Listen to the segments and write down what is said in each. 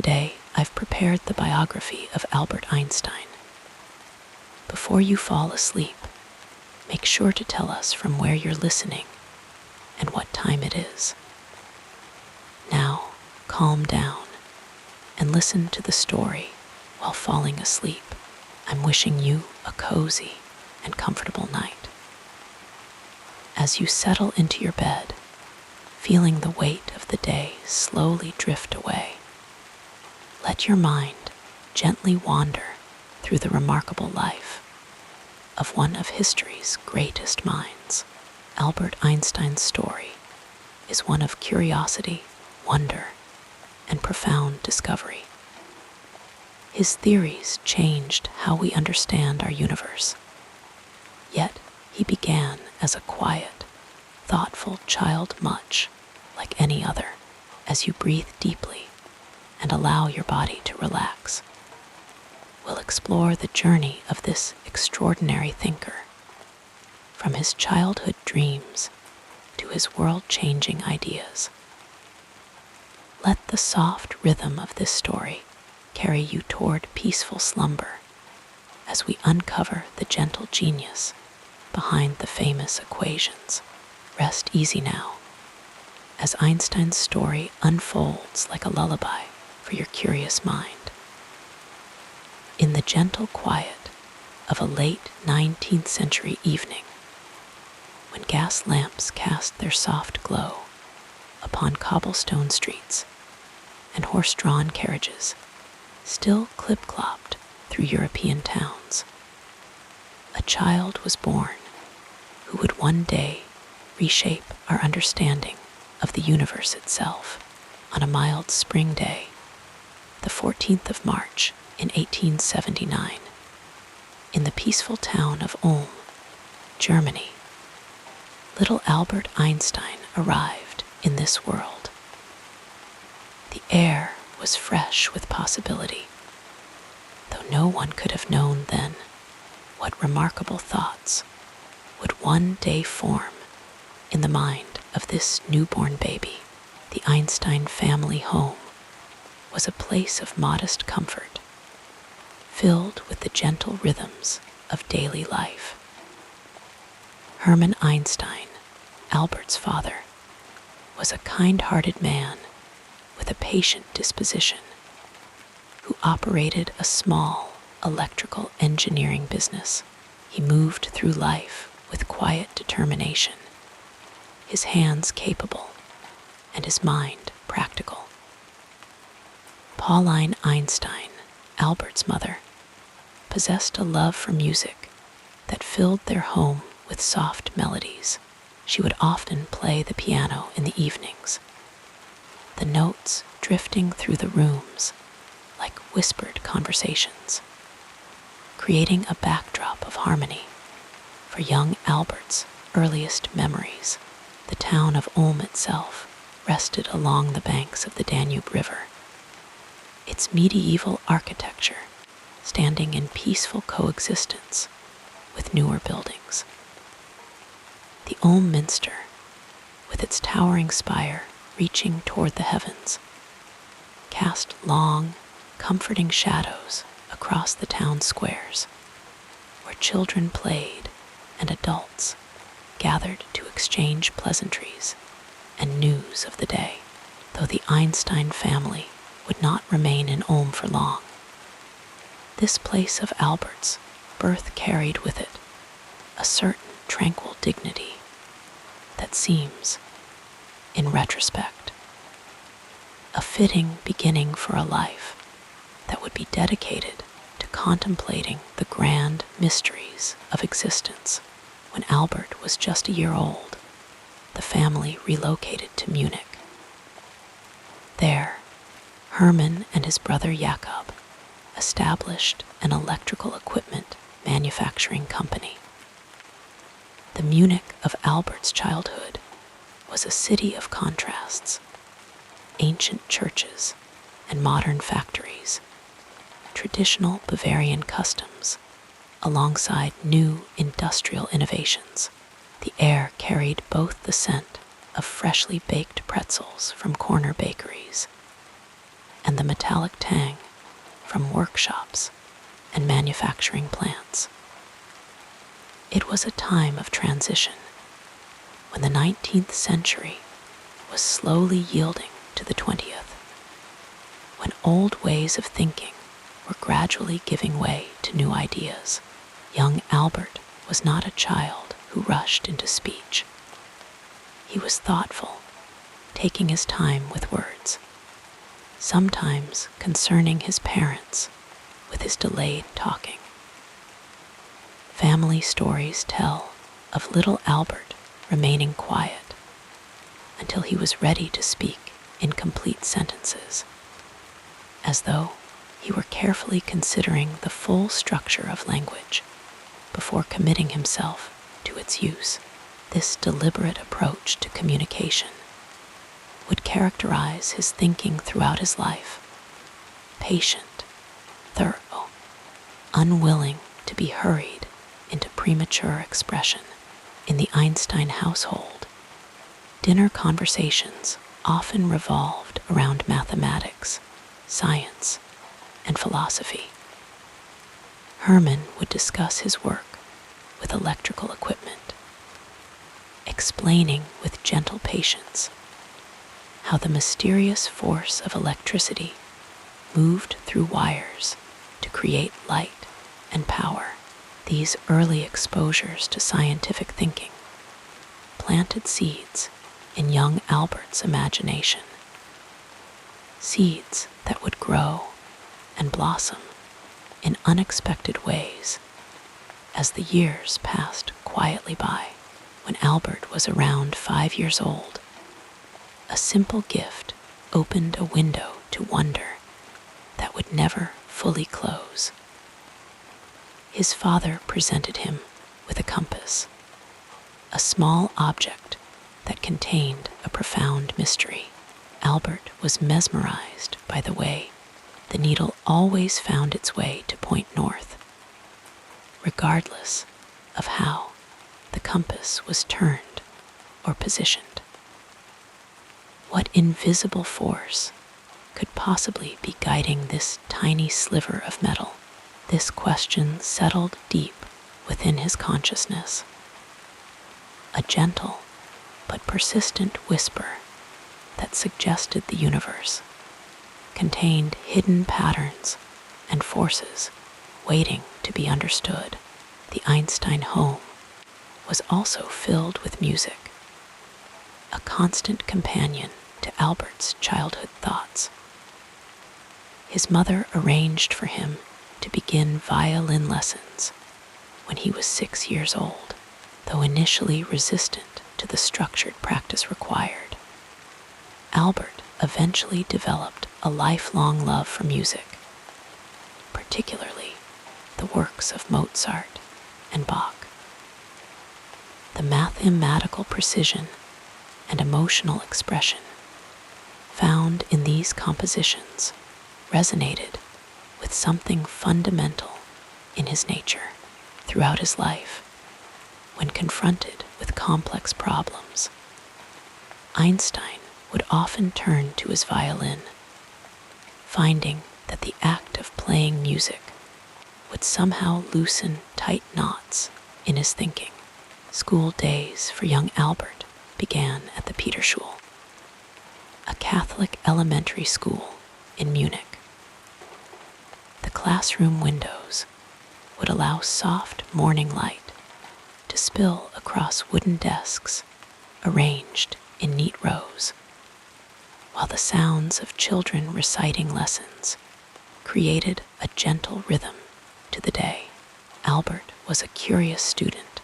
Today, I've prepared the biography of Albert Einstein. Before you fall asleep, make sure to tell us from where you're listening and what time it is. Now, calm down and listen to the story while falling asleep. I'm wishing you a cozy and comfortable night. As you settle into your bed, feeling the weight of the day slowly drift away, let your mind gently wander through the remarkable life of one of history's greatest minds. Albert Einstein's story is one of curiosity, wonder, and profound discovery. His theories changed how we understand our universe. Yet he began as a quiet, thoughtful child, much like any other. As you breathe deeply and allow your body to relax, we'll explore the journey of this extraordinary thinker, from his childhood dreams to his world-changing ideas. Let the soft rhythm of this story carry you toward peaceful slumber as we uncover the gentle genius behind the famous equations. Rest easy now, as Einstein's story unfolds like a lullaby for your curious mind. In the gentle quiet of a late 19th century evening, when gas lamps cast their soft glow upon cobblestone streets and horse-drawn carriages still clip-clopped through European towns, a child was born who would one day reshape our understanding of the universe itself. On a mild spring day, the 14th of March in 1879, in the peaceful town of Ulm, Germany, little Albert Einstein arrived in this world. The air was fresh with possibility, though no one could have known then what remarkable thoughts would one day form in the mind of this newborn baby. The Einstein family home was a place of modest comfort, filled with the gentle rhythms of daily life. Hermann Einstein, Albert's father, was a kind-hearted man with a patient disposition who operated a small electrical engineering business. He moved through life with quiet determination, his hands capable and his mind practical. Pauline Einstein, Albert's mother, possessed a love for music that filled their home with soft melodies. She would often play the piano in the evenings, the notes drifting through the rooms like whispered conversations, creating a backdrop of harmony for young Albert's earliest memories. The town of Ulm itself rested along the banks of the Danube River, its medieval architecture standing in peaceful coexistence with newer buildings. The Ulm Minster, with its towering spire reaching toward the heavens, cast long, comforting shadows across the town squares, where children played and adults gathered to exchange pleasantries and news of the day. Though the Einstein family would not remain in Ulm for long, this place of Albert's birth carried with it a certain tranquil dignity that seems, in retrospect, a fitting beginning for a life that would be dedicated to contemplating the grand mysteries of existence. When Albert was just a year old, the family relocated to Munich. There, Hermann and his brother Jakob established an electrical equipment manufacturing company. The Munich of Albert's childhood was a city of contrasts: ancient churches and modern factories, traditional Bavarian customs alongside new industrial innovations. The air carried both the scent of freshly baked pretzels from corner bakeries and the metallic tang from workshops and manufacturing plants. It was a time of transition when the 19th century was slowly yielding to the 20th, when old ways of thinking were gradually giving way to new ideas. Young Albert was not a child who rushed into speech. He was thoughtful, taking his time with words, sometimes concerning his parents with his delayed talking. Family stories tell of little Albert remaining quiet until he was ready to speak in complete sentences, as though he were carefully considering the full structure of language before committing himself to its use. This deliberate approach to communication would characterize his thinking throughout his life: patient, thorough, unwilling to be hurried into premature expression. In the Einstein household, dinner conversations often revolved around mathematics, science, and philosophy. Hermann would discuss his work with electrical equipment, explaining with gentle patience how the mysterious force of electricity moved through wires to create light and power. These early exposures to scientific thinking planted seeds in young Albert's imagination, seeds that would grow and blossom in unexpected ways as the years passed quietly by. When Albert was around 5 years old, a simple gift opened a window to wonder that would never fully close. His father presented him with a compass, a small object that contained a profound mystery. Albert was mesmerized by the way the needle always found its way to point north, regardless of how the compass was turned or positioned. What invisible force could possibly be guiding this tiny sliver of metal? This question settled deep within his consciousness. A gentle but persistent whisper that suggested the universe contained hidden patterns and forces waiting to be understood. The Einstein home was also filled with music, a constant companion to Albert's childhood thoughts. His mother arranged for him to begin violin lessons when he was 6 years old, though initially resistant to the structured practice required. Albert eventually developed a lifelong love for music, particularly the works of Mozart and Bach. The mathematical precision and emotional expression found in these compositions resonated with something fundamental in his nature. Throughout his life, when confronted with complex problems, Einstein would often turn to his violin, finding that the act of playing music would somehow loosen tight knots in his thinking. School days for young Albert began at the Peterschule, a Catholic elementary school in Munich. The classroom windows would allow soft morning light to spill across wooden desks arranged in neat rows, while the sounds of children reciting lessons created a gentle rhythm to the day. Albert was a curious student,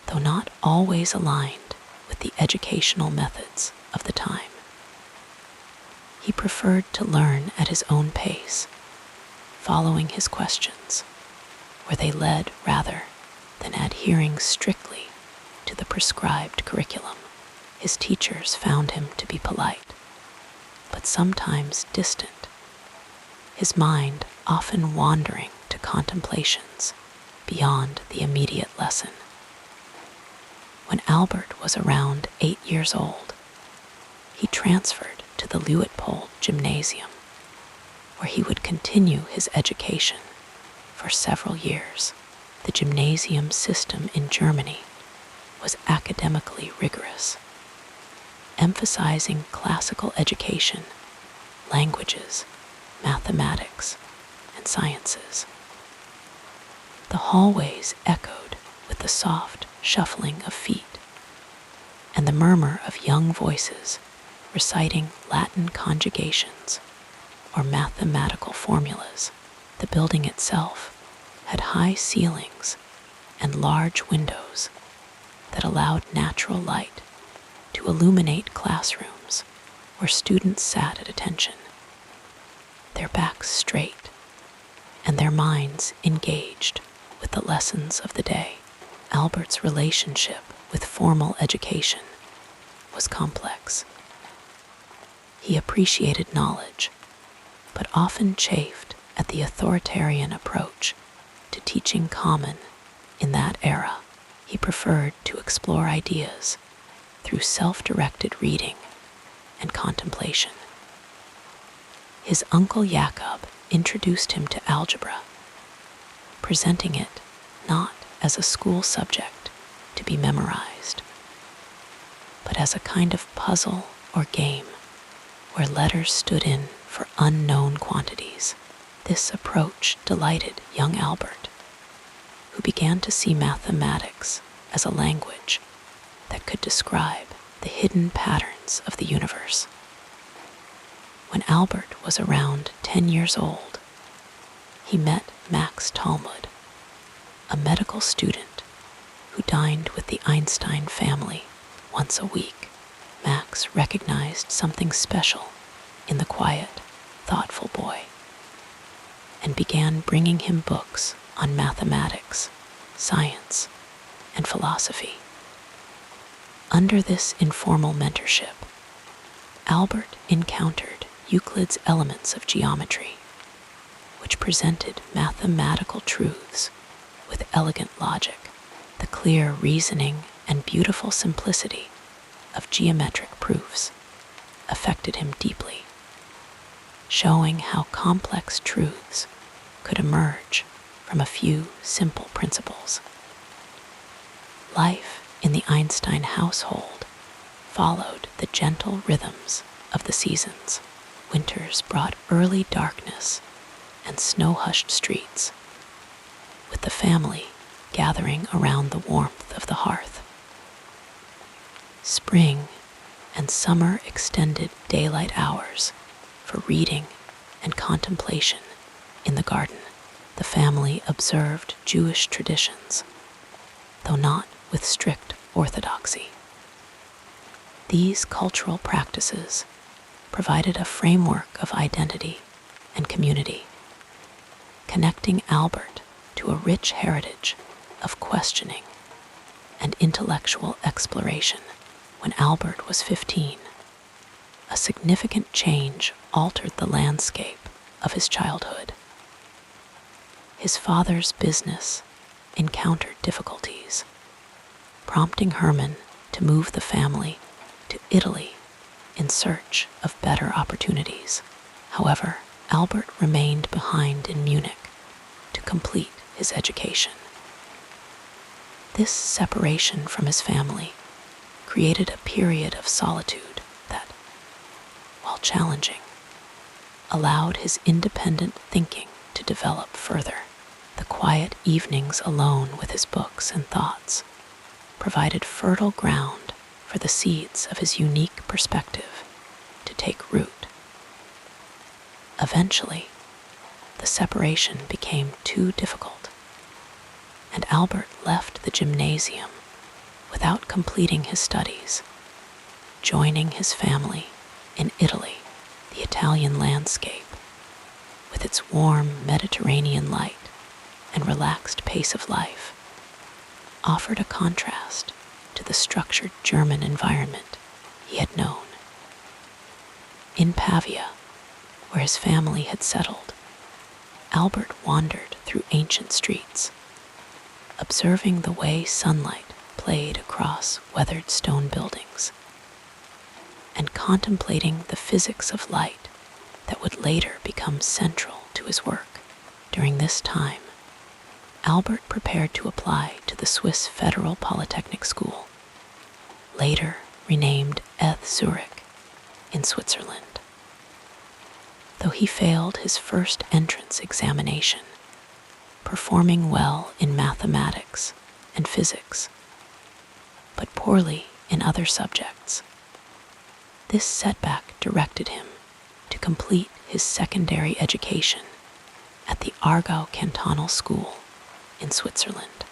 though not always aligned with the educational methods of the time. He preferred to learn at his own pace, following his questions where they led rather than adhering strictly to the prescribed curriculum. His teachers found him to be polite, but sometimes distant, his mind often wandering to contemplations beyond the immediate lesson. When Albert was around 8 years old, he transferred to the Luitpold Gymnasium, where he would continue his education for several years. The gymnasium system in Germany was academically rigorous, emphasizing classical education, languages, mathematics, and sciences. The hallways echoed with the soft shuffling of feet and the murmur of young voices reciting Latin conjugations or mathematical formulas. The building itself had high ceilings and large windows that allowed natural light to illuminate classrooms where students sat at attention, their backs straight and their minds engaged with the lessons of the day. Albert's relationship with formal education was complex. He appreciated knowledge, but often chafed at the authoritarian approach to teaching common in that era. He preferred to explore ideas through self-directed reading and contemplation. His uncle Jakob introduced him to algebra, presenting it not as a school subject to be memorized, but as a kind of puzzle or game where letters stood in for unknown quantities. This approach delighted young Albert, who began to see mathematics as a language that could describe the hidden patterns of the universe. When Albert was around 10 years old, he met Max Talmud, a medical student who dined with the Einstein family once a week. Max recognized something special in the quiet, thoughtful boy and began bringing him books on mathematics, science, and philosophy. Under this informal mentorship, Albert encountered Euclid's Elements of Geometry, which presented mathematical truths with elegant logic. The clear reasoning and beautiful simplicity of geometric proofs affected him deeply, showing how complex truths could emerge from a few simple principles. Life in the Einstein household followed the gentle rhythms of the seasons. Winters brought early darkness and snow-hushed streets, with the family gathering around the warmth of the hearth. Spring and summer extended daylight hours for reading and contemplation in the garden. The family observed Jewish traditions, though not with strict orthodoxy. These cultural practices provided a framework of identity and community, connecting Albert to a rich heritage of questioning and intellectual exploration. When Albert was 15, a significant change altered the landscape of his childhood. His father's business encountered difficulties, prompting Hermann to move the family to Italy in search of better opportunities. However, Albert remained behind in Munich to complete his education. This separation from his family created a period of solitude that, while challenging, allowed his independent thinking to develop further. The quiet evenings alone with his books and thoughts provided fertile ground for the seeds of his unique perspective to take root. Eventually, the separation became too difficult, and Albert left the gymnasium without completing his studies, joining his family in Italy. The Italian landscape, with its warm Mediterranean light and relaxed pace of life, offered a contrast to the structured German environment he had known. In Pavia, where his family had settled, Albert wandered through ancient streets, observing the way sunlight played across weathered stone buildings, and contemplating the physics of light that would later become central to his work. During this time, Albert prepared to apply to the Swiss Federal Polytechnic School, later renamed ETH Zurich, in Switzerland. Though he failed his first entrance examination, performing well in mathematics and physics, but poorly in other subjects, this setback directed him to complete his secondary education at the Aargau Cantonal School in Switzerland.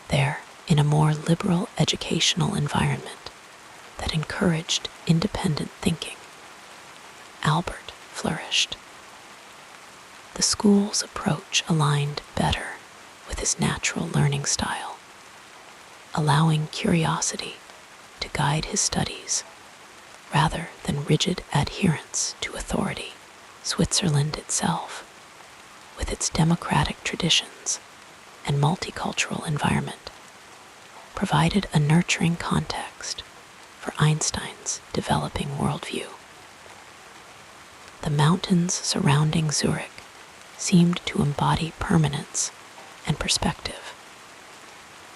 There, in a more liberal educational environment that encouraged independent thinking, Albert flourished. The school's approach aligned better with his natural learning style, allowing curiosity to guide his studies rather than rigid adherence to authority. Switzerland itself, with its democratic traditions and multicultural environment, provided a nurturing context for Einstein's developing worldview. The mountains surrounding Zurich seemed to embody permanence and perspective,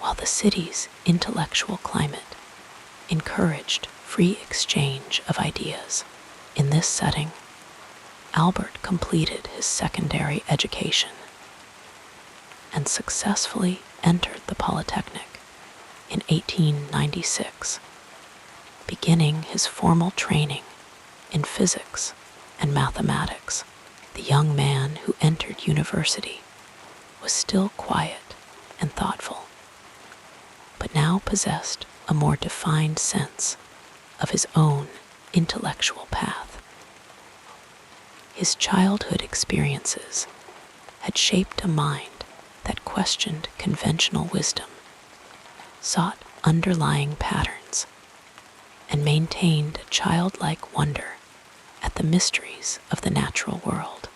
while the city's intellectual climate encouraged free exchange of ideas. In this setting, Albert completed his secondary education and successfully entered the Polytechnic in 1896, beginning his formal training in physics and mathematics. The young man who entered university was still quiet and thoughtful, but now possessed a more defined sense of his own intellectual path. His childhood experiences had shaped a mind that questioned conventional wisdom, sought underlying patterns, and maintained a childlike wonder at the mysteries of the natural world.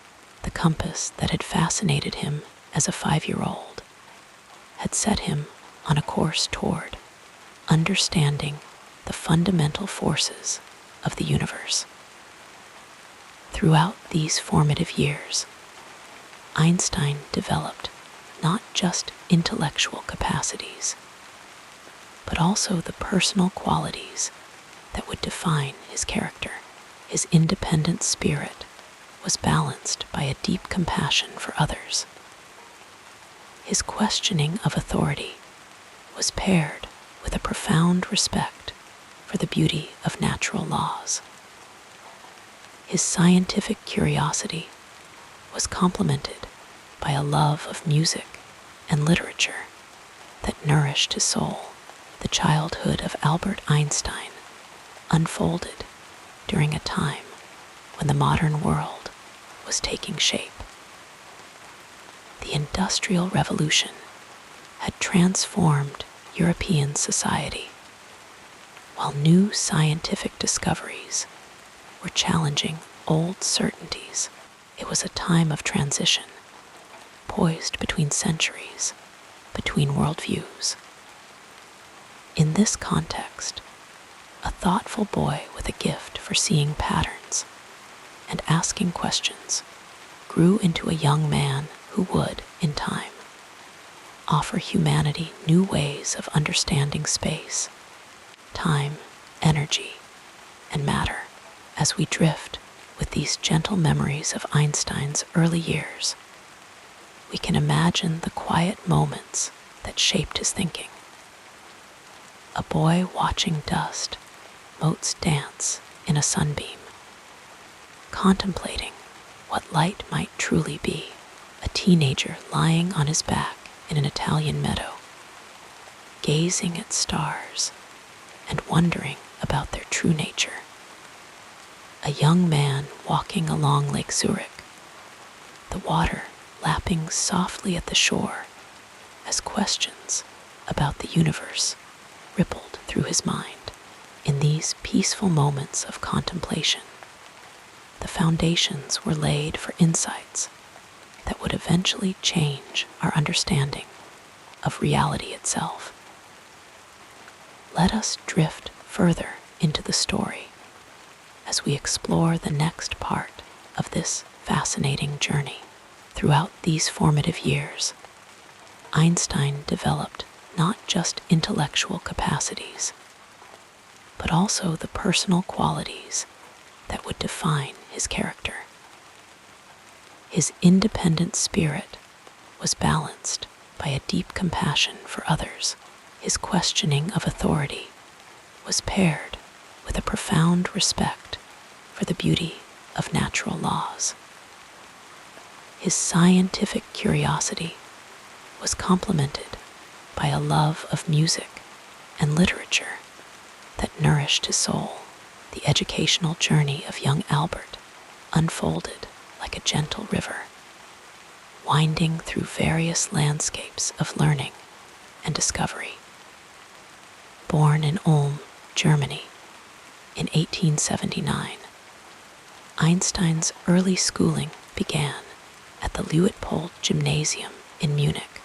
The compass that had fascinated him as a 5-year-old had set him on a course toward understanding the fundamental forces of the universe. Throughout these formative years, Einstein developed not just intellectual capacities, but also the personal qualities that would define his character. His independent spirit was balanced by a deep compassion for others. His questioning of authority was paired with a profound respect for the beauty of natural laws. His scientific curiosity was complemented by a love of music and literature that nourished his soul. The childhood of Albert Einstein unfolded during a time when the modern world was taking shape. The Industrial Revolution had transformed European society, while new scientific discoveries were challenging old certainties. It was a time of transition, poised between centuries, between worldviews. In this context, a thoughtful boy with a gift for seeing patterns and asking questions grew into a young man who would, in time, offer humanity new ways of understanding space, time, energy, and matter. As we drift with these gentle memories of Einstein's early years, we can imagine the quiet moments that shaped his thinking. A boy watching dust motes dance in a sunbeam, contemplating what light might truly be. A teenager lying on his back in an Italian meadow, gazing at stars and wondering about their true nature. A young man walking along Lake Zurich, the water lapping softly at the shore as questions about the universe rippled through his mind. In these peaceful moments of contemplation, the foundations were laid for insights that would eventually change our understanding of reality itself. Let us drift further into the story as we explore the next part of this fascinating journey. Throughout these formative years, Einstein developed not just intellectual capacities, but also the personal qualities that would define his character. His independent spirit was balanced by a deep compassion for others. His questioning of authority was paired with a profound respect for the beauty of natural laws. His scientific curiosity was complemented by a love of music and literature that nourished his soul. The educational journey of young Albert unfolded like a gentle river, winding through various landscapes of learning and discovery. Born in Ulm, Germany, in 1879, Einstein's early schooling began at the Luitpold Gymnasium in Munich,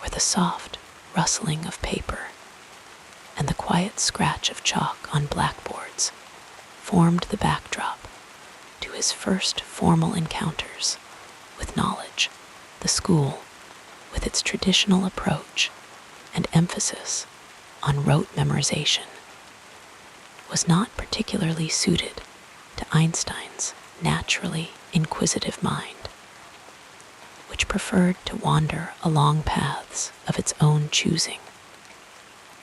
where the soft rustling of paper and the quiet scratch of chalk on blackboards formed the backdrop to his first formal encounters with knowledge. The school, with its traditional approach and emphasis on rote memorization, was not particularly suited to Einstein's naturally inquisitive mind, which preferred to wander along paths of its own choosing,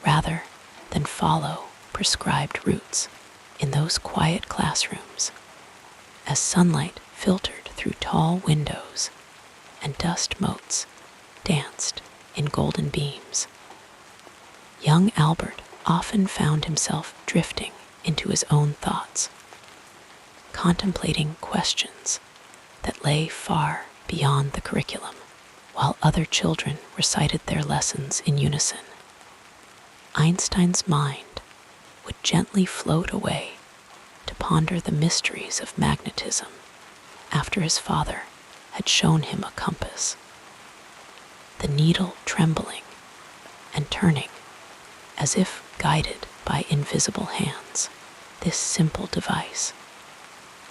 rather than follow prescribed routes. In those quiet classrooms, as sunlight filtered through tall windows and dust motes danced in golden beams, young Albert often found himself drifting into his own thoughts, contemplating questions that lay far beyond the curriculum, while other children recited their lessons in unison. Einstein's mind would gently float away to ponder the mysteries of magnetism after his father had shown him a compass, the needle trembling and turning as if guided by invisible hands. This simple device,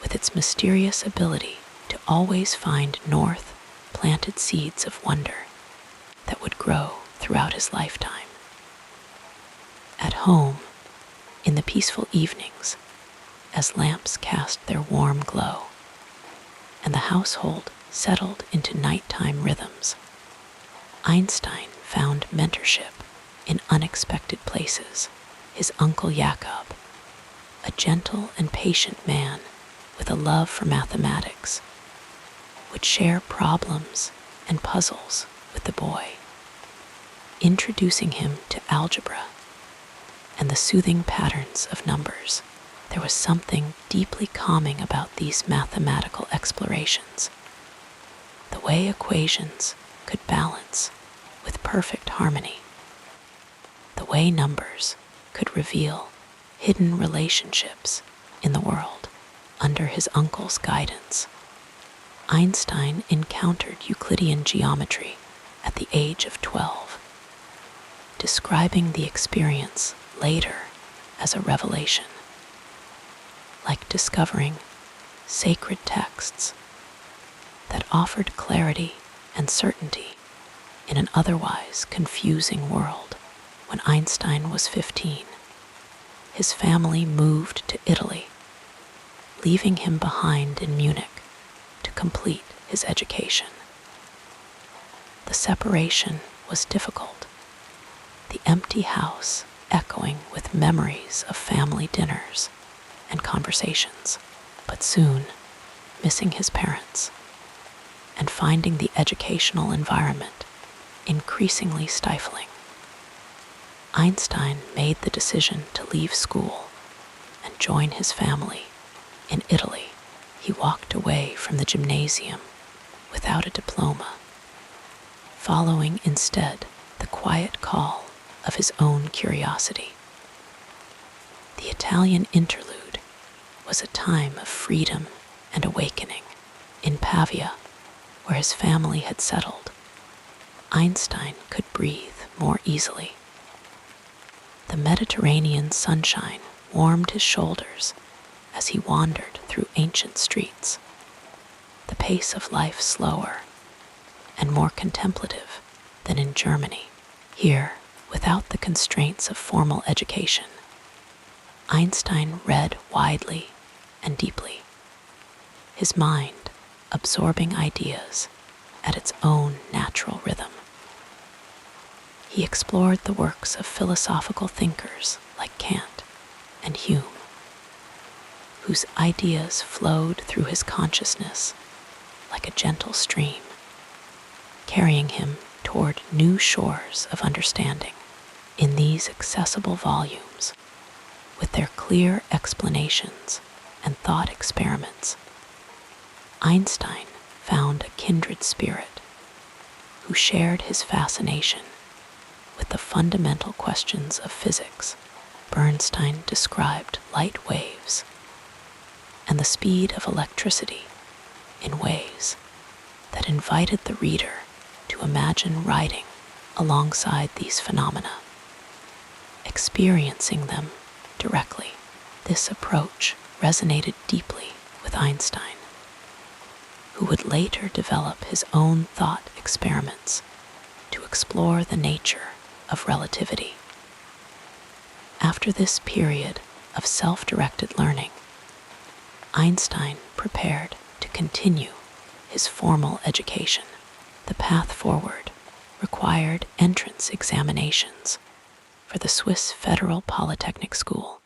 with its mysterious ability to always find north, planted seeds of wonder that would grow throughout his lifetime. At home, in the peaceful evenings, as lamps cast their warm glow, and the household settled into nighttime rhythms, Einstein found mentorship in unexpected places. His uncle Jakob, a gentle and patient man with a love for mathematics, would share problems and puzzles with the boy, introducing him to algebra and the soothing patterns of numbers. There was something deeply calming about these mathematical explorations, the way equations could balance with perfect harmony, the way numbers could reveal hidden relationships in the world. Under his uncle's guidance, Einstein encountered Euclidean geometry at the age of 12, describing the experience later as a revelation, like discovering sacred texts that offered clarity and certainty in an otherwise confusing world. When Einstein was 15, his family moved to Italy, leaving him behind in Munich to complete his education. The separation was difficult, the empty house echoing with memories of family dinners and conversations. But soon, missing his parents and finding the educational environment increasingly stifling, Einstein made the decision to leave school and join his family in Italy. He walked away from the gymnasium without a diploma, following instead the quiet call of his own curiosity. The Italian interlude was a time of freedom and awakening. In Pavia, where his family had settled, Einstein could breathe more easily. The Mediterranean sunshine warmed his shoulders as he wandered through ancient streets, the pace of life slower and more contemplative than in Germany. Here, without the constraints of formal education, Einstein read widely and deeply, his mind absorbing ideas at its own natural rhythm. He explored the works of philosophical thinkers like Kant and Hume, whose ideas flowed through his consciousness like a gentle stream, carrying him toward new shores of understanding. In these accessible volumes, with their clear explanations and thought experiments, Einstein found a kindred spirit who shared his fascination with the fundamental questions of physics. Bernstein described light waves and the speed of electricity in ways that invited the reader to imagine riding alongside these phenomena, experiencing them directly. This approach resonated deeply with Einstein, who would later develop his own thought experiments to explore the nature of relativity. After this period of self-directed learning, Einstein prepared to continue his formal education. The path forward required entrance examinations for the Swiss Federal Polytechnic School,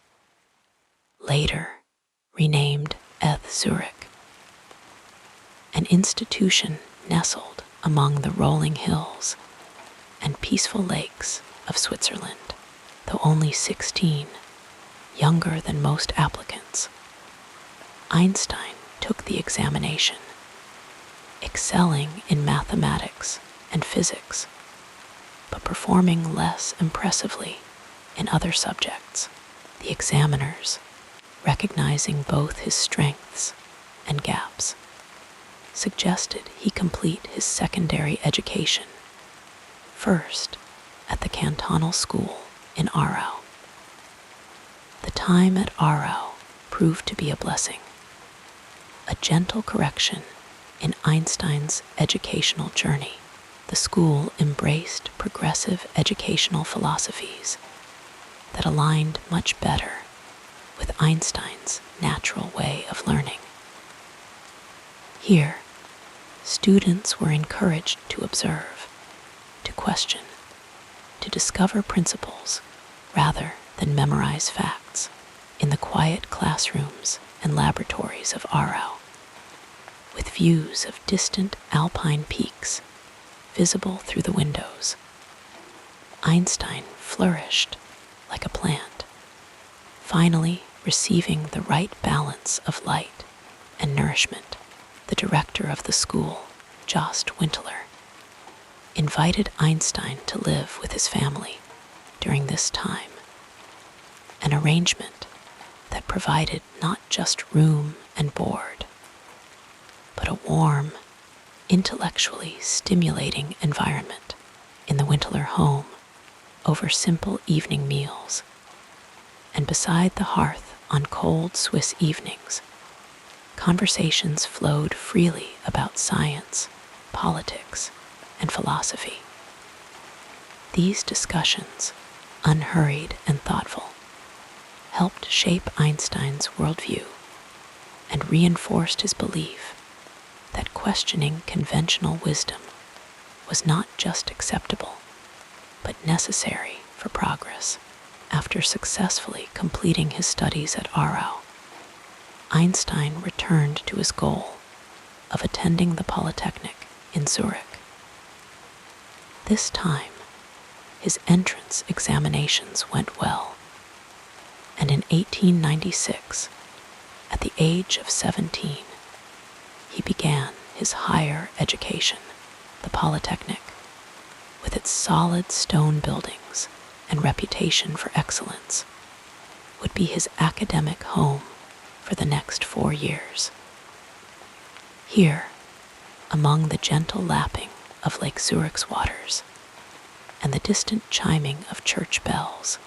later renamed ETH Zurich, an institution nestled among the rolling hills and peaceful lakes of Switzerland. Though only 16, younger than most applicants, Einstein took the examination, excelling in mathematics and physics, but performing less impressively in other subjects. The examiners, recognizing both his strengths and gaps, suggested he complete his secondary education, first at the cantonal school in Aarau. The time at Aarau proved to be a blessing, a gentle correction in Einstein's educational journey. The school embraced progressive educational philosophies that aligned much better with Einstein's natural way of learning. Here, students were encouraged to observe, to question, to discover principles rather than memorize facts. In the quiet classrooms and laboratories of Aarau, with views of distant alpine peaks visible through the windows, Einstein flourished like a plant, finally receiving the right balance of light and nourishment. The director of the school, Jost Winteler, invited Einstein to live with his family during this time, an arrangement that provided not just room and board, but a warm, intellectually stimulating environment. In the Winteler home, over simple evening meals, and beside the hearth on cold Swiss evenings, conversations flowed freely about science, politics, and philosophy. These discussions, unhurried and thoughtful, helped shape Einstein's worldview and reinforced his belief that questioning conventional wisdom was not just acceptable, but necessary for progress. After successfully completing his studies at Aarau, Einstein returned to his goal of attending the Polytechnic in Zurich. This time, his entrance examinations went well, and in 1896, at the age of 17, he began his higher education. The Polytechnic, with its solid stone buildings and reputation for excellence, would be his academic home for the next 4 years. Here, among the gentle lapping of Lake Zurich's waters and the distant chiming of church bells,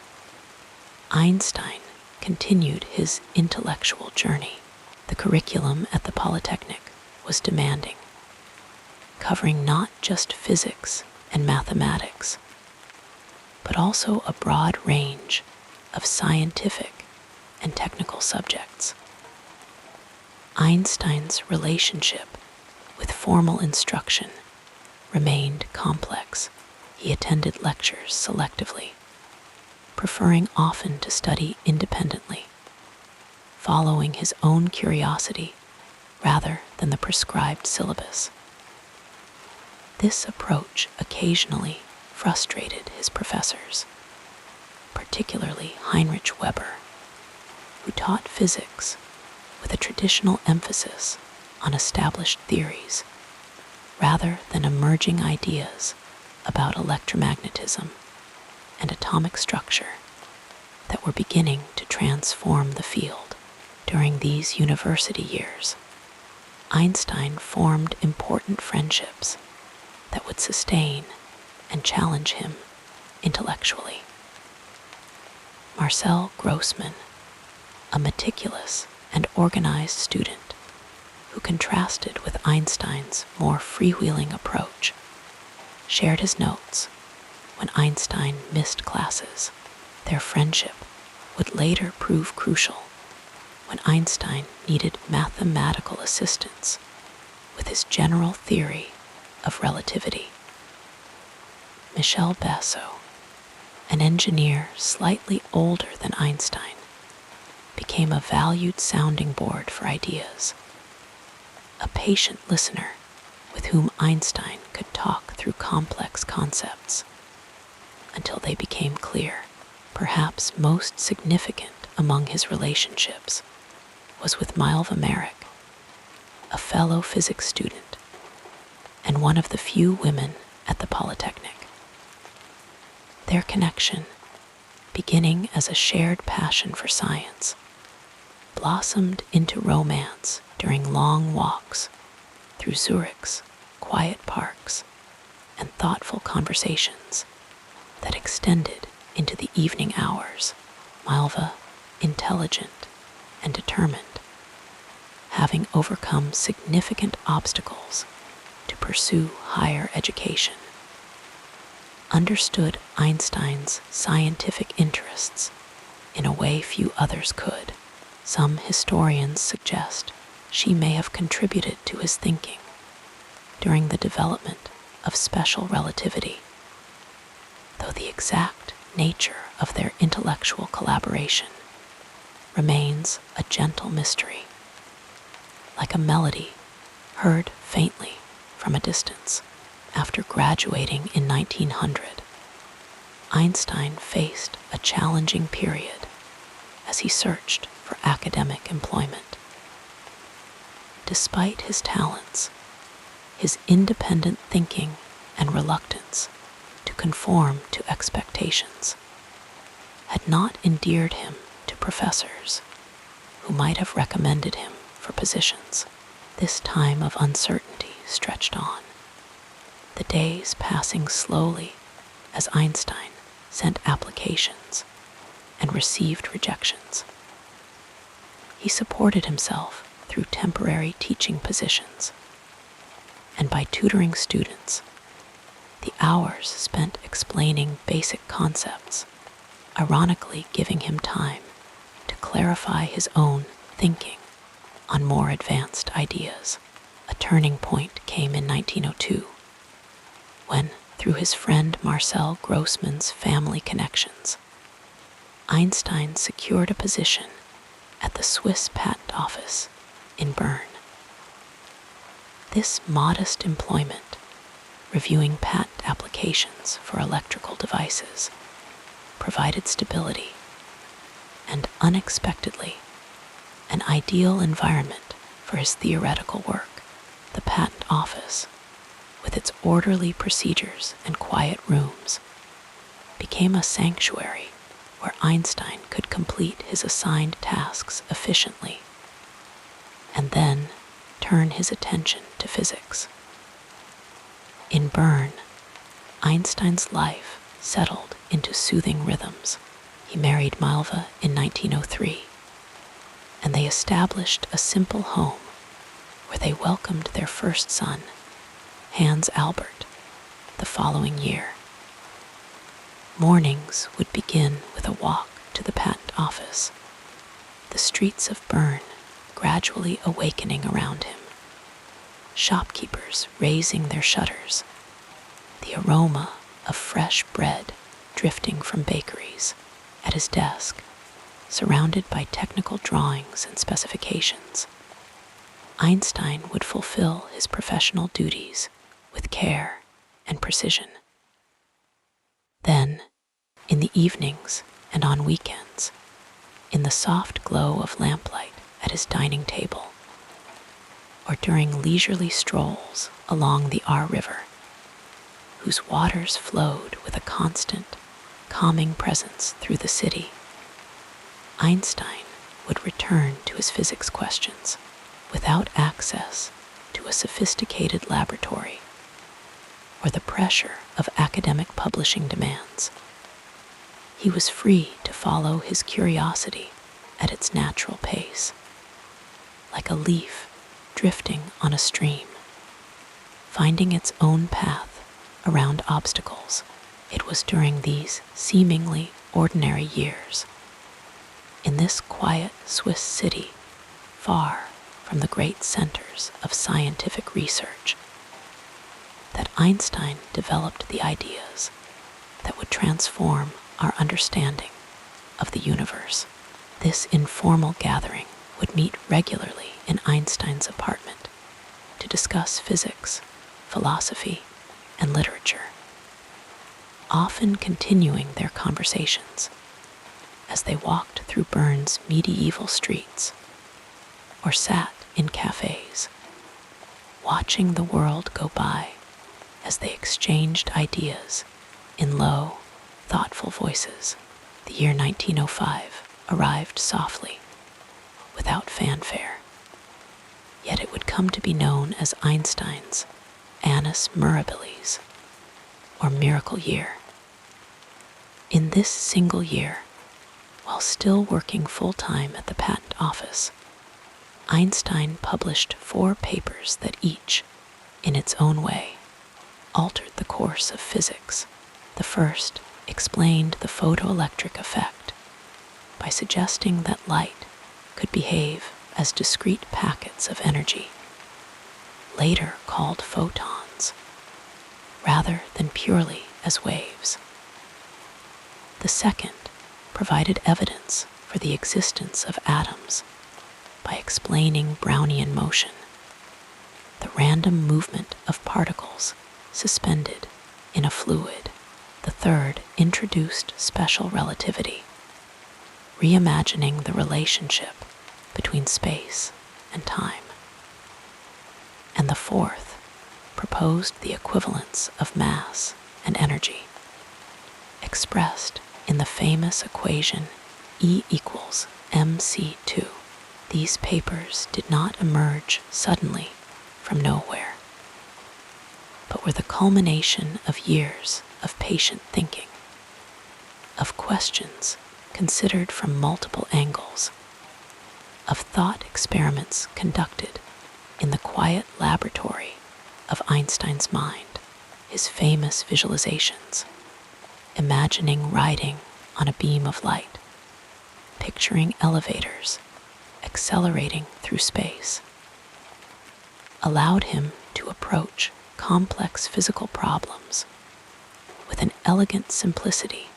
Einstein continued his intellectual journey. The curriculum at the Polytechnic was demanding, covering not just physics and mathematics, but also a broad range of scientific and technical subjects. Einstein's relationship with formal instruction remained complex. He attended lectures selectively, preferring often to study independently, following his own curiosity rather than the prescribed syllabus. This approach occasionally frustrated his professors, particularly Heinrich Weber, who taught physics with a traditional emphasis on established theories rather than emerging ideas about electromagnetism and atomic structure that were beginning to transform the field. During these university years, Einstein formed important friendships that would sustain and challenge him intellectually. Marcel Grossmann, a meticulous and organized student who contrasted with Einstein's more freewheeling approach, shared his notes when Einstein missed classes. Their friendship would later prove crucial when Einstein needed mathematical assistance with his general theory of relativity. Michel Basso, an engineer slightly older than Einstein, became a valued sounding board for ideas, a patient listener with whom Einstein could talk through complex concepts until they became clear. Perhaps most significant among his relationships was with Milva Merrick, a fellow physics student and one of the few women at the Polytechnic. Their connection, beginning as a shared passion for science, blossomed into romance during long walks through Zurich's quiet parks and thoughtful conversations that extended into the evening hours. Milva, intelligent and determined, having overcome significant obstacles to pursue higher education, understood Einstein's scientific interests in a way few others could. Some historians suggest she may have contributed to his thinking during the development of special relativity, though the exact nature of their intellectual collaboration remains a gentle mystery, like a melody heard faintly from a distance. After graduating in 1900, Einstein faced a challenging period as he searched for academic employment. Despite his talents, his independent thinking and reluctance to conform to expectations had not endeared him to professors who might have recommended him for positions. This time of uncertainty stretched on, the days passing slowly as Einstein sent applications and received rejections. He supported himself through temporary teaching positions and by tutoring students. The hours spent explaining basic concepts, ironically giving him time to clarify his own thinking on more advanced ideas. A turning point came in 1902, when, through his friend Marcel Grossmann's family connections, Einstein secured a position at the Swiss Patent Office in Bern. This modest employment, reviewing patent applications for electrical devices, provided stability and, unexpectedly, an ideal environment for his theoretical work. The patent office, with its orderly procedures and quiet rooms, became a sanctuary where Einstein could complete his assigned tasks efficiently and then turn his attention to physics. In Bern, Einstein's life settled into soothing rhythms. He married Malva in 1903, and they established a simple home where they welcomed their first son, Hans Albert, the following year. Mornings would begin with a walk to the patent office, the streets of Bern gradually awakening around him, shopkeepers raising their shutters, the aroma of fresh bread drifting from bakeries at his desk, surrounded by technical drawings and specifications. Einstein would fulfill his professional duties with care and precision. Then, in the evenings and on weekends, in the soft glow of lamplight at his dining table, or during leisurely strolls along the Aar River, whose waters flowed with a constant, calming presence through the city, Einstein would return to his physics questions without access to a sophisticated laboratory or the pressure of academic publishing demands. He was free to follow his curiosity at its natural pace, like a leaf drifting on a stream, finding its own path around obstacles. It was during these seemingly ordinary years, in this quiet Swiss city, far from the great centers of scientific research, that Einstein developed the ideas that would transform our understanding of the universe. This informal gathering would meet regularly in Einstein's apartment to discuss physics, philosophy, and literature, often continuing their conversations as they walked through Bern's medieval streets or sat in cafes, watching the world go by as they exchanged ideas in low, thoughtful voices. The year 1905 arrived softly, without fanfare, yet it would come to be known as Einstein's Annus Mirabilis, or miracle year. In this single year, while still working full-time at the patent office, Einstein published 4 papers that each, in its own way, altered the course of physics. The first explained the photoelectric effect by suggesting that light could behave as discrete packets of energy, later called photons, rather than purely as waves. The second provided evidence for the existence of atoms by explaining Brownian motion, the random movement of particles suspended in a fluid. The third introduced special relativity, reimagining the relationship between space and time. And the fourth proposed the equivalence of mass and energy, expressed in the famous equation E equals mc2. These papers did not emerge suddenly from nowhere, but were the culmination of years of patient thinking, of questions considered from multiple angles, of thought experiments conducted in the quiet laboratory of Einstein's mind, his famous visualizations, imagining riding on a beam of light, picturing elevators accelerating through space, allowed him to approach complex physical problems with an elegant simplicity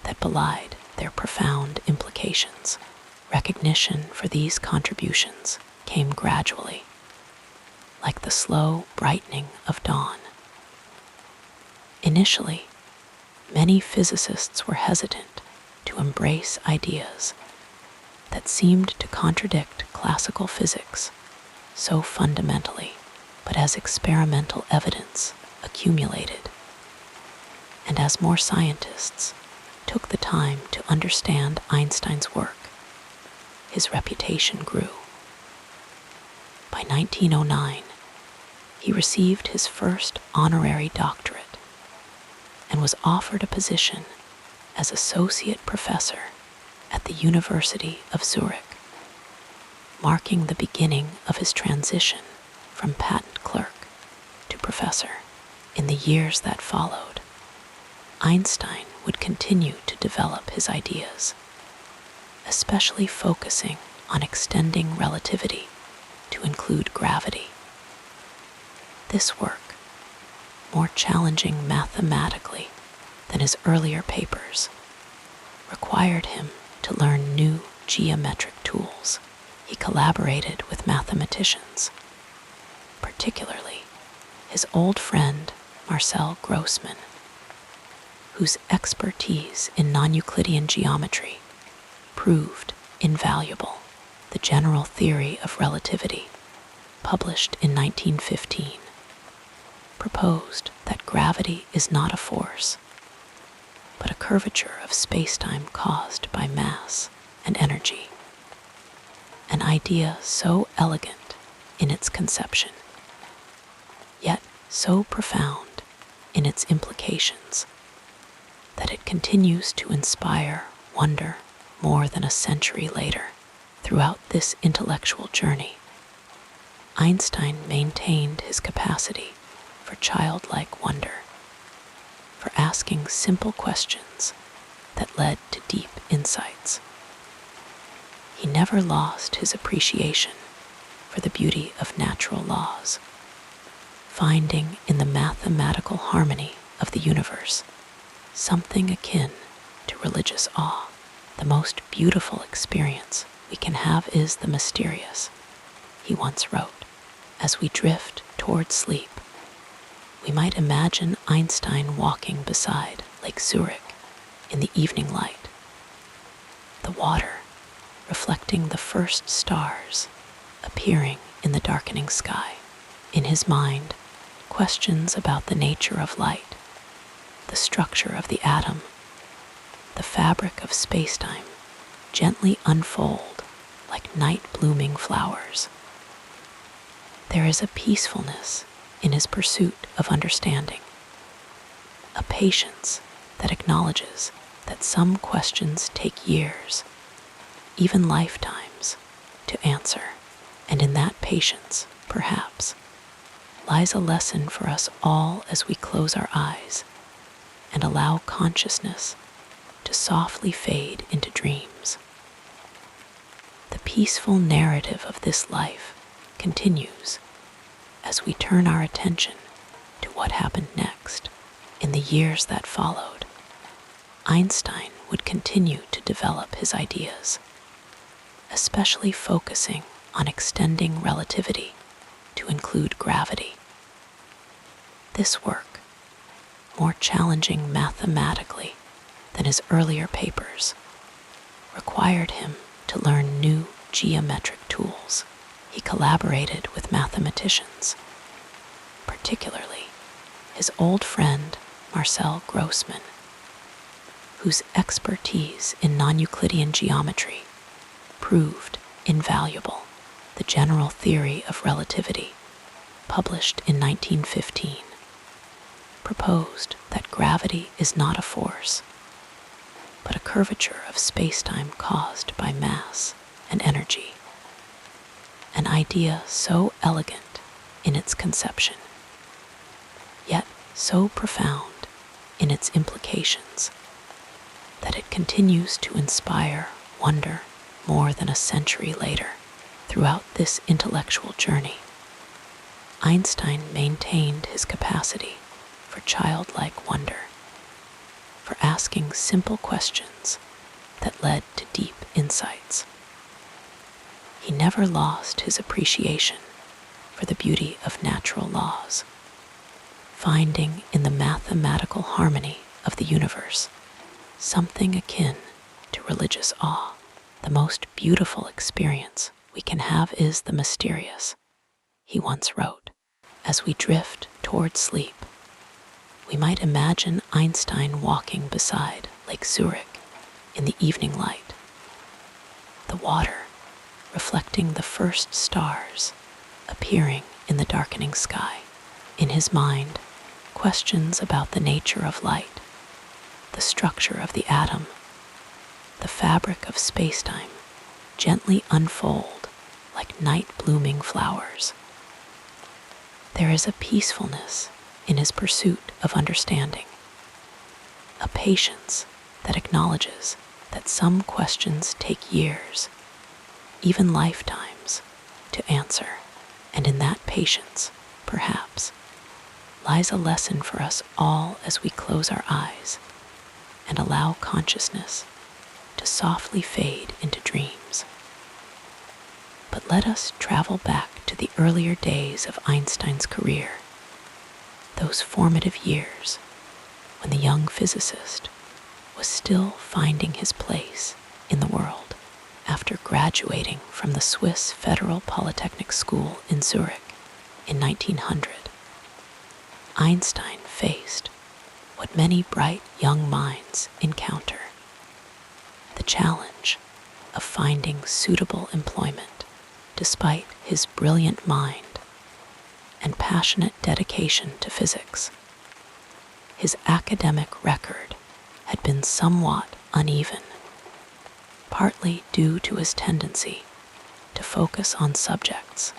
that belied their profound implications. Recognition for these contributions came gradually, like the slow brightening of dawn. Initially, many physicists were hesitant to embrace ideas that seemed to contradict classical physics so fundamentally, but as experimental evidence accumulated, and as more scientists took the time to understand Einstein's work, his reputation grew. By 1909, he received his first honorary doctorate and was offered a position as associate professor at the University of Zurich, marking the beginning of his transition from patent clerk to professor. In the years that followed, Einstein would continue to develop his ideas, especially focusing on extending relativity to include gravity. This work, more challenging mathematically than his earlier papers, required him to learn new geometric tools. He collaborated with mathematicians, particularly his old friend Marcel Grossmann, whose expertise in non-Euclidean geometry proved invaluable. The General Theory of Relativity, published in 1915, proposed that gravity is not a force, but a curvature of space-time caused by mass and energy, an idea so elegant in its conception, yet so profound in its implications, that it continues to inspire wonder more than a century later. Throughout this intellectual journey, Einstein maintained his capacity for childlike wonder, for asking simple questions that led to deep insights. He never lost his appreciation for the beauty of natural laws, finding in the mathematical harmony of the universe something akin to religious awe. The most beautiful experience we can have is the mysterious, he once wrote. As we drift toward sleep, we might imagine Einstein walking beside Lake Zurich in the evening light, the water reflecting the first stars appearing in the darkening sky. In his mind, questions about the nature of light, the structure of the atom, the fabric of space-time gently unfold like night-blooming flowers. There is a peacefulness in his pursuit of understanding, a patience that acknowledges that some questions take years, even lifetimes, to answer. And in that patience, perhaps, lies a lesson for us all as we close our eyes and allow consciousness to softly fade into dreams. The peaceful narrative of this life continues as we turn our attention to what happened next. In the years that followed, Einstein would continue to develop his ideas, especially focusing on extending relativity to include gravity. This work, more challenging mathematically than his earlier papers, required him to learn new geometric tools. He collaborated with mathematicians, particularly his old friend Marcel Grossmann, whose expertise in non-Euclidean geometry proved invaluable. The General Theory of Relativity, published in 1915, proposed that gravity is not a force, but a curvature of space-time caused by mass and energy, an idea so elegant in its conception, yet so profound in its implications, that it continues to inspire wonder more than a century later. Throughout this intellectual journey, Einstein maintained his capacity for childlike wonder, for asking simple questions that led to deep insights. He never lost his appreciation for the beauty of natural laws, finding in the mathematical harmony of the universe something akin to religious awe. The most beautiful experience we can have is the mysterious, he once wrote. As we drift toward sleep, we might imagine Einstein walking beside Lake Zurich in the evening light, the water reflecting the first stars appearing in the darkening sky. In his mind, questions about the nature of light, the structure of the atom, the fabric of spacetime, gently unfold like night-blooming flowers. There is a peacefulness in his pursuit of understanding, a patience that acknowledges that some questions take years, even lifetimes, to answer, and in that patience, perhaps, lies a lesson for us all as we close our eyes and allow consciousness to softly fade into dreams. But let us travel back to the earlier days of Einstein's career, those formative years when the young physicist was still finding his place in the world after graduating from the Swiss Federal Polytechnic School in Zurich in 1900. Einstein faced what many bright young minds encounter: the challenge of finding suitable employment despite his brilliant mind and passionate dedication to physics. His academic record had been somewhat uneven, partly due to his tendency to focus on subjects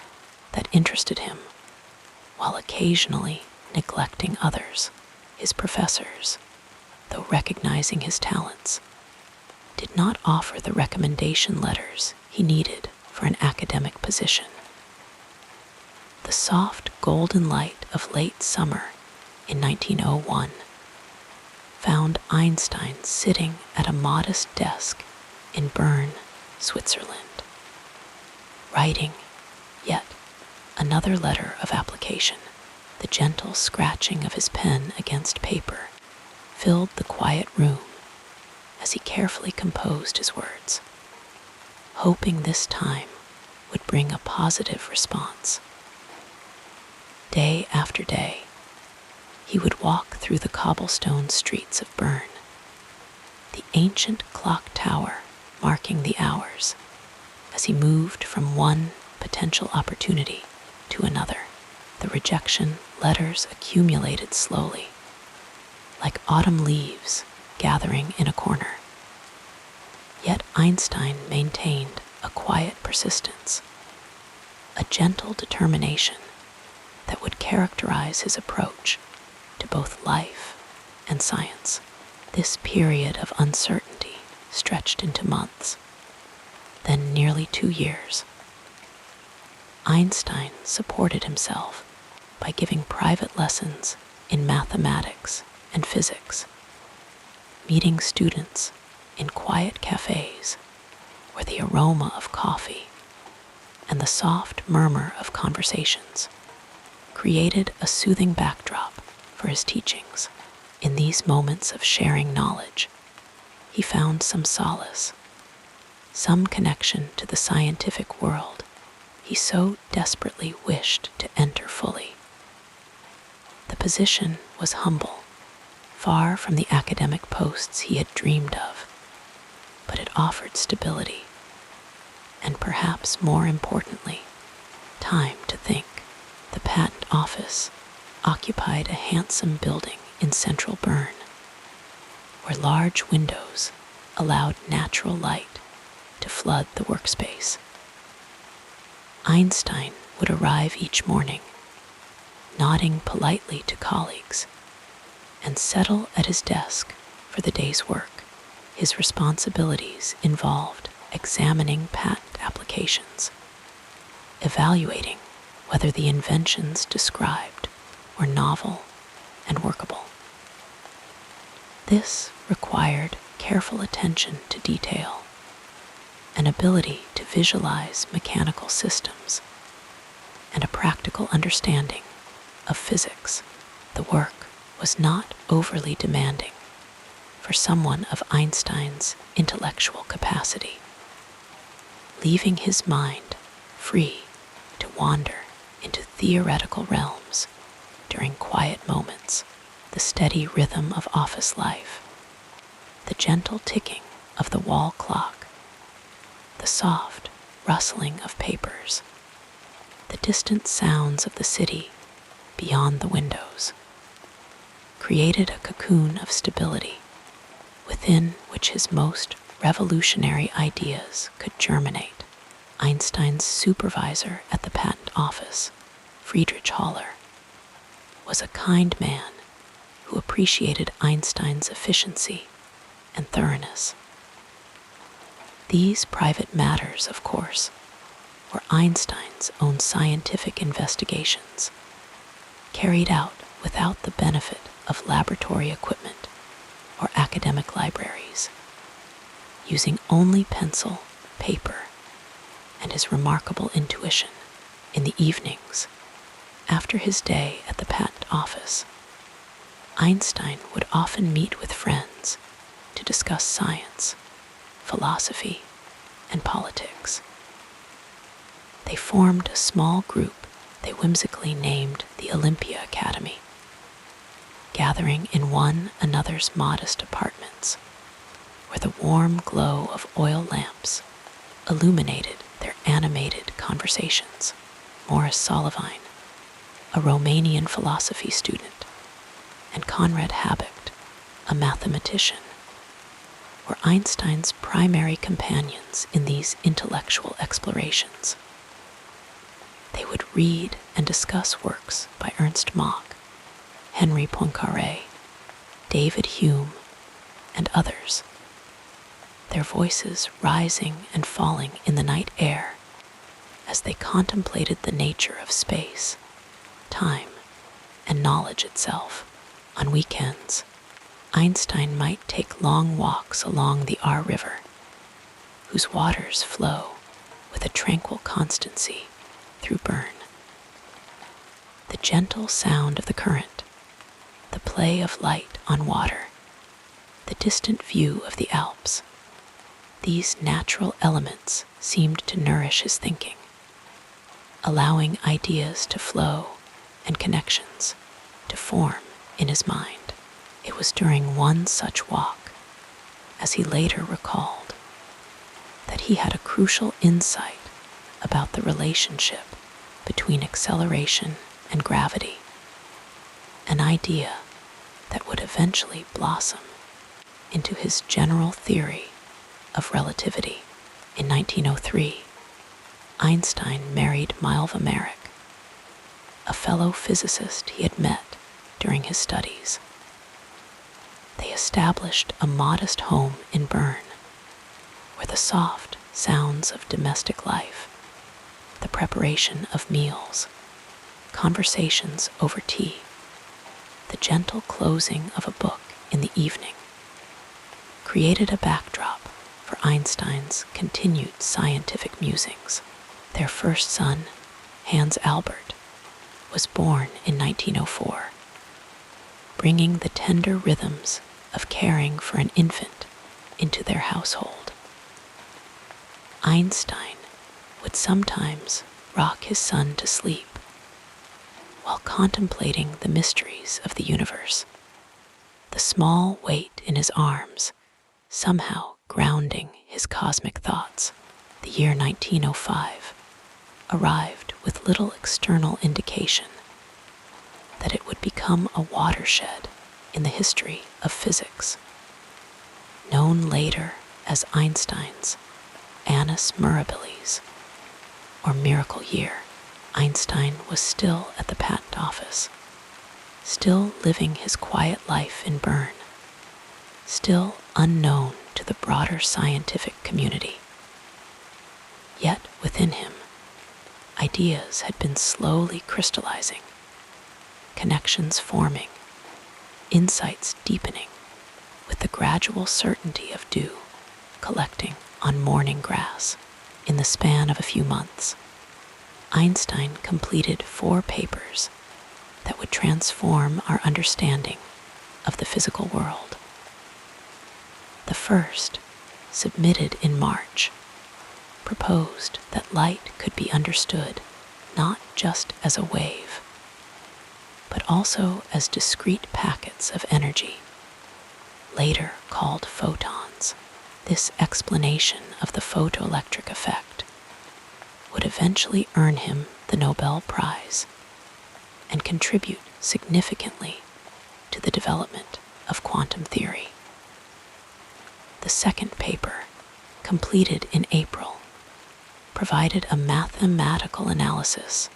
that interested him, while occasionally neglecting others. His professors, though recognizing his talents, did not offer the recommendation letters he needed for an academic position. The soft golden light of late summer in 1901 found Einstein sitting at a modest desk in Bern, Switzerland, writing yet another letter of application. The gentle scratching of his pen against paper filled the quiet room as he carefully composed his words, hoping this time would bring a positive response. Day after day, he would walk through the cobblestone streets of Bern, the ancient clock tower marking the hours, as he moved from one potential opportunity to another. The rejection letters accumulated slowly, like autumn leaves gathering in a corner. Yet Einstein maintained a quiet persistence, a gentle determination that would characterize his approach to both life and science. This period of uncertainty stretched into months, then nearly 2 years. Einstein supported himself by giving private lessons in mathematics and physics, meeting students in quiet cafes where the aroma of coffee and the soft murmur of conversations created a soothing backdrop for his teachings. In these moments of sharing knowledge, he found some solace, some connection to the scientific world he so desperately wished to enter fully. The position was humble, far from the academic posts he had dreamed of, but it offered stability, and perhaps more importantly, time to think. The patent office occupied a handsome building in central Bern, where large windows allowed natural light to flood the workspace. Einstein would arrive each morning, nodding politely to colleagues, and settle at his desk for the day's work. His responsibilities involved examining patent applications, evaluating whether the inventions described were novel and workable. This required careful attention to detail, an ability to visualize mechanical systems, and a practical understanding of physics. The work was not overly demanding for someone of Einstein's intellectual capacity, leaving his mind free to wander into theoretical realms during quiet moments. The steady rhythm of office life, the gentle ticking of the wall clock, the soft rustling of papers, the distant sounds of the city beyond the windows, created a cocoon of stability within which his most revolutionary ideas could germinate. Einstein's supervisor at the patent office, Friedrich Haller, was a kind man who appreciated Einstein's efficiency and thoroughness. These private matters, of course, were Einstein's own scientific investigations, carried out without the benefit of laboratory equipment or academic libraries, using only pencil, paper, and his remarkable intuition. In the evenings, after his day at the patent office, Einstein would often meet with friends to discuss science, philosophy, and politics. They formed a small group they whimsically named the Olympia Academy, gathering in one another's modest apartments, where the warm glow of oil lamps illuminated their animated conversations. Morris Solovine, a Romanian philosophy student, and Conrad Habicht, a mathematician, were Einstein's primary companions in these intellectual explorations. They would read and discuss works by Ernst Mach, Henri Poincaré, David Hume, and others, their voices rising and falling in the night air as they contemplated the nature of space, time, and knowledge itself. On weekends, Einstein might take long walks along the Aar River, whose waters flow with a tranquil constancy through Bern. The gentle sound of the current, the play of light on water, the distant view of the Alps, these natural elements seemed to nourish his thinking, allowing ideas to flow and connections to form in his mind. It was during one such walk, as he later recalled, that he had a crucial insight about the relationship between acceleration and gravity, an idea that would eventually blossom into his general theory of relativity. In 1903, Einstein married Milva Merrick, a fellow physicist he had met during his studies. They established a modest home in Bern, where the soft sounds of domestic life, the preparation of meals, conversations over tea, the gentle closing of a book in the evening, created a backdrop for Einstein's continued scientific musings. Their first son, Hans Albert, was born in 1904, bringing the tender rhythms of caring for an infant into their household. Einstein would sometimes rock his son to sleep while contemplating the mysteries of the universe, the small weight in his arms somehow grounding his cosmic thoughts. The year 1905 arrived with little external indication that it would become a watershed in the history of physics. Known later as Einstein's Annus Mirabilis, or Miracle Year, Einstein was still at the patent office, still living his quiet life in Bern, still unknown to the broader scientific community. Yet within him, ideas had been slowly crystallizing, connections forming, insights deepening, with the gradual certainty of dew collecting on morning grass. In the span of a few months, Einstein completed 4 papers that would transform our understanding of the physical world. The first, submitted in March, proposed that light could be understood not just as a wave, but also as discrete packets of energy, later called photons. This explanation of the photoelectric effect would eventually earn him the Nobel Prize and contribute significantly to the development of quantum theory. The second paper, completed in April, provided a mathematical analysis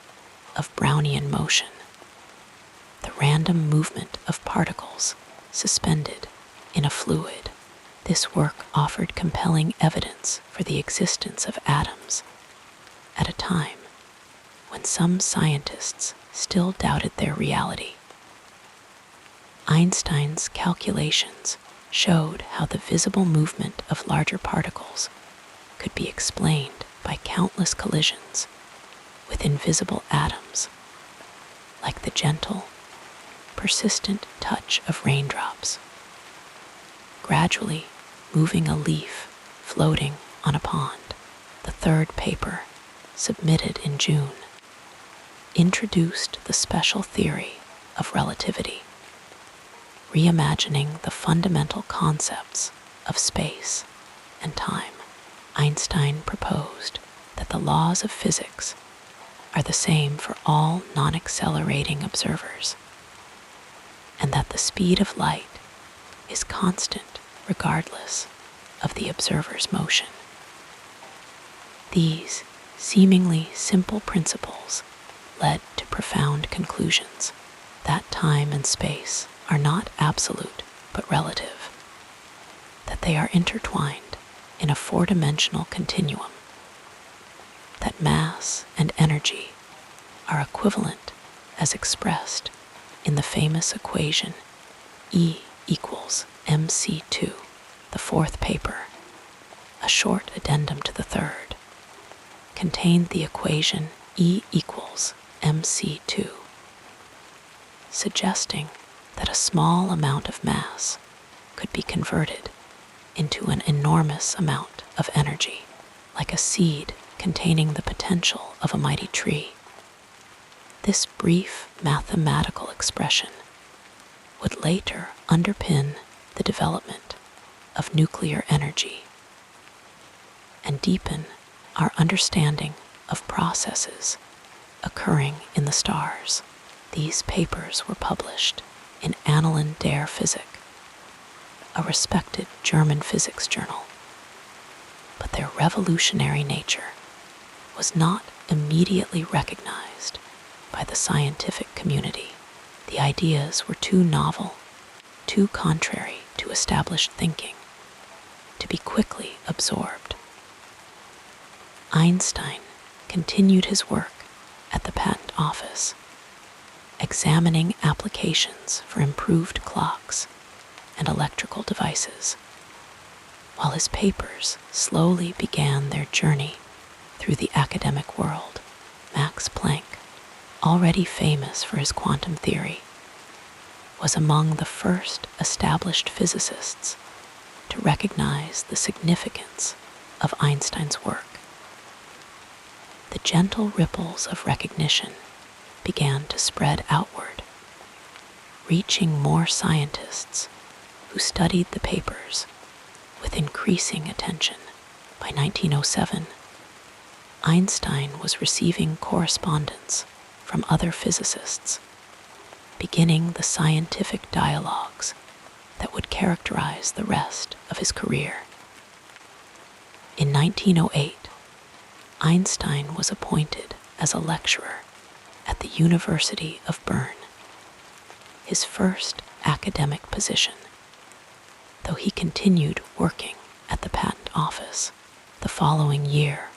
of Brownian motion, the random movement of particles suspended in a fluid. This work offered compelling evidence for the existence of atoms at a time when some scientists still doubted their reality. Einstein's calculations showed how the visible movement of larger particles could be explained by countless collisions with invisible atoms, like the gentle, persistent touch of raindrops, gradually moving a leaf floating on a pond. The third paper, submitted in June, introduced the special theory of relativity, reimagining the fundamental concepts of space and time. Einstein proposed that the laws of physics are the same for all non-accelerating observers, and that the speed of light is constant regardless of the observer's motion. These seemingly simple principles led to profound conclusions that time and space are not absolute but relative, that they are intertwined in a four-dimensional continuum, that mass and energy are equivalent as expressed in the famous equation E equals mc2. The fourth paper, a short addendum to the third, contained the equation E equals mc2, suggesting that a small amount of mass could be converted into an enormous amount of energy, like a seed containing the potential of a mighty tree. This brief mathematical expression would later underpin the development of nuclear energy and deepen our understanding of processes occurring in the stars. These papers were published in Annalen der Physik, a respected German physics journal, but their revolutionary nature was not immediately recognized by the scientific community. The ideas were too novel, too contrary to established thinking, to be quickly absorbed. Einstein continued his work at the patent office, examining applications for improved clocks and electrical devices, while his papers slowly began their journey through the academic world. Max Planck, already famous for his quantum theory, was among the first established physicists to recognize the significance of Einstein's work. The gentle ripples of recognition began to spread outward, reaching more scientists who studied the papers with increasing attention. By 1907, Einstein was receiving correspondence from other physicists, beginning the scientific dialogues that would characterize the rest of his career. In 1908, Einstein was appointed as a lecturer at the University of Bern, his first academic position, though he continued working at the patent office. The following year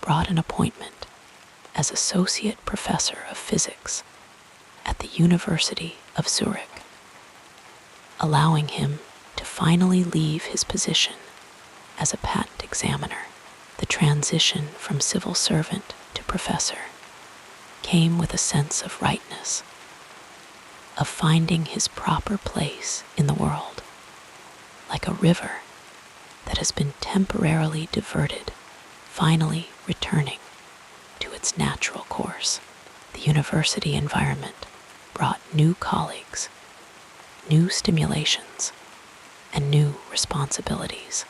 brought an appointment as associate professor of physics at the University of Zurich, allowing him to finally leave his position as a patent examiner. The transition from civil servant to professor came with a sense of rightness, of finding his proper place in the world, like a river that has been temporarily diverted, finally returning to its natural course. The university environment brought new colleagues, new stimulations, and new responsibilities.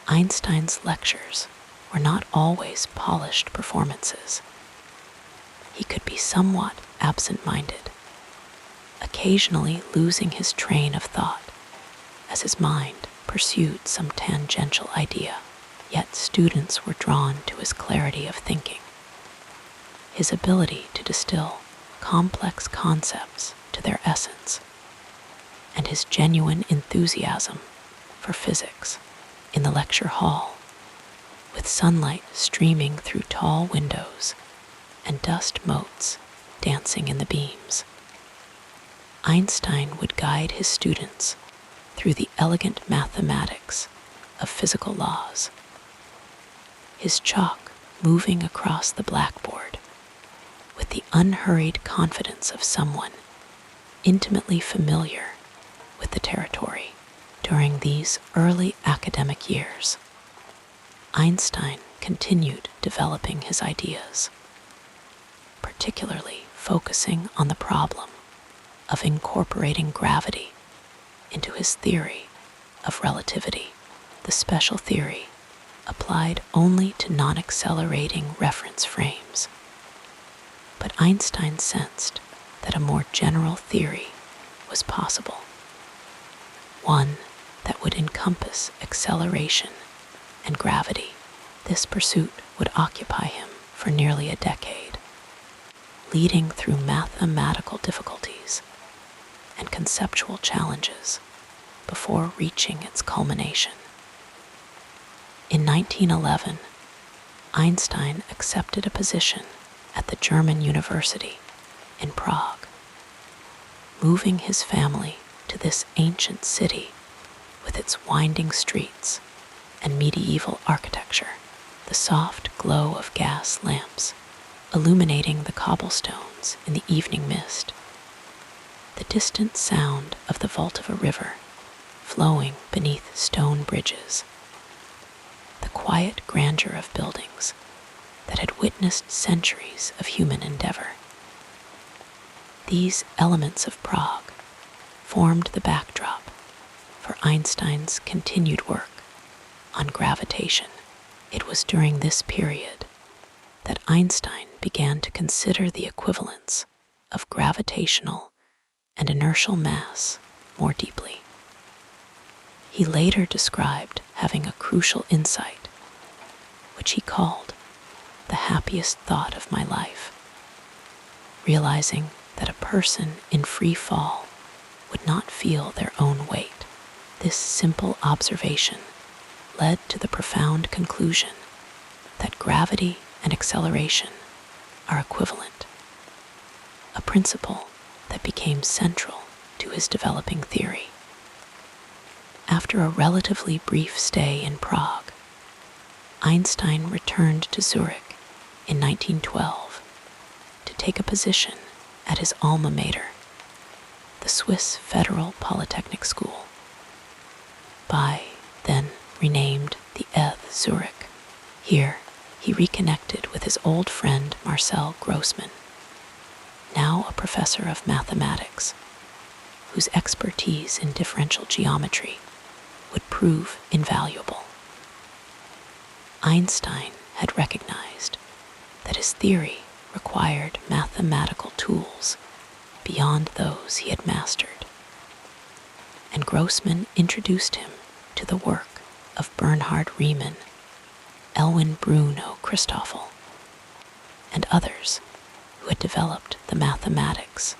Einstein's lectures were not always polished performances. He could be somewhat absent-minded, occasionally losing his train of thought as his mind pursued some tangential idea, yet students were drawn to his clarity of thinking, his ability to distill complex concepts to their essence, and his genuine enthusiasm for physics. In the lecture hall, with sunlight streaming through tall windows and dust motes dancing in the beams, Einstein would guide his students through the elegant mathematics of physical laws, his chalk moving across the blackboard with the unhurried confidence of someone intimately familiar with the territory. During these early academic years, Einstein continued developing his ideas, particularly focusing on the problem of incorporating gravity into his theory of relativity. The special theory applied only to non-accelerating reference frames, but Einstein sensed that a more general theory was possible, one that would encompass acceleration and gravity. This pursuit would occupy him for nearly a decade, leading through mathematical difficulties and conceptual challenges before reaching its culmination. In 1911, Einstein accepted a position at the German University in Prague. Moving his family to this ancient city with its winding streets and medieval architecture, the soft glow of gas lamps illuminating the cobblestones in the evening mist, the distant sound of the vault of a river flowing beneath stone bridges, the quiet grandeur of buildings that had witnessed centuries of human endeavor. These elements of Prague formed the backdrop for Einstein's continued work on gravitation. It was during this period that Einstein began to consider the equivalence of gravitational and inertial mass more deeply. He later described having a crucial insight, which he called the happiest thought of my life, realizing that a person in free fall would not feel their own weight. This simple observation led to the profound conclusion that gravity and acceleration are equivalent, a principle that became central to his developing theory. After a relatively brief stay in Prague, Einstein returned to Zurich in 1912 to take a position at his alma mater, the Swiss Federal Polytechnic School, by then renamed the ETH Zurich. Here, he reconnected with his old friend Marcel Grossmann, now a professor of mathematics, whose expertise in differential geometry would prove invaluable. Einstein had recognized that his theory required mathematical tools beyond those he had mastered, and Grossmann introduced him to the work of Bernhard Riemann, Elwin Bruno Christoffel, and others who had developed the mathematics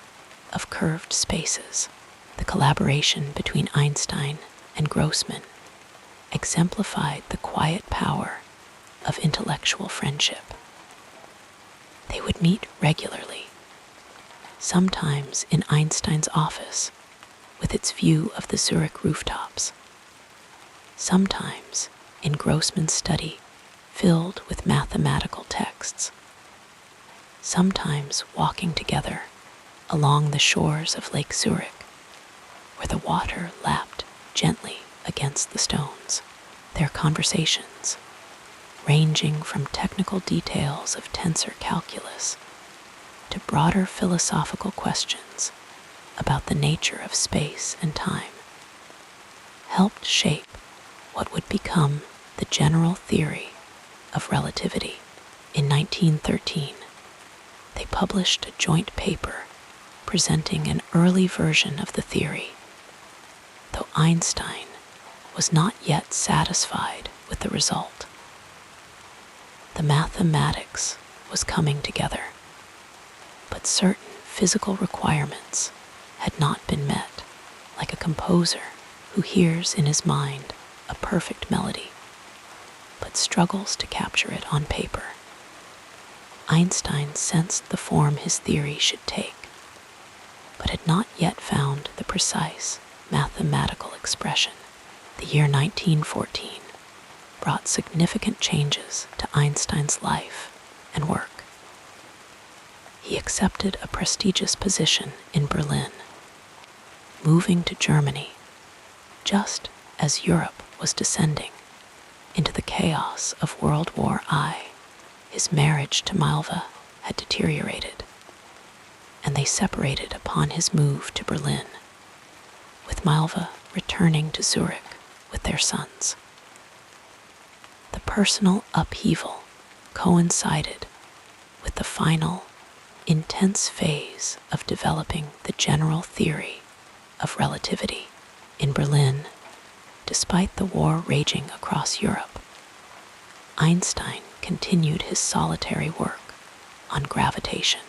of curved spaces. The collaboration between Einstein and Grossmann exemplified the quiet power of intellectual friendship. They would meet regularly, sometimes in Einstein's office with its view of the Zurich rooftops, sometimes in Grossmann's study filled with mathematical texts, sometimes walking together along the shores of Lake Zurich, where the water lapped gently against the stones. Their conversations, ranging from technical details of tensor calculus to broader philosophical questions about the nature of space and time, helped shape what would become the general theory of relativity. In 1913, they published a joint paper presenting an early version of the theory, though Einstein was not yet satisfied with the result. The mathematics was coming together, but certain physical requirements had not been met, like a composer who hears in his mind a perfect melody, but struggles to capture it on paper. Einstein sensed the form his theory should take, but had not yet found the precise mathematical expression. The year 1914 brought significant changes to Einstein's life and work. He accepted a prestigious position in Berlin, moving to Germany just as Europe was descending into the chaos of World War I. His marriage to Malva had deteriorated, and they separated upon his move to Berlin, with Malva returning to Zurich with their sons. The personal upheaval coincided with the final, intense phase of developing the general theory of relativity. In Berlin, despite the war raging across Europe, Einstein continued his solitary work on gravitation.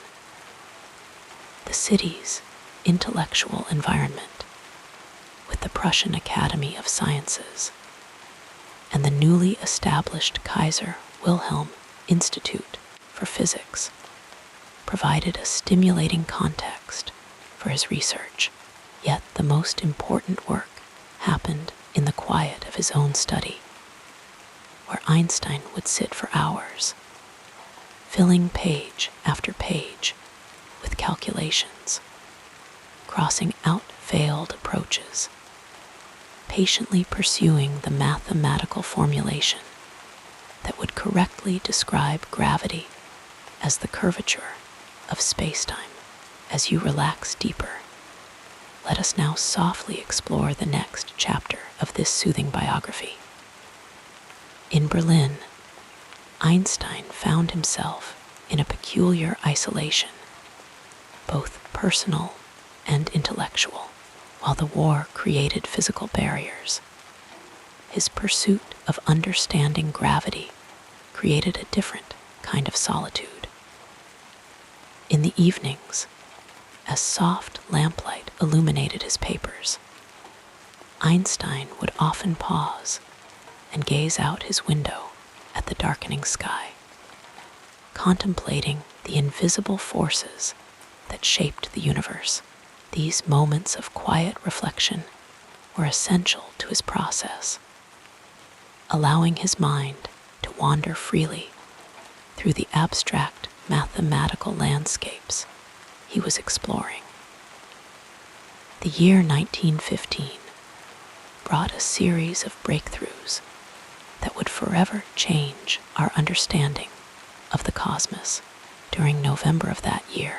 The city's intellectual environment, with the Prussian Academy of Sciences and the newly established Kaiser Wilhelm Institute for Physics, provided a stimulating context for his research. Yet the most important work happened in the quiet of his own study, where Einstein would sit for hours, filling page after page with calculations, crossing out failed approaches, patiently pursuing the mathematical formulation that would correctly describe gravity as the curvature of space-time. As you relax deeper, let us now softly explore the next chapter of this soothing biography. In Berlin, Einstein found himself in a peculiar isolation, both personal and intellectual. While the war created physical barriers, his pursuit of understanding gravity created a different kind of solitude. In the evenings, as soft lamplight illuminated his papers, Einstein would often pause and gaze out his window at the darkening sky, contemplating the invisible forces that shaped the universe. These moments of quiet reflection were essential to his process, allowing his mind to wander freely through the abstract mathematical landscapes he was exploring. The year 1915 brought a series of breakthroughs that would forever change our understanding of the cosmos. During November of that year,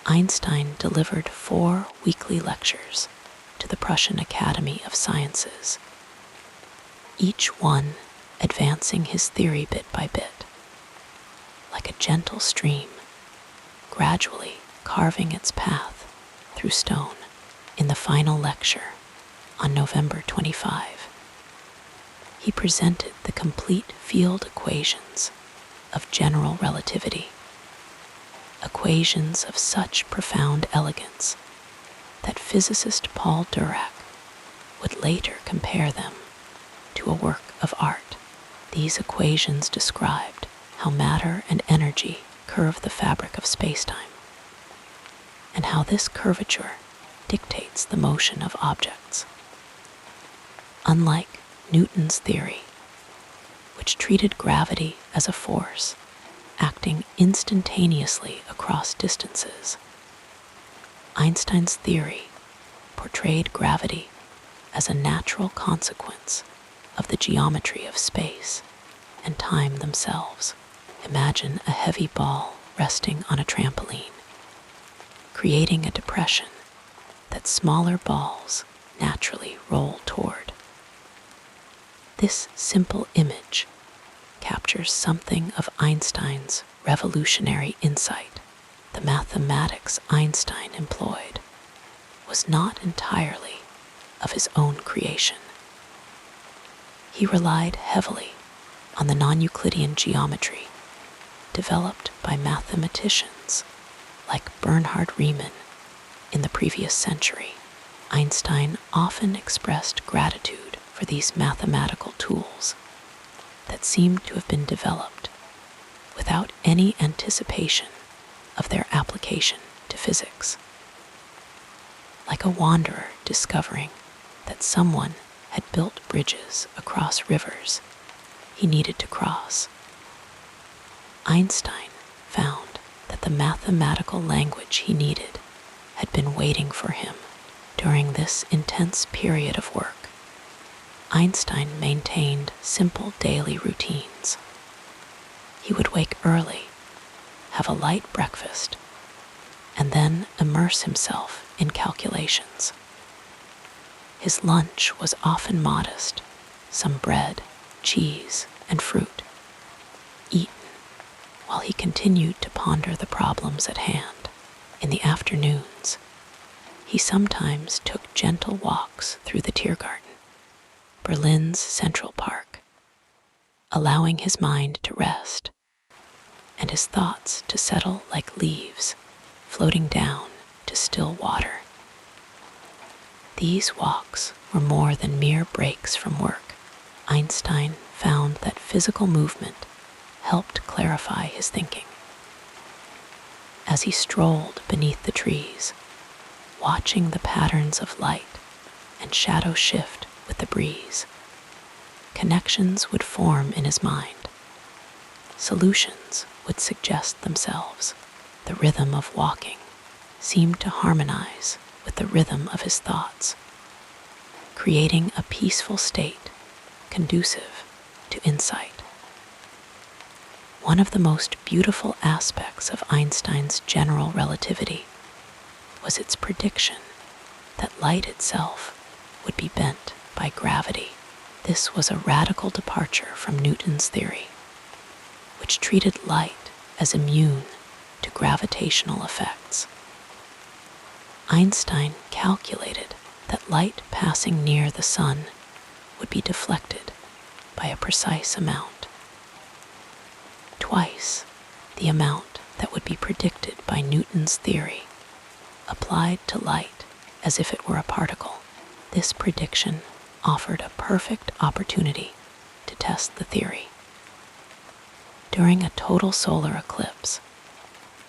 Einstein delivered 4 weekly lectures to the Prussian Academy of Sciences, each one advancing his theory bit by bit, like a gentle stream, gradually carving its path through stone. In the final lecture, on November 25, he presented the complete field equations of general relativity, equations of such profound elegance that physicist Paul Dirac would later compare them to a work of art. These equations described how matter and energy curve the fabric of space-time, and how this curvature dictates the motion of objects. Unlike Newton's theory, which treated gravity as a force acting instantaneously across distances, Einstein's theory portrayed gravity as a natural consequence of the geometry of space and time themselves. Imagine a heavy ball resting on a trampoline, creating a depression that smaller balls naturally roll toward. This simple image captures something of Einstein's revolutionary insight. The mathematics Einstein employed was not entirely of his own creation. He relied heavily on the non-Euclidean geometry developed by mathematicians like Bernhard Riemann in the previous century. Einstein often expressed gratitude for these mathematical tools that seemed to have been developed without any anticipation of their application to physics. Like a wanderer discovering that someone had built bridges across rivers he needed to cross, Einstein found that the mathematical language he needed had been waiting for him during this intense period of work. Einstein maintained simple daily routines. He would wake early, have a light breakfast, and then immerse himself in calculations. His lunch was often modest, some bread, cheese, and fruit, eaten while he continued to ponder the problems at hand. In the afternoons, he sometimes took gentle walks through the Tiergarten, Berlin's Central Park, allowing his mind to rest and his thoughts to settle like leaves floating down to still water. These walks were more than mere breaks from work. Einstein found that physical movement helped clarify his thinking. As he strolled beneath the trees, watching the patterns of light and shadow shift with the breeze, connections would form in his mind. Solutions would suggest themselves. The rhythm of walking seemed to harmonize with the rhythm of his thoughts, creating a peaceful state conducive to insight. One of the most beautiful aspects of Einstein's general relativity was its prediction that light itself would be bent by gravity. This was a radical departure from Newton's theory, which treated light as immune to gravitational effects. Einstein calculated that light passing near the sun would be deflected by a precise amount, twice the amount that would be predicted by Newton's theory, applied to light as if it were a particle. This prediction offered a perfect opportunity to test the theory. During a total solar eclipse,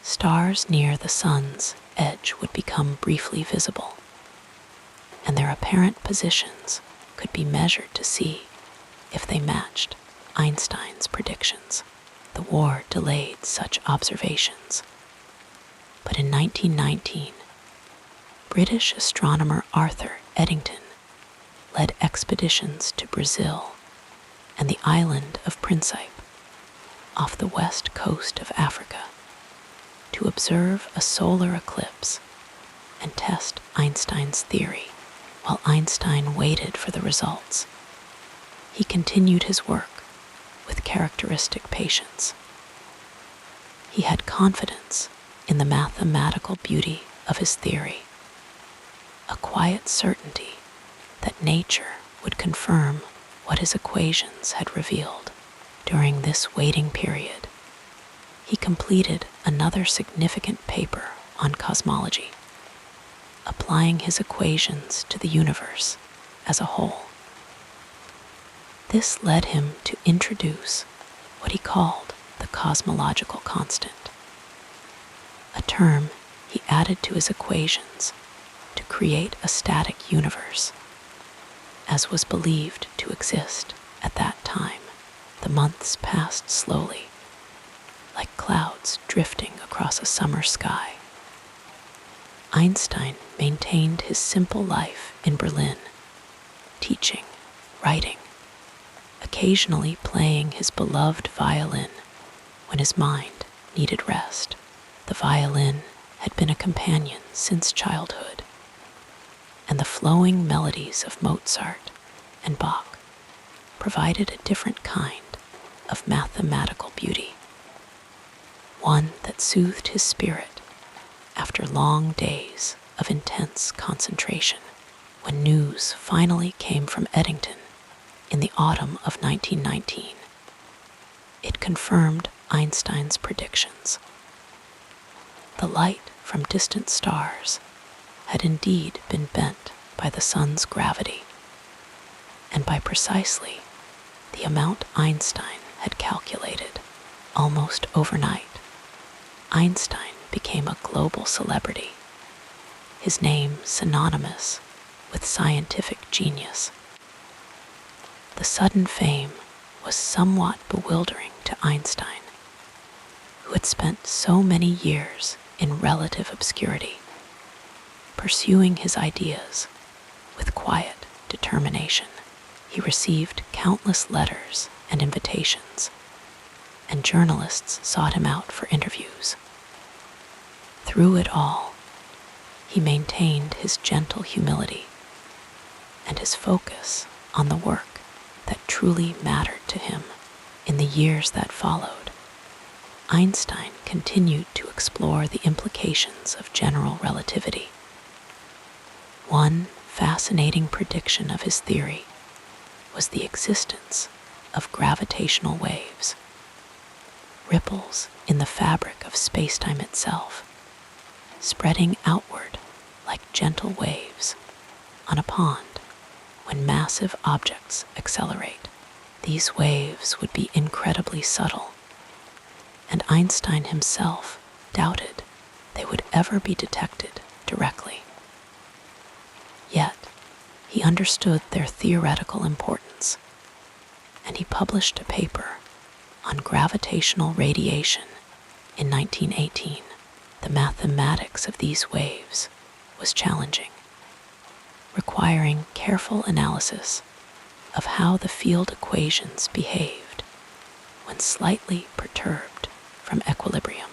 stars near the sun's edge would become briefly visible, and their apparent positions could be measured to see if they matched Einstein's predictions. The war delayed such observations, but in 1919, British astronomer Arthur Eddington led expeditions to Brazil and the island of Principe off the west coast of Africa to observe a solar eclipse and test Einstein's theory. While Einstein waited for the results, he continued his work with characteristic patience. He had confidence in the mathematical beauty of his theory, a quiet certainty that nature would confirm what his equations had revealed. During this waiting period, he completed another significant paper on cosmology, applying his equations to the universe as a whole. This led him to introduce what he called the cosmological constant, a term he added to his equations to create a static universe, as was believed to exist at that time. The months passed slowly, like clouds drifting across a summer sky. Einstein maintained his simple life in Berlin, teaching, writing, occasionally playing his beloved violin when his mind needed rest. The violin had been a companion since childhood, and the flowing melodies of Mozart and Bach provided a different kind of mathematical beauty, one that soothed his spirit after long days of intense concentration. When news finally came from Eddington in the autumn of 1919. It confirmed Einstein's predictions. The light from distant stars had indeed been bent by the sun's gravity, and by precisely the amount Einstein had calculated almost overnight, Einstein became a global celebrity, his name synonymous with scientific genius. The sudden fame was somewhat bewildering to Einstein, who had spent so many years in relative obscurity, pursuing his ideas with quiet determination. He received countless letters and invitations, and journalists sought him out for interviews. Through it all, he maintained his gentle humility and his focus on the work that truly mattered to him. In the years that followed, Einstein continued to explore the implications of general relativity. One fascinating prediction of his theory was the existence of gravitational waves, ripples in the fabric of space-time itself, spreading outward like gentle waves on a pond when massive objects accelerate. These waves would be incredibly subtle, and Einstein himself doubted they would ever be detected directly. Yet, he understood their theoretical importance, and he published a paper on gravitational radiation in 1918. The mathematics of these waves was challenging, requiring careful analysis of how the field equations behaved when slightly perturbed from equilibrium.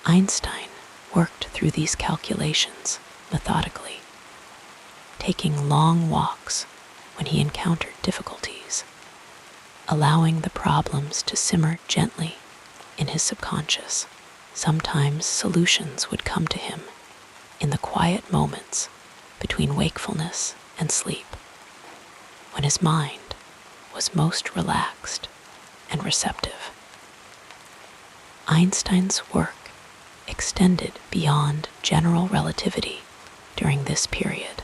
Einstein worked through these calculations methodically, taking long walks when he encountered difficulties, allowing the problems to simmer gently in his subconscious. Sometimes solutions would come to him in the quiet moments between wakefulness and sleep, when his mind was most relaxed and receptive. Einstein's work extended beyond general relativity during this period.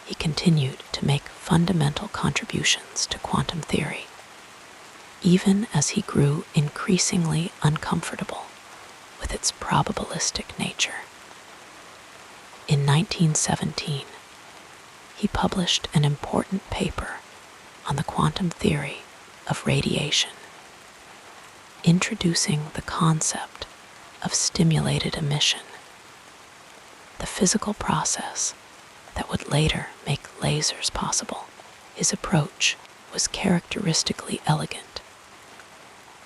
He continued to make fundamental contributions to quantum theory, even as he grew increasingly uncomfortable with its probabilistic nature. In 1917, he published an important paper on the quantum theory of radiation, introducing the concept of stimulated emission, the physical process that would later make lasers possible. His approach was characteristically elegant,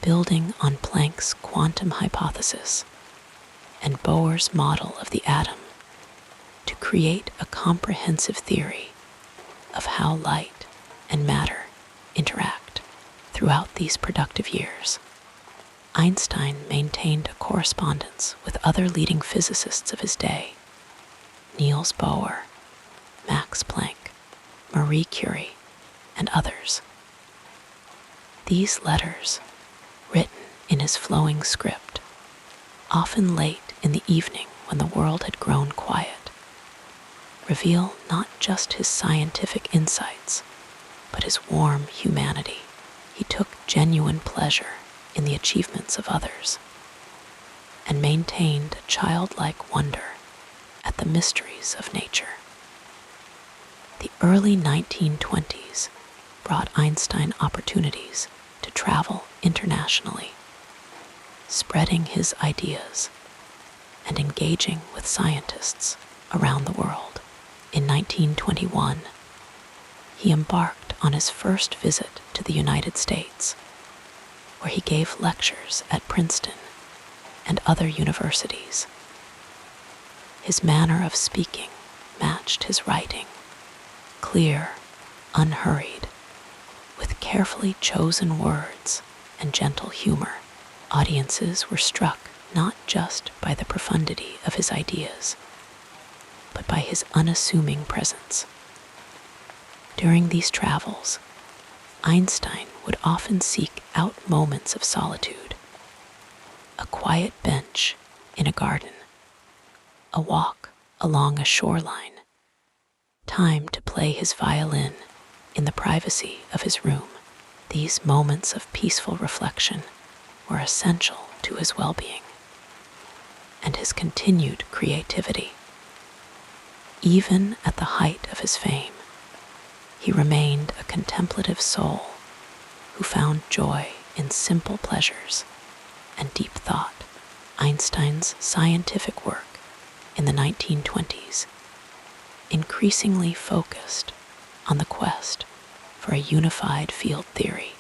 building on Planck's quantum hypothesis and Bohr's model of the atom to create a comprehensive theory of how light and matter interact. Throughout these productive years, Einstein maintained a correspondence with other leading physicists of his day: Niels Bohr, Max Planck, Marie Curie, and others. These letters, written in his flowing script, often late in the evening when the world had grown quiet, reveal not just his scientific insights, but his warm humanity. He took genuine pleasure in the achievements of others and maintained a childlike wonder at the mysteries of nature. The early 1920s brought Einstein opportunities to travel internationally, spreading his ideas and engaging with scientists around the world. In 1921, he embarked on his first visit to the United States, where he gave lectures at Princeton and other universities. His manner of speaking matched his writing, clear, unhurried, with carefully chosen words and gentle humor. Audiences were struck not just by the profundity of his ideas, but by his unassuming presence. During these travels, Einstein would often seek out moments of solitude, a quiet bench in a garden, a walk along a shoreline, time to play his violin in the privacy of his room. These moments of peaceful reflection were essential to his well-being and his continued creativity. Even at the height of his fame, he remained a contemplative soul who found joy in simple pleasures and deep thought. Einstein's scientific work in the 1920s increasingly focused on the quest for a unified field theory,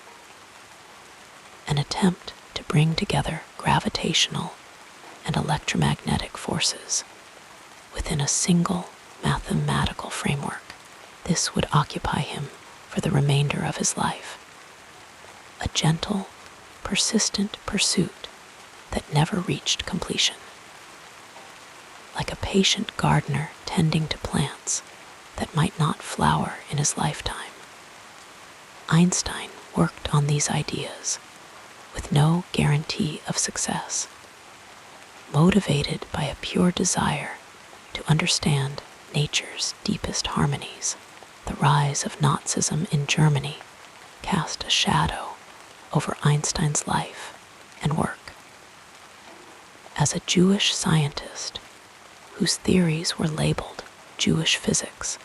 an attempt to bring together gravitational and electromagnetic forces within a single mathematical framework. This would occupy him for the remainder of his life, a gentle, persistent pursuit that never reached completion. Like a patient gardener tending to plants that might not flower in his lifetime, Einstein worked on these ideas with no guarantee of success, motivated by a pure desire to understand nature's deepest harmonies. The rise of Nazism in Germany cast a shadow over Einstein's life and work. As a Jewish scientist whose theories were labeled Jewish physics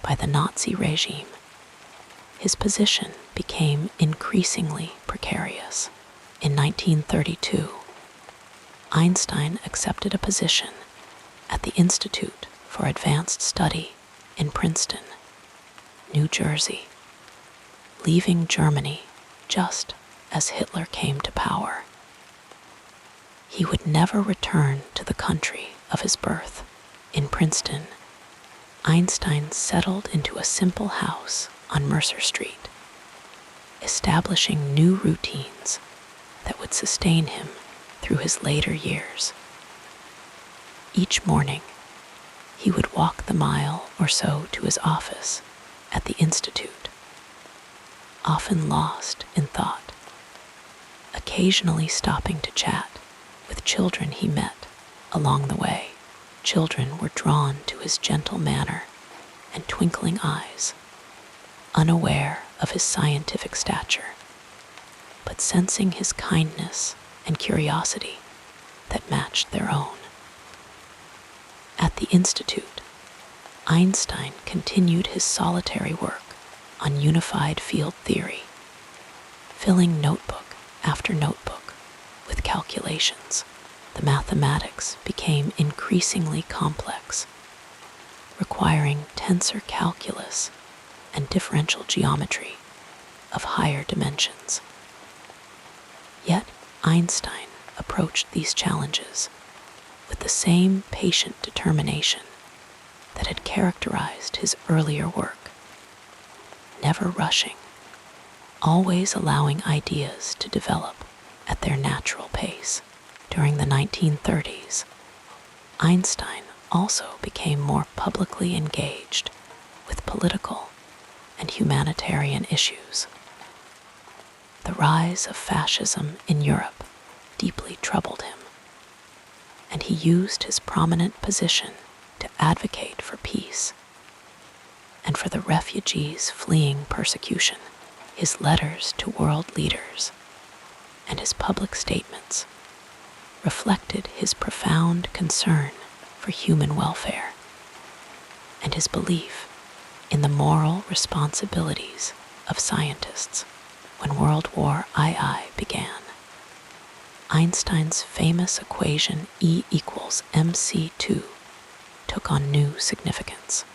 by the Nazi regime, his position became increasingly precarious. In 1932, Einstein accepted a position at the Institute for Advanced Study in Princeton, New Jersey, leaving Germany just as Hitler came to power. He would never return to the country of his birth. In Princeton, Einstein settled into a simple house on Mercer Street, establishing new routines that would sustain him through his later years. Each morning, he would walk the mile or so to his office at the Institute, often lost in thought, occasionally stopping to chat with children he met along the way. Children were drawn to his gentle manner and twinkling eyes, unaware of his scientific stature, but sensing his kindness and curiosity that matched their own. At the Institute, Einstein continued his solitary work on unified field theory, filling notebook after notebook with calculations. The mathematics became increasingly complex, requiring tensor calculus and differential geometry of higher dimensions. Yet Einstein approached these challenges with the same patient determination that had characterized his earlier work, never rushing, always allowing ideas to develop at their natural pace. During the 1930s, Einstein also became more publicly engaged with political and humanitarian issues. The rise of fascism in Europe deeply troubled him, and he used his prominent position to advocate for peace and for the refugees fleeing persecution. His letters to world leaders and his public statements reflected his profound concern for human welfare and his belief in the moral responsibilities of scientists. When World War II began, Einstein's famous equation E equals mc2 took on new significance.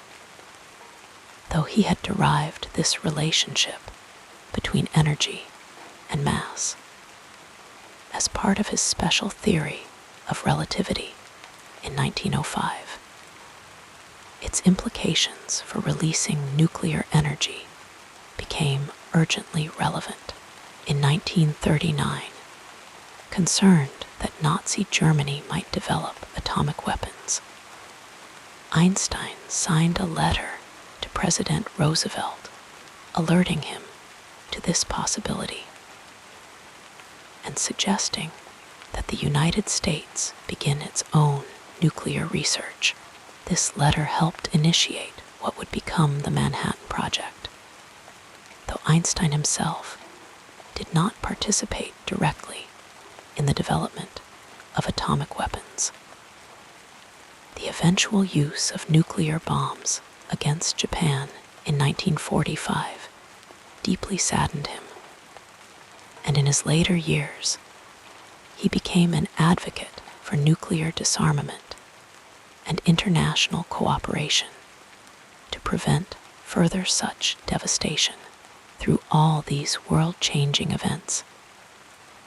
Though he had derived this relationship between energy and mass as part of his special theory of relativity in 1905, its implications for releasing nuclear energy became urgently relevant. In 1939, concerned that Nazi Germany might develop atomic weapons, Einstein signed a letter to President Roosevelt, alerting him to this possibility and suggesting that the United States begin its own nuclear research. This letter helped initiate what would become the Manhattan Project, though Einstein himself did not participate directly in the development of atomic weapons. The eventual use of nuclear bombs against Japan in 1945 deeply saddened him, and in his later years, he became an advocate for nuclear disarmament and international cooperation to prevent further such devastation. Through all these world-changing events,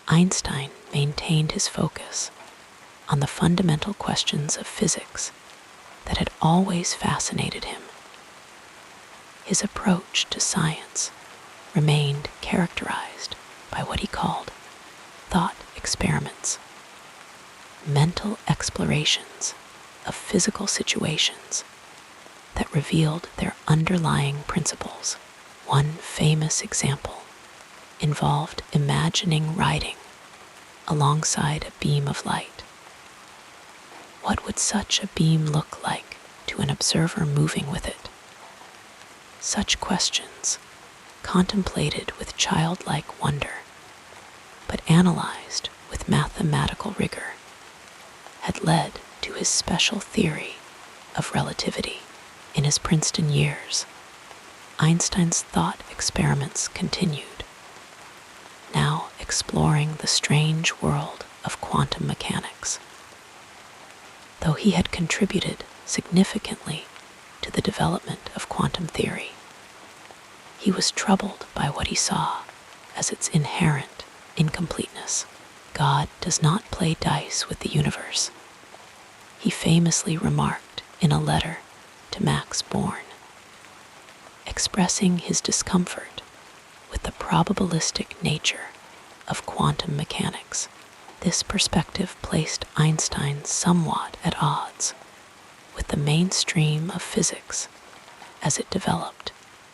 Einstein maintained his focus on the fundamental questions of physics that had always fascinated him. His approach to science remained characterized by what he called thought experiments, mental explorations of physical situations that revealed their underlying principles. One famous example involved imagining riding alongside a beam of light. What would such a beam look like to an observer moving with it? Such questions, contemplated with childlike wonder, but analyzed with mathematical rigor, had led to his special theory of relativity. In his Princeton years, Einstein's thought experiments continued, now exploring the strange world of quantum mechanics. Though he had contributed significantly to the development of quantum theory, he was troubled by what he saw as its inherent incompleteness. God does not play dice with the universe, he famously remarked in a letter to Max Born, expressing his discomfort with the probabilistic nature of quantum mechanics. This perspective placed Einstein somewhat at odds with the mainstream of physics as it developed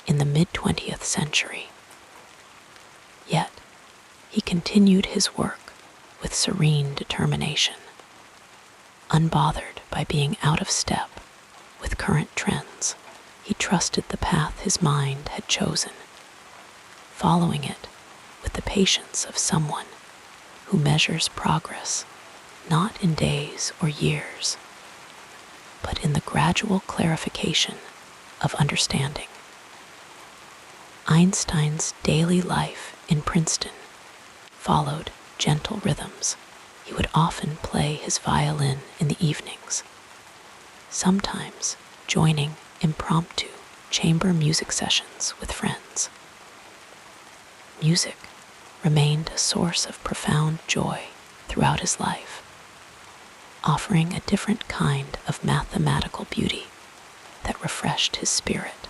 in the mid-20th century. Yet, he continued his work with serene determination, unbothered by being out of step with current trends. He trusted the path his mind had chosen, following it with the patience of someone who measures progress not in days or years, but in the gradual clarification of understanding. Einstein's daily life in Princeton followed gentle rhythms. He would often play his violin in the evenings, sometimes joining impromptu chamber music sessions with friends. Music remained a source of profound joy throughout his life, offering a different kind of mathematical beauty that refreshed his spirit.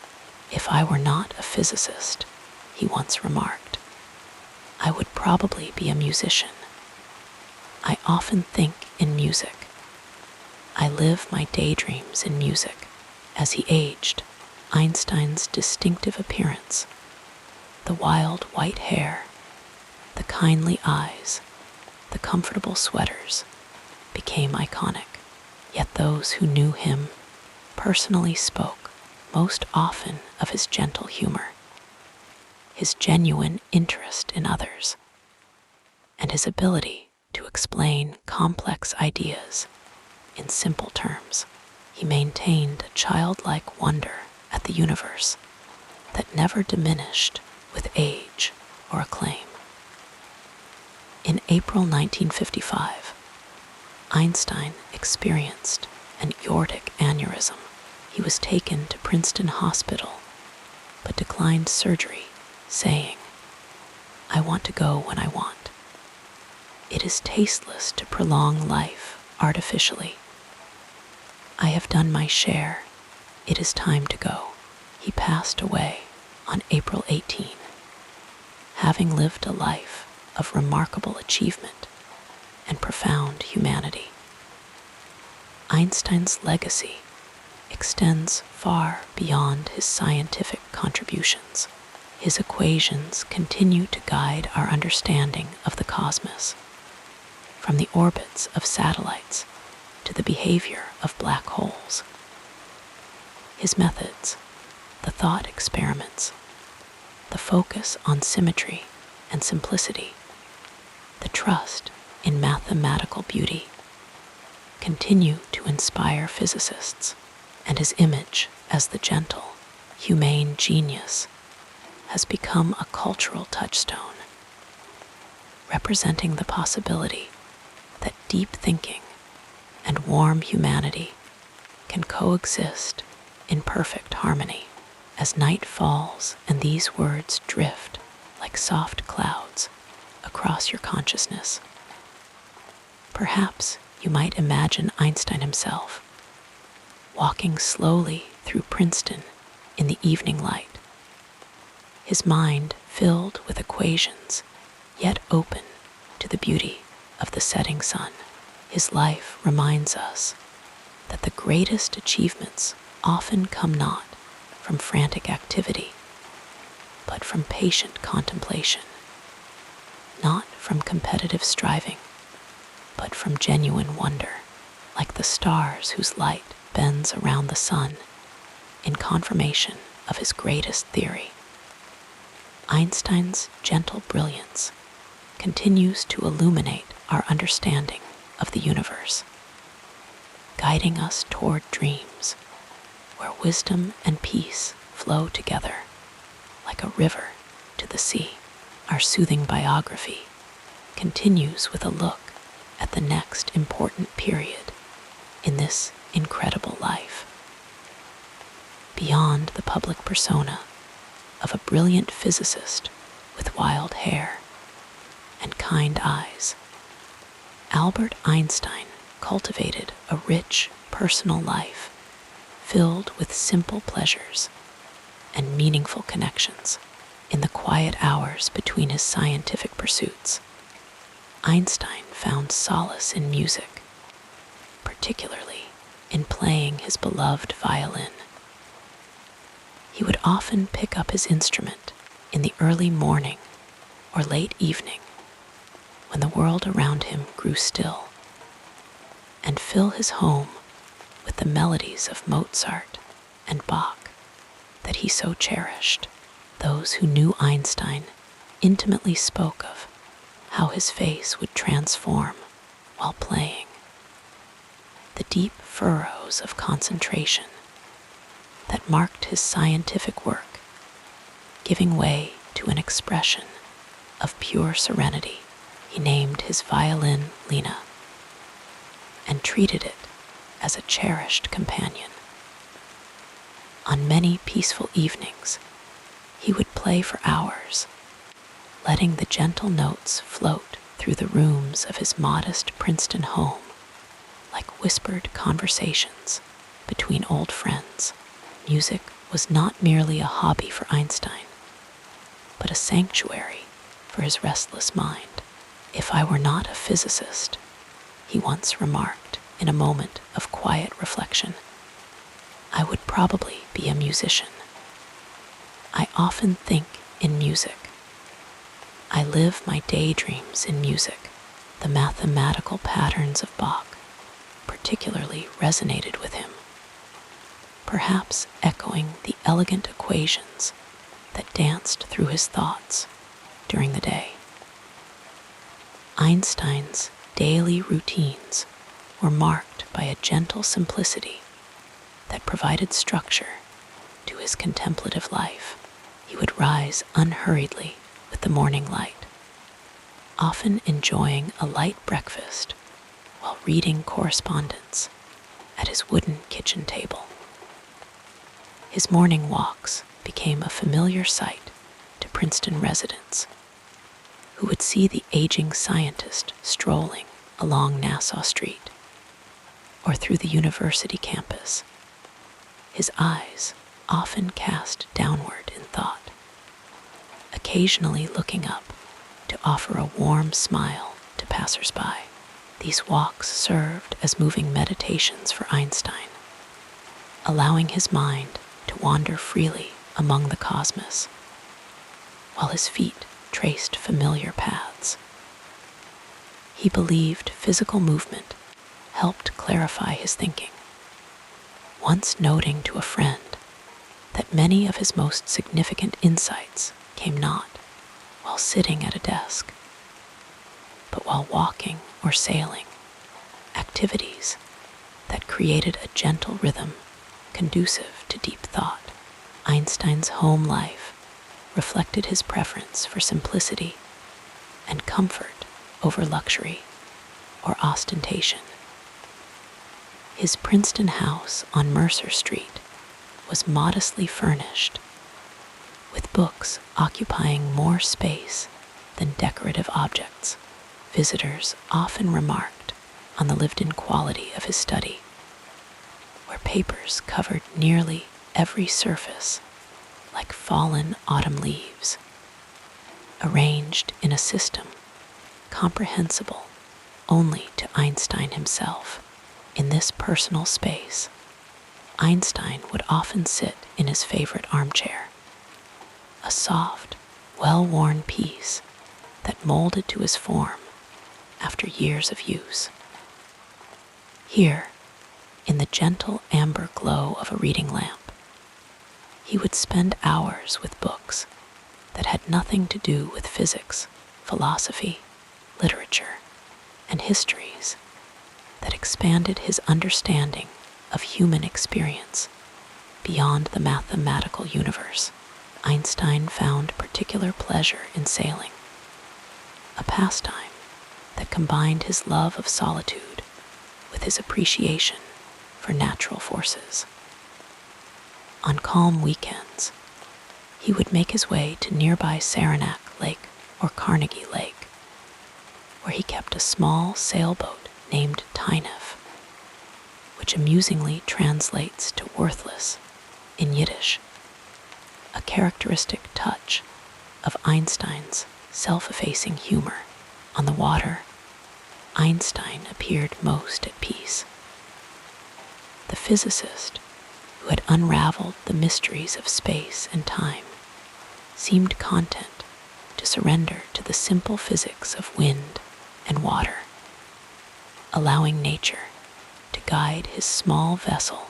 "If I were not a physicist," he once remarked, "I would probably be a musician. I often think in music. I live my daydreams in music." As he aged, Einstein's distinctive appearance, the wild white hair, the kindly eyes, the comfortable sweaters, became iconic. Yet those who knew him personally spoke most often of his gentle humor, his genuine interest in others, and his ability to explain complex ideas in simple terms. He maintained a childlike wonder at the universe that never diminished with age or acclaim. In April 1955, Einstein experienced an aortic aneurysm. He was taken to Princeton Hospital, but declined surgery, saying, "I want to go when I want. It is tasteless to prolong life artificially. I have done my share. It is time to go." He passed away on April 18, having lived a life of remarkable achievement and profound humanity. Einstein's legacy extends far beyond his scientific contributions. His equations continue to guide our understanding of the cosmos, from the orbits of satellites to the behavior of black holes. His methods, the thought experiments, the focus on symmetry and simplicity, the trust in mathematical beauty, continue to inspire physicists, and his image as the gentle, humane genius has become a cultural touchstone, representing the possibility that deep thinking and warm humanity can coexist in perfect harmony. As night falls and these words drift like soft clouds across your consciousness, perhaps you might imagine Einstein himself walking slowly through Princeton in the evening light, his mind filled with equations, yet open to the beauty of the setting sun. His life reminds us that the greatest achievements often come not from frantic activity, but from patient contemplation, not from competitive striving, but from genuine wonder, like the stars whose light bends around the sun in confirmation of his greatest theory. Einstein's gentle brilliance continues to illuminate our understanding of the universe, guiding us toward dreams where wisdom and peace flow together like a river to the sea. Our soothing biography continues with a look at the next important period in this incredible life. Beyond the public persona of a brilliant physicist with wild hair and kind eyes, Albert Einstein cultivated a rich personal life filled with simple pleasures and meaningful connections. In the quiet hours between his scientific pursuits, Einstein found solace in music, particularly in playing his beloved violin. He would often pick up his instrument in the early morning or late evening when the world around him grew still, and fill his home with the melodies of Mozart and Bach that he so cherished. Those who knew Einstein intimately spoke of how his face would transform while playing, the deep furrows of concentration that marked his scientific work giving way to an expression of pure serenity. He named his violin Lena and treated it as a cherished companion. On many peaceful evenings, he would play for hours, letting the gentle notes float through the rooms of his modest Princeton home like whispered conversations between old friends. Music was not merely a hobby for Einstein, but a sanctuary for his restless mind. "If I were not a physicist," he once remarked in a moment of quiet reflection, "I would probably be a musician. I often think in music. I live my daydreams in music." The mathematical patterns of Bach particularly resonated with him, perhaps echoing the elegant equations that danced through his thoughts during the day. Einstein's daily routines were marked by a gentle simplicity that provided structure to his contemplative life. He would rise unhurriedly with the morning light, often enjoying a light breakfast while reading correspondence at his wooden kitchen table. His morning walks became a familiar sight to Princeton residents, who would see the aging scientist strolling along Nassau Street or through the university campus, his eyes often cast downward in thought, occasionally looking up to offer a warm smile to passers-by. These walks served as moving meditations for Einstein, allowing his mind to wander freely among the cosmos, while his feet traced familiar paths. He believed physical movement helped clarify his thinking, once noting to a friend that many of his most significant insights came not while sitting at a desk, but while walking or sailing, activities that created a gentle rhythm conducive to deep thought. Einstein's home life reflected his preference for simplicity and comfort over luxury or ostentation. His Princeton house on Mercer Street was modestly furnished, with books occupying more space than decorative objects. Visitors often remarked on the lived-in quality of his study, where papers covered nearly every surface like fallen autumn leaves, arranged in a system comprehensible only to Einstein himself. In this personal space, Einstein would often sit in his favorite armchair, a soft, well-worn piece that molded to his form after years of use. Here, in the gentle amber glow of a reading lamp, he would spend hours with books that had nothing to do with physics, philosophy, literature, and histories that expanded his understanding of human experience beyond the mathematical universe. Einstein found particular pleasure in sailing, a pastime that combined his love of solitude with his appreciation for natural forces. On calm weekends, he would make his way to nearby Saranac Lake or Carnegie Lake, where he kept a small sailboat named Tynef, which amusingly translates to worthless in Yiddish, a characteristic touch of Einstein's self-effacing humor. On the water, Einstein appeared most at peace. The physicist who had unraveled the mysteries of space and time seemed content to surrender to the simple physics of wind and water, allowing nature to guide his small vessel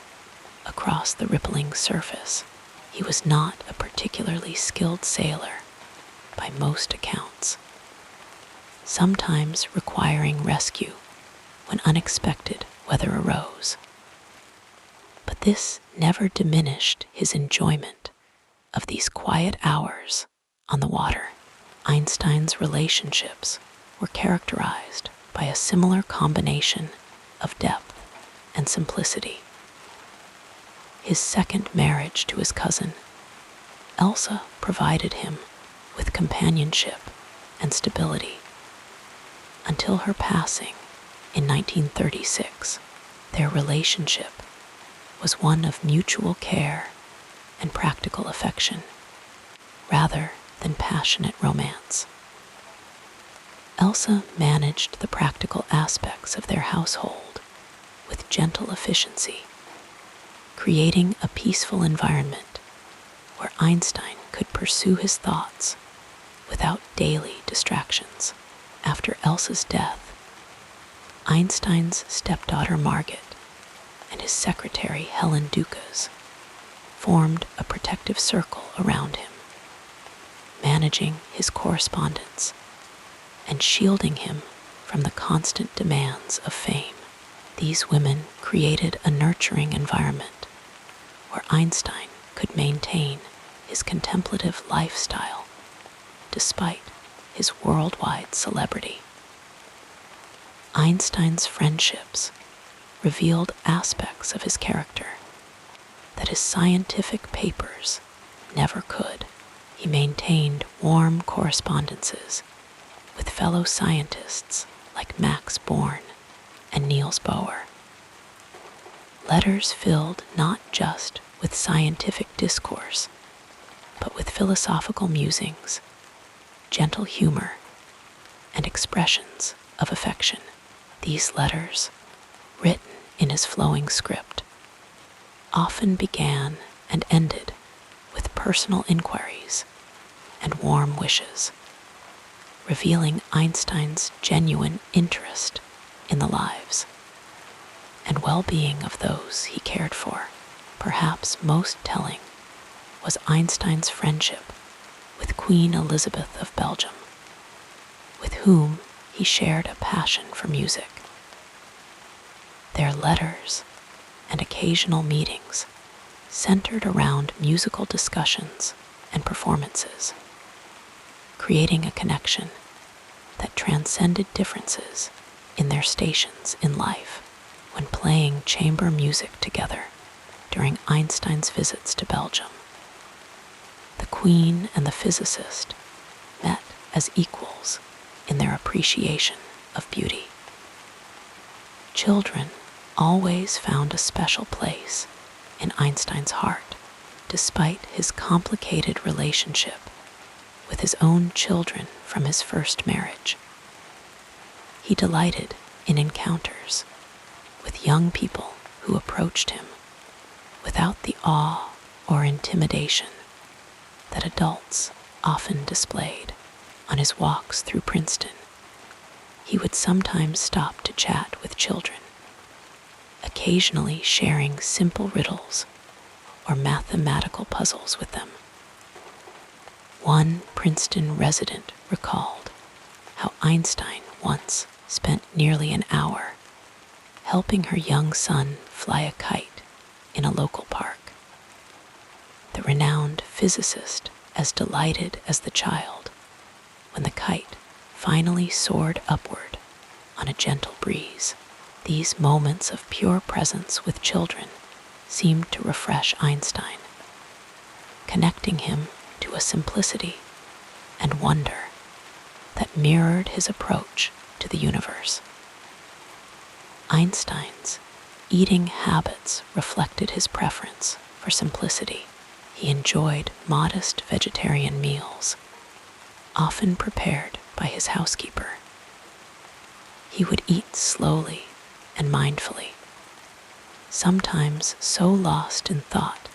across the rippling surface. He was not a particularly skilled sailor by most accounts, sometimes requiring rescue when unexpected weather arose. But this never diminished his enjoyment of these quiet hours on the water. Einstein's relationships were characterized by a similar combination of depth and simplicity. His second marriage to his cousin, Elsa, provided him with companionship and stability until her passing in 1936. Their relationship was one of mutual care and practical affection, rather than passionate romance. Elsa managed the practical aspects of their household with gentle efficiency, creating a peaceful environment where Einstein could pursue his thoughts without daily distractions. After Elsa's death, Einstein's stepdaughter Margit and his secretary Helen Dukas formed a protective circle around him, managing his correspondence and shielding him from the constant demands of fame. These women created a nurturing environment where Einstein could maintain his contemplative lifestyle despite his worldwide celebrity. Einstein's friendships revealed aspects of his character that his scientific papers never could. He maintained warm correspondences with fellow scientists like Max Born and Niels Bohr. Letters filled not just with scientific discourse, but with philosophical musings, gentle humor, and expressions of affection. These letters, written in his flowing script, often began and ended with personal inquiries and warm wishes, revealing Einstein's genuine interest in the lives and well-being of those he cared for. Perhaps most telling was Einstein's friendship with Queen Elizabeth of Belgium, with whom he shared a passion for music. Their letters and occasional meetings centered around musical discussions and performances, creating a connection that transcended differences in their stations in life. When playing chamber music together during Einstein's visits to Belgium, the Queen and the physicist met as equals in their appreciation of beauty. Children always found a special place in Einstein's heart, despite his complicated relationship with his own children from his first marriage. He delighted in encounters with young people who approached him without the awe or intimidation that adults often displayed. On his walks through Princeton, he would sometimes stop to chat with children, occasionally sharing simple riddles or mathematical puzzles with them. One Princeton resident recalled how Einstein once spent nearly an hour helping her young son fly a kite in a local park. The renowned physicist as delighted as the child when the kite finally soared upward on a gentle breeze. These moments of pure presence with children seemed to refresh Einstein, connecting him to a simplicity and wonder that mirrored his approach to the universe. Einstein's eating habits reflected his preference for simplicity. He enjoyed modest vegetarian meals, often prepared by his housekeeper. He would eat slowly and mindfully, sometimes so lost in thought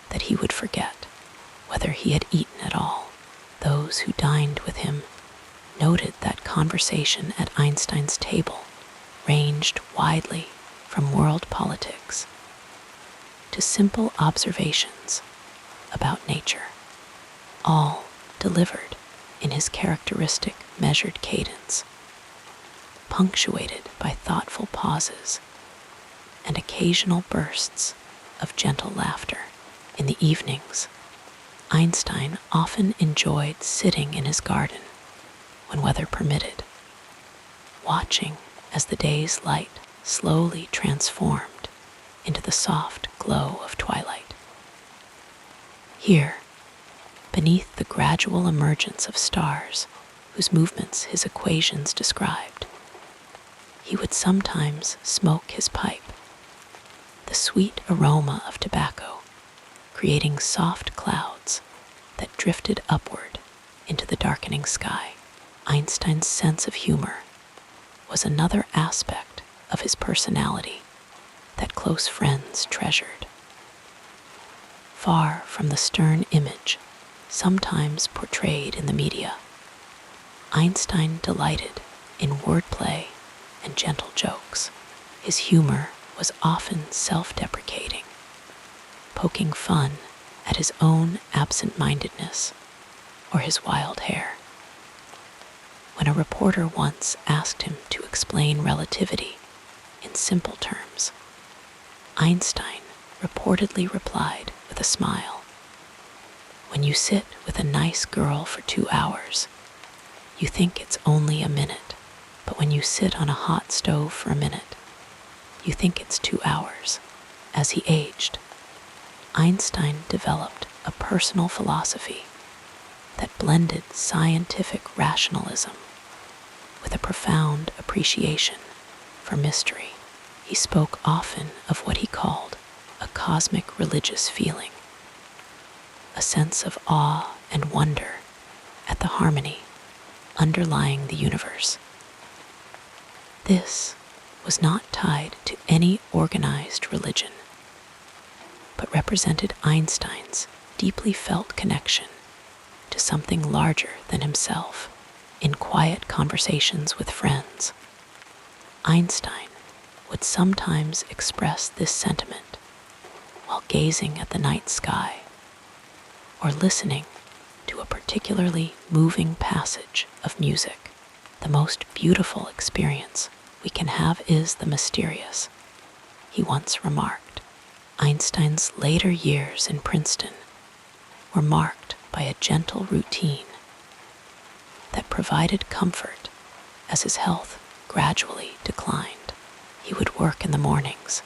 that he would forget whether he had eaten at all. Those who dined with him noted that conversation at Einstein's table ranged widely from world politics to simple observations about nature, all delivered in his characteristic measured cadence, punctuated by thoughtful pauses and occasional bursts of gentle laughter. In the evenings, Einstein often enjoyed sitting in his garden when weather permitted, watching as the day's light slowly transformed into the soft glow of twilight. Here, beneath the gradual emergence of stars whose movements his equations described, he would sometimes smoke his pipe, the sweet aroma of tobacco creating soft clouds that drifted upward into the darkening sky. Einstein's sense of humor was another aspect of his personality that close friends treasured. Far from the stern image sometimes portrayed in the media, Einstein delighted in wordplay and gentle jokes. His humor was often self-deprecating, poking fun at his own absent-mindedness or his wild hair. When a reporter once asked him to explain relativity in simple terms, Einstein reportedly replied with a smile, "When you sit with a nice girl for 2 hours, you think it's only a minute, but when you sit on a hot stove for a minute, you think it's 2 hours." As he aged, Einstein developed a personal philosophy that blended scientific rationalism with a profound appreciation for mystery. He spoke often of what he called a cosmic religious feeling, a sense of awe and wonder at the harmony underlying the universe. This was not tied to any organized religion, but represented Einstein's deeply felt connection to something larger than himself. In quiet conversations with friends, Einstein would sometimes express this sentiment while gazing at the night sky or listening to a particularly moving passage of music. The most beautiful experience we can have is the mysterious, he once remarked. Einstein's later years in Princeton were marked by a gentle routine that provided comfort as his health gradually declined. He would work in the mornings,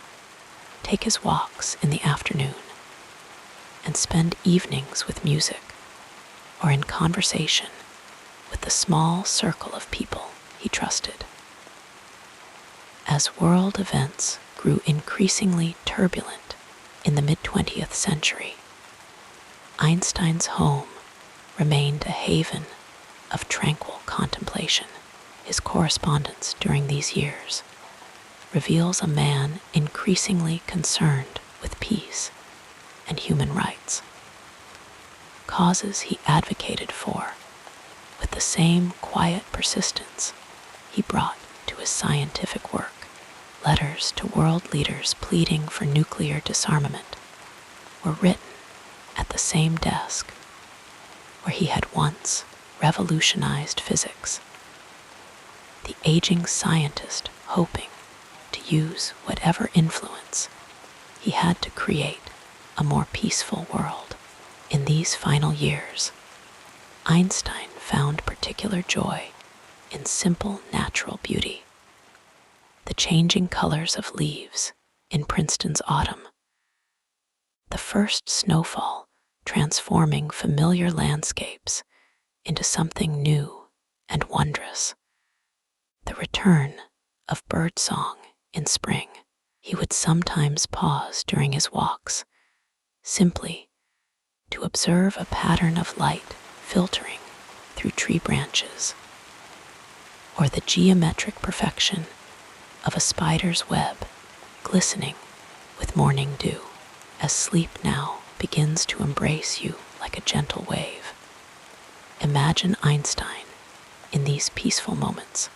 take his walks in the afternoon, and spend evenings with music or in conversation with the small circle of people he trusted. As world events grew increasingly turbulent in the mid-20th century, Einstein's home remained a haven of tranquil contemplation. His correspondence during these years reveals a man increasingly concerned with peace and human rights, causes he advocated for with the same quiet persistence he brought to his scientific work. Letters to world leaders pleading for nuclear disarmament were written at the same desk where he had once revolutionized physics. The aging scientist hoping to use whatever influence he had to create a more peaceful world. In these final years, Einstein found particular joy in simple natural beauty. The changing colors of leaves in Princeton's autumn, the first snowfall transforming familiar landscapes into something new and wondrous, the return of birdsong in spring. He would sometimes pause during his walks, simply to observe a pattern of light filtering through tree branches, or the geometric perfection of a spider's web glistening with morning dew. As sleep now begins to embrace you like a gentle wave, imagine Einstein in these peaceful moments,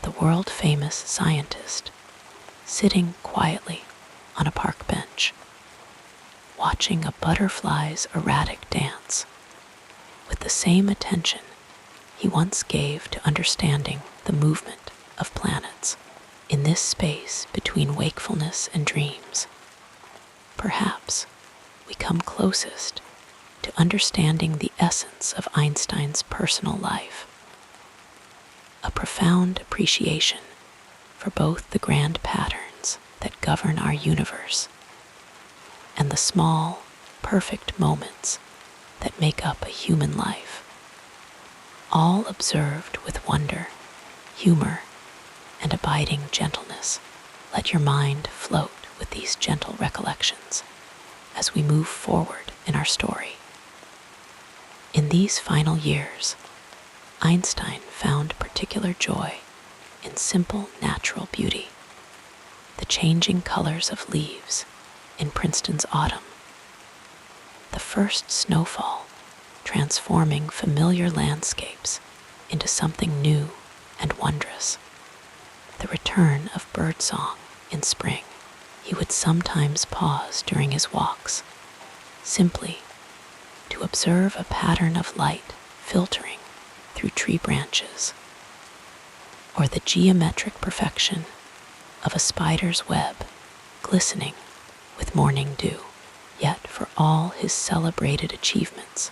the world-famous scientist sitting quietly on a park bench, watching a butterfly's erratic dance with the same attention he once gave to understanding the movement of planets. In this space between wakefulness and dreams, perhaps we come closest to understanding the essence of Einstein's personal life, a profound appreciation for both the grand patterns that govern our universe and the small, perfect moments that make up a human life, all observed with wonder, humor, and abiding gentleness. Let your mind float with these gentle recollections as we move forward in our story. In these final years, Einstein found particular joy in simple natural beauty, the changing colors of leaves in Princeton's autumn, the first snowfall transforming familiar landscapes into something new and wondrous, the return of birdsong in spring. He would sometimes pause during his walks, simply to observe a pattern of light filtering through tree branches, or the geometric perfection of a spider's web glistening with morning dew. Yet for all his celebrated achievements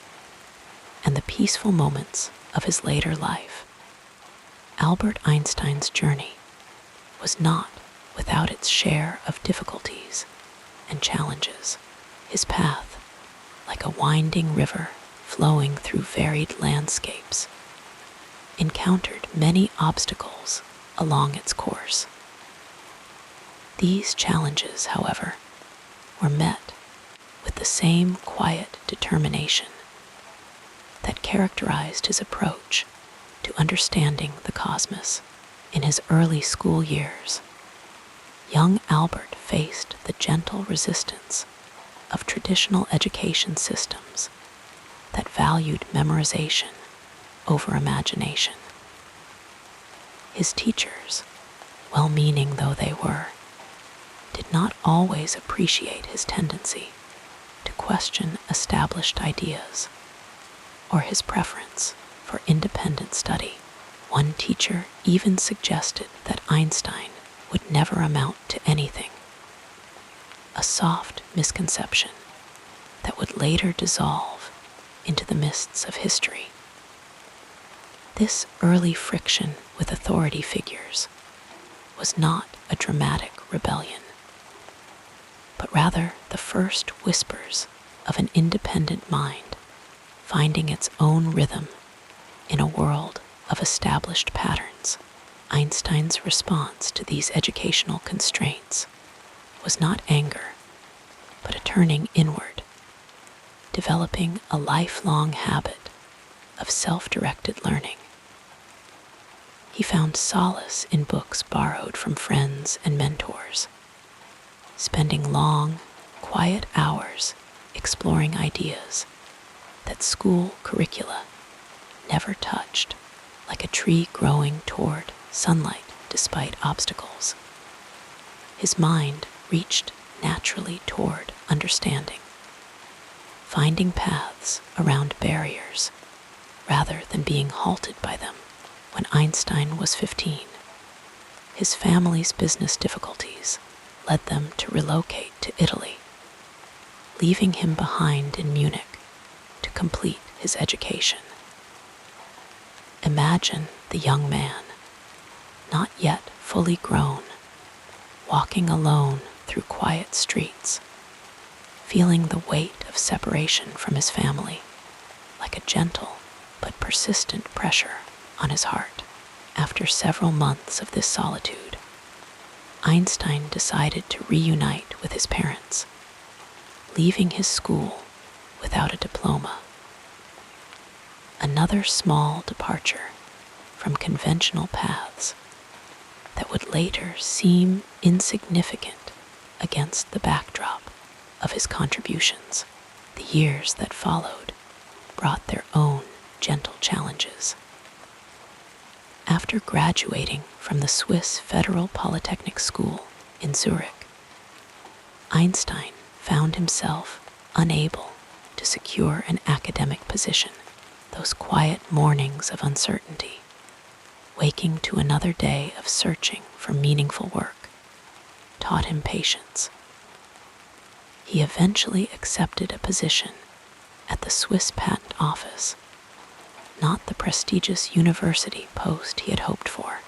and the peaceful moments of his later life, Albert Einstein's journey was not without its share of difficulties and challenges. His path, like a winding river flowing through varied landscapes, encountered many obstacles along its course. These challenges, however, were met with the same quiet determination that characterized his approach to understanding the cosmos. In his early school years, young Albert faced the gentle resistance of traditional education systems that valued memorization over imagination. His teachers, well-meaning though they were, did not always appreciate his tendency to question established ideas or his preference for independent study. One teacher even suggested that Einstein would never amount to anything, a soft misconception that would later dissolve into the mists of history. This early friction with authority figures was not a dramatic rebellion, but rather the first whispers of an independent mind finding its own rhythm in a world of established patterns. Einstein's response to these educational constraints was not anger, but a turning inward, developing a lifelong habit of self-directed learning. He found solace in books borrowed from friends and mentors, spending long, quiet hours exploring ideas that school curricula never touched, like a tree growing toward sunlight despite obstacles. His mind reached naturally toward understanding, finding paths around barriers rather than being halted by them. When Einstein was 15, his family's business difficulties led them to relocate to Italy, leaving him behind in Munich to complete his education. Imagine the young man, not yet fully grown, walking alone through quiet streets, feeling the weight of separation from his family like a gentle but persistent pressure on his heart. After several months of this solitude, Einstein decided to reunite with his parents, leaving his school without a diploma. Another small departure from conventional paths that would later seem insignificant against the backdrop of his contributions. The years that followed brought their own gentle challenges. After graduating from the Swiss Federal Polytechnic School in Zurich, Einstein found himself unable to secure an academic position. Those quiet mornings of uncertainty, waking to another day of searching for meaningful work, taught him patience. He eventually accepted a position at the Swiss Patent Office, not the prestigious university post he had hoped for,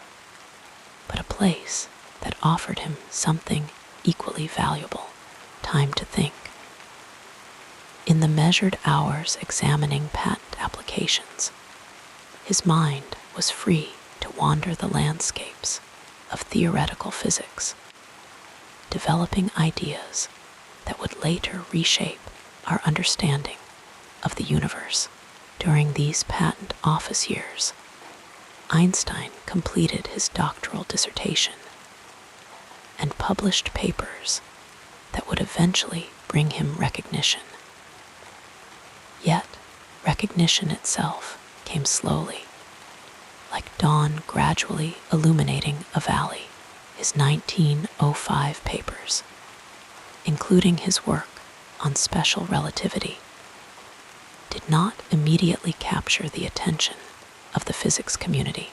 but a place that offered him something equally valuable: time to think. In the measured hours examining patent applications, his mind was free to wander the landscapes of theoretical physics, developing ideas that would later reshape our understanding of the universe. During these patent office years, Einstein completed his doctoral dissertation and published papers that would eventually bring him recognition. Yet, recognition itself came slowly, like dawn gradually illuminating a valley. His 1905 papers, including his work on special relativity, did not immediately capture the attention of the physics community.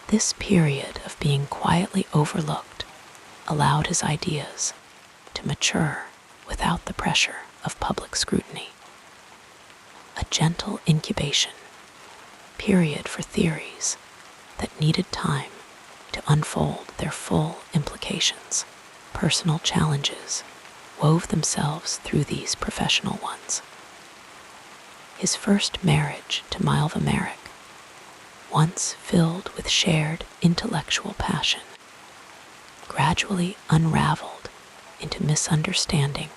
This period of being quietly overlooked allowed his ideas to mature without the pressure of public scrutiny. A gentle incubation period for theories that needed time to unfold their full implications. Personal challenges wove themselves through these professional ones. His first marriage to Milva Merrick, once filled with shared intellectual passion, gradually unraveled into misunderstanding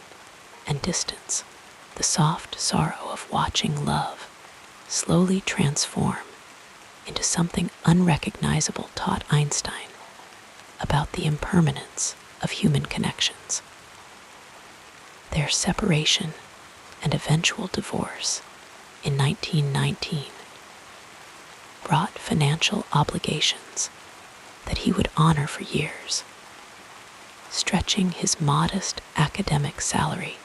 and distance. The soft sorrow of watching love slowly transform into something unrecognizable taught Einstein about the impermanence of human connections. Their separation and eventual divorce in 1919 brought financial obligations that he would honor for years, stretching his modest academic salary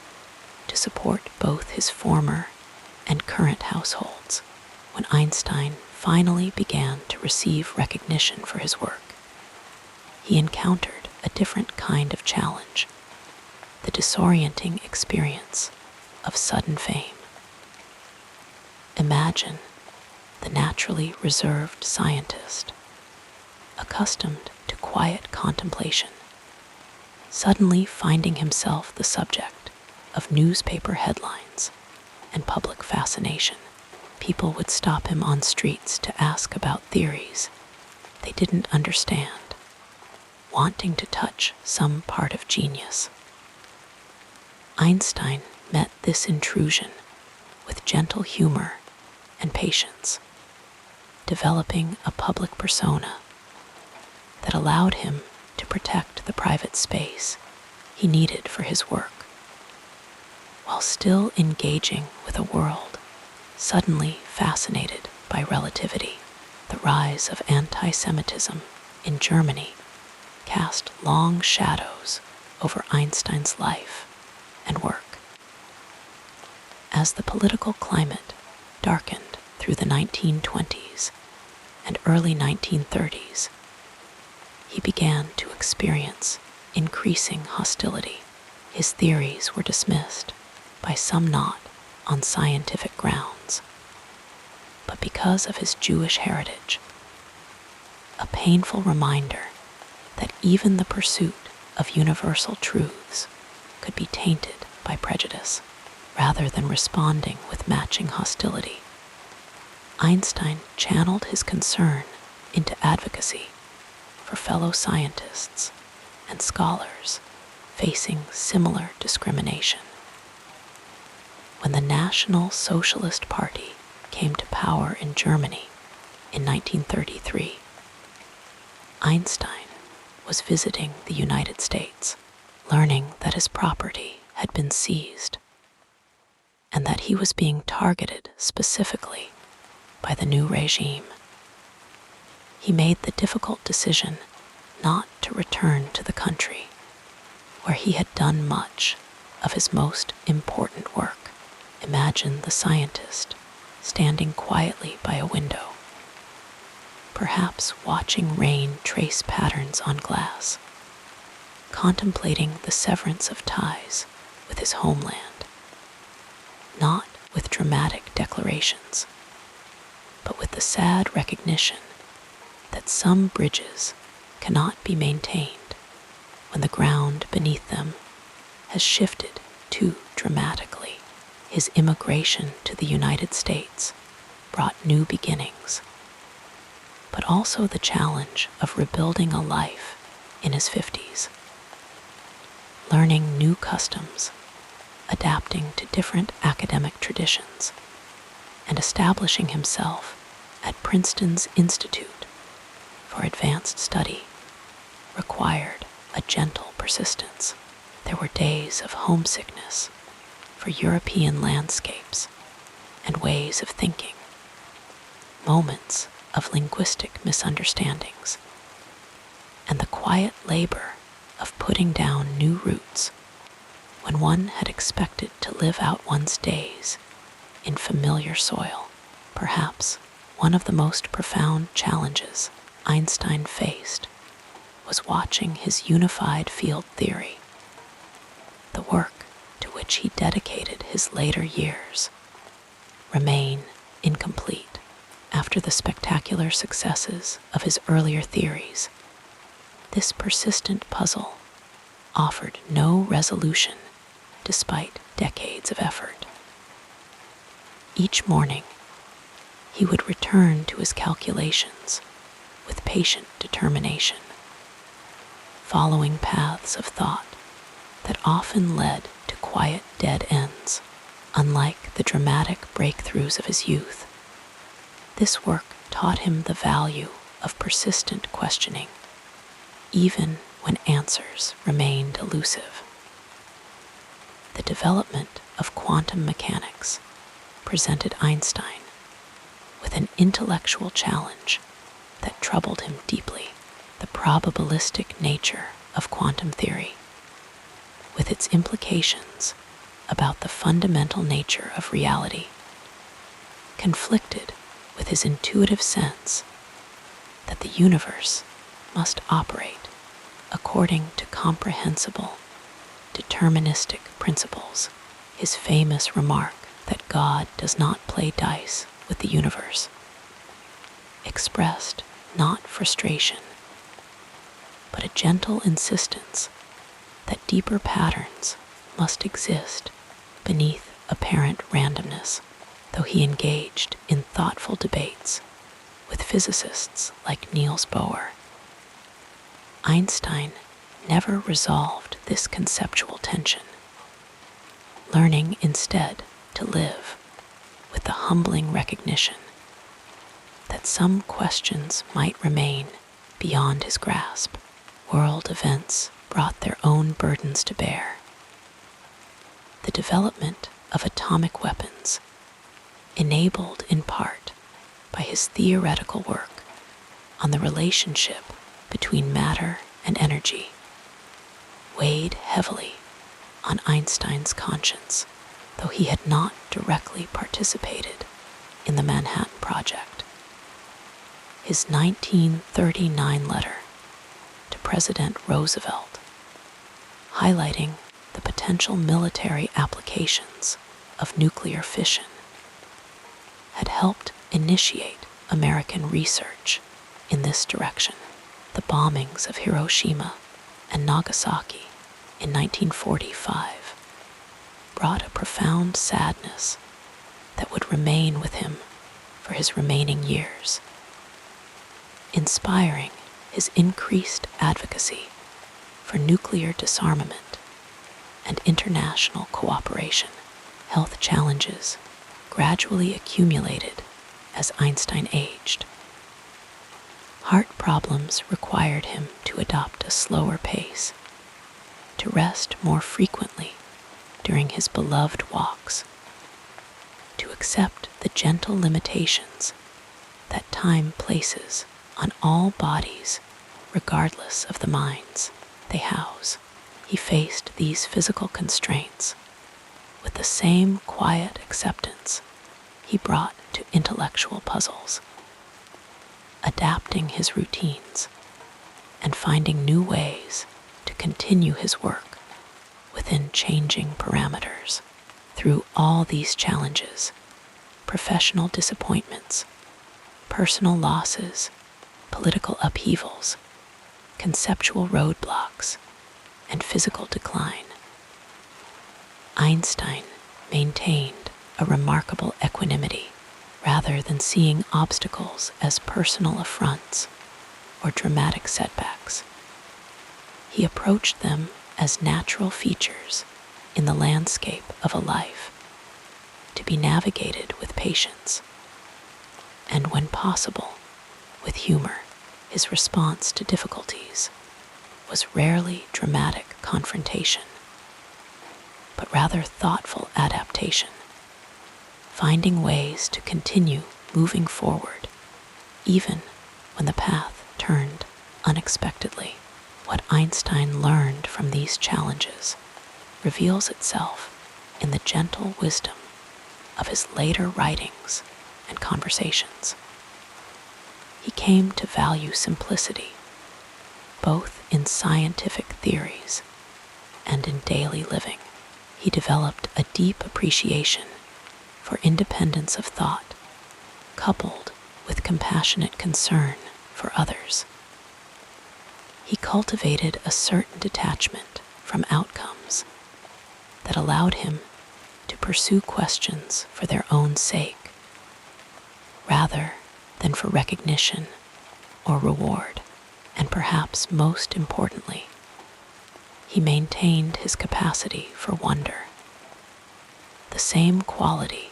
to support both his former and current households. When Einstein finally began to receive recognition for his work, he encountered a different kind of challenge, the disorienting experience of sudden fame. Imagine the naturally reserved scientist, accustomed to quiet contemplation, suddenly finding himself the subject of newspaper headlines and public fascination. People would stop him on streets to ask about theories they didn't understand, wanting to touch some part of genius. Einstein met this intrusion with gentle humor and patience, developing a public persona that allowed him to protect the private space he needed for his work, while still engaging with a world suddenly fascinated by relativity. The rise of anti-Semitism in Germany cast long shadows over Einstein's life and work. As the political climate darkened through the 1920s and early 1930s, he began to experience increasing hostility. His theories were dismissed by some not on scientific grounds, but because of his Jewish heritage, a painful reminder that even the pursuit of universal truths could be tainted by prejudice. Rather than responding with matching hostility, Einstein channeled his concern into advocacy for fellow scientists and scholars facing similar discrimination. When the National Socialist Party came to power in Germany in 1933, Einstein was visiting the United States, learning that his property had been seized and that he was being targeted specifically by the new regime. He made the difficult decision not to return to the country where he had done much of his most important work. Imagine the scientist standing quietly by a window, perhaps watching rain trace patterns on glass, contemplating the severance of ties with his homeland, not with dramatic declarations, but with the sad recognition that some bridges cannot be maintained when the ground beneath them has shifted too dramatically. His immigration to the United States brought new beginnings, but also the challenge of rebuilding a life in his 50s, learning new customs, adapting to different academic traditions, and establishing himself at Princeton's Institute for Advanced Study required a gentle persistence. There were days of homesickness for European landscapes and ways of thinking, moments of linguistic misunderstandings, and the quiet labor of putting down new roots when one had expected to live out one's days in familiar soil. Perhaps one of the most profound challenges Einstein faced was watching his unified field theory, the work to which he dedicated his later years, remain incomplete. After the spectacular successes of his earlier theories, this persistent puzzle offered no resolution despite decades of effort. Each morning, he would return to his calculations with patient determination, following paths of thought that often led to quiet dead ends. Unlike the dramatic breakthroughs of his youth, this work taught him the value of persistent questioning, even when answers remained elusive. The development of quantum mechanics presented Einstein with an intellectual challenge that troubled him deeply: the probabilistic nature of quantum theory, with its implications about the fundamental nature of reality, conflicted with his intuitive sense that the universe must operate according to comprehensible, deterministic principles. His famous remark that God does not play dice with the universe expressed not frustration, but a gentle insistence that deeper patterns must exist beneath apparent randomness. Though he engaged in thoughtful debates with physicists like Niels Bohr, Einstein never resolved this conceptual tension, learning instead to live with the humbling recognition that some questions might remain beyond his grasp. World events brought their own burdens to bear. The development of atomic weapons, enabled in part by his theoretical work on the relationship between matter and energy, weighed heavily on Einstein's conscience, though he had not directly participated in the Manhattan Project. His 1939 letter to President Roosevelt, highlighting the potential military applications of nuclear fission, had helped initiate American research in this direction. The bombings of Hiroshima and Nagasaki in 1945 brought a profound sadness that would remain with him for his remaining years, inspiring his increased advocacy for nuclear disarmament and international cooperation. Health challenges gradually accumulated as Einstein aged. Heart problems required him to adopt a slower pace, to rest more frequently during his beloved walks, to accept the gentle limitations that time places on all bodies regardless of the minds they house. He faced these physical constraints with the same quiet acceptance he brought to intellectual puzzles, adapting his routines and finding new ways to continue his work within changing parameters. Through all these challenges, professional disappointments, personal losses, political upheavals, conceptual roadblocks, and physical decline, Einstein maintained a remarkable equanimity. Rather than seeing obstacles as personal affronts or dramatic setbacks, he approached them as natural features in the landscape of a life, to be navigated with patience, and when possible, with humor. His response to difficulties was rarely dramatic confrontation, but rather thoughtful adaptation, finding ways to continue moving forward even when the path turned unexpectedly. What Einstein learned from these challenges reveals itself in the gentle wisdom of his later writings and conversations. He came to value simplicity, both in scientific theories and in daily living. He developed a deep appreciation for independence of thought, coupled with compassionate concern for others. He cultivated a certain detachment from outcomes that allowed him to pursue questions for their own sake, rather than for recognition or reward. And perhaps most importantly, he maintained his capacity for wonder, the same quality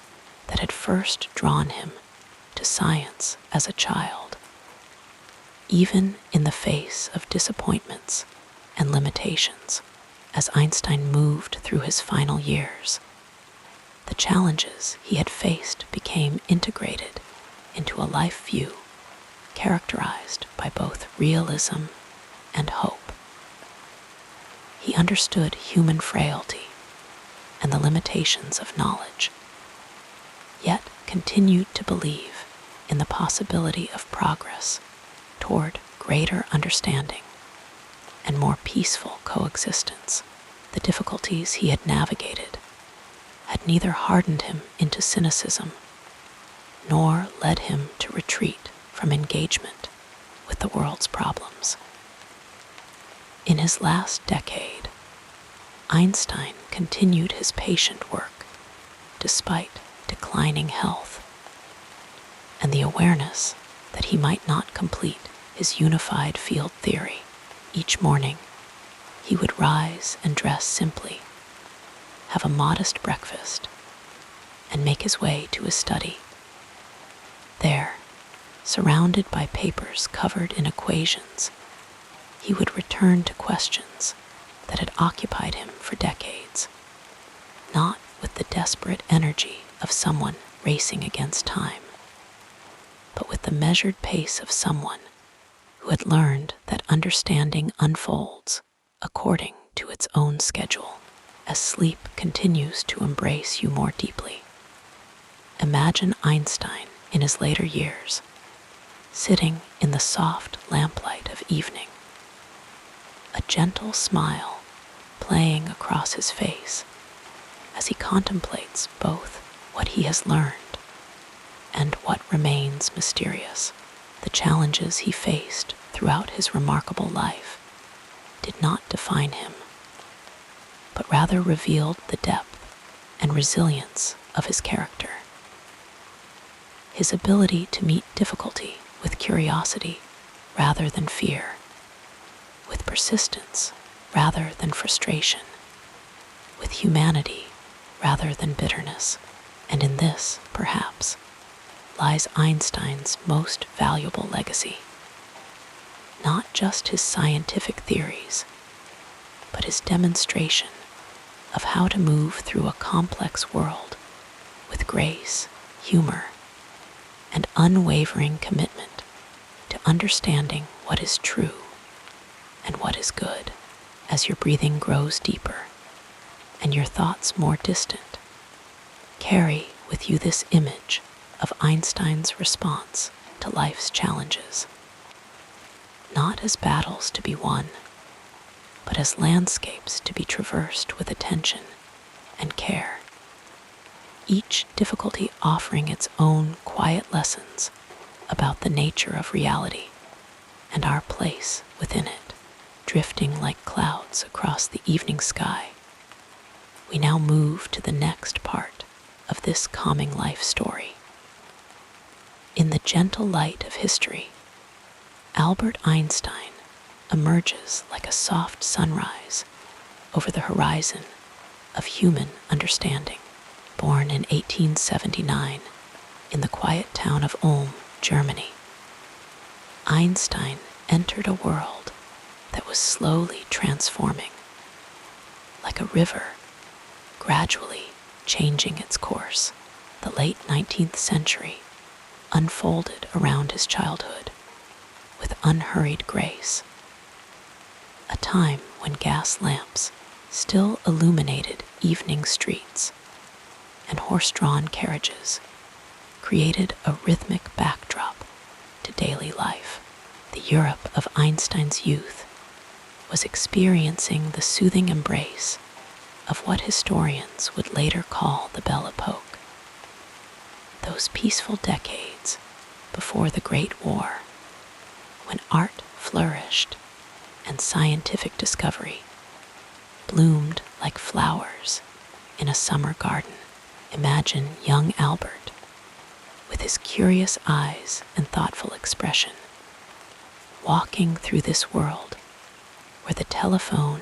that had first drawn him to science as a child. Even in the face of disappointments and limitations, as Einstein moved through his final years. The challenges he had faced became integrated into a life view characterized by both realism and hope. He understood human frailty and the limitations of knowledge, yet continued to believe in the possibility of progress toward greater understanding and more peaceful coexistence. The difficulties he had navigated had neither hardened him into cynicism nor led him to retreat from engagement with the world's problems. In his last decade, Einstein continued his patient work despite declining health, and the awareness that he might not complete his unified field theory. Each morning, he would rise and dress simply, have a modest breakfast, and make his way to his study. There, surrounded by papers covered in equations, he would return to questions that had occupied him for decades, not with the desperate energy of someone racing against time, but with the measured pace of someone who had learned that understanding unfolds according to its own schedule as sleep continues to embrace you more deeply. Imagine Einstein in his later years, sitting in the soft lamplight of evening, a gentle smile playing across his face as he contemplates both what he has learned and what remains mysterious. The challenges he faced throughout his remarkable life did not define him, but rather revealed the depth and resilience of his character. His ability to meet difficulty with curiosity rather than fear, with persistence rather than frustration, with humanity rather than bitterness, and in this, perhaps, lies Einstein's most valuable legacy. Not just his scientific theories, but his demonstration of how to move through a complex world with grace, humor, and unwavering commitment to understanding what is true and what is good. As your breathing grows deeper and your thoughts more distant, carry with you this image of Einstein's response to life's challenges, not as battles to be won, but as landscapes to be traversed with attention and care, each difficulty offering its own quiet lessons about the nature of reality and our place within it. Drifting like clouds across the evening sky, we now move to the next part of this calming life story. In the gentle light of history, Albert Einstein emerges like a soft sunrise over the horizon of human understanding. Born in 1879 in the quiet town of Ulm, Germany, Einstein entered a world that was slowly transforming, like a river gradually changing its course. The late 19th century unfolded around his childhood with unhurried grace, a time when gas lamps still illuminated evening streets and horse-drawn carriages created a rhythmic backdrop to daily life. The Europe of Einstein's youth was experiencing the soothing embrace of what historians would later call the Belle Epoque. Those peaceful decades before the Great War, when art flourished and scientific discovery bloomed like flowers in a summer garden. Imagine young Albert, with his curious eyes and thoughtful expression, walking through this world where the telephone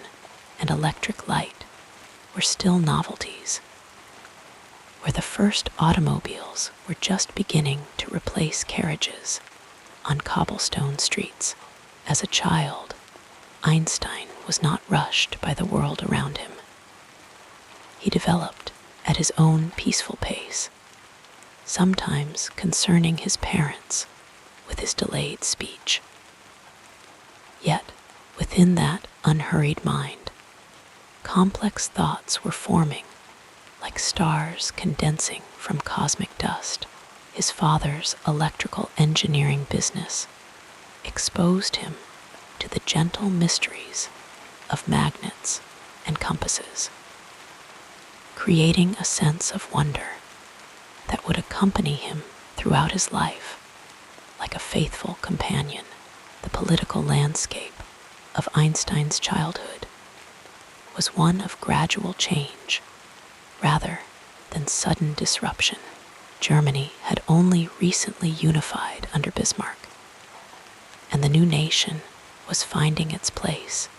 and electric light were still novelties, where the first automobiles were just beginning to replace carriages on cobblestone streets. As a child, Einstein was not rushed by the world around him. He developed at his own peaceful pace, sometimes concerning his parents with his delayed speech. Yet, within that unhurried mind, complex thoughts were forming like stars condensing from cosmic dust. His father's electrical engineering business exposed him to the gentle mysteries of magnets and compasses, creating a sense of wonder that would accompany him throughout his life like a faithful companion. The political landscape of Einstein's childhood was one of gradual change rather than sudden disruption. Germany had only recently unified under Bismarck, and the new nation was finding its place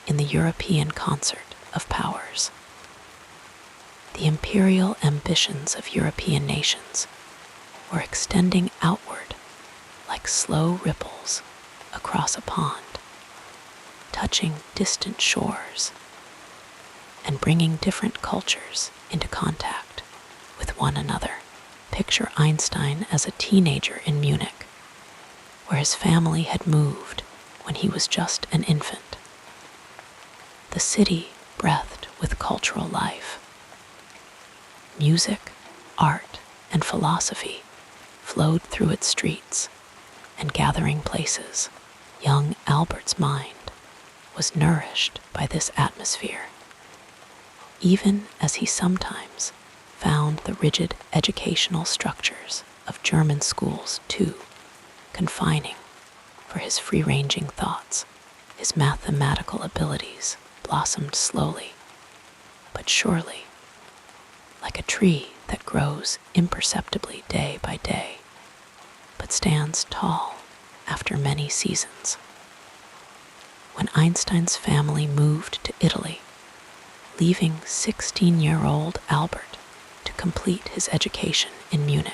in the European concert of powers. The imperial ambitions of European nations were extending outward like slow ripples across a pond, touching distant shores and bringing different cultures into contact with one another. Picture Einstein as a teenager in Munich, where his family had moved when he was just an infant. The city breathed with cultural life. Music, art, and philosophy flowed through its streets and gathering places. Young Albert's mind was nourished by this atmosphere, even as he sometimes found the rigid educational structures of German schools too confining for his free-ranging thoughts. His mathematical abilities blossomed slowly but surely, like a tree that grows imperceptibly day by day, but stands tall after many seasons. When Einstein's family moved to Italy, leaving 16-year-old Albert to complete his education in Munich,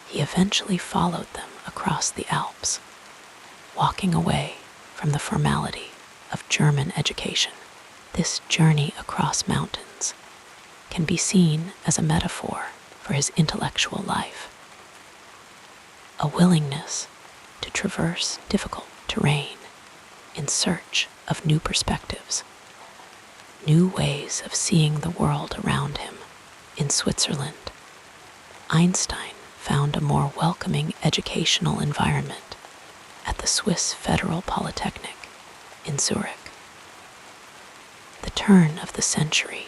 he eventually followed them across the Alps, walking away from the formality of German education. This journey across mountains can be seen as a metaphor for his intellectual life, a willingness to traverse difficult terrain in search of new perspectives, new ways of seeing the world around him. In Switzerland, Einstein found a more welcoming educational environment at the Swiss Federal Polytechnic in Zurich. The turn of the century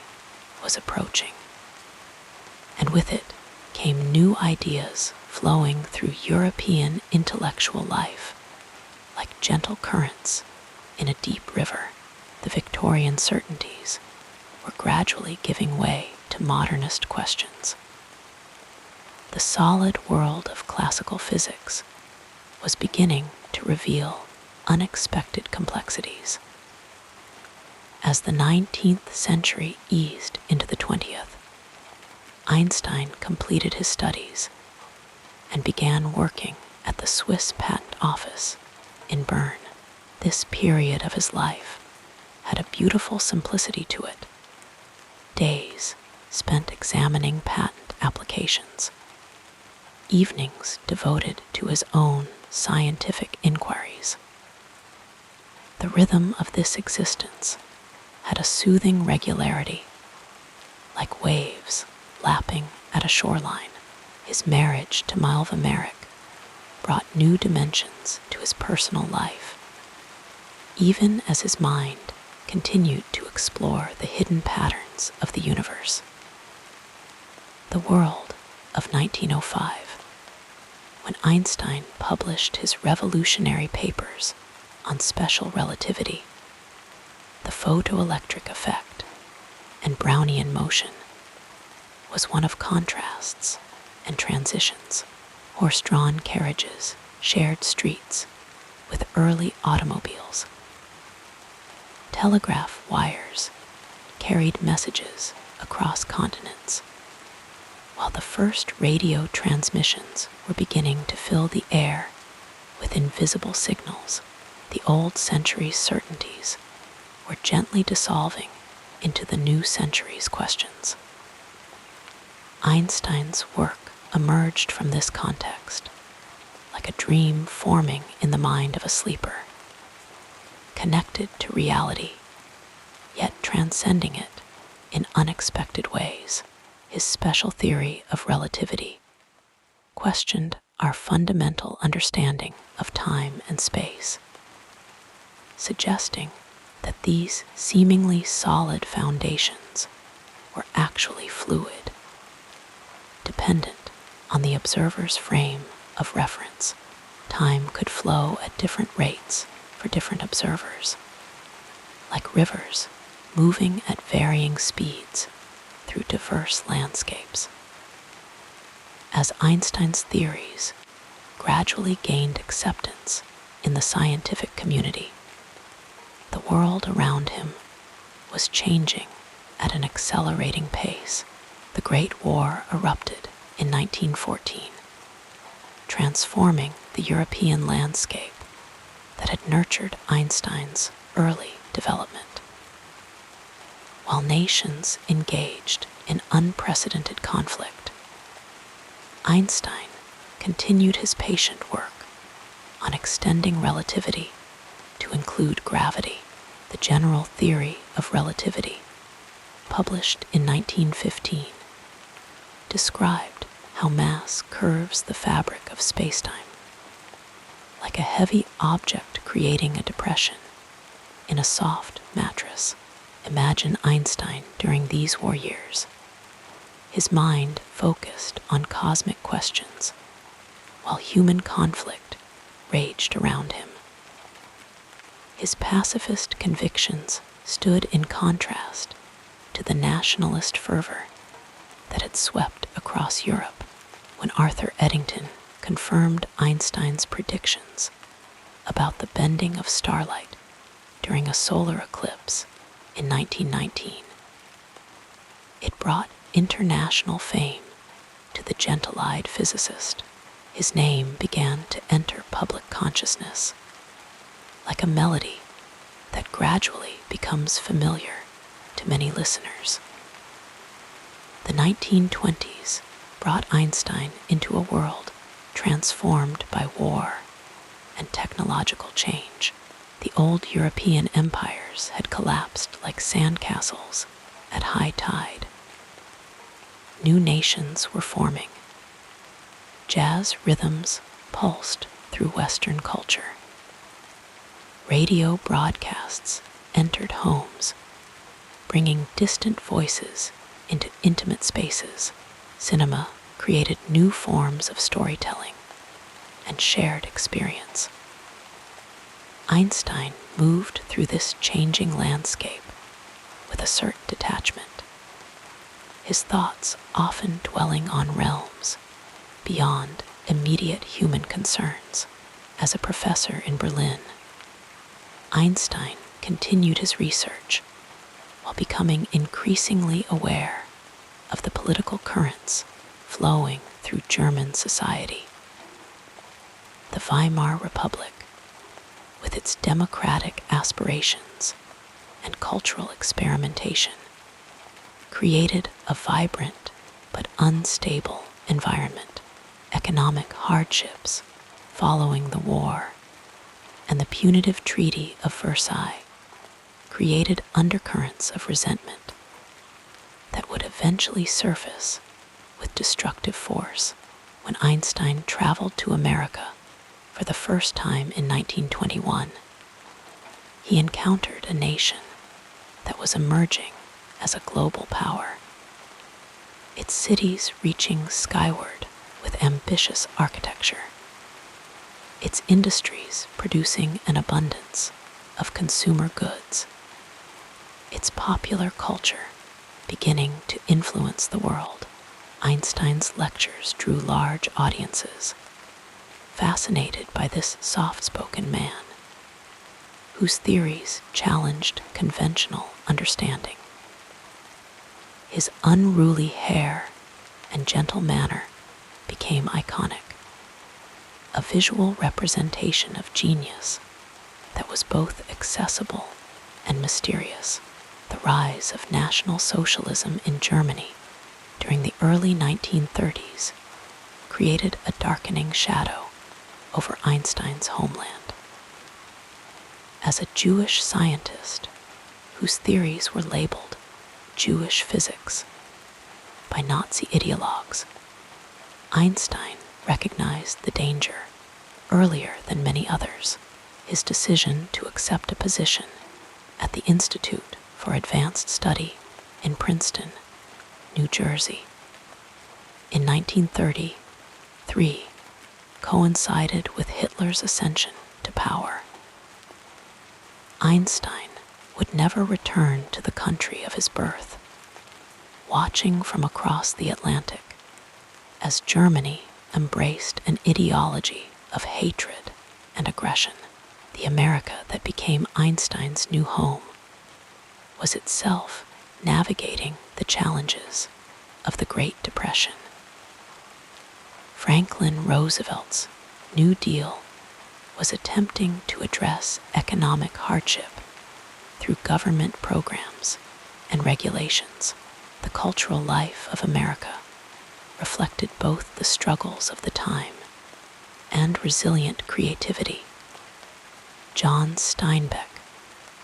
was approaching, and with it came new ideas flowing through European intellectual life like gentle currents in a deep river. The Victorian certainties were gradually giving way to modernist questions. The solid world of classical physics was beginning to reveal unexpected complexities. As the 19th century eased into the 20th, Einstein completed his studies and began working at the Swiss Patent Office in Bern. This period of his life had a beautiful simplicity to it. Days spent examining patent applications, evenings devoted to his own scientific inquiries. The rhythm of this existence had a soothing regularity, like waves lapping at a shoreline. His marriage to Malva Merrick brought new dimensions to his personal life, even as his mind continued to explore the hidden patterns of the universe. The world of 1905, when Einstein published his revolutionary papers on special relativity, the photoelectric effect, and Brownian motion, was one of contrasts and transitions. Horse-drawn carriages shared streets with early automobiles. Telegraph wires carried messages across continents, while the first radio transmissions were beginning to fill the air with invisible signals. The old century's certainties were gently dissolving into the new century's questions. Einstein's work emerged from this context, like a dream forming in the mind of a sleeper, connected to reality, yet transcending it in unexpected ways. His special theory of relativity questioned our fundamental understanding of time and space, suggesting that these seemingly solid foundations were actually fluid, dependent on the observer's frame of reference. Time could flow at different rates for different observers, like rivers moving at varying speeds through diverse landscapes. As Einstein's theories gradually gained acceptance in the scientific community, the world around him was changing at an accelerating pace. The Great War erupted in 1914, transforming the European landscape that had nurtured Einstein's early development. While nations engaged in unprecedented conflict, Einstein continued his patient work on extending relativity to include gravity. The General Theory of Relativity, published in 1915, described how mass curves the fabric of spacetime, like a heavy object creating a depression in a soft mattress. Imagine Einstein during these war years. His mind focused on cosmic questions, while human conflict raged around him. His pacifist convictions stood in contrast to the nationalist fervor that had swept across Europe when Arthur Eddington confirmed Einstein's predictions about the bending of starlight during a solar eclipse in 1919. It brought international fame to the gentle-eyed physicist. His name began to enter public consciousness, like a melody that gradually becomes familiar to many listeners. The 1920s brought Einstein into a world transformed by war and technological change. The old European empires had collapsed like sandcastles at high tide. New nations were forming. Jazz rhythms pulsed through Western culture. Radio broadcasts entered homes, bringing distant voices into intimate spaces. Cinema created new forms of storytelling and shared experience. Einstein moved through this changing landscape with a certain detachment, his thoughts often dwelling on realms beyond immediate human concerns. As a professor in Berlin, Einstein continued his research while becoming increasingly aware of the political currents flowing through German society. The Weimar Republic, with its democratic aspirations and cultural experimentation, created a vibrant but unstable environment. Economic hardships following the war and the punitive Treaty of Versailles created undercurrents of resentment that would eventually surface with destructive force. When Einstein traveled to America for the first time in 1921, he encountered a nation that was emerging as a global power, its cities reaching skyward with ambitious architecture, its industries producing an abundance of consumer goods, its popular culture beginning to influence the world. Einstein's lectures drew large audiences, fascinated by this soft-spoken man, whose theories challenged conventional understanding. His unruly hair and gentle manner became iconic, a visual representation of genius that was both accessible and mysterious. The rise of National Socialism in Germany during the early 1930s created a darkening shadow over Einstein's homeland. As a Jewish scientist whose theories were labeled Jewish physics by Nazi ideologues, Einstein recognized the danger earlier than many others. His decision to accept a position at the Institute for Advanced Study in Princeton, New Jersey, in 1933 coincided with Hitler's ascension to power. Einstein would never return to the country of his birth, watching from across the Atlantic as Germany embraced an ideology of hatred and aggression. The America that became Einstein's new home was itself navigating the challenges of the Great Depression. Franklin Roosevelt's New Deal was attempting to address economic hardship through government programs and regulations. The cultural life of America reflected both the struggles of the time and resilient creativity. John Steinbeck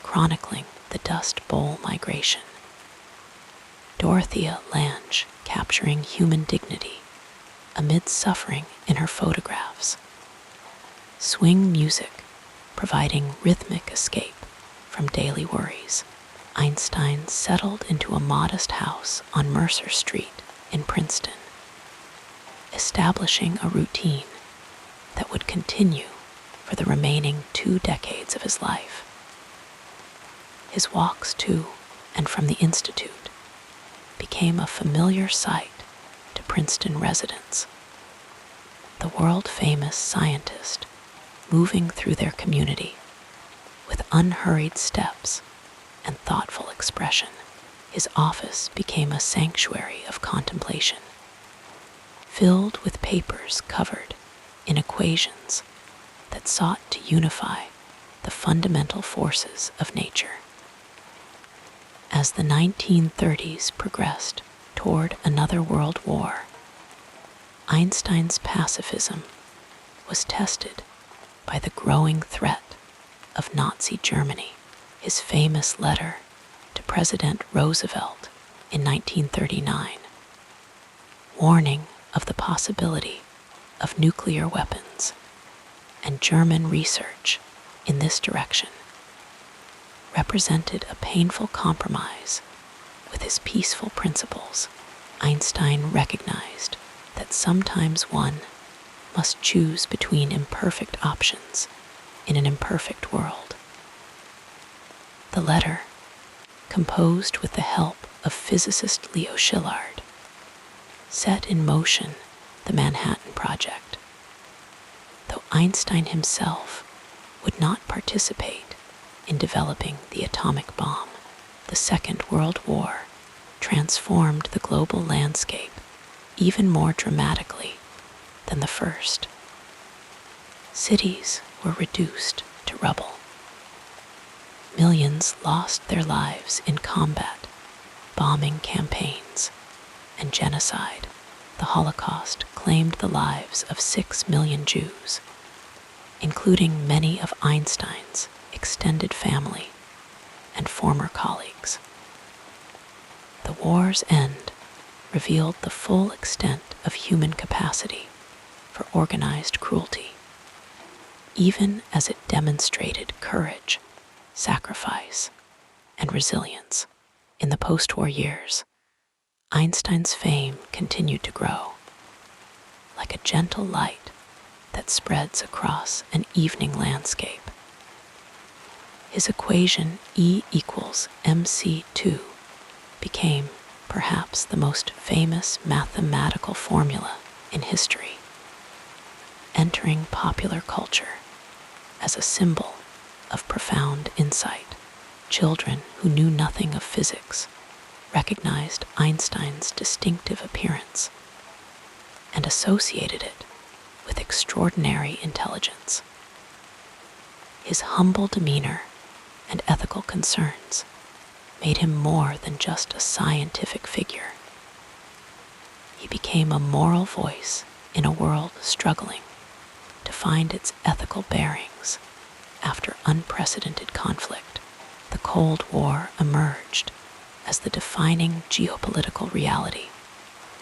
chronicling the Dust Bowl migration. Dorothea Lange capturing human dignity amid suffering in her photographs. Swing music providing rhythmic escape from daily worries. Einstein settled into a modest house on Mercer Street in Princeton, establishing a routine that would continue for the remaining 2 decades of his life. His walks to and from the Institute became a familiar sight to Princeton residents. The world-famous scientist moving through their community with unhurried steps and thoughtful expression. His office became a sanctuary of contemplation, filled with papers covered in equations that sought to unify the fundamental forces of nature. As the 1930s progressed toward another world war, Einstein's pacifism was tested by the growing threat of Nazi Germany. His famous letter to President Roosevelt in 1939, warning of the possibility of nuclear weapons and German research in this direction, represented a painful compromise with his peaceful principles. Einstein recognized that sometimes one must choose between imperfect options in an imperfect world. The letter, composed with the help of physicist Leo Szilard, set in motion the Manhattan Project. Though Einstein himself would not participate in developing the atomic bomb, the Second World War transformed the global landscape even more dramatically than the first. Cities were reduced to rubble. Millions lost their lives in combat, bombing campaigns, and genocide. The Holocaust claimed the lives of 6 million Jews, including many of Einstein's extended family and former colleagues. The war's end revealed the full extent of human capacity for organized cruelty, even as it demonstrated courage, sacrifice, and resilience. In the post-war years, Einstein's fame continued to grow, like a gentle light that spreads across an evening landscape. His equation E equals mc2 became perhaps the most famous mathematical formula in history, entering popular culture as a symbol of profound insight. Children who knew nothing of physics recognized Einstein's distinctive appearance and associated it with extraordinary intelligence. His humble demeanor and ethical concerns made him more than just a scientific figure. He became a moral voice in a world struggling to find its ethical bearings after unprecedented conflict. The Cold War emerged as the defining geopolitical reality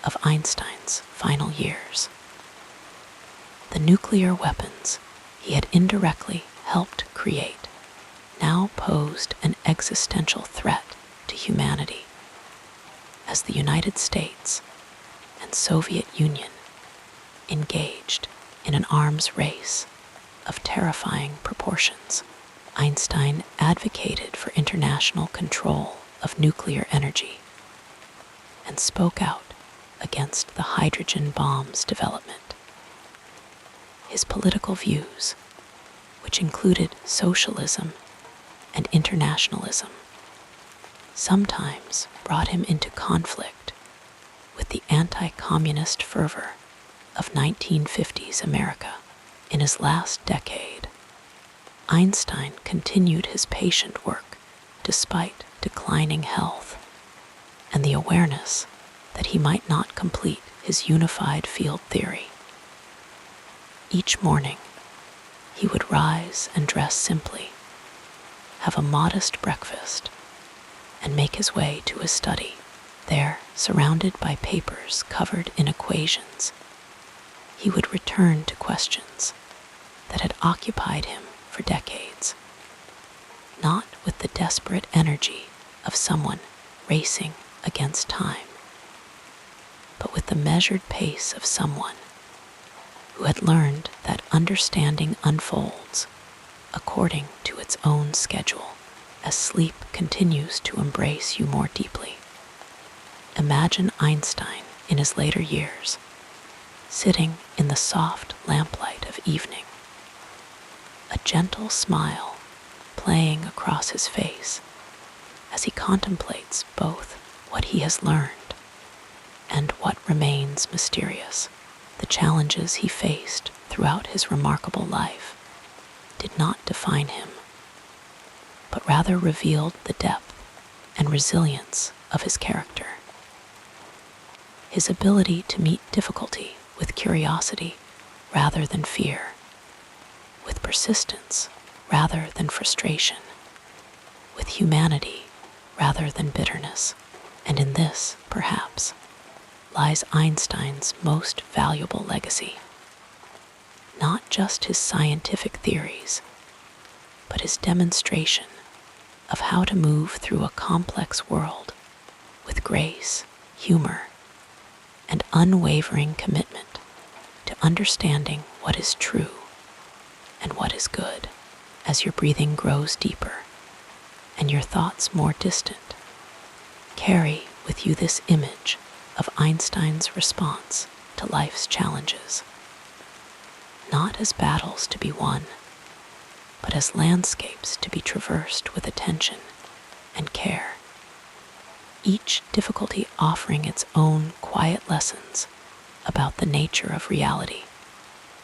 of Einstein's final years. The nuclear weapons he had indirectly helped create now posed an existential threat to humanity as the United States and Soviet Union engaged in an arms race of terrifying proportions. Einstein advocated for international control of nuclear energy and spoke out against the hydrogen bomb's development. His political views, which included socialism and internationalism, sometimes brought him into conflict with the anti-communist fervor of 1950s America. In his last decade, Einstein continued his patient work despite declining health and the awareness that he might not complete his unified field theory. Each morning, he would rise and dress simply, have a modest breakfast, and make his way to his study. There, surrounded by papers covered in equations, he would return to questions that had occupied him for decades, not with the desperate energy of someone racing against time, but with the measured pace of someone who had learned that understanding unfolds according to its own schedule as sleep continues to embrace you more deeply. Imagine Einstein in his later years, sitting in the soft lamplight of evening, a gentle smile playing across his face as he contemplates both what he has learned and what remains mysterious. The challenges he faced throughout his remarkable life did not define him, but rather revealed the depth and resilience of his character. His ability to meet difficulty with curiosity rather than fear, with persistence rather than frustration, with humanity rather than bitterness. And in this, perhaps, lies Einstein's most valuable legacy. Not just his scientific theories, but his demonstration of how to move through a complex world with grace, humor, and unwavering commitment to understanding what is true and what is good. As your breathing grows deeper and your thoughts more distant, carry with you this image of Einstein's response to life's challenges, not as battles to be won, but as landscapes to be traversed with attention and care, each difficulty offering its own quiet lessons about the nature of reality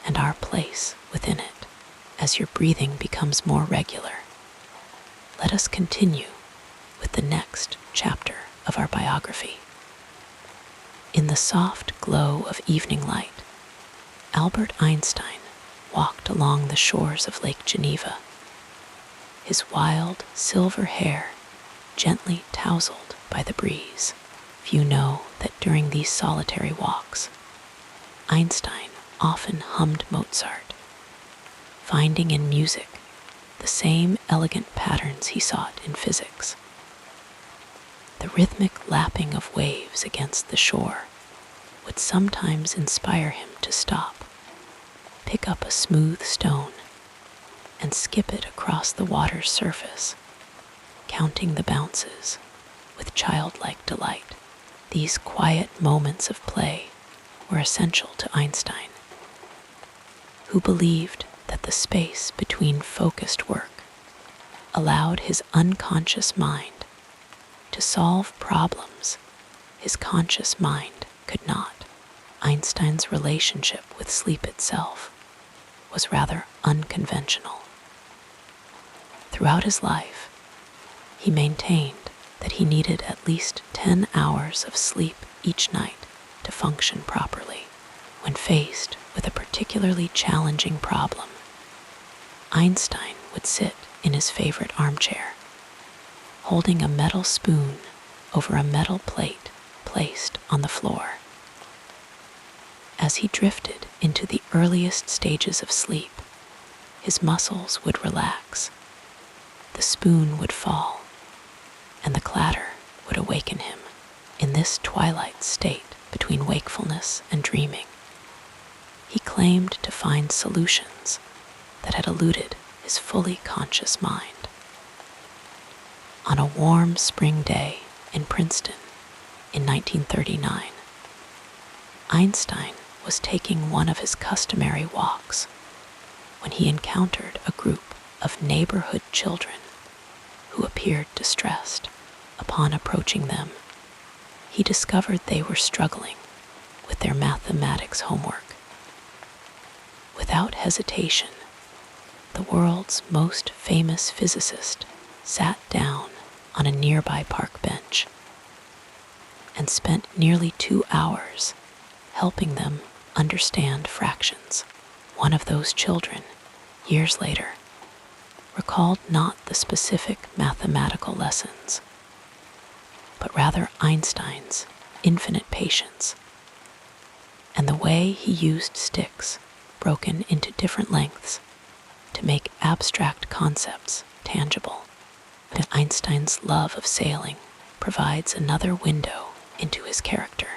and our place within it. As your breathing becomes more regular, let us continue with the next chapter of our biography. In the soft glow of evening light, Albert Einstein walked along the shores of Lake Geneva, his wild silver hair gently tousled by the breeze. Few know that during these solitary walks, Einstein often hummed Mozart, finding in music the same elegant patterns he sought in physics. The rhythmic lapping of waves against the shore would sometimes inspire him to stop, pick up a smooth stone, and skip it across the water's surface, counting the bounces with childlike delight. These quiet moments of play were essential to Einstein, who believed that the space between focused work allowed his unconscious mind to solve problems his conscious mind could not. Einstein's relationship with sleep itself was rather unconventional. Throughout his life, He maintained that he needed at least 10 hours of sleep each night to function properly. When faced with a particularly challenging problem, Einstein would sit in his favorite armchair, holding a metal spoon over a metal plate placed on the floor. As he drifted into the earliest stages of sleep, his muscles would relax, the spoon would fall, and the clatter would awaken him. In this twilight state between wakefulness and dreaming, he claimed to find solutions that had eluded his fully conscious mind. On a warm spring day in Princeton in 1939, Einstein was taking one of his customary walks when he encountered a group of neighborhood children who appeared distressed. Upon approaching them, he discovered they were struggling with their mathematics homework. Without hesitation, the world's most famous physicist sat down on a nearby park bench and spent nearly 2 hours helping them understand fractions. One of those children, years later, recalled not the specific mathematical lessons, but rather Einstein's infinite patience and the way he used sticks broken into different lengths to make abstract concepts tangible. And Einstein's love of sailing provides another window into his character.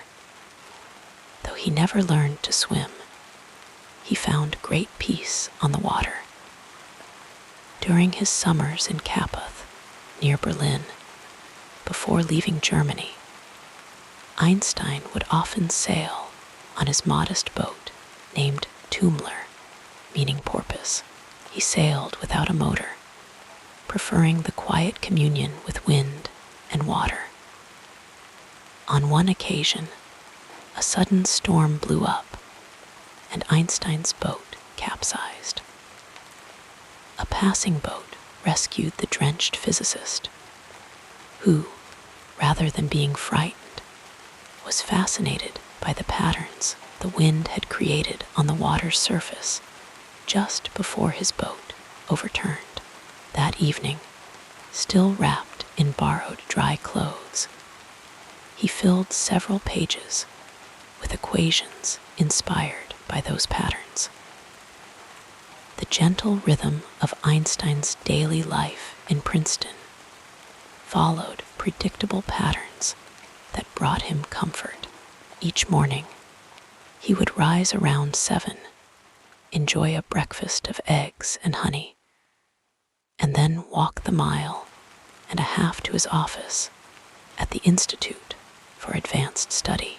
Though he never learned to swim, he found great peace on the water. During his summers in Kapeth, near Berlin, before leaving Germany, Einstein would often sail on his modest boat named Tummler, meaning porpoise. He sailed without a motor, preferring the quiet communion with wind and water. On one occasion, a sudden storm blew up, and Einstein's boat capsized. A passing boat rescued the drenched physicist, who, rather than being frightened, was fascinated by the patterns the wind had created on the water's surface just before his boat overturned. That evening, still wrapped in borrowed dry clothes, he filled several pages with equations inspired by those patterns. The gentle rhythm of Einstein's daily life in Princeton followed predictable patterns that brought him comfort. Each morning, he would rise around 7, enjoy a breakfast of eggs and honey, and then walk the mile and a half to his office at the Institute for Advanced Study.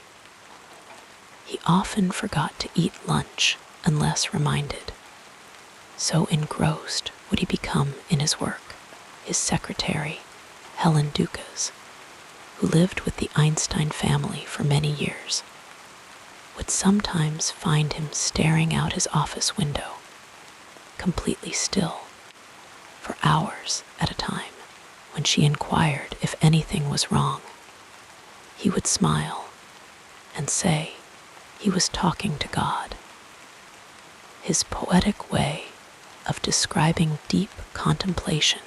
He often forgot to eat lunch unless reminded. So engrossed would he become in his work. His secretary, Helen Dukas, who lived with the Einstein family for many years, would sometimes find him staring out his office window, completely still, for hours at a time. When she inquired if anything was wrong, he would smile and say he was talking to God. His poetic way of describing deep contemplation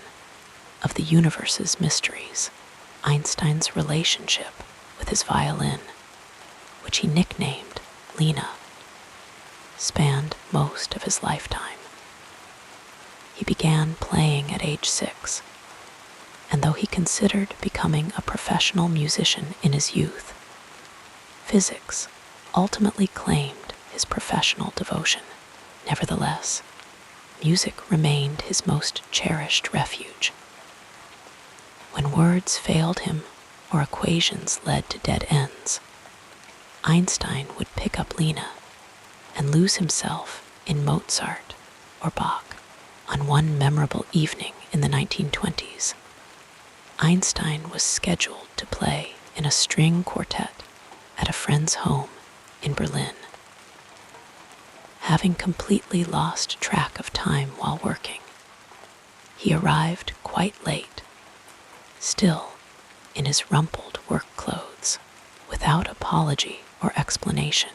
of the universe's mysteries, Einstein's relationship with his violin, which he nicknamed Lena, spanned most of his lifetime. He began playing at age 6, and though he considered becoming a professional musician in his youth, physics ultimately claimed his professional devotion. Nevertheless, music remained his most cherished refuge. When words failed him or equations led to dead ends, Einstein would pick up Lena and lose himself in Mozart or Bach. On one memorable evening in the 1920s, Einstein was scheduled to play in a string quartet at a friend's home in Berlin. Having completely lost track of time while working, he arrived quite late still in his rumpled work clothes, without apology or explanation.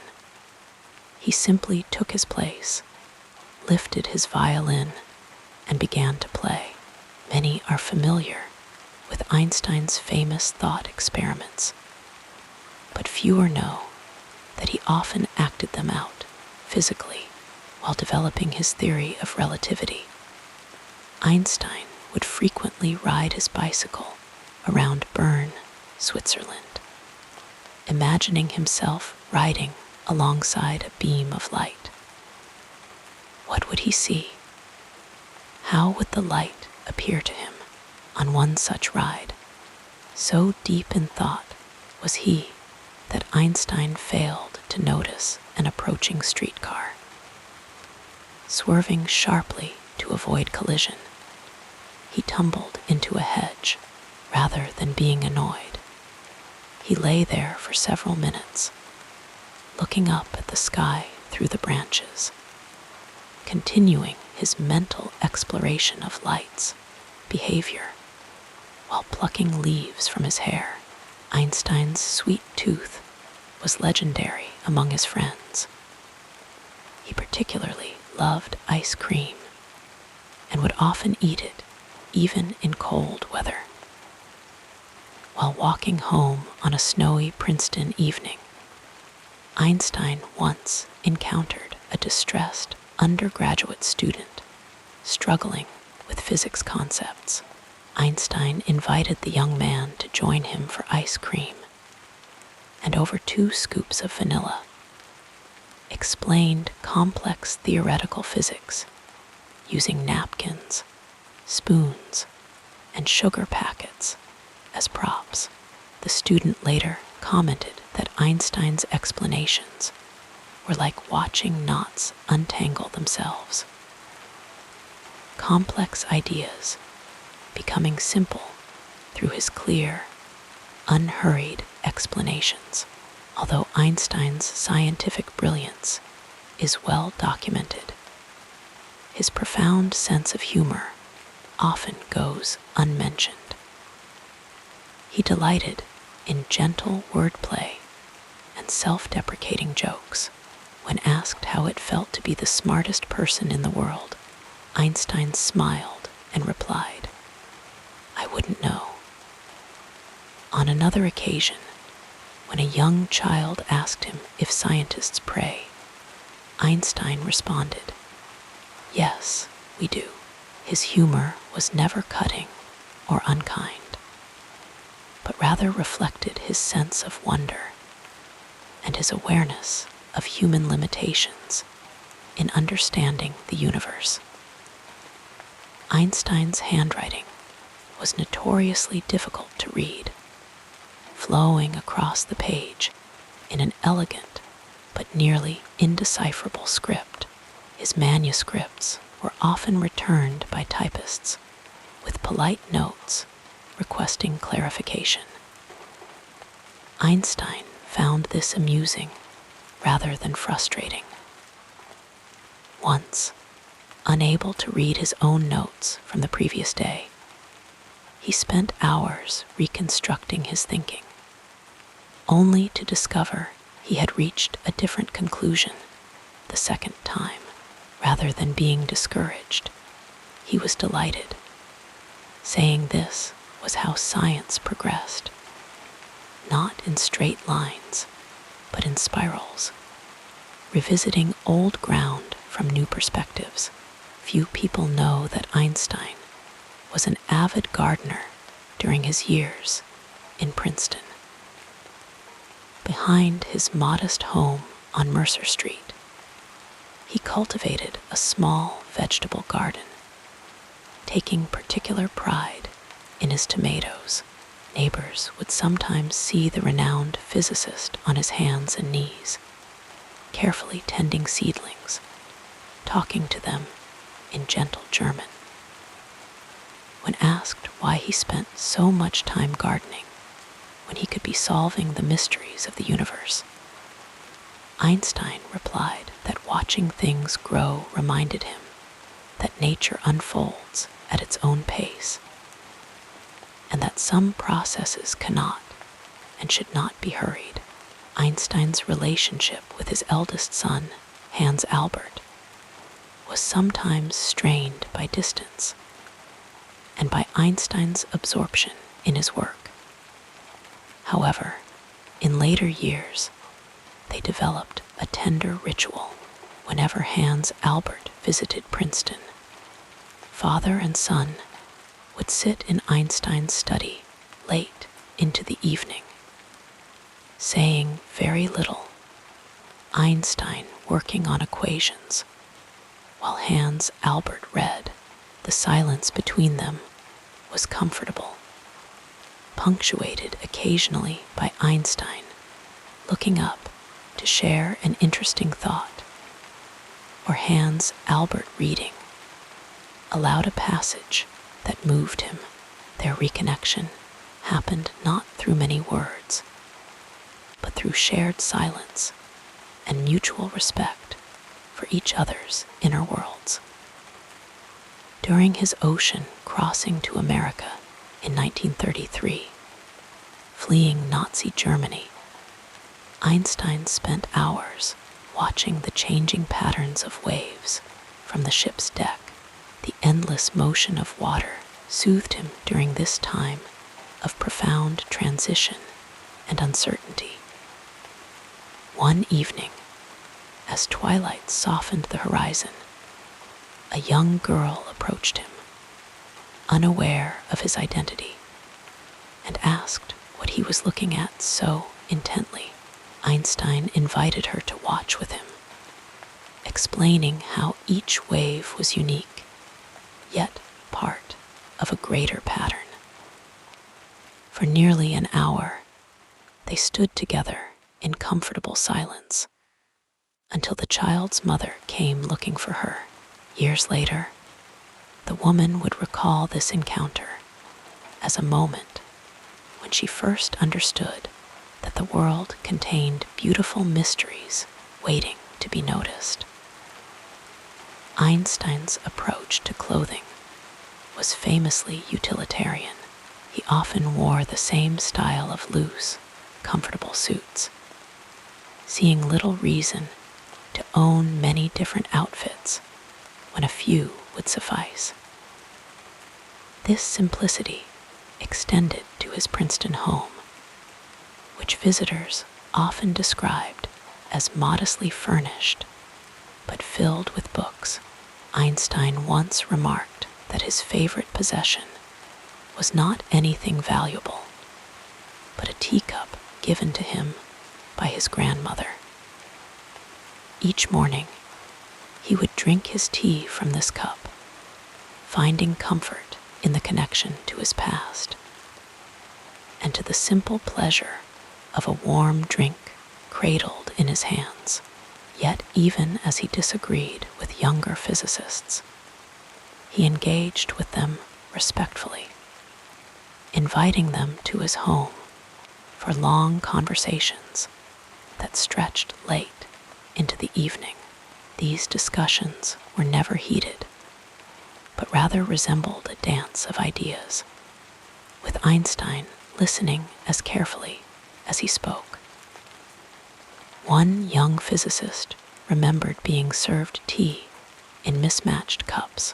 He simply took his place, lifted his violin, and began to play. Many are familiar with Einstein's famous thought experiments, but fewer know that he often acted them out physically while developing his theory of relativity. Einstein would frequently ride his bicycle around Bern, Switzerland, imagining himself riding alongside a beam of light. What would he see? How would the light appear to him on one such ride? So deep in thought was he that Einstein failed to notice an approaching streetcar. Swerving sharply to avoid collision, he tumbled into a hedge rather than being annoyed. He lay there for several minutes, looking up at the sky through the branches, continuing his mental exploration of light's behavior while plucking leaves from his hair. Einstein's sweet tooth was legendary among his friends. He particularly loved ice cream and would often eat it even in cold weather. While walking home on a snowy Princeton evening, Einstein once encountered a distressed undergraduate student struggling with physics concepts. Einstein invited the young man to join him for ice cream, and over 2 scoops of vanilla, explained complex theoretical physics using napkins, spoons, and sugar packets as props. The student later commented that Einstein's explanations were like watching knots untangle themselves. Complex ideas becoming simple through his clear, unhurried explanations. Although Einstein's scientific brilliance is well documented, his profound sense of humor often goes unmentioned. He delighted in gentle wordplay and self-deprecating jokes. When asked how it felt to be the smartest person in the world, Einstein smiled and replied, "I wouldn't know." On another occasion, when a young child asked him if scientists pray, Einstein responded, "Yes, we do." His humor was never cutting or unkind, but rather reflected his sense of wonder and his awareness of human limitations in understanding the universe. Einstein's handwriting was notoriously difficult to read, flowing across the page in an elegant but nearly indecipherable script. His manuscripts were often returned by typists with polite notes requesting clarification. Einstein found this amusing rather than frustrating. Once, unable to read his own notes from the previous day, he spent hours reconstructing his thinking, only to discover he had reached a different conclusion the second time. Rather than being discouraged, he was delighted, saying this was how science progressed, not in straight lines, but in spirals, revisiting old ground from new perspectives. Few people know that Einstein was an avid gardener during his years in Princeton. Behind his modest home on Mercer Street, he cultivated a small vegetable garden, taking particular pride in his tomatoes. Neighbors would sometimes see the renowned physicist on his hands and knees, carefully tending seedlings, talking to them in gentle German. When asked why he spent so much time gardening when he could be solving the mysteries of the universe, Einstein replied that watching things grow reminded him that nature unfolds at its own pace. and that some processes cannot and should not be hurried. Einstein's relationship with his eldest son, Hans Albert, was sometimes strained by distance and by Einstein's absorption in his work. However, in later years, they developed a tender ritual whenever Hans Albert visited Princeton. Father and son would sit in Einstein's study late into the evening, saying very little, Einstein working on equations, while Hans Albert read. The silence between them was comfortable, punctuated occasionally by Einstein looking up to share an interesting thought, or Hans Albert reading aloud a passage that moved him. Their reconnection happened not through many words, but through shared silence and mutual respect for each other's inner worlds. During his ocean crossing to America in 1933, fleeing Nazi Germany, Einstein spent hours watching the changing patterns of waves from the ship's deck. The endless motion of water soothed him during this time of profound transition and uncertainty. One evening, as twilight softened the horizon, a young girl approached him, unaware of his identity, and asked what he was looking at so intently. Einstein invited her to watch with him, explaining how each wave was unique, yet part of a greater pattern. For nearly an hour, they stood together in comfortable silence, until the child's mother came looking for her. Years later, the woman would recall this encounter as a moment when she first understood that the world contained beautiful mysteries waiting to be noticed. Einstein's approach to clothing was famously utilitarian. He often wore the same style of loose, comfortable suits, seeing little reason to own many different outfits when a few would suffice. This simplicity extended to his Princeton home, which visitors often described as modestly furnished but filled with books. Einstein once remarked that his favorite possession was not anything valuable, but a teacup given to him by his grandmother. Each morning, he would drink his tea from this cup, finding comfort in the connection to his past and to the simple pleasure of a warm drink cradled in his hands. Yet even as he disagreed with younger physicists, he engaged with them respectfully, inviting them to his home for long conversations that stretched late into the evening. These discussions were never heated, but rather resembled a dance of ideas, with Einstein listening as carefully as he spoke. One young physicist remembered being served tea in mismatched cups,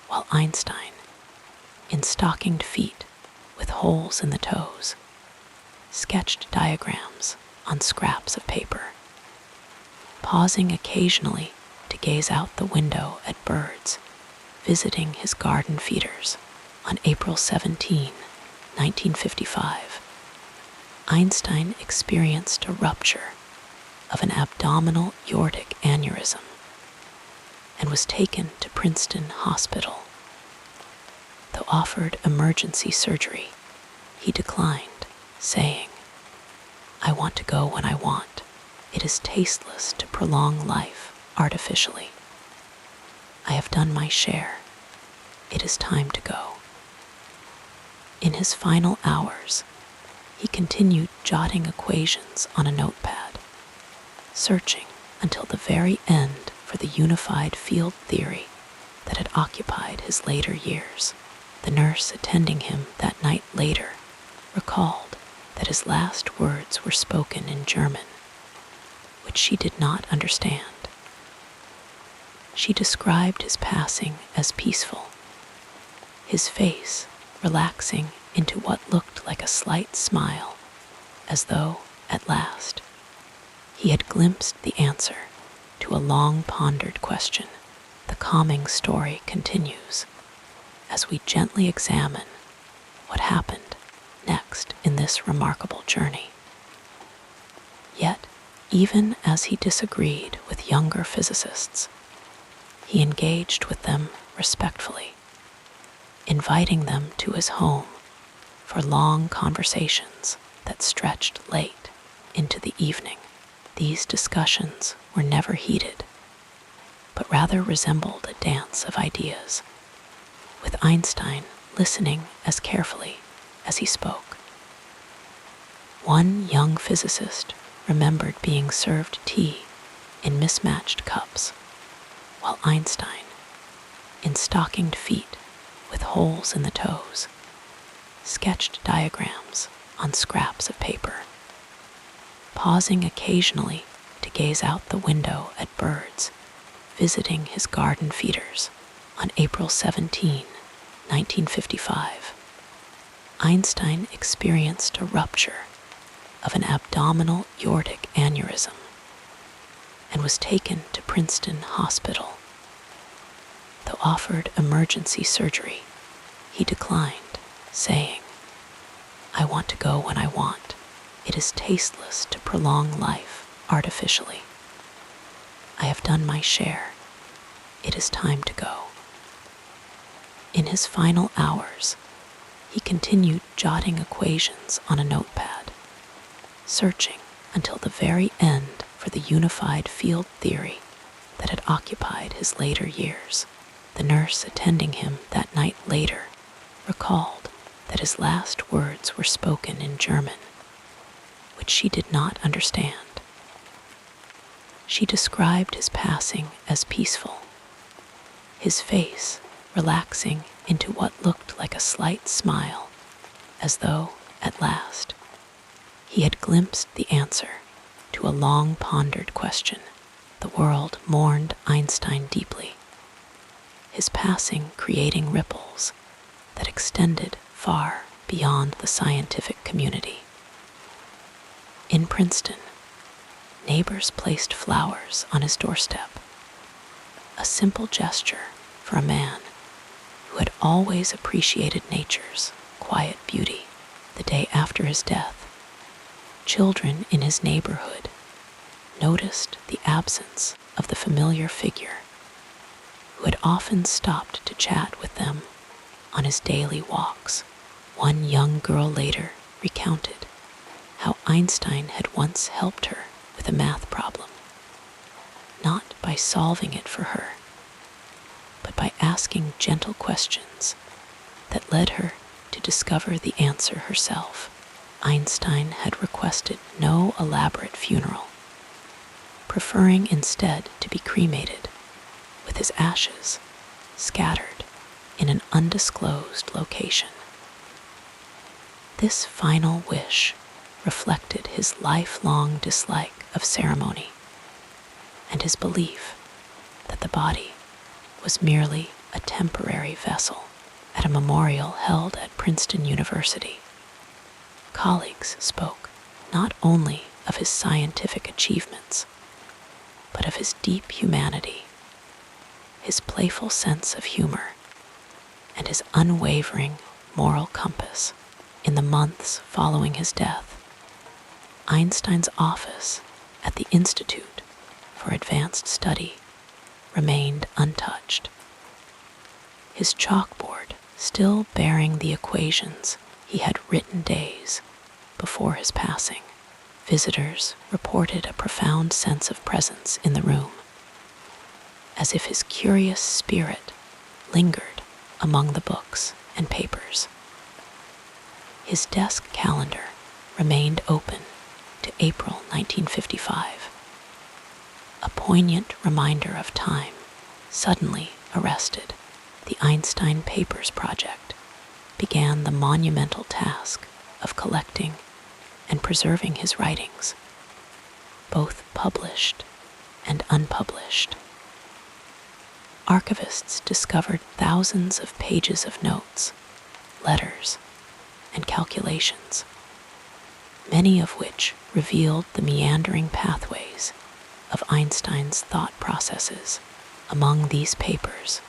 while Einstein, in stockinged feet with holes in the toes, sketched diagrams on scraps of paper, pausing occasionally to gaze out the window at birds visiting his garden feeders. On April 17, 1955, Einstein experienced a rupture of an abdominal aortic aneurysm and was taken to Princeton Hospital. Though offered emergency surgery, he declined, saying, "I want to go when I want. It is tasteless to prolong life artificially. I have done my share. It is time to go." In his final hours, he continued jotting equations on a notepad, searching until the very end for the unified field theory that had occupied his later years. The nurse attending him that night later recalled that his last words were spoken in German, which she did not understand. She described his passing as peaceful, his face relaxing into what looked like a slight smile, as though, at last, he had glimpsed the answer to a long-pondered question. The calming story continues as we gently examine what happened next in this remarkable journey. Yet, even as he disagreed with younger physicists, he engaged with them respectfully, inviting them to his home for long conversations that stretched late into the evening. These discussions were never heated, but rather resembled a dance of ideas, with Einstein listening as carefully as he spoke. One young physicist remembered being served tea in mismatched cups, while Einstein, in stockinged feet with holes in the toes, sketched diagrams on scraps of paper, pausing occasionally to gaze out the window at birds visiting his garden feeders. On April 17, 1955, Einstein experienced a rupture of an abdominal aortic aneurysm and was taken to Princeton Hospital. Though offered emergency surgery, he declined, saying, "I want to go when I want. It is tasteless to prolong life artificially. I have done my share. It is time to go." In his final hours, he continued jotting equations on a notepad, searching until the very end for the unified field theory that had occupied his later years. The nurse attending him that night later recalled that his last words were spoken in German, which she did not understand. She described his passing as peaceful, his face relaxing into what looked like a slight smile, as though, at last, he had glimpsed the answer to a long-pondered question. The world mourned Einstein deeply, his passing creating ripples that extended far beyond the scientific community. In Princeton, neighbors placed flowers on his doorstep, a simple gesture for a man who had always appreciated nature's quiet beauty. The day after his death, children in his neighborhood noticed the absence of the familiar figure who had often stopped to chat with them on his daily walks. One young girl later recounted how Einstein had once helped her with a math problem, not by solving it for her, but by asking gentle questions that led her to discover the answer herself. Einstein had requested no elaborate funeral, preferring instead to be cremated, with his ashes scattered in an undisclosed location. This final wish reflected his lifelong dislike of ceremony and his belief that the body was merely a temporary vessel. At a memorial held at Princeton University, colleagues spoke not only of his scientific achievements, but of his deep humanity, his playful sense of humor, and his unwavering moral compass. In the months following his death, Einstein's office at the Institute for Advanced Study remained untouched, his chalkboard still bearing the equations he had written days before his passing. Visitors reported a profound sense of presence in the room, as if his curious spirit lingered among the books and papers. His desk calendar remained open to April 1955, a poignant reminder of time suddenly arrested the Einstein Papers project began the monumental task of collecting and preserving his writings, both published and unpublished. Archivists discovered thousands of pages of notes, letters, and calculations, many of which revealed the meandering pathways of Einstein's thought processes. Among these papers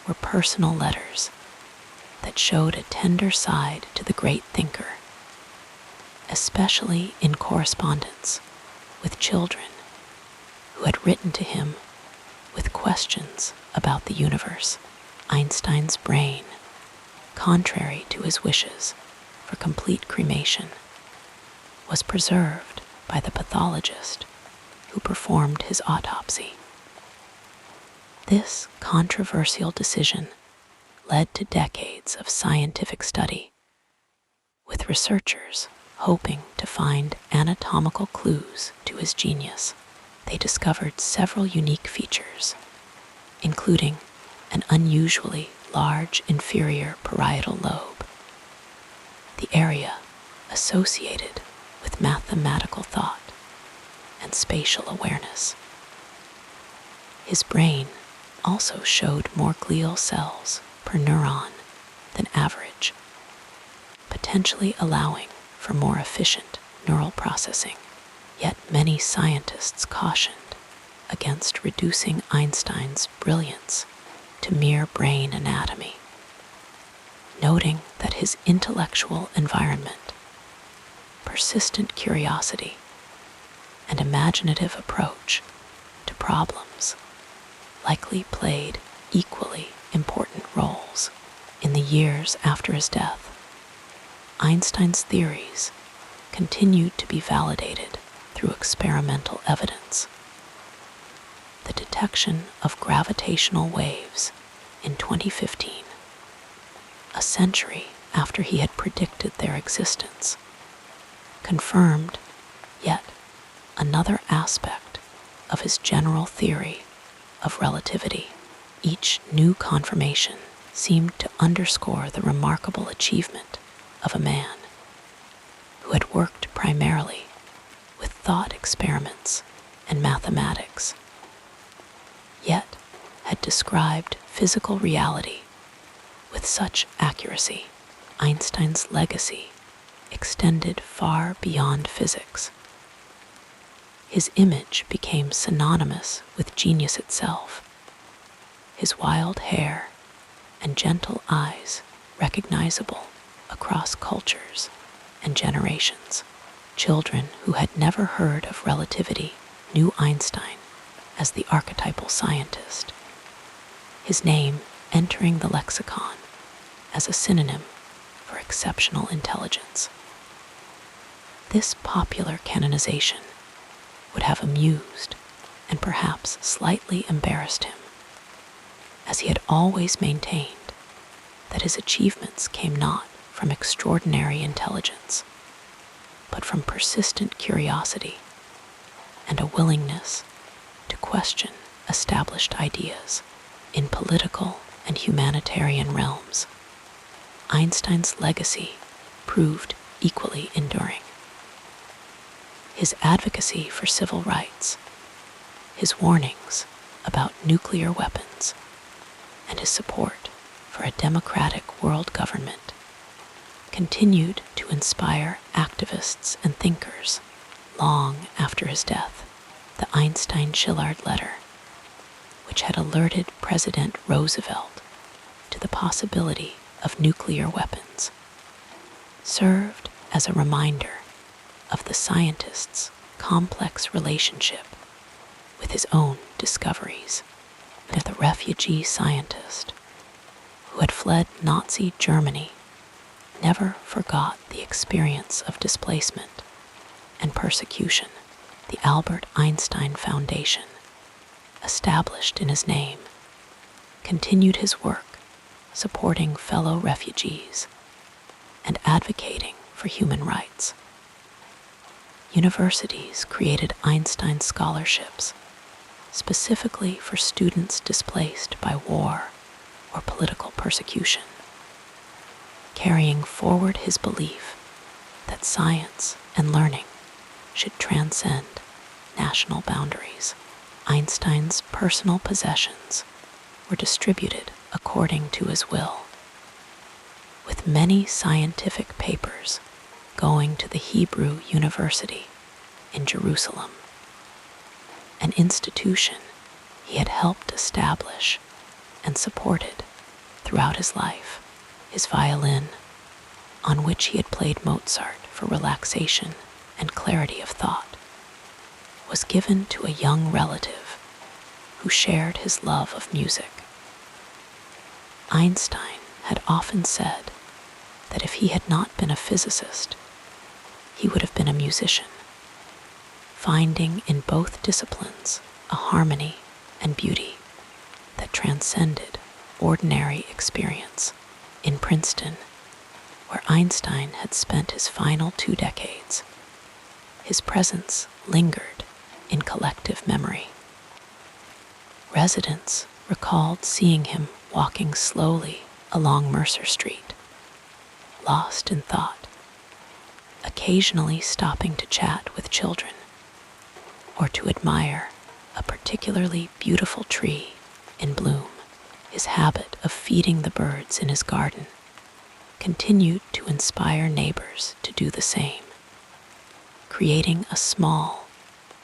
were personal letters that showed a tender side to the great thinker, especially in correspondence with children who had written to him with questions about the universe. Einstein's brain, contrary to his wishes for complete cremation, was preserved by the pathologist who performed his autopsy. This controversial decision led to decades of scientific study, with researchers hoping to find anatomical clues to his genius. They discovered several unique features, including an unusually large inferior parietal lobe, the area associated with mathematical thought and spatial awareness. His brain also showed more glial cells per neuron than average, potentially allowing for more efficient neural processing. Yet many scientists cautioned against reducing Einstein's brilliance to mere brain anatomy, noting that his intellectual environment, persistent curiosity, and imaginative approach to problems likely played equally important roles. In the years after his death, Einstein's theories continued to be validated through experimental evidence. The detection of gravitational waves in 2015, a century after he had predicted their existence, confirmed yet another aspect of his general theory of relativity. Each new confirmation seemed to underscore the remarkable achievement of a man who had worked primarily with thought experiments and mathematics, yet had described physical reality with such accuracy. Einstein's legacy extended far beyond physics. His image became synonymous with genius itself, his wild hair and gentle eyes recognizable across cultures and generations. Children who had never heard of relativity knew Einstein as the archetypal scientist, his name entering the lexicon as a synonym for exceptional intelligence. This popular canonization would have amused and perhaps slightly embarrassed him, as he had always maintained that his achievements came not from extraordinary intelligence, but from persistent curiosity and a willingness to question established ideas. In political and humanitarian realms, Einstein's legacy proved equally enduring. His advocacy for civil rights, his warnings about nuclear weapons, and his support for a democratic world government continued to inspire activists and thinkers long after his death. The Einstein-Szilard letter, which had alerted President Roosevelt to the possibility of nuclear weapons, served as a reminder of the scientist's complex relationship with his own discoveries. And the refugee scientist who had fled Nazi Germany never forgot the experience of displacement and persecution. The Albert Einstein Foundation, established in his name, continued his work supporting fellow refugees and advocating for human rights. Universities created Einstein scholarships specifically for students displaced by war or political persecution, carrying forward his belief that science and learning should transcend national boundaries. Einstein's personal possessions were distributed according to his will, with many scientific papers going to the Hebrew University in Jerusalem, an institution he had helped establish and supported throughout his life. His violin, on which he had played Mozart for relaxation and clarity of thought, was given to a young relative who shared his love of music. Einstein had often said that if he had not been a physicist, he would have been a musician, finding in both disciplines a harmony and beauty that transcended ordinary experience. In Princeton, where Einstein had spent his final 2 decades, his presence lingered in collective memory. Residents recalled seeing him walking slowly along Mercer Street, lost in thought, occasionally stopping to chat with children or to admire a particularly beautiful tree in bloom. His habit of feeding the birds in his garden continued to inspire neighbors to do the same, creating a small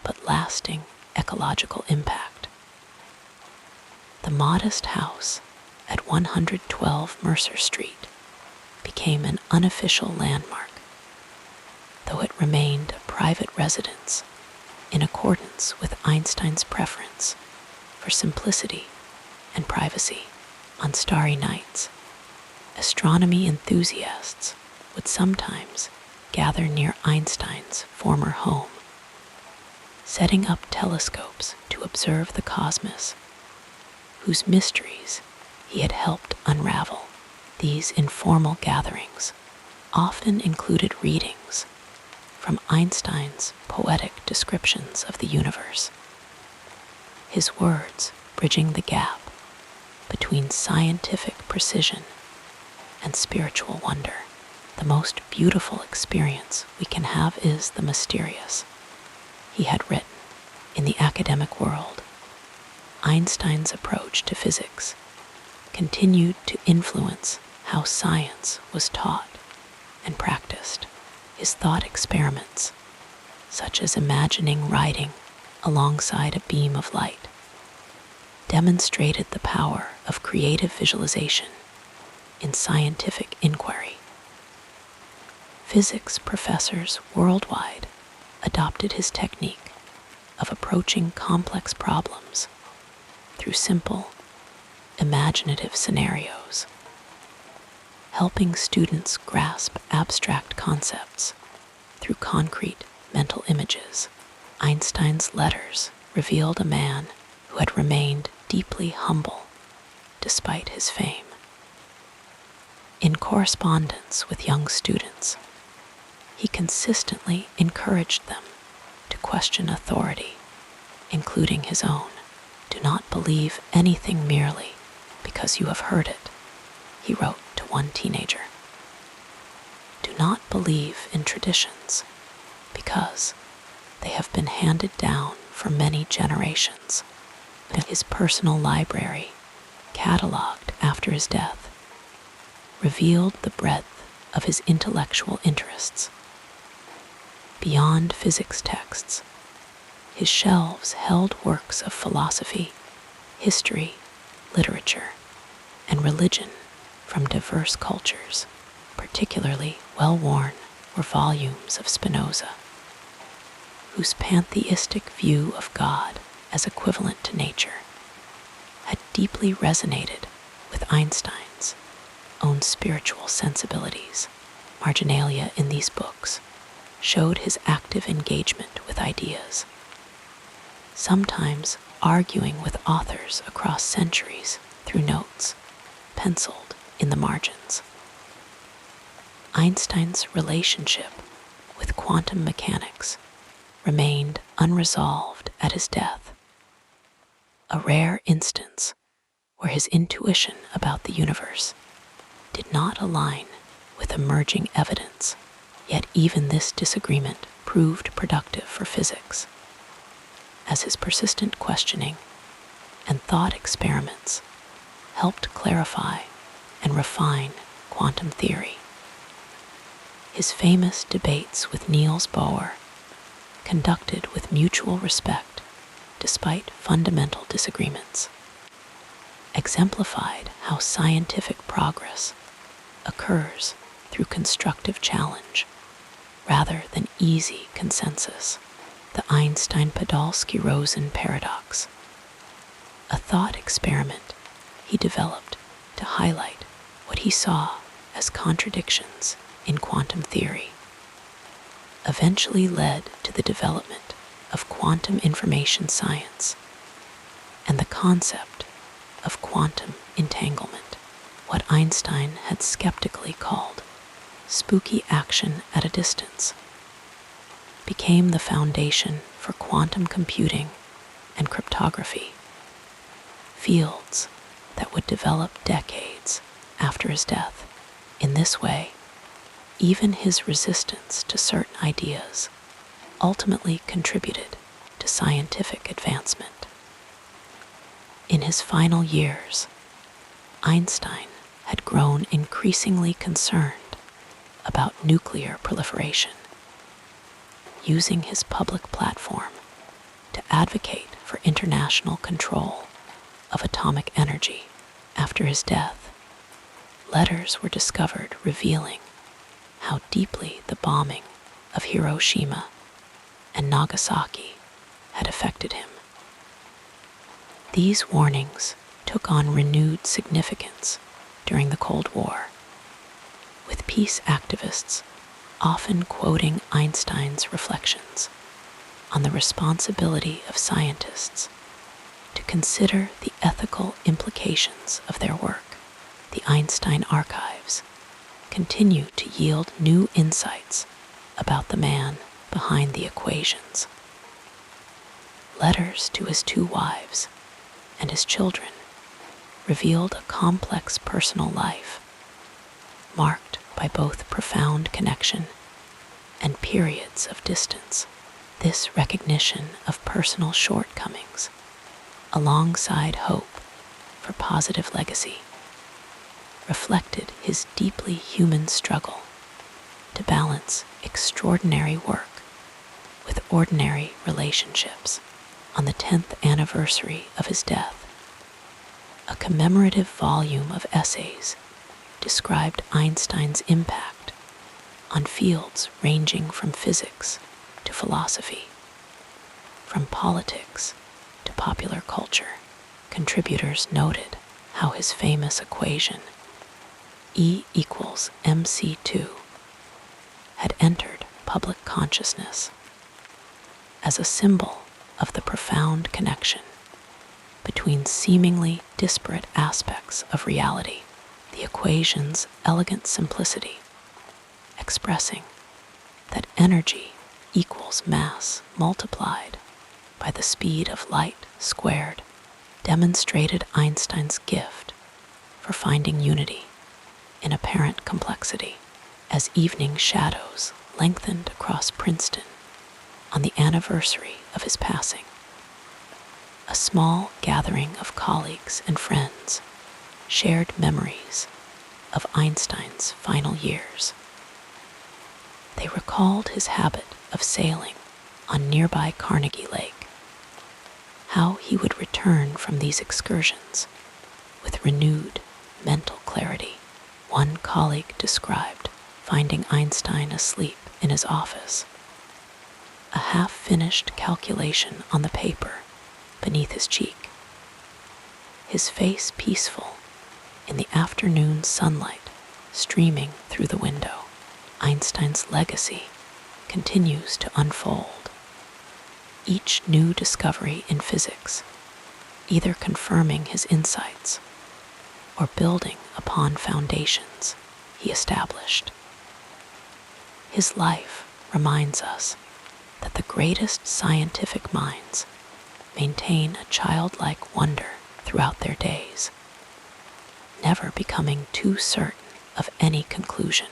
but lasting ecological impact. The modest house at 112 Mercer Street became an unofficial landmark, though it remained a private residence in accordance with Einstein's preference for simplicity and privacy. On starry nights, astronomy enthusiasts would sometimes gather near Einstein's former home, setting up telescopes to observe the cosmos, whose mysteries he had helped unravel. These informal gatherings often included readings from Einstein's poetic descriptions of the universe, his words bridging the gap between scientific precision and spiritual wonder. The most beautiful experience we can have is the mysterious, he had written. In the academic world, Einstein's approach to physics continued to influence how science was taught and practiced. His thought experiments, such as imagining riding alongside a beam of light, demonstrated the power of creative visualization in scientific inquiry. Physics professors worldwide adopted his technique of approaching complex problems through simple, imaginative scenarios, helping students grasp abstract concepts through concrete mental images. Einstein's letters revealed a man who had remained deeply humble despite his fame. In correspondence with young students, he consistently encouraged them to question authority, including his own. Do not believe anything merely because you have heard it, he wrote to one teenager. Do not believe in traditions because they have been handed down for many generations. His personal library, catalogued after his death, revealed the breadth of his intellectual interests. Beyond physics texts, his shelves held works of philosophy, history, literature, and religion from diverse cultures. Particularly well-worn were volumes of Spinoza, whose pantheistic view of God as equivalent to nature had deeply resonated with Einstein's own spiritual sensibilities. Marginalia in these books showed his active engagement with ideas, sometimes arguing with authors across centuries through notes penciled in the margins. Einstein's relationship with quantum mechanics remained unresolved at his death, a rare instance where his intuition about the universe did not align with emerging evidence, yet even this disagreement proved productive for physics, as his persistent questioning and thought experiments helped clarify and refine quantum theory. His famous debates with Niels Bohr, conducted with mutual respect despite fundamental disagreements, exemplified how scientific progress occurs through constructive challenge rather than easy consensus. The Einstein-Podolsky-Rosen paradox, a thought experiment he developed to highlight what he saw as contradictions in quantum theory, eventually led to the development of quantum information science and the concept of quantum entanglement, what Einstein had skeptically called spooky action at a distance, became the foundation for quantum computing and cryptography, fields that would develop decades after his death. In this way, even his resistance to certain ideas ultimately contributed to scientific advancement. In his final years, Einstein had grown increasingly concerned about nuclear proliferation, using his public platform to advocate for international control of atomic energy. After his death, letters were discovered revealing how deeply the bombing of Hiroshima and Nagasaki had affected him. These warnings took on renewed significance during the Cold War, with peace activists often quoting Einstein's reflections on the responsibility of scientists to consider the ethical implications of their work. The Einstein archives continue to yield new insights about the man behind the equations. Letters to his 2 wives and his children revealed a complex personal life, marked by both profound connection and periods of distance. This recognition of personal shortcomings, alongside hope for positive legacy, reflected his deeply human struggle to balance extraordinary work with ordinary relationships. On the 10th anniversary of his death, a commemorative volume of essays described Einstein's impact on fields ranging from physics to philosophy, from politics to popular culture. Contributors noted how his famous equation, E equals mc2, had entered public consciousness as a symbol of the profound connection between seemingly disparate aspects of reality. The equation's elegant simplicity, expressing that energy equals mass multiplied by the speed of light squared, demonstrated Einstein's gift for finding unity in apparent complexity. As evening shadows lengthened across Princeton on the anniversary of his passing, a small gathering of colleagues and friends shared memories of Einstein's final years. They recalled his habit of sailing on nearby Carnegie Lake, how he would return from these excursions with renewed mental clarity. One colleague described finding Einstein asleep in his office, a half-finished calculation on the paper beneath his cheek, his face peaceful in the afternoon sunlight streaming through the window. Einstein's legacy continues to unfold, each new discovery in physics either confirming his insights or building upon foundations he established. His life reminds us that the greatest scientific minds maintain a childlike wonder throughout their days, never becoming too certain of any conclusion.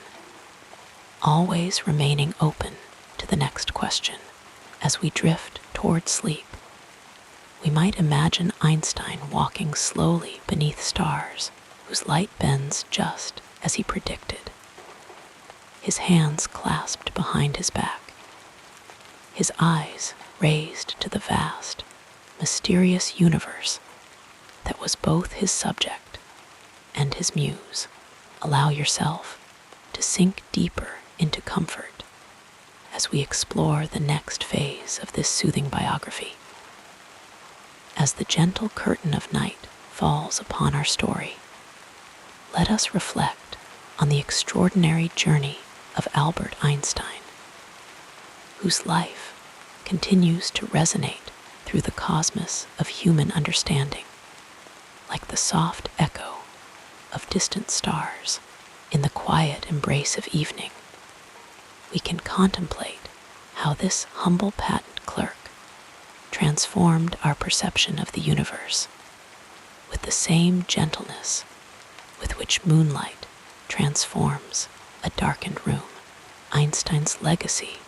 always remaining open to the next question. As we drift toward sleep, we might imagine Einstein walking slowly beneath stars whose light bends just as he predicted, his hands clasped behind his back, his eyes raised to the vast, mysterious universe that was both his subject and his muse. Allow yourself to sink deeper into comfort as we explore the next phase of this soothing biography. As the gentle curtain of night falls upon our story, let us reflect on the extraordinary journey of Albert Einstein, whose life continues to resonate through the cosmos of human understanding, like the soft echo of distant stars. In the quiet embrace of evening, we can contemplate how this humble patent clerk transformed our perception of the universe with the same gentleness with which moonlight transforms a darkened room. Einstein's legacy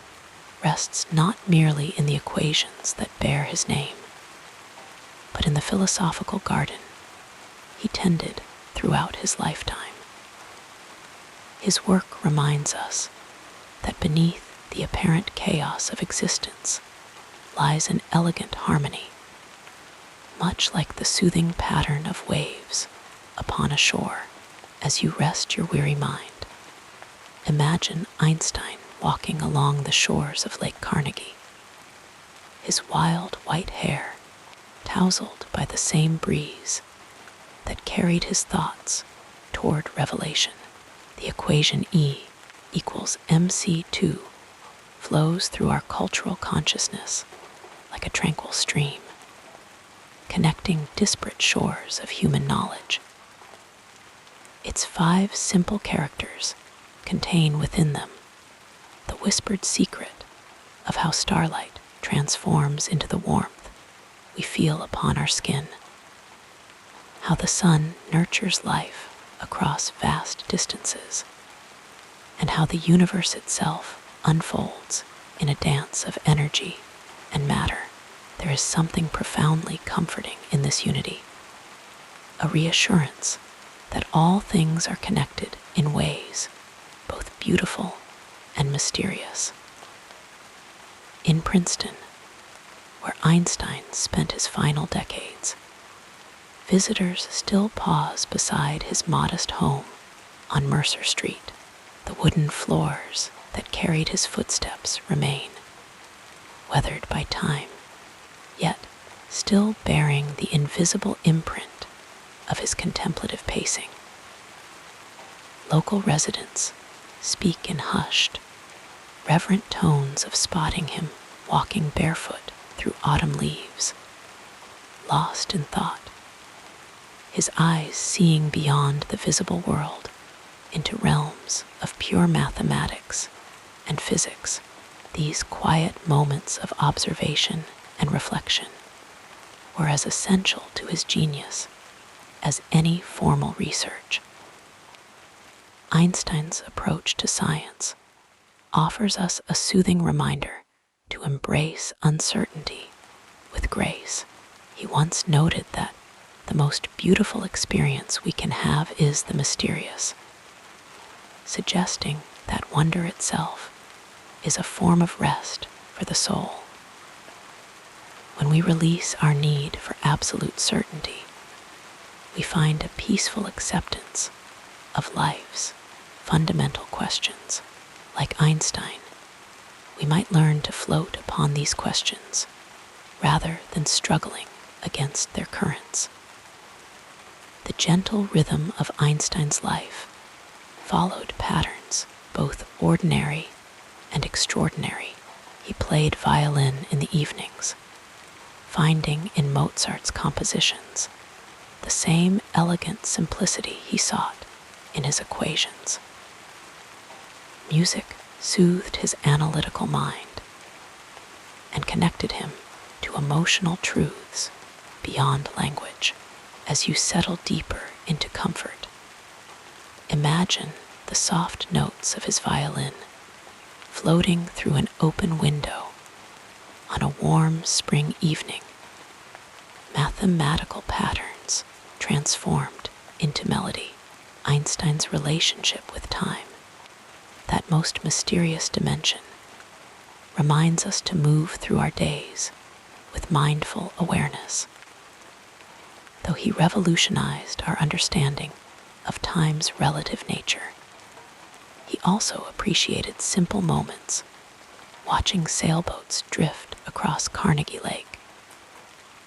rests not merely in the equations that bear his name, but in the philosophical garden he tended throughout his lifetime. His work reminds us that beneath the apparent chaos of existence lies an elegant harmony, much like the soothing pattern of waves upon a shore. As you rest your weary mind, imagine Einstein walking along the shores of Lake Carnegie, his wild white hair tousled by the same breeze that carried his thoughts toward revelation. The equation E equals mc2 flows through our cultural consciousness like a tranquil stream, connecting disparate shores of human knowledge. Its 5 simple characters contain within them the whispered secret of how starlight transforms into the warmth we feel upon our skin, how the sun nurtures life across vast distances, and how the universe itself unfolds in a dance of energy and matter. There is something profoundly comforting in this unity, a reassurance that all things are connected in ways both beautiful and mysterious. In Princeton, where Einstein spent his final decades, visitors still pause beside his modest home on Mercer Street. The wooden floors that carried his footsteps remain, weathered by time, yet still bearing the invisible imprint of his contemplative pacing. Local residents speak in hushed, reverent tones of spotting him walking barefoot through autumn leaves, lost in thought, his eyes seeing beyond the visible world into realms of pure mathematics and physics. These quiet moments of observation and reflection were as essential to his genius as any formal research. Einstein's approach to science offers us a soothing reminder to embrace uncertainty with grace. He once noted that the most beautiful experience we can have is the mysterious, suggesting that wonder itself is a form of rest for the soul. When we release our need for absolute certainty, we find a peaceful acceptance of life's fundamental questions. Like Einstein, we might learn to float upon these questions rather than struggling against their currents. The gentle rhythm of Einstein's life followed patterns both ordinary and extraordinary. He played violin in the evenings, finding in Mozart's compositions the same elegant simplicity he sought in his equations. Music soothed his analytical mind and connected him to emotional truths beyond language. As you settle deeper into comfort, imagine the soft notes of his violin floating through an open window on a warm spring evening, mathematical patterns transformed into melody. Einstein's relationship with time, that most mysterious dimension, reminds us to move through our days with mindful awareness. Though he revolutionized our understanding of time's relative nature, he also appreciated simple moments, watching sailboats drift across Carnegie Lake,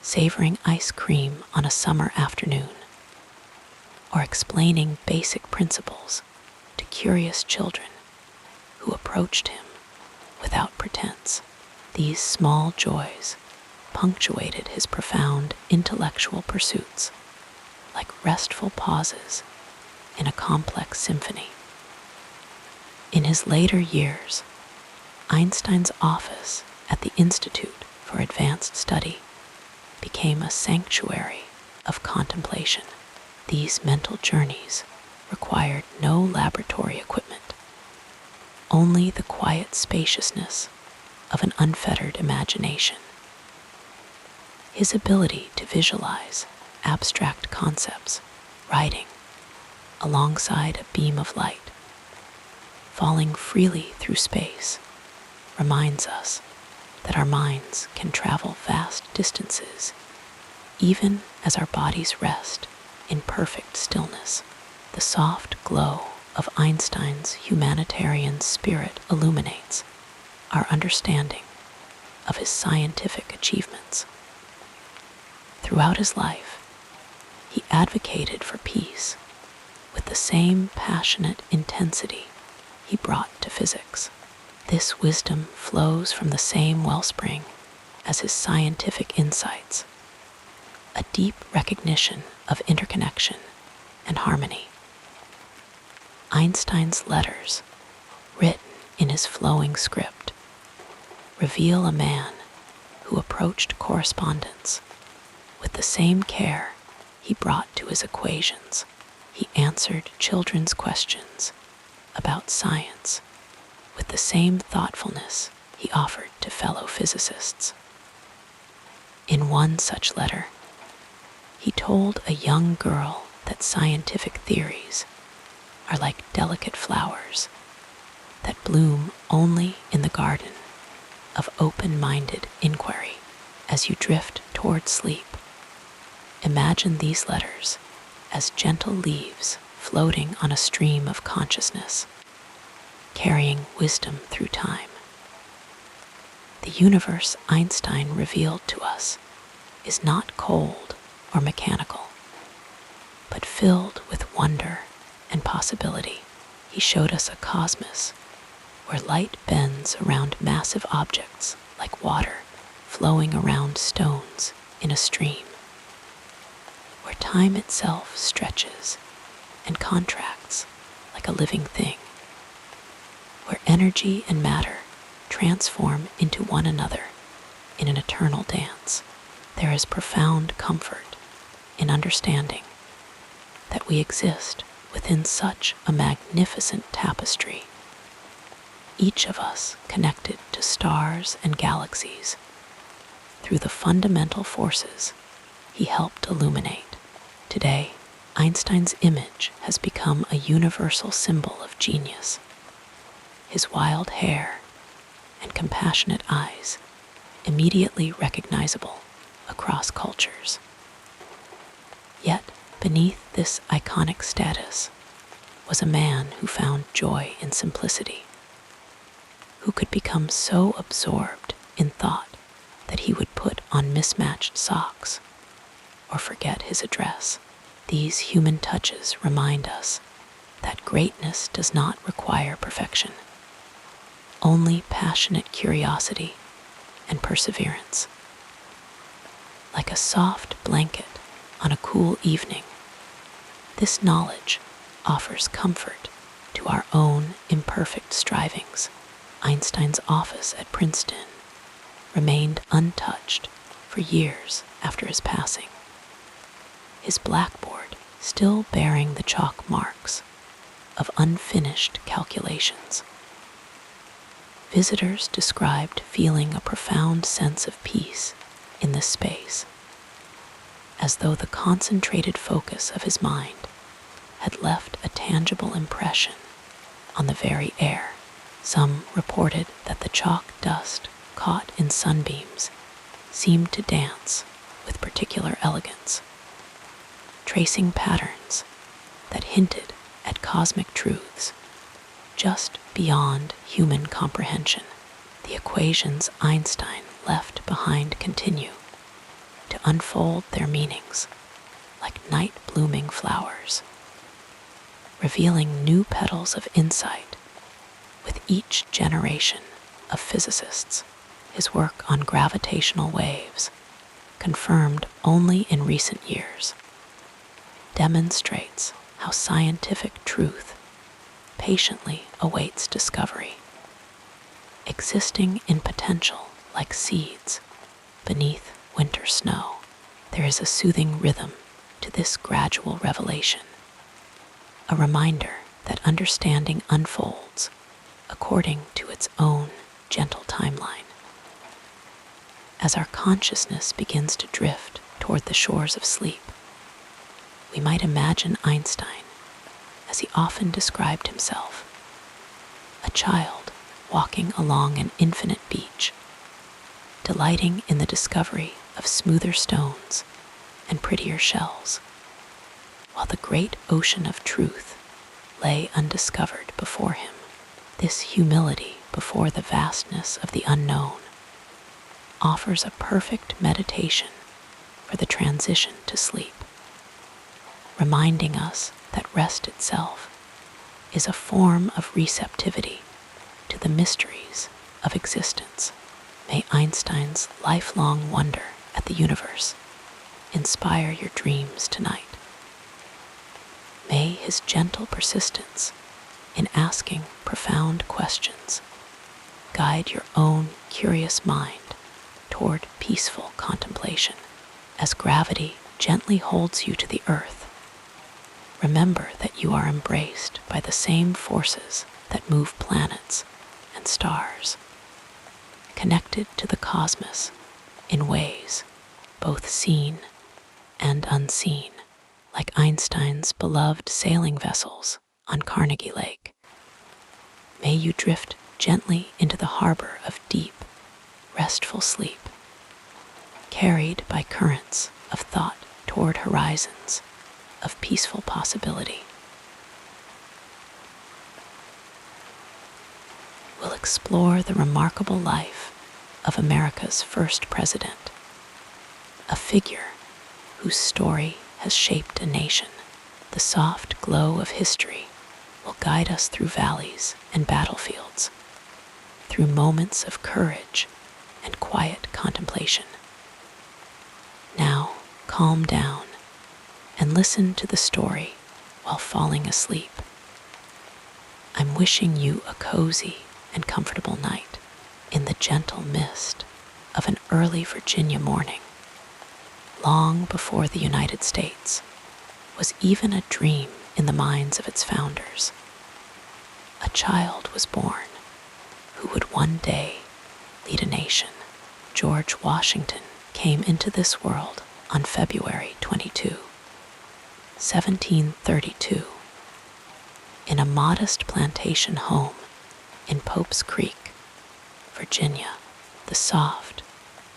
savoring ice cream on a summer afternoon, or explaining basic principles to curious children who approached him without pretense. These small joys punctuated his profound intellectual pursuits, like restful pauses in a complex symphony. In his later years, Einstein's office at the Institute for Advanced Study became a sanctuary of contemplation. These mental journeys required no laboratory equipment, only the quiet spaciousness of an unfettered imagination. His ability to visualize abstract concepts, riding alongside a beam of light, falling freely through space, reminds us that our minds can travel vast distances even as our bodies rest in perfect stillness. The soft glow of Einstein's humanitarian spirit illuminates our understanding of his scientific achievements. Throughout his life, he advocated for peace with the same passionate intensity he brought to physics. This wisdom flows from the same wellspring as his scientific insights, a deep recognition of interconnection and harmony. Einstein's letters, written in his flowing script, reveal a man who approached correspondence with the same care he brought to his equations. He answered children's questions about science with the same thoughtfulness he offered to fellow physicists. In one such letter, he told a young girl that scientific theories are like delicate flowers that bloom only in the garden of open-minded inquiry. As you drift toward sleep, imagine these letters as gentle leaves floating on a stream of consciousness, carrying wisdom through time. The universe Einstein revealed to us is not cold or mechanical, but filled with wonder and possibility. He showed us a cosmos where light bends around massive objects like water flowing around stones in a stream, where time itself stretches and contracts like a living thing, where energy and matter transform into one another in an eternal dance. There is profound comfort in understanding that we exist within such a magnificent tapestry, each of us connected to stars and galaxies through the fundamental forces he helped illuminate. Today, Einstein's image has become a universal symbol of genius. His wild hair and compassionate eyes, immediately recognizable across cultures. Yet, beneath this iconic status was a man who found joy in simplicity, who could become so absorbed in thought that he would put on mismatched socks or forget his address. These human touches remind us that greatness does not require perfection, only passionate curiosity and perseverance. Like a soft blanket on a cool evening, this knowledge offers comfort to our own imperfect strivings. Einstein's office at Princeton remained untouched for years after his passing, his blackboard still bearing the chalk marks of unfinished calculations. Visitors described feeling a profound sense of peace in this space, as though the concentrated focus of his mind had left a tangible impression on the very air. Some reported that the chalk dust caught in sunbeams seemed to dance with particular elegance, tracing patterns that hinted at cosmic truths just beyond human comprehension. The equations Einstein left behind continue to unfold their meanings like night-blooming flowers, revealing new petals of insight with each generation of physicists. His work on gravitational waves, confirmed only in recent years, demonstrates how scientific truth patiently awaits discovery, existing in potential like seeds beneath winter snow. There is a soothing rhythm to this gradual revelation, a reminder that understanding unfolds according to its own gentle timeline. As our consciousness begins to drift toward the shores of sleep, we might imagine Einstein as he often described himself, a child walking along an infinite beach, delighting in the discovery of smoother stones and prettier shells, while the great ocean of truth lay undiscovered before him. This humility before the vastness of the unknown offers a perfect meditation for the transition to sleep, reminding us that rest itself is a form of receptivity to the mysteries of existence. May Einstein's lifelong wonder at the universe inspire your dreams tonight. May his gentle persistence in asking profound questions guide your own curious mind toward peaceful contemplation. As gravity gently holds you to the earth, remember that you are embraced by the same forces that move planets and stars, connected to the cosmos in ways both seen and unseen, like Einstein's beloved sailing vessels on Carnegie Lake. May you drift gently into the harbor of deep, restful sleep, carried by currents of thought toward horizons of peaceful possibility. We'll explore the remarkable life of America's first president, a figure whose story has shaped a nation. The soft glow of history will guide us through valleys and battlefields, through moments of courage and quiet contemplation. Now, calm down and listen to the story while falling asleep. I'm wishing you a cozy and comfortable night in the gentle mist of an early Virginia morning, long before the United States was even a dream in the minds of its founders. A child was born who would one day lead a nation. George Washington came into this world on February 22, 1732, in a modest plantation home in Pope's Creek, Virginia. The soft,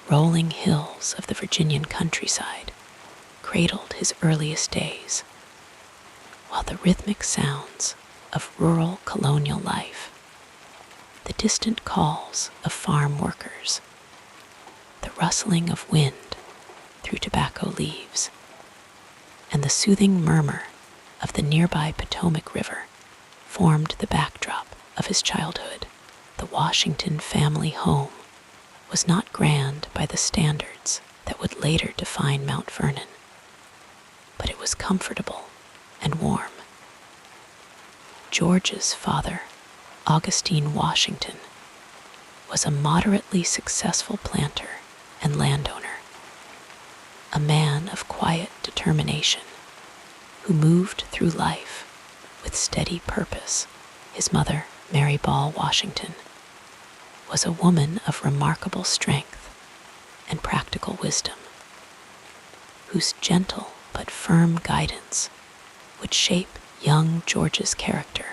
rolling hills of the Virginian countryside cradled his earliest days, while the rhythmic sounds of rural colonial life, the distant calls of farm workers, the rustling of wind through tobacco leaves, and the soothing murmur of the nearby Potomac River formed the backdrop of his childhood. The Washington family home was not grand by the standards that would later define Mount Vernon, but it was comfortable and warm. George's father, Augustine Washington, was a moderately successful planter and landowner, a man of quiet determination who moved through life with steady purpose. His mother, Mary Ball Washington, was a woman of remarkable strength and practical wisdom, whose gentle but firm guidance would shape young George's character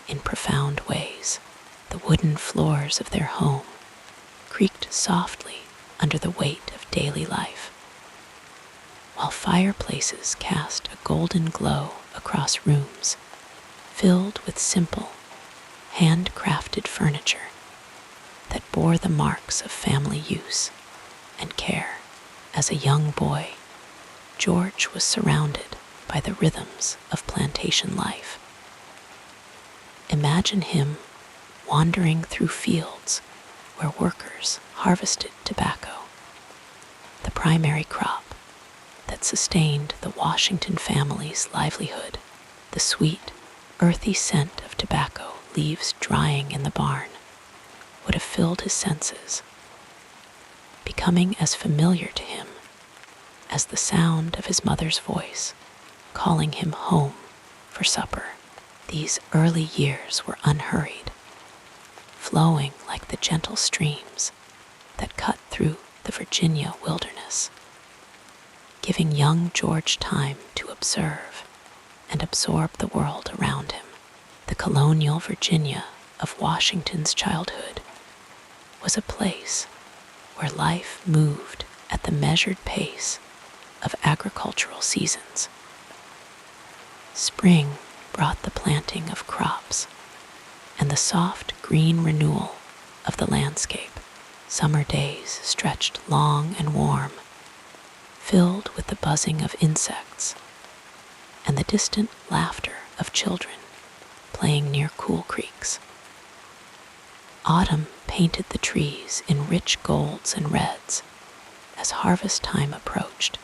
in profound ways. The wooden floors of their home creaked softly under the weight of daily life, while fireplaces cast a golden glow across rooms filled with simple, handcrafted furniture that bore the marks of family use and care. As a young boy, George was surrounded by the rhythms of plantation life. Imagine him wandering through fields where workers harvested tobacco, the primary crop that sustained the Washington family's livelihood. The sweet, earthy scent of tobacco leaves drying in the barn would have filled his senses, becoming as familiar to him as the sound of his mother's voice calling him home for supper. These early years were unhurried, flowing like the gentle streams that cut through the Virginia wilderness, giving young George time to observe and absorb the world around him. The colonial Virginia of Washington's childhood was a place where life moved at the measured pace of agricultural seasons. Spring brought the planting of crops and the soft green renewal of the landscape. Summer days stretched long and warm, filled with the buzzing of insects and the distant laughter of children playing near cool creeks. Autumn painted the trees in rich golds and reds as harvest time approached,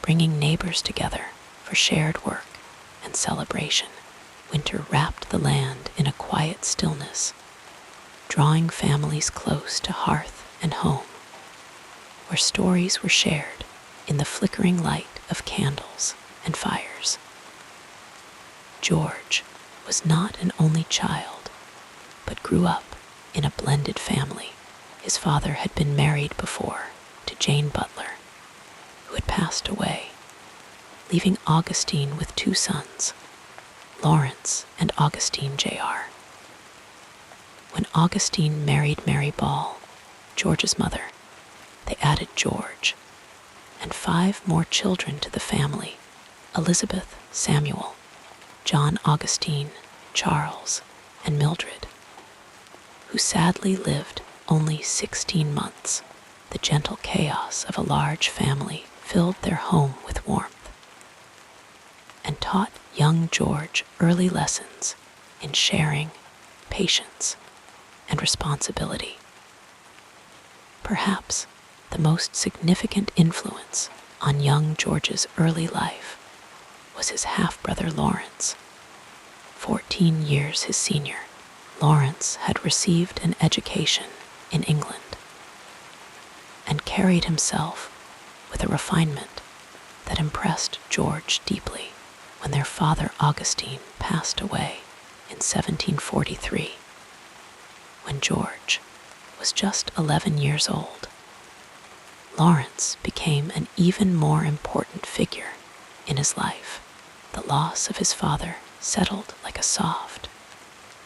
bringing neighbors together for shared work and celebration. Winter wrapped the land in a quiet stillness, drawing families close to hearth and home, where stories were shared in the flickering light of candles and fires. George was not an only child, but grew up in a blended family. His father had been married before to Jane Butler, who had passed away, leaving Augustine with two sons, Lawrence and Augustine Jr. When Augustine married Mary Ball, George's mother, they added George and 5 more children to the family: Elizabeth, Samuel, John Augustine, Charles, and Mildred, who sadly lived only 16 months. The gentle chaos of a large family filled their home with warmth and taught young George early lessons in sharing, patience, and responsibility. Perhaps the most significant influence on young George's early life was his half-brother Lawrence. 14 years his senior, Lawrence had received an education in England and carried himself with a refinement that impressed George deeply. When their father Augustine passed away in 1743, when George was just 11 years old, Lawrence became an even more important figure in his life. The loss of his father settled like a soft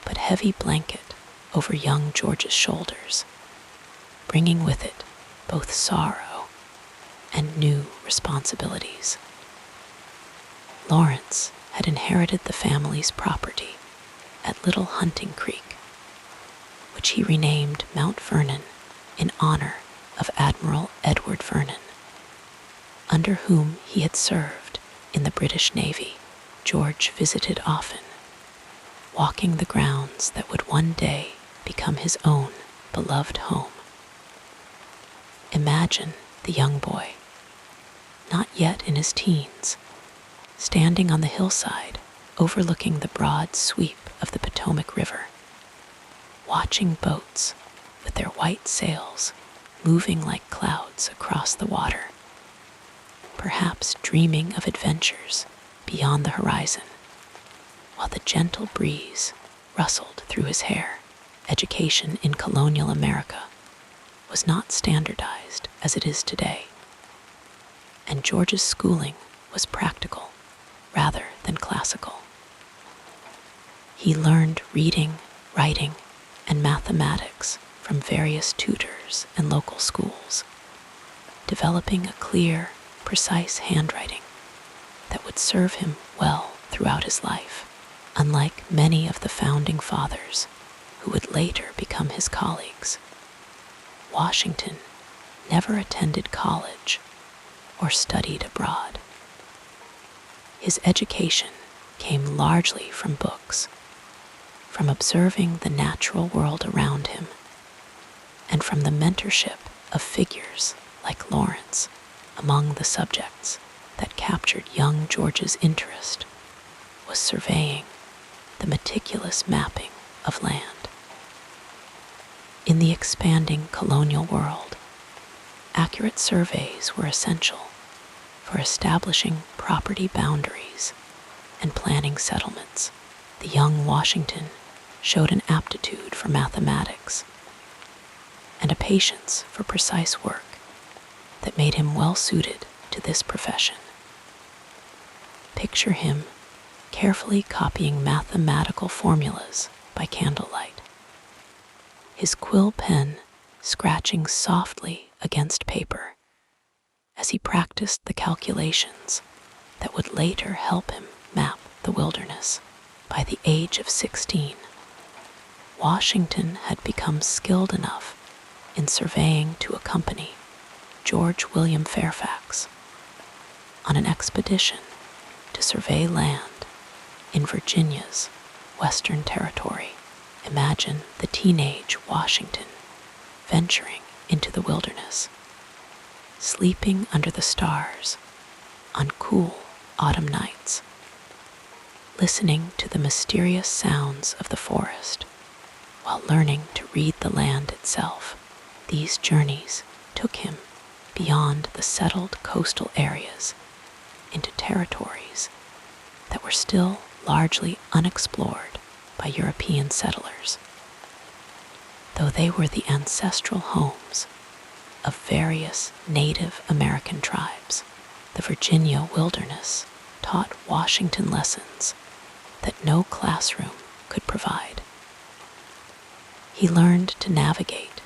but heavy blanket over young George's shoulders, bringing with it both sorrow and new responsibilities. Lawrence had inherited the family's property at Little Hunting Creek, which he renamed Mount Vernon in honor of Admiral Edward Vernon, under whom he had served in the British Navy. George visited often, walking the grounds that would one day become his own beloved home. Imagine the young boy, not yet in his teens, standing on the hillside overlooking the broad sweep of the Potomac River, watching boats with their white sails moving like clouds across the water, perhaps dreaming of adventures beyond the horizon, while the gentle breeze rustled through his hair. education in colonial America was not standardized as it is today, and George's schooling was practical rather than classical. He learned reading, writing, and mathematics from various tutors and local schools, developing a clear, precise handwriting that would serve him well throughout his life, unlike many of the founding fathers who would later become his colleagues. Washington never attended college or studied abroad. His education came largely from books, from observing the natural world around him, and from the mentorship of figures like Lawrence. Among the subjects that captured young George's interest was surveying, the meticulous mapping of land. In the expanding colonial world, accurate surveys were essential for establishing property boundaries and planning settlements. The young Washington showed an aptitude for mathematics and a patience for precise work that made him well suited to this profession. Picture him carefully copying mathematical formulas by candlelight, his quill pen scratching softly against paper as he practiced the calculations that would later help him map the wilderness. By the age of 16, Washington had become skilled enough in surveying to accompany George William Fairfax on an expedition to survey land in Virginia's Western Territory. Imagine the teenage Washington venturing into the wilderness, sleeping under the stars on cool autumn nights, listening to the mysterious sounds of the forest while learning to read the land itself. These journeys took him beyond the settled coastal areas into territories that were still largely unexplored by European settlers. Though they were the ancestral homes of various Native American tribes, the Virginia wilderness taught Washington lessons that no classroom could provide. He learned to navigate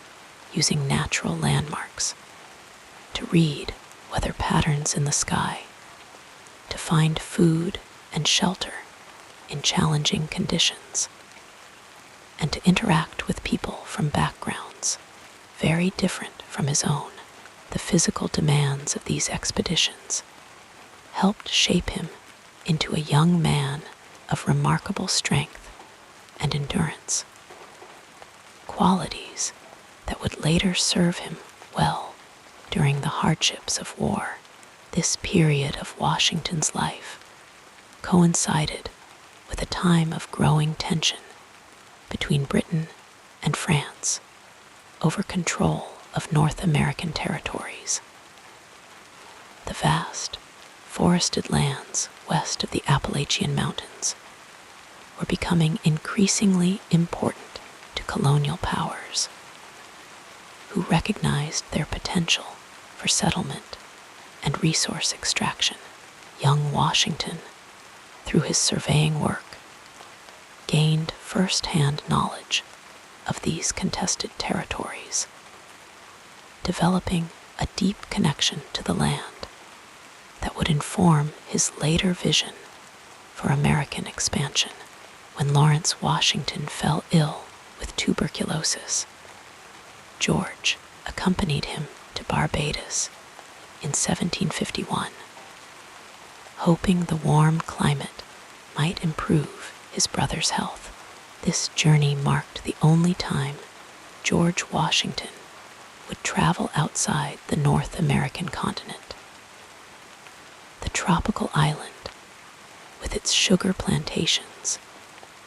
using natural landmarks, to read weather patterns in the sky, to find food and shelter in challenging conditions, and to interact with people from backgrounds very different from his own. The physical demands of these expeditions helped shape him into a young man of remarkable strength and endurance, qualities that would later serve him well during the hardships of war. This period of Washington's life coincided with a time of growing tension between Britain and France over control of North American territories. The vast, forested lands west of the Appalachian Mountains were becoming increasingly important to colonial powers, who recognized their potential for settlement and resource extraction. Young Washington, through his surveying work, gained first-hand knowledge of these contested territories, developing a deep connection to the land that would inform his later vision for American expansion. When Lawrence Washington fell ill with tuberculosis, George accompanied him to Barbados in 1751, hoping the warm climate might improve his brother's health. This journey marked the only time George Washington would travel outside the North American continent. The tropical island, with its sugar plantations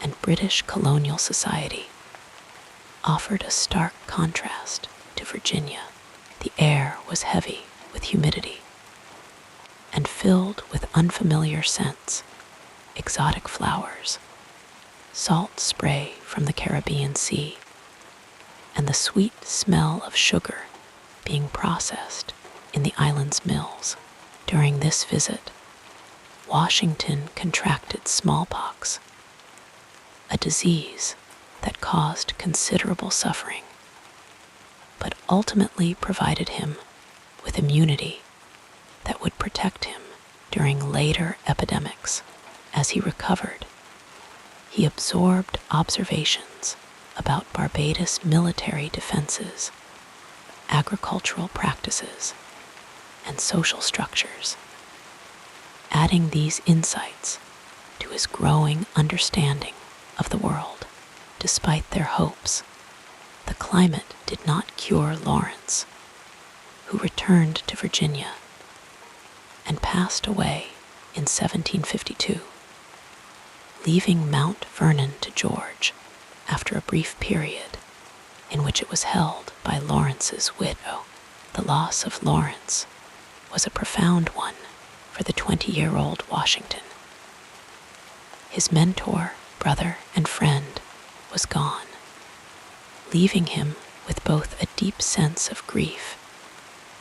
and British colonial society, offered a stark contrast to Virginia. The air was heavy with humidity and filled with unfamiliar scents, exotic flowers, salt spray from the Caribbean Sea, and the sweet smell of sugar being processed in the island's mills. During this visit, Washington contracted smallpox, a disease that caused considerable suffering, but ultimately provided him with immunity that would protect him during later epidemics. As he recovered, he absorbed observations about Barbados' military defenses, agricultural practices, and social structures. Adding these insights to his growing understanding of the world. Despite their hopes, the climate did not cure Lawrence, who returned to Virginia and passed away in 1752, leaving Mount Vernon to George after a brief period in which it was held by Lawrence's widow. The loss of Lawrence was a profound one for the 20-year-old Washington. His mentor, brother, and friend was gone, leaving him with both a deep sense of grief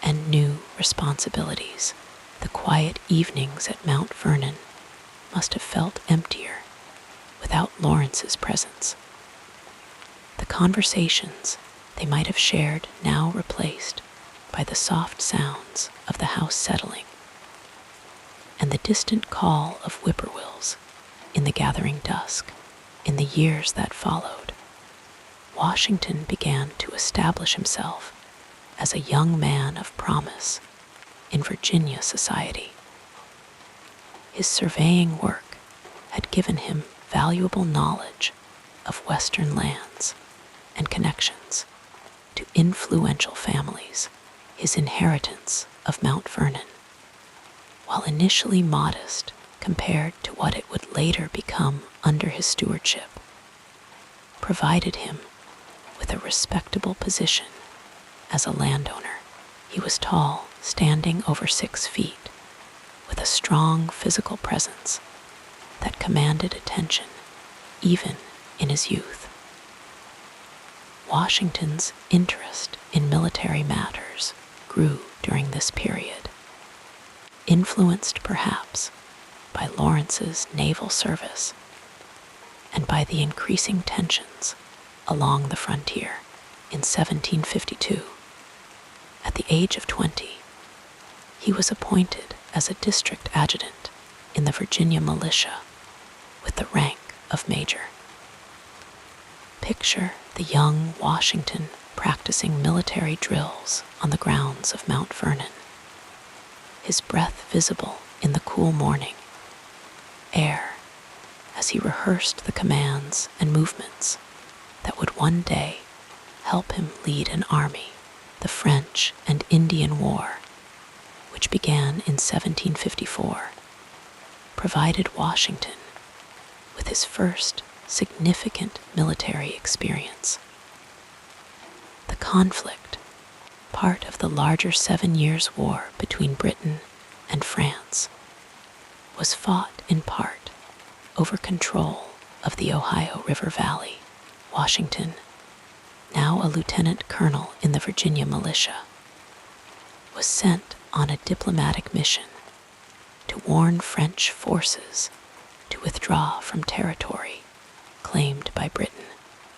and new responsibilities. The quiet evenings at Mount Vernon must have felt emptier without Lawrence's presence. The conversations they might have shared now replaced by the soft sounds of the house settling and the distant call of whippoorwills in the gathering dusk. In the years that followed, Washington began to establish himself as a young man of promise in Virginia society. His surveying work had given him valuable knowledge of Western lands and connections to influential families. His inheritance of Mount Vernon, while initially modest compared to what it would later become under his stewardship, provided him with a respectable position as a landowner. He was tall, standing over 6 feet, with a strong physical presence that commanded attention even in his youth. Washington's interest in military matters grew during this period, influenced perhaps by Lawrence's naval service and by the increasing tensions along the frontier. In 1752, at the age of 20, he was appointed as a district adjutant in the Virginia militia with the rank of major. Picture the young Washington practicing military drills on the grounds of Mount Vernon, his breath visible in the cool morning air as he rehearsed the commands and movements that would one day help him lead an army. The French and Indian War, which began in 1754, provided Washington with his first significant military experience. The conflict, part of the larger 7 Years' War between Britain and France, was fought in part over control of the Ohio River Valley. Washington, now a lieutenant colonel in the Virginia militia, was sent on a diplomatic mission to warn French forces to withdraw from territory claimed by Britain.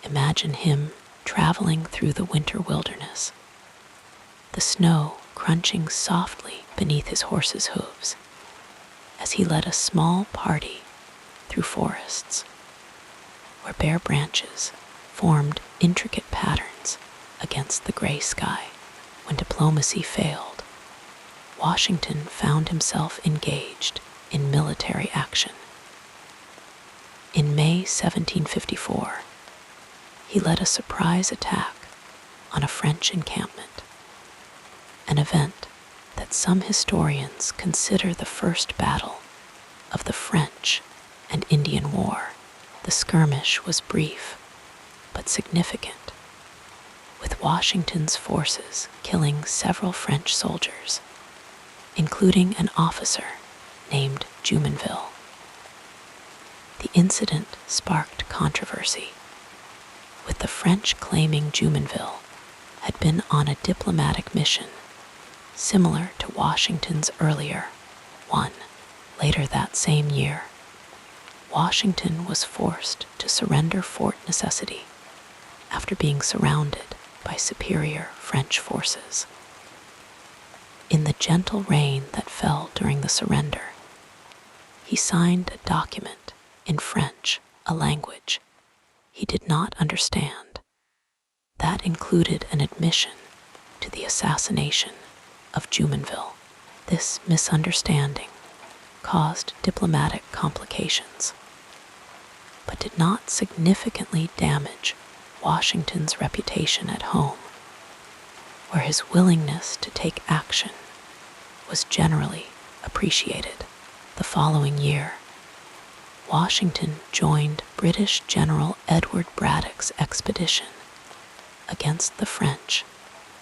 Imagine him traveling through the winter wilderness, the snow crunching softly beneath his horse's hooves as he led a small party through forests where bare branches formed intricate patterns against the gray sky. When diplomacy failed, Washington found himself engaged in military action. In May 1754, he led a surprise attack on a French encampment, an event that some historians consider the first battle of the French and Indian War. The skirmish was brief but significant, with Washington's forces killing several French soldiers, including an officer named Jumonville. The incident sparked controversy, with the French claiming Jumonville had been on a diplomatic mission similar to Washington's earlier one. Later that same year, Washington was forced to surrender Fort Necessity after being surrounded by superior French forces. In the gentle rain that fell during the surrender, he signed a document in French, a language he did not understand. That included an admission to the assassination of Jumonville. This misunderstanding caused diplomatic complications, but did not significantly damage Washington's reputation at home, where his willingness to take action was generally appreciated. The following year, Washington joined British General Edward Braddock's expedition against the French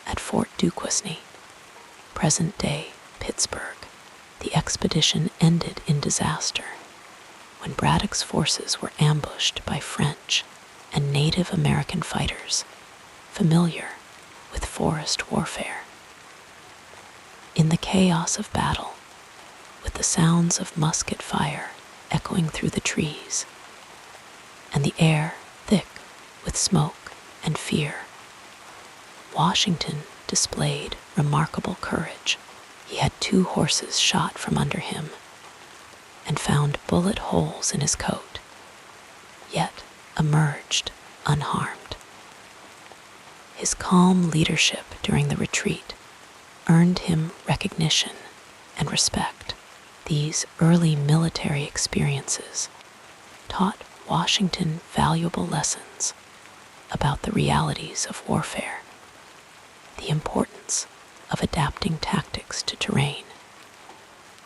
at Fort Duquesne, present-day Pittsburgh. The expedition ended in disaster when Braddock's forces were ambushed by French and Native American fighters familiar with forest warfare. In the chaos of battle, with the sounds of musket fire echoing through the trees, and the air thick with smoke and fear, Washington displayed remarkable courage. He had 2 horses shot from under him and found bullet holes in his coat, yet emerged unharmed. His calm leadership during the retreat earned him recognition and respect. These early military experiences taught Washington valuable lessons about the realities of warfare, the importance of adapting tactics to terrain,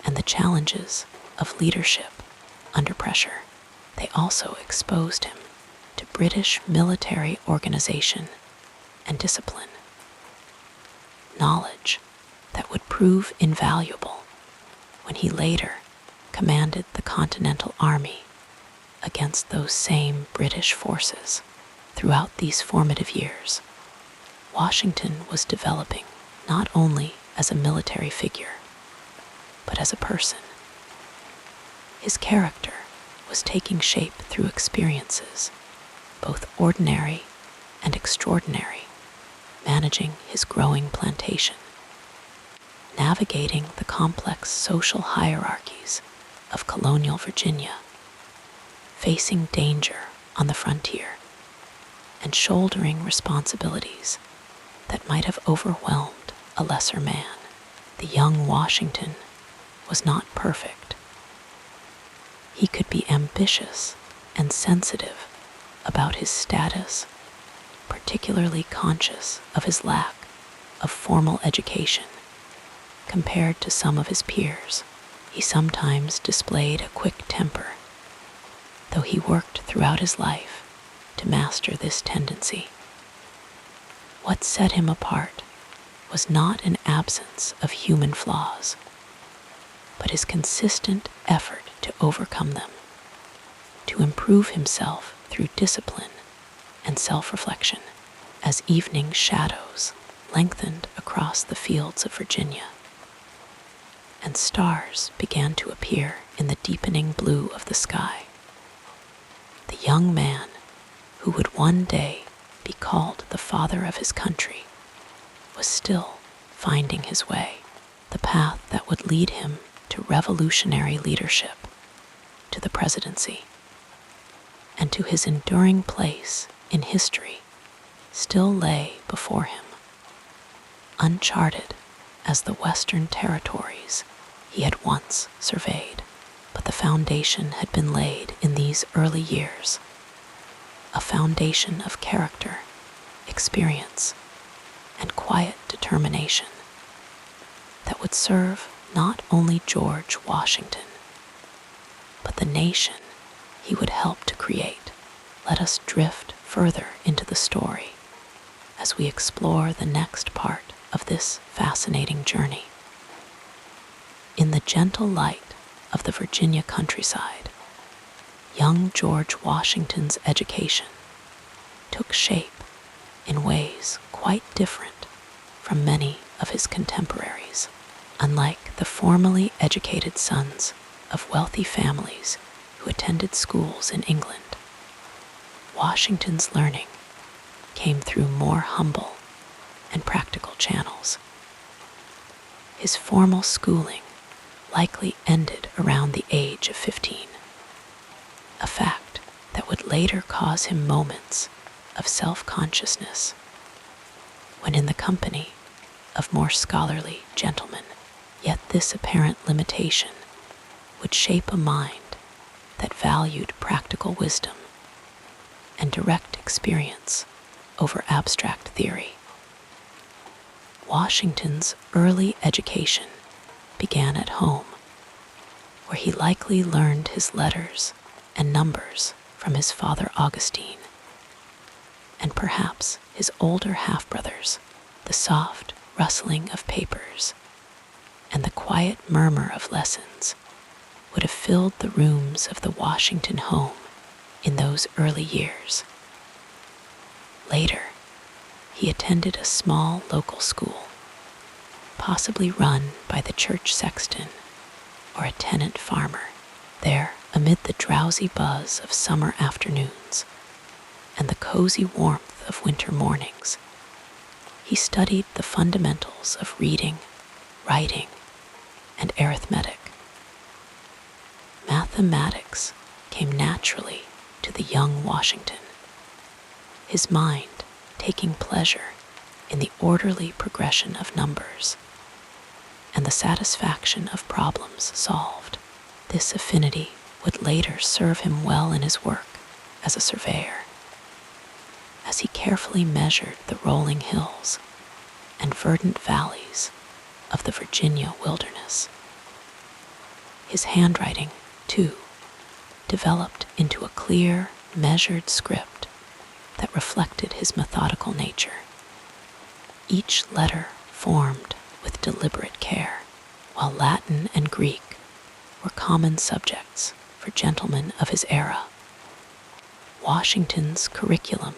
and the challenges of leadership under pressure. They also exposed him to British military organization and discipline, knowledge that would prove invaluable when he later commanded the Continental Army against those same British forces. Throughout these formative years, Washington was developing not only as a military figure, but as a person. His character was taking shape through experiences, both ordinary and extraordinary, managing his growing plantation, navigating the complex social hierarchies of colonial Virginia, facing danger on the frontier, and shouldering responsibilities that might have overwhelmed a lesser man. The young Washington was not perfect. He could be ambitious and sensitive about his status, particularly conscious of his lack of formal education compared to some of his peers. He sometimes displayed a quick temper, though he worked throughout his life to master this tendency. What set him apart was not an absence of human flaws, but his consistent effort to overcome them, to improve himself through discipline and self-reflection. As evening shadows lengthened across the fields of Virginia, and stars began to appear in the deepening blue of the sky, the young man who would one day be called the father of his country was still finding his way, the path that would lead him to revolutionary leadership, to the presidency, and to his enduring place in history still lay before him, uncharted as the Western territories he had once surveyed. But the foundation had been laid in these early years, a foundation of character, experience, and quiet determination that would serve not only George Washington, but the nation he would help to create. Let us drift further into the story as we explore the next part of this fascinating journey. In the gentle light of the Virginia countryside, young George Washington's education took shape in ways quite different from many of his contemporaries. Unlike the formally educated sons of wealthy families who attended schools in England, Washington's learning came through more humble and practical channels. His formal schooling likely ended around the age of 15, a fact that would later cause him moments of self-consciousness when in the company of more scholarly gentlemen. Yet this apparent limitation would shape a mind that valued practical wisdom and direct experience over abstract theory. Washington's early education began at home, where he likely learned his letters and numbers from his father Augustine, and perhaps his older half-brothers. The soft rustling of papers and the quiet murmur of lessons would have filled the rooms of the Washington home in those early years. Later, he attended a small local school, possibly run by the church sexton or a tenant farmer. There, amid the drowsy buzz of summer afternoons and the cozy warmth of winter mornings, he studied the fundamentals of reading, writing, and arithmetic. Mathematics came naturally to the young Washington, his mind taking pleasure in the orderly progression of numbers and the satisfaction of problems solved. This affinity would later serve him well in his work as a surveyor, as he carefully measured the rolling hills and verdant valleys of the Virginia wilderness. His handwriting, too, developed into a clear, measured script that reflected his methodical nature, each letter formed with deliberate care, while Latin and Greek were common subjects for gentlemen of his era. Washington's curriculum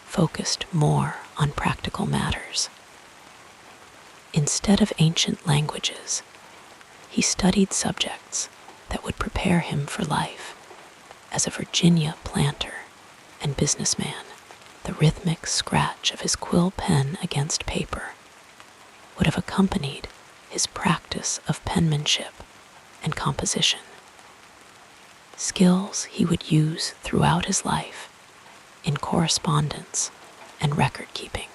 focused more on practical matters. Instead of ancient languages, he studied subjects that would prepare him for life as a Virginia planter and businessman. The rhythmic scratch of his quill pen against paper would have accompanied his practice of penmanship and composition, skills he would use throughout his life in correspondence and record-keeping.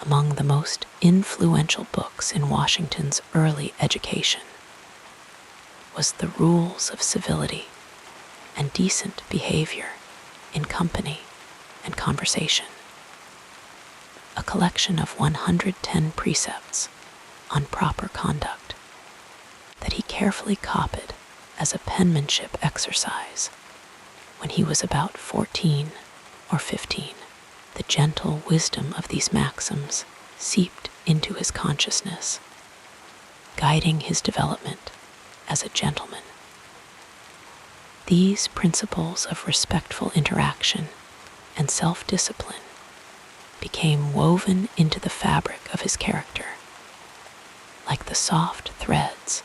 Among the most influential books in Washington's early education was The Rules of Civility and Decent Behavior in Company and Conversation, a collection of 110 precepts on proper conduct that he carefully copied as a penmanship exercise when he was about 14 or 15. The gentle wisdom of these maxims seeped into his consciousness, guiding his development as a gentleman. These principles of respectful interaction and self-discipline became woven into the fabric of his character, like the soft threads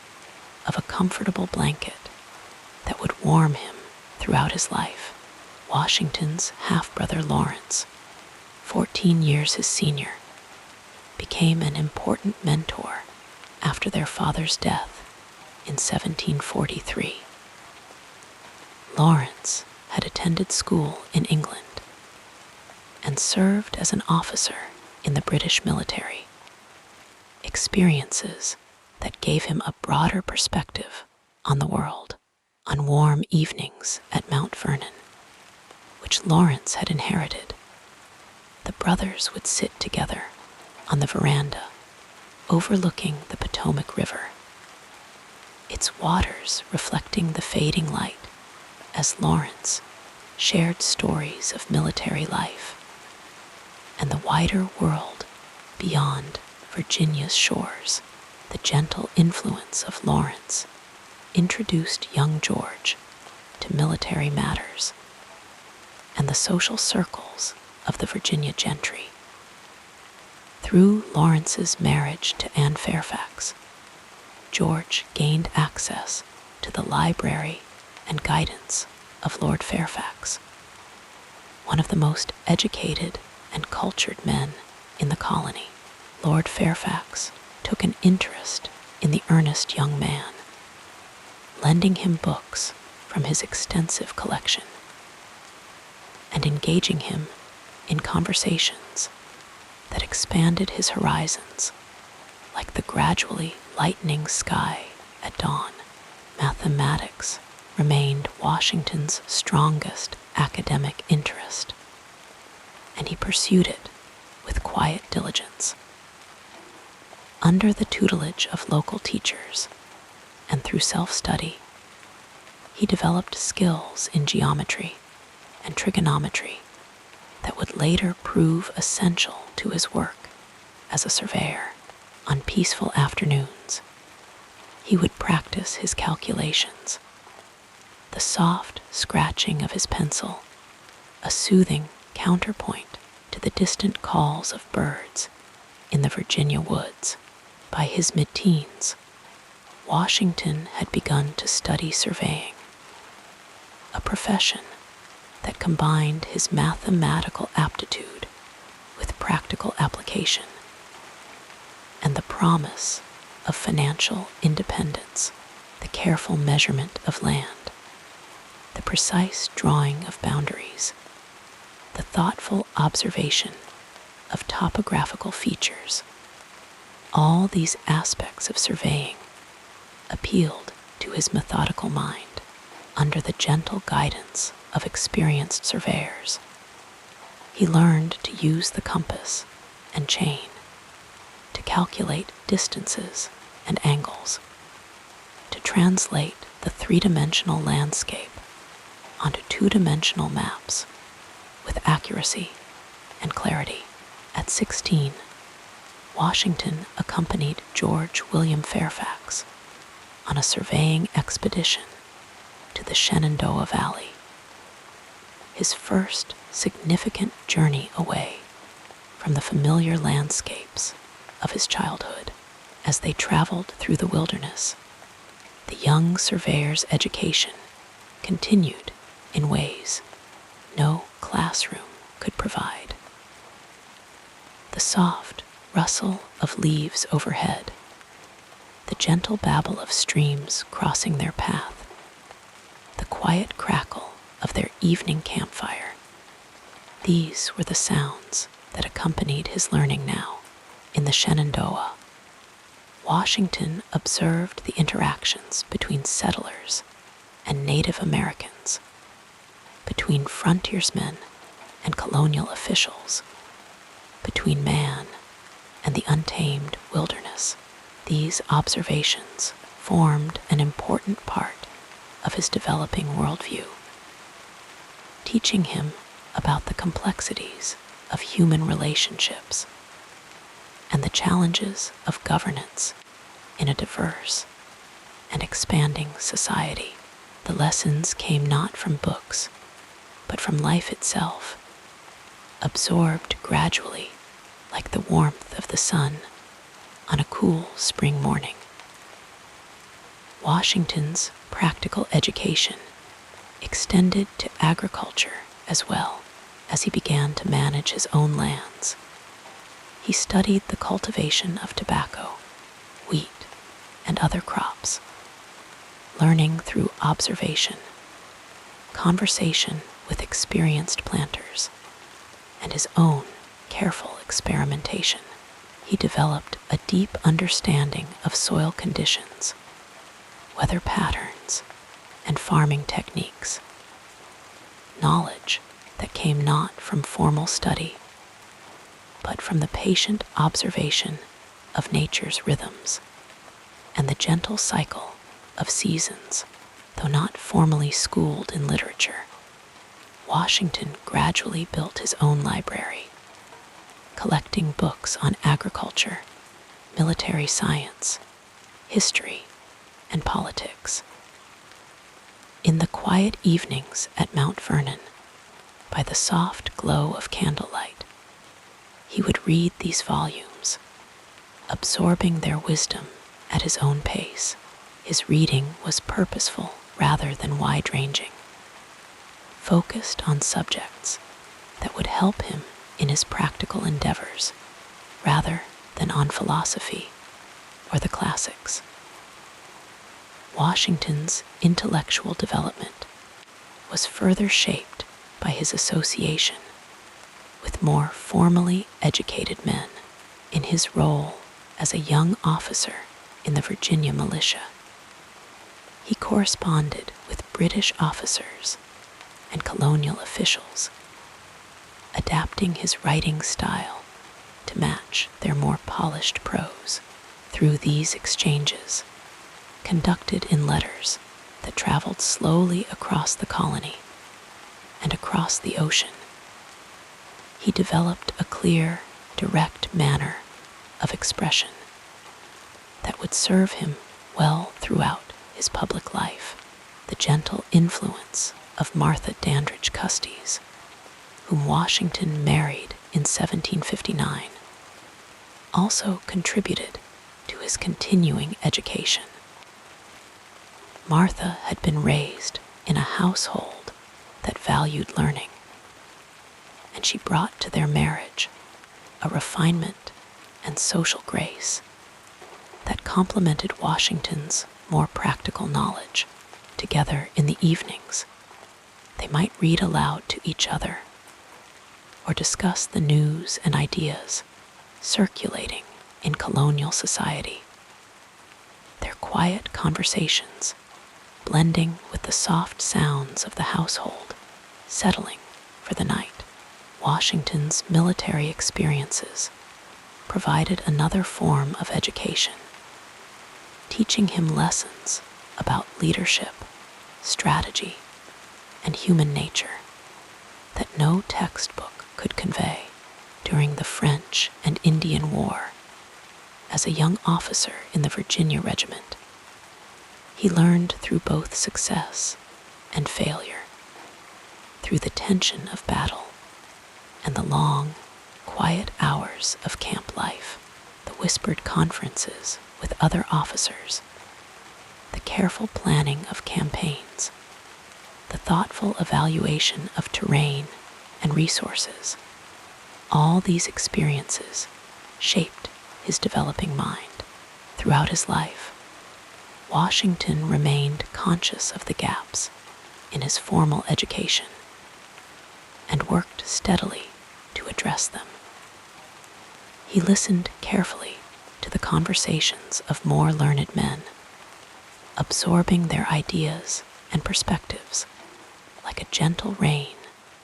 of a comfortable blanket that would warm him throughout his life. Washington's half-brother Lawrence, 14 years his senior, became an important mentor after their father's death in 1743. Lawrence had attended school in England and served as an officer in the British military, experiences that gave him a broader perspective on the world. On warm evenings at Mount Vernon, which Lawrence had inherited, the brothers would sit together on the veranda overlooking the Potomac River, its waters reflecting the fading light as Lawrence shared stories of military life and the wider world beyond Virginia's shores. The gentle influence of Lawrence introduced young George to military matters and the social circles of the Virginia gentry. Through Lawrence's marriage to Anne Fairfax, George gained access to the library and guidance of Lord Fairfax, one of the most educated and cultured men in the colony. Lord Fairfax took an interest in the earnest young man, lending him books from his extensive collection and engaging him in conversations that expanded his horizons like the gradually lightening sky at dawn. Mathematics remained Washington's strongest academic interest, and he pursued it with quiet diligence. Under the tutelage of local teachers and through self-study, he developed skills in geometry and trigonometry that would later prove essential to his work as a surveyor. On peaceful afternoons, he would practice his calculations, the soft scratching of his pencil, a soothing counterpoint to the distant calls of birds in the Virginia woods. By his mid-teens, Washington had begun to study surveying, a profession that combined his mathematical aptitude with practical application and the promise of financial independence. The careful measurement of land, the precise drawing of boundaries, the thoughtful observation of topographical features, all these aspects of surveying appealed to his methodical mind. Under the gentle guidance of experienced surveyors, he learned to use the compass and chain to calculate distances and angles, to translate the three-dimensional landscape onto two-dimensional maps with accuracy and clarity. At 16, Washington accompanied George William Fairfax on a surveying expedition to the Shenandoah Valley, his first significant journey away from the familiar landscapes of his childhood. As they traveled through the wilderness, the young surveyor's education continued in ways no classroom could provide. The soft rustle of leaves overhead, the gentle babble of streams crossing their path, the quiet crackle of their evening campfire, these were the sounds that accompanied his learning now. In the Shenandoah, Washington observed the interactions between settlers and Native Americans, between frontiersmen and colonial officials, between man and the untamed wilderness. These observations formed an important part of his developing worldview, teaching him about the complexities of human relationships and the challenges of governance in a diverse and expanding society. The lessons came not from books, but from life itself, absorbed gradually like the warmth of the sun on a cool spring morning. Washington's practical education extended to agriculture as well. As he began to manage his own lands, he studied the cultivation of tobacco, wheat, and other crops, learning through observation, conversation with experienced planters, and his own careful experimentation. He developed a deep understanding of soil conditions, weather patterns, and farming techniques, knowledge that came not from formal study, but from the patient observation of nature's rhythms and the gentle cycle of seasons. Though not formally schooled in literature, Washington gradually built his own library, collecting books on agriculture, military science, history, and politics. In the quiet evenings at Mount Vernon, by the soft glow of candlelight, he would read these volumes, absorbing their wisdom at his own pace. His reading was purposeful rather than wide-ranging, focused on subjects that would help him in his practical endeavors rather than on philosophy or the classics. Washington's intellectual development was further shaped by his association with more formally educated men in his role as a young officer in the Virginia militia. He corresponded with British officers and colonial officials, adapting his writing style to match their more polished prose. Through these exchanges, conducted in letters that traveled slowly across the colony and across the ocean, he developed a clear, direct manner of expression that would serve him well throughout his public life. The gentle influence of Martha Dandridge Custis, whom Washington married in 1759, also contributed to his continuing education. Martha had been raised in a household that valued learning, and she brought to their marriage a refinement and social grace that complemented Washington's more practical knowledge. Together in the evenings, they might read aloud to each other or discuss the news and ideas circulating in colonial society. Their quiet conversations, blending with the soft sounds of the household, settling for the night. Washington's military experiences provided another form of education, teaching him lessons about leadership, strategy, and human nature that no textbook could convey. During the French and Indian War, as a young officer in the Virginia Regiment, he learned through both success and failure, through the tension of battle and the long, quiet hours of camp life, the whispered conferences with other officers, the careful planning of campaigns, the thoughtful evaluation of terrain and resources. All these experiences shaped his developing mind. Throughout his life, Washington remained conscious of the gaps in his formal education and worked steadily to address them. He listened carefully to the conversations of more learned men, absorbing their ideas and perspectives like a gentle rain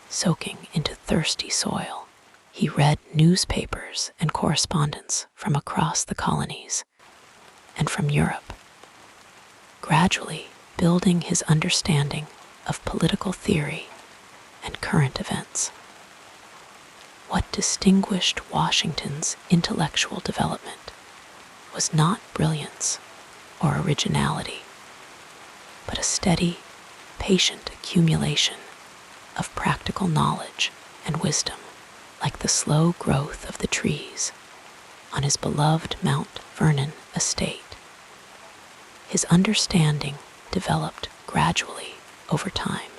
soaking into thirsty soil. He read newspapers and correspondence from across the colonies and from Europe, gradually building his understanding of political theory and current events. What distinguished Washington's intellectual development was not brilliance or originality, but a steady, patient accumulation of practical knowledge and wisdom, like the slow growth of the trees on his beloved Mount Vernon estate. His understanding developed gradually over time,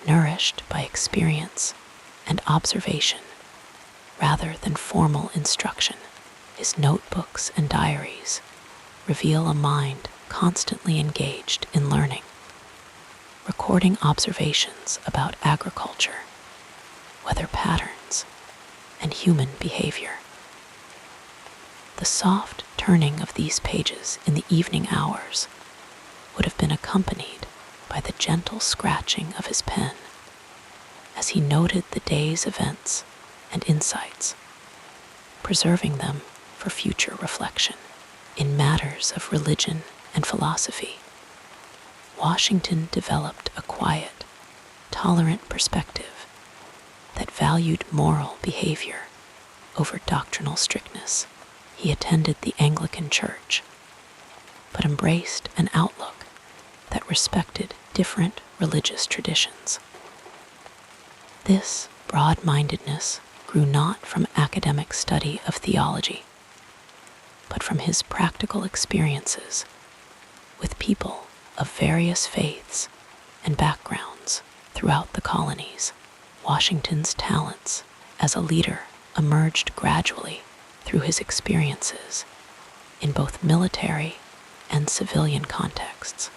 nourished by experience and observation rather than formal instruction. His notebooks and diaries reveal a mind constantly engaged in learning, recording observations about agriculture, weather patterns, and human behavior. The soft turning of these pages in the evening hours would have been accompanied by the gentle scratching of his pen as he noted the day's events and insights, preserving them for future reflection. In matters of religion and philosophy, Washington developed a quiet, tolerant perspective that valued moral behavior over doctrinal strictness. He attended the Anglican Church, but embraced an outlook that respected different religious traditions. This broad-mindedness grew not from academic study of theology, but from his practical experiences with people of various faiths and backgrounds throughout the colonies. Washington's talents as a leader emerged gradually through his experiences in both military and civilian contexts.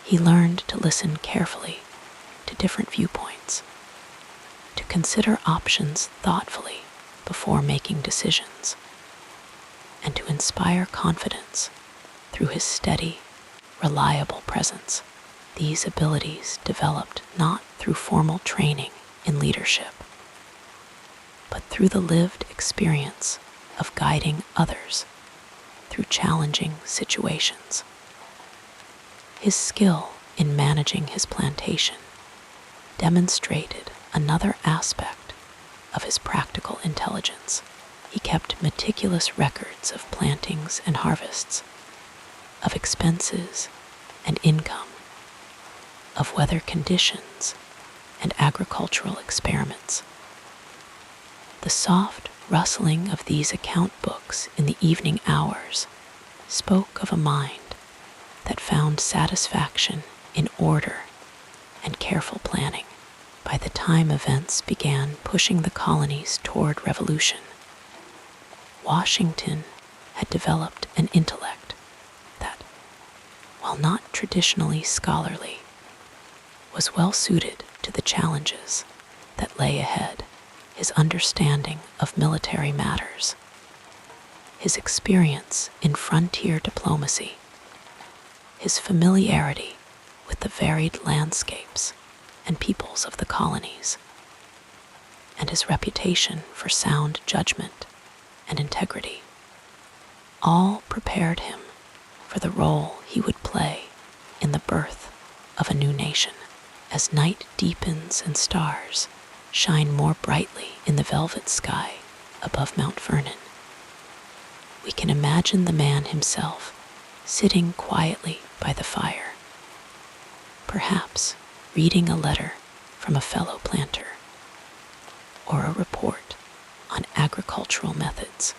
He learned to listen carefully to different viewpoints, to consider options thoughtfully before making decisions, and to inspire confidence through his steady, reliable presence. These abilities developed not through formal training in leadership, but through the lived experience of guiding others through challenging situations. His skill in managing his plantation demonstrated another aspect of his practical intelligence. He kept meticulous records of plantings and harvests, of expenses and income, of weather conditions and agricultural experiments. The soft rustling of these account books in the evening hours spoke of a mind that found satisfaction in order and careful planning. By the time events began pushing the colonies toward revolution, Washington had developed an intellect that, while not traditionally scholarly, was well suited to the challenges that lay ahead. His understanding of military matters, his experience in frontier diplomacy, his familiarity with the varied landscapes and peoples of the colonies, and his reputation for sound judgment and integrity, all prepared him for the role he would play in the birth of a new nation. As night deepens and stars shine more brightly in the velvet sky above Mount Vernon, we can imagine the man himself sitting quietly by the fire, perhaps reading a letter from a fellow planter or a report on agricultural methods.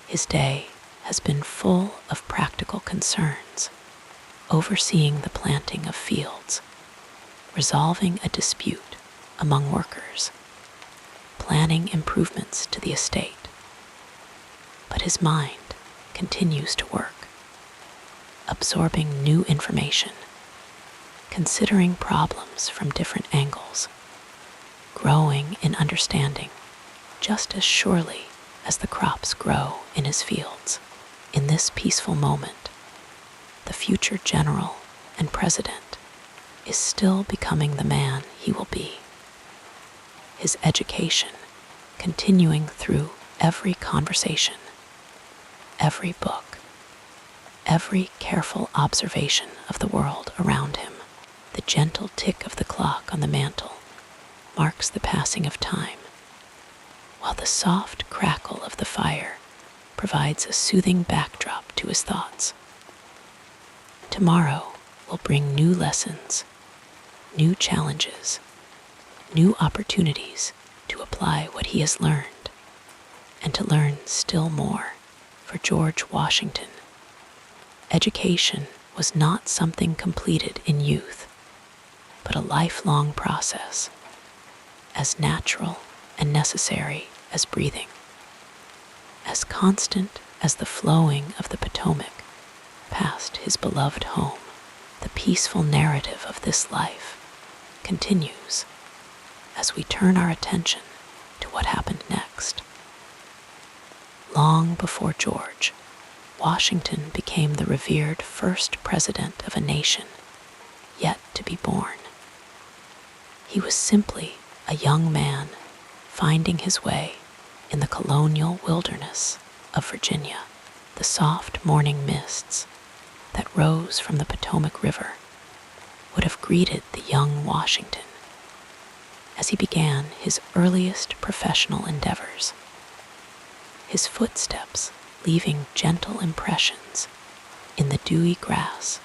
His day has been full of practical concerns, overseeing the planting of fields, resolving a dispute among workers, planning improvements to the estate. But his mind continues to work, absorbing new information, considering problems from different angles, growing in understanding just as surely as the crops grow in his fields. In this peaceful moment, the future general and president is still becoming the man he will be. His education continuing through every conversation, every book, every careful observation of the world around him. The gentle tick of the clock on the mantel marks the passing of time, while the soft crackle of the fire provides a soothing backdrop to his thoughts. Tomorrow will bring new lessons, new challenges, new opportunities to apply what he has learned, and to learn still more. For George Washington, education was not something completed in youth, but a lifelong process, as natural and necessary as breathing, as constant as the flowing of the Potomac past his beloved home. The peaceful narrative of this life continues as we turn our attention to what happened next. Long before George, Washington became the revered first president of a nation yet to be born. He was simply a young man finding his way in the colonial wilderness of Virginia. The soft morning mists that rose from the Potomac River would have greeted the young Washington as he began his earliest professional endeavors, his footsteps leaving gentle impressions in the dewy grass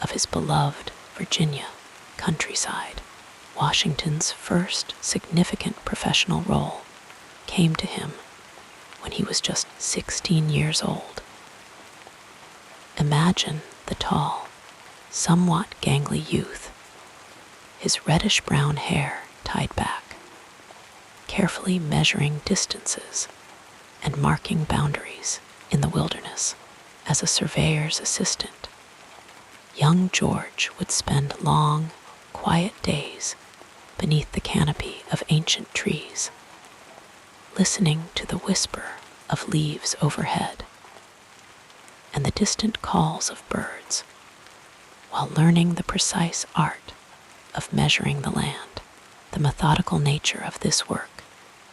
of his beloved Virginia countryside. Washington's first significant professional role came to him when he was just 16 years old. Imagine the tall, somewhat gangly youth, his reddish-brown hair tied back, carefully measuring distances and marking boundaries in the wilderness. As a surveyor's assistant, young George would spend long, quiet days beneath the canopy of ancient trees, listening to the whisper of leaves overhead and the distant calls of birds, while learning the precise art of measuring the land. The methodical nature of this work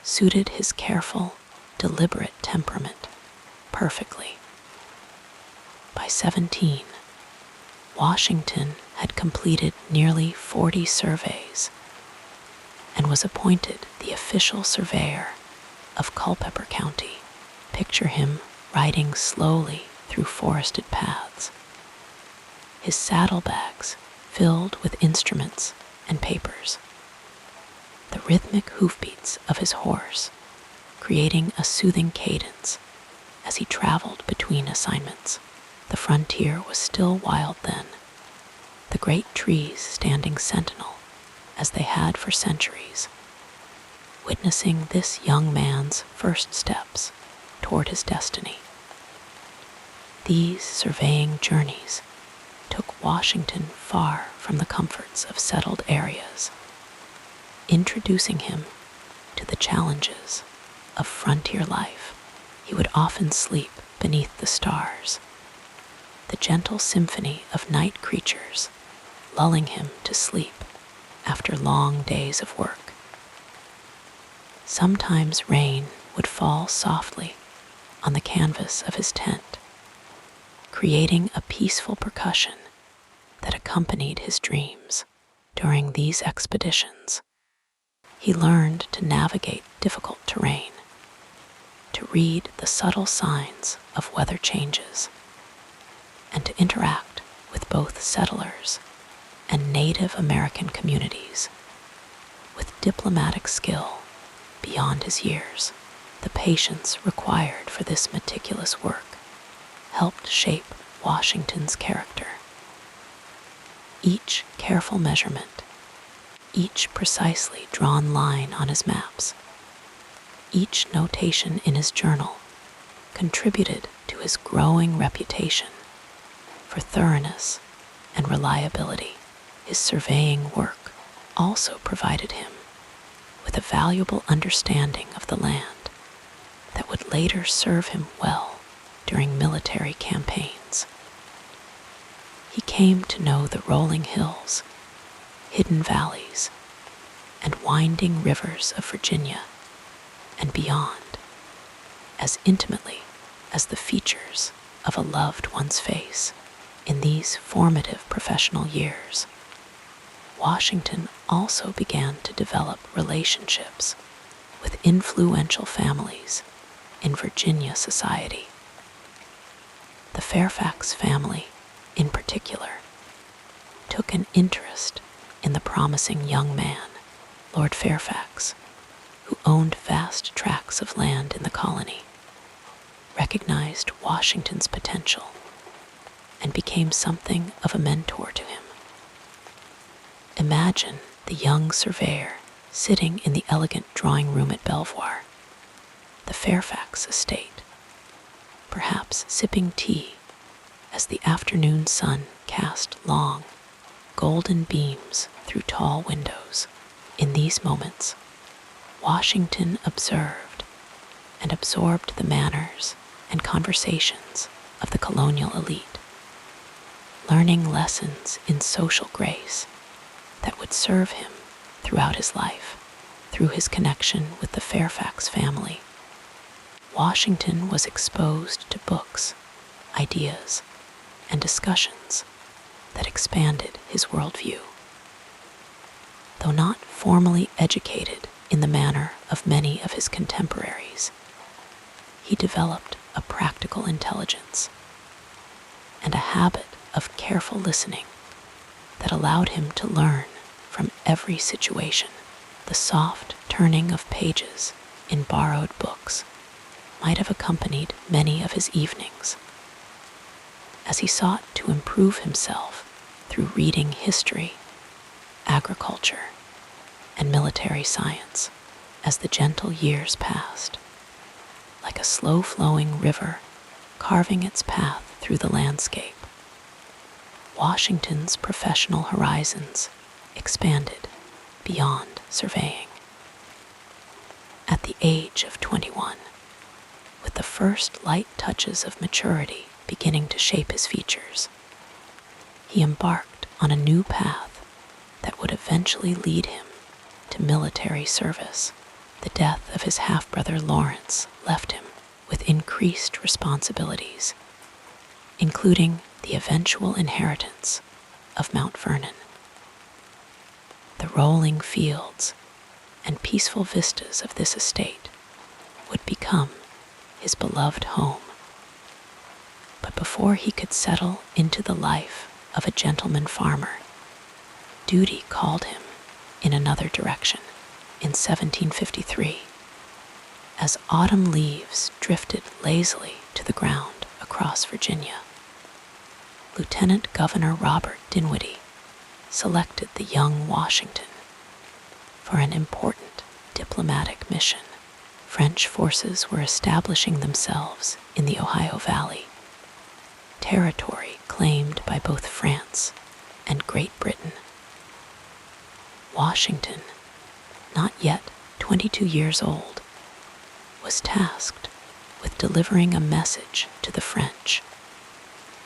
suited his careful, deliberate temperament perfectly. By 17, Washington had completed nearly 40 surveys and was appointed the official surveyor of Culpeper County. Picture him riding slowly through forested paths, his saddlebags filled with instruments and papers, the rhythmic hoofbeats of his horse creating a soothing cadence as he traveled between assignments. The frontier was still wild then, the great trees standing sentinel as they had for centuries, witnessing this young man's first steps toward his destiny. These surveying journeys took Washington far from the comforts of settled areas, introducing him to the challenges of frontier life. He would often sleep beneath the stars, the gentle symphony of night creatures lulling him to sleep after long days of work. Sometimes rain would fall softly on the canvas of his tent, creating a peaceful percussion that accompanied his dreams. During these expeditions, he learned to navigate difficult terrain, to read the subtle signs of weather changes, and to interact with both settlers and Native American communities with diplomatic skill beyond his years. The patience required for this meticulous work helped shape Washington's character. Each careful measurement, each precisely drawn line on his maps, each notation in his journal contributed to his growing reputation for thoroughness and reliability. His surveying work also provided him with a valuable understanding of the land that would later serve him well during military campaigns. He came to know the rolling hills, hidden valleys, and winding rivers of Virginia and beyond as intimately as the features of a loved one's face. In these formative professional years, Washington also began to develop relationships with influential families in Virginia society. The Fairfax family, in particular, took an interest in the promising young man, Lord Fairfax, who owned vast tracts of land in the colony, recognized Washington's potential, and became something of a mentor to him. Imagine the young surveyor sitting in the elegant drawing room at Belvoir, the Fairfax estate, perhaps sipping tea as the afternoon sun cast long, golden beams through tall windows. In these moments, Washington observed and absorbed the manners and conversations of the colonial elite, learning lessons in social grace that would serve him throughout his life. Through his connection with the Fairfax family, Washington was exposed to books, ideas, and discussions that expanded his worldview. Though not formally educated in the manner of many of his contemporaries, he developed a practical intelligence and a habit of careful listening that allowed him to learn from every situation. The soft turning of pages in borrowed books might have accompanied many of his evenings, as he sought to improve himself through reading history, agriculture, and military science. As the gentle years passed, like a slow-flowing river carving its path through the landscape, Washington's professional horizons expanded beyond surveying. At the age of 21, with the first light touches of maturity beginning to shape his features, he embarked on a new path that would eventually lead him to military service. The death of his half-brother Lawrence left him with increased responsibilities, including the eventual inheritance of Mount Vernon. The rolling fields and peaceful vistas of this estate would become his beloved home. But before he could settle into the life of a gentleman farmer, duty called him in another direction. In 1753, as autumn leaves drifted lazily to the ground across Virginia, Lieutenant Governor Robert Dinwiddie selected the young Washington for an important diplomatic mission. French forces were establishing themselves in the Ohio Valley, territory claimed by both France and Great Britain. Washington, not yet 22 years old, was tasked with delivering a message to the French,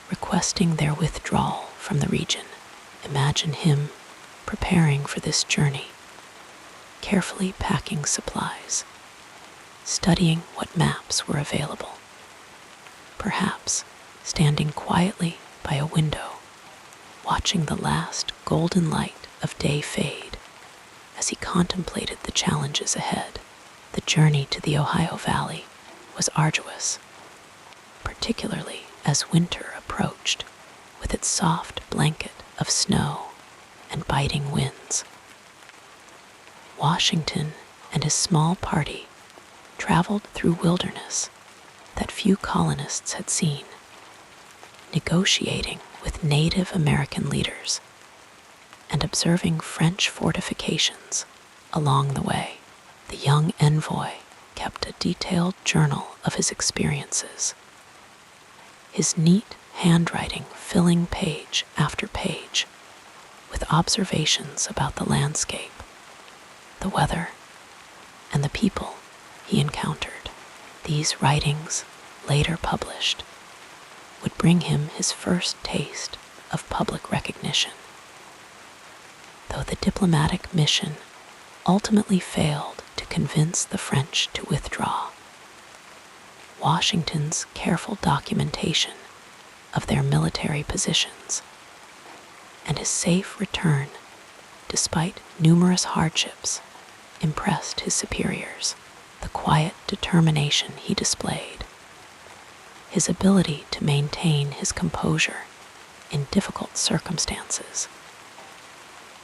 requesting their withdrawal from the region. Imagine him preparing for this journey, carefully packing supplies, studying what maps were available, perhaps standing quietly by a window, watching the last golden light of day fade as he contemplated the challenges ahead. The journey to the Ohio Valley was arduous, particularly as winter approached with its soft blanket of snow and biting winds. Washington and his small party traveled through wilderness that few colonists had seen, negotiating with Native American leaders and observing French fortifications along the way. The young envoy kept a detailed journal of his experiences, his neat handwriting filling page after page with observations about the landscape, the weather, and the people he encountered. These writings, later published, would bring him his first taste of public recognition. Though the diplomatic mission ultimately failed to convince the French to withdraw, Washington's careful documentation of their military positions and his safe return, despite numerous hardships, impressed his superiors. The quiet determination he displayed, his ability to maintain his composure in difficult circumstances,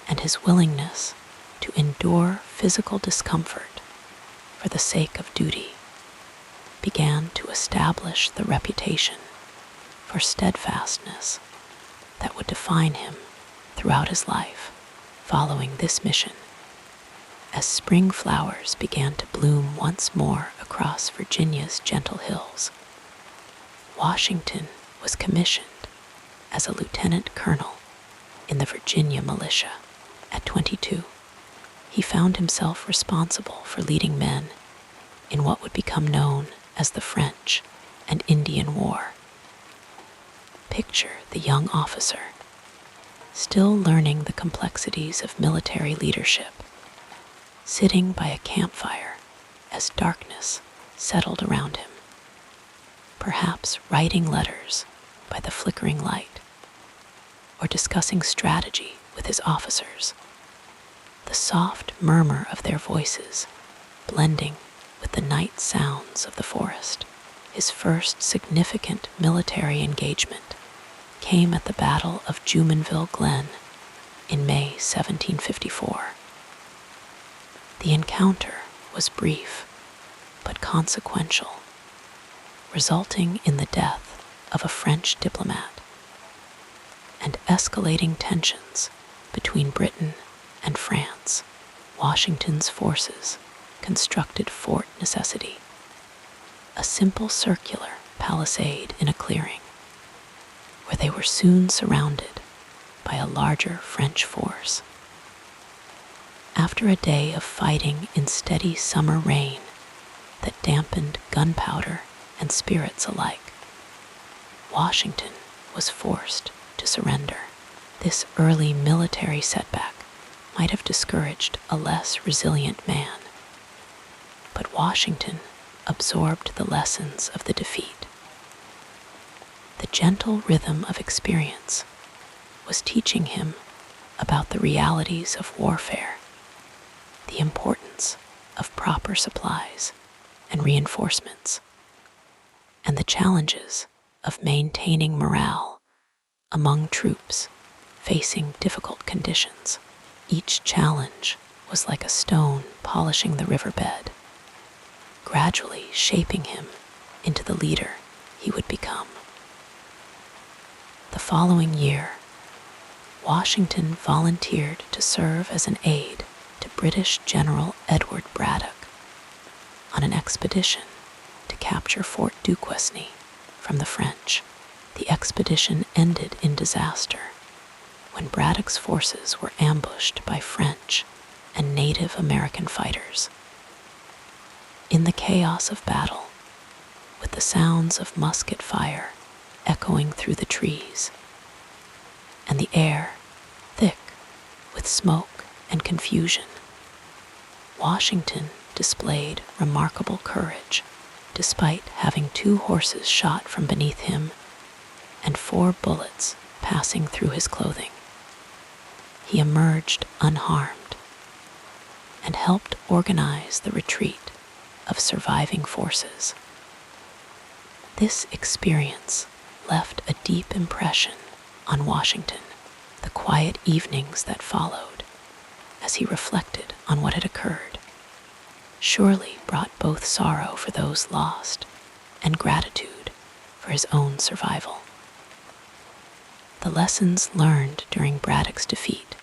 and his willingness to endure physical discomfort for the sake of duty began to establish the reputation for steadfastness that would define him throughout his life. Following this mission, as spring flowers began to bloom once more across Virginia's gentle hills, Washington was commissioned as a lieutenant colonel in the Virginia militia. At 22, he found himself responsible for leading men in what would become known as the French and Indian War. Picture the young officer, still learning the complexities of military leadership, sitting by a campfire as darkness settled around him, perhaps writing letters by the flickering light, or discussing strategy with his officers, the soft murmur of their voices blending with the night sounds of the forest. His first significant military engagement came at the Battle of Jumonville Glen in May May 1754. The encounter was brief but consequential, resulting in the death of a French diplomat and escalating tensions between Britain and France. Washington's forces constructed Fort Necessity, a simple circular palisade in a clearing, where they were soon surrounded by a larger French force. After a day of fighting in steady summer rain that dampened gunpowder and spirits alike, Washington was forced to surrender. This early military setback might have discouraged a less resilient man, but Washington absorbed the lessons of the defeat. The gentle rhythm of experience was teaching him about the realities of warfare, the importance of proper supplies and reinforcements, and the challenges of maintaining morale among troops facing difficult conditions. Each challenge was like a stone polishing the riverbed, gradually shaping him into the leader he would become. The following year, Washington volunteered to serve as an aide to British General Edward Braddock on an expedition to capture Fort Duquesne from the French. The expedition ended in disaster when Braddock's forces were ambushed by French and Native American fighters. In the chaos of battle, with the sounds of musket fire echoing through the trees, and the air thick with smoke and confusion, Washington displayed remarkable courage, despite having 2 horses shot from beneath him and 4 bullets passing through his clothing. He emerged unharmed and helped organize the retreat of surviving forces. This experience left a deep impression on Washington. The quiet evenings that followed, as he reflected on what had occurred, surely brought both sorrow for those lost and gratitude for his own survival. The lessons learned during Braddock's defeat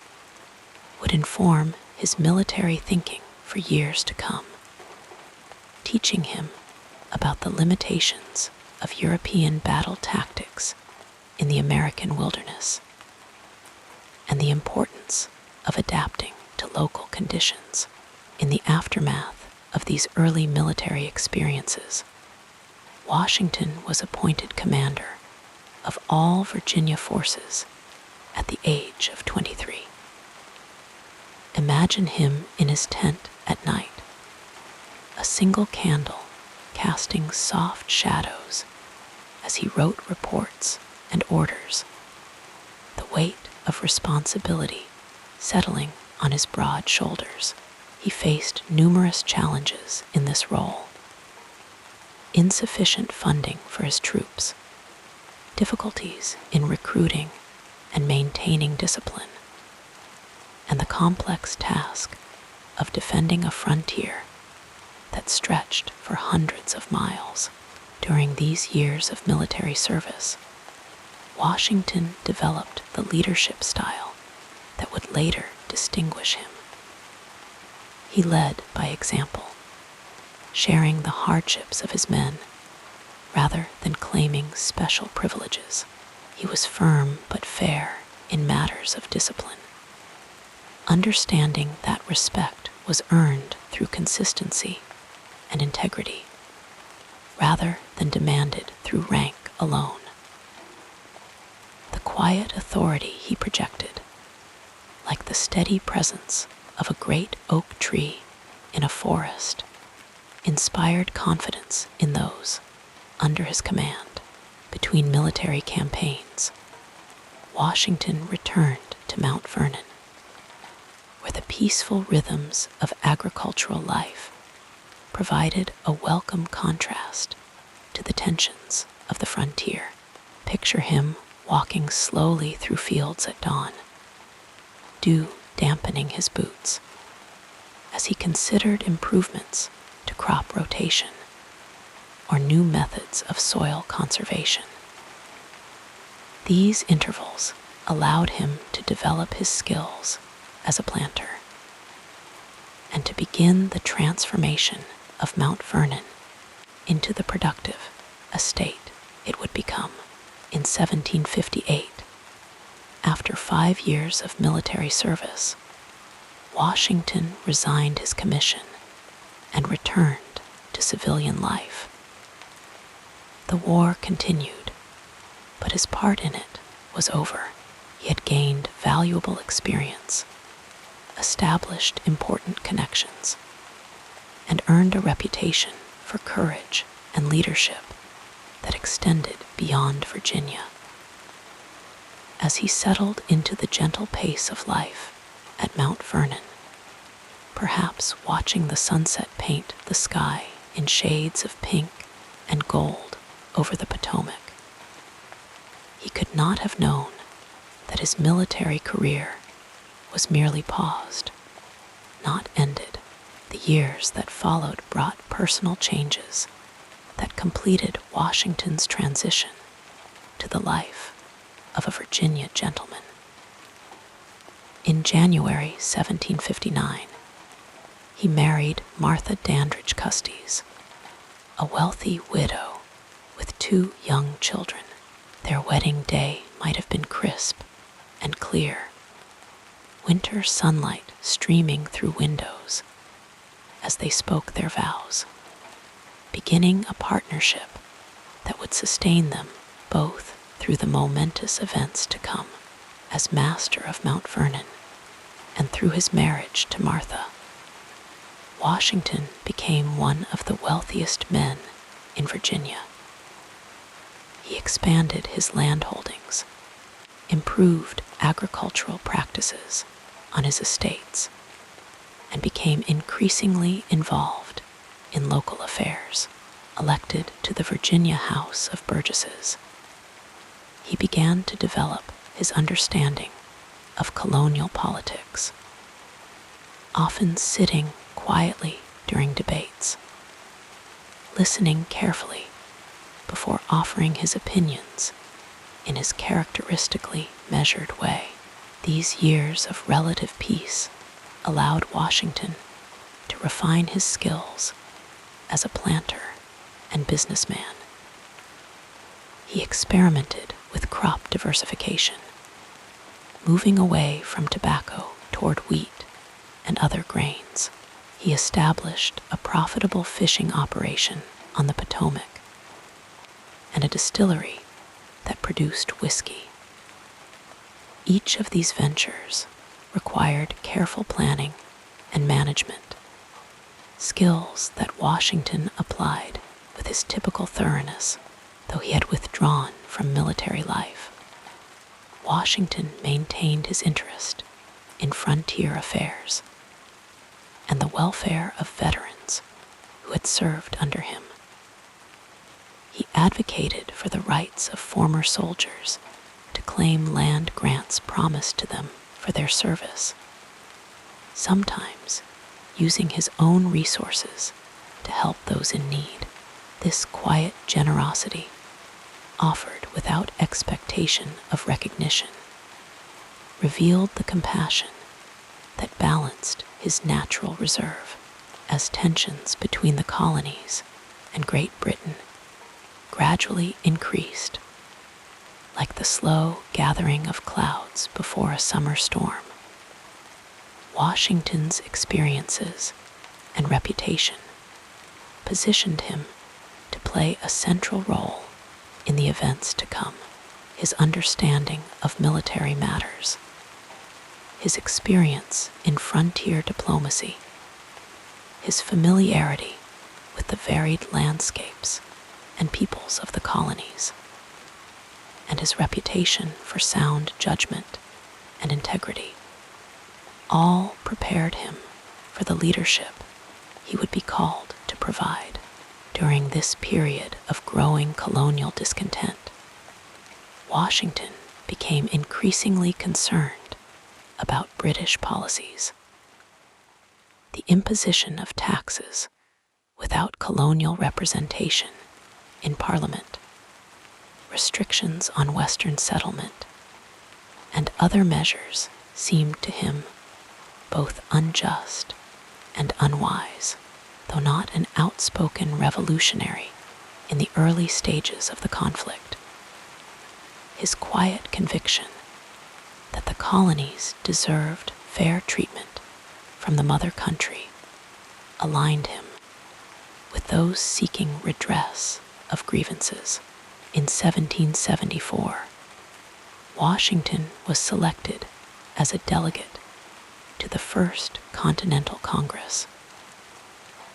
would inform his military thinking for years to come, teaching him about the limitations of European battle tactics in the American wilderness and the importance of adapting to local conditions. In the aftermath of these early military experiences, Washington was appointed commander of all Virginia forces at the age of 23. Imagine him in his tent at night, a single candle casting soft shadows as he wrote reports and orders, the weight of responsibility settling on his broad shoulders. He faced numerous challenges in this role: insufficient funding for his troops, difficulties in recruiting and maintaining discipline, and the complex task of defending a frontier that stretched for hundreds of miles. During these years of military service, Washington developed the leadership style that would later distinguish him. He led by example, sharing the hardships of his men rather than claiming special privileges. He was firm but fair in matters of discipline, understanding that respect was earned through consistency and integrity, rather than demanded through rank alone. The quiet authority he projected, like the steady presence of a great oak tree in a forest, inspired confidence in those under his command. Between military campaigns, Washington returned to Mount Vernon, where the peaceful rhythms of agricultural life provided a welcome contrast to the tensions of the frontier. Picture him walking slowly through fields at dawn, dew dampening his boots as he considered improvements to crop rotation or new methods of soil conservation. These intervals allowed him to develop his skills as a planter and to begin the transformation of Mount Vernon into the productive estate it would become in 1758. After 5 years of military service, Washington resigned his commission and returned to civilian life. The war continued, but his part in it was over. He had gained valuable experience, established important connections, and earned a reputation for courage and leadership that extended beyond Virginia. As he settled into the gentle pace of life at Mount Vernon, perhaps watching the sunset paint the sky in shades of pink and gold over the Potomac, he could not have known that his military career was merely paused, not ended. The years that followed brought personal changes that completed Washington's transition to the life of a Virginia gentleman. In January 1759, he married Martha Dandridge Custis, a wealthy widow with 2 young children. Their wedding day might have been crisp and clear, winter sunlight streaming through windows as they spoke their vows, beginning a partnership that would sustain them both through the momentous events to come as master of Mount Vernon and through his marriage to Martha. Washington became one of the wealthiest men in Virginia. He expanded his land holdings, improved agricultural practices on his estates, and became increasingly involved in local affairs. Elected to the Virginia House of Burgesses, he began to develop his understanding of colonial politics, often sitting quietly during debates, listening carefully before offering his opinions in his characteristically measured way. These years of relative peace allowed Washington to refine his skills as a planter and businessman. He experimented with crop diversification, moving away from tobacco toward wheat and other grains. He established a profitable fishing operation on the Potomac and a distillery that produced whiskey. Each of these ventures required careful planning and management, skills that Washington applied with his typical thoroughness. Though he had withdrawn from military life, Washington maintained his interest in frontier affairs and the welfare of veterans who had served under him. He advocated for the rights of former soldiers to claim land grants promised to them for their service, sometimes using his own resources to help those in need. This quiet generosity, offered without expectation of recognition, revealed the compassion that balanced his natural reserve. As tensions between the colonies and Great Britain gradually increased, like the slow gathering of clouds before a summer storm, Washington's experiences and reputation positioned him to play a central role in the events to come. His understanding of military matters, his experience in frontier diplomacy, his familiarity with the varied landscapes and peoples of the colonies, and his reputation for sound judgment and integrity, all prepared him for the leadership he would be called to provide. During this period of growing colonial discontent, Washington became increasingly concerned about British policies. The imposition of taxes without colonial representation in Parliament, restrictions on Western settlement, and other measures seemed to him both unjust and unwise, though not an outspoken revolutionary in the early stages of the conflict. His quiet conviction that the colonies deserved fair treatment from the mother country aligned him with those seeking redress of grievances. In 1774, Washington was selected as a delegate to the First Continental Congress,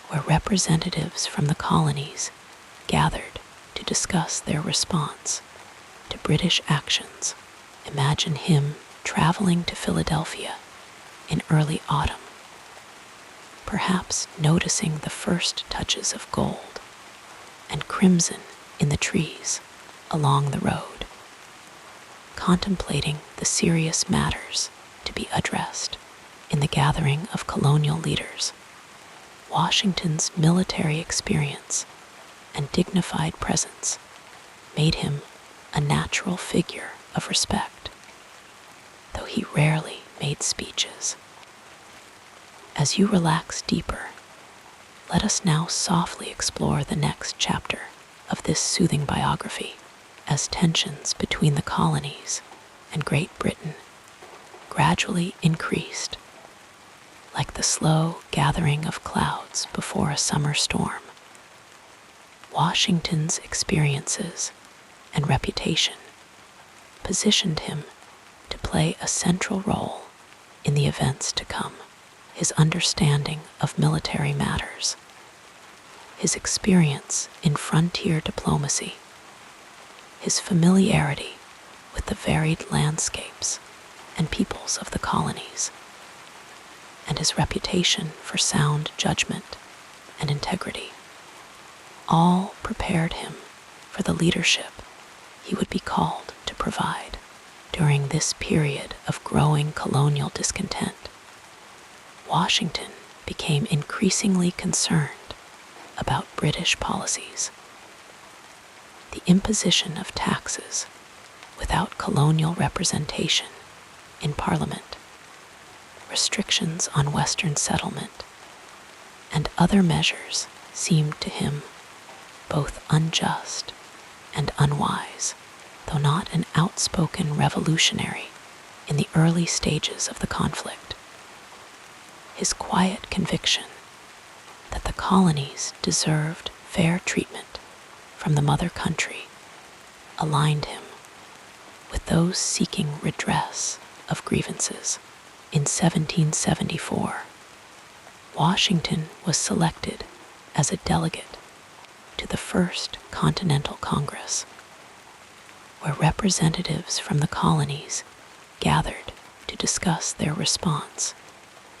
where representatives from the colonies gathered to discuss their response to British actions. Imagine him traveling to Philadelphia in early autumn, perhaps noticing the first touches of gold and crimson in the trees along the road, contemplating the serious matters to be addressed in the gathering of colonial leaders. Washington's military experience and dignified presence made him a natural figure of respect, though he rarely made speeches. As you relax deeper, let us now softly explore the next chapter of this soothing biography, as tensions between the colonies and Great Britain gradually increased, like the slow gathering of clouds before a summer storm. Washington's experiences and reputation positioned him to play a central role in the events to come. His understanding of military matters, his experience in frontier diplomacy, his familiarity with the varied landscapes and peoples of the colonies, and his reputation for sound judgment and integrity, all prepared him for the leadership he would be called to provide during this period of growing colonial discontent. Washington became increasingly concerned about British policies. The imposition of taxes without colonial representation in Parliament, restrictions on Western settlement, and other measures seemed to him both unjust and unwise, though not an outspoken revolutionary in the early stages of the conflict. His quiet conviction that the colonies deserved fair treatment from the mother country aligned him with those seeking redress of grievances. In 1774, Washington was selected as a delegate to the First Continental Congress, where representatives from the colonies gathered to discuss their response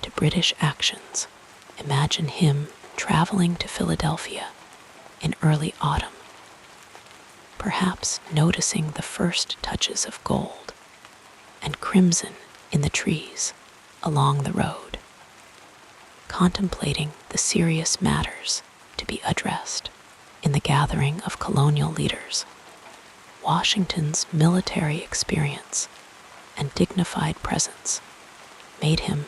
to British actions. Imagine him traveling to Philadelphia in early autumn, perhaps noticing the first touches of gold and crimson in the trees along the road, contemplating the serious matters to be addressed in the gathering of colonial leaders. Washington's military experience and dignified presence made him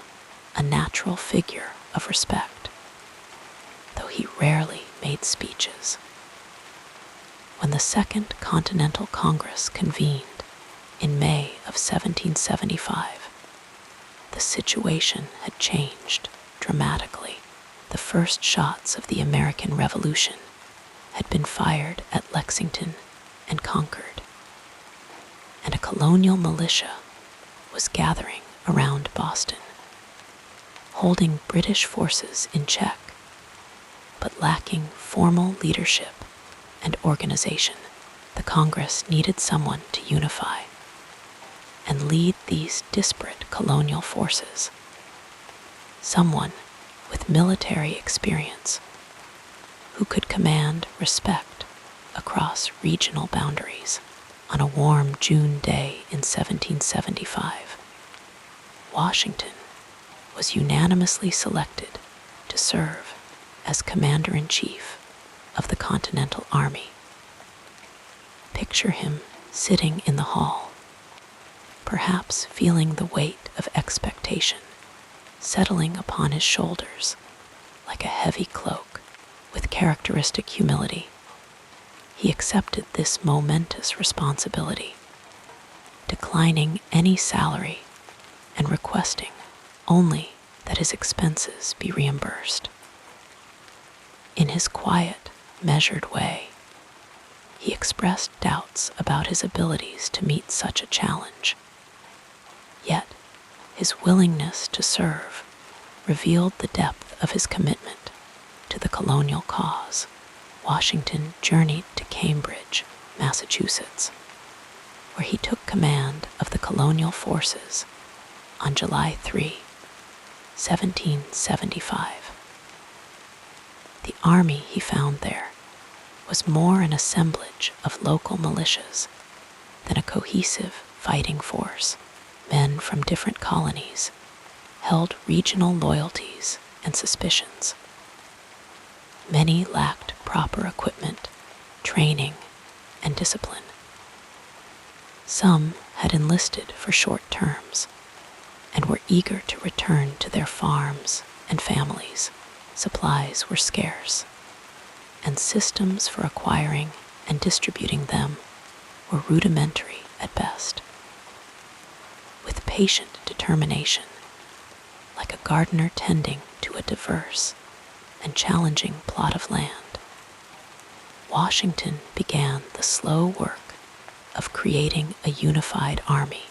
a natural figure of respect, though he rarely made speeches. When the Second Continental Congress convened in May of 1775, the situation had changed dramatically. The first shots of the American Revolution had been fired at Lexington and Concord, and a colonial militia was gathering around Boston, holding British forces in check, but lacking formal leadership and organization. The Congress needed someone to unify and lead these disparate colonial forces, someone with military experience who could command respect across regional boundaries. On a warm June day in 1775, Washington was unanimously selected to serve as Commander-in-Chief of the Continental Army. Picture him sitting in the hall, perhaps feeling the weight of expectation settling upon his shoulders like a heavy cloak. With characteristic humility, he accepted this momentous responsibility, declining any salary and requesting only that his expenses be reimbursed. In his quiet, measured way, he expressed doubts about his abilities to meet such a challenge. Yet, his willingness to serve revealed the depth of his commitment to the colonial cause. Washington journeyed to Cambridge, Massachusetts, where he took command of the colonial forces on July 3, 1775. The army he found there was more an assemblage of local militias than a cohesive fighting force. Men from different colonies held regional loyalties and suspicions. Many lacked proper equipment, training, and discipline. Some had enlisted for short terms and were eager to return to their farms and families. Supplies were scarce, and systems for acquiring and distributing them were rudimentary at best. With patient determination, like a gardener tending to a diverse and challenging plot of land, Washington began the slow work of creating a unified army.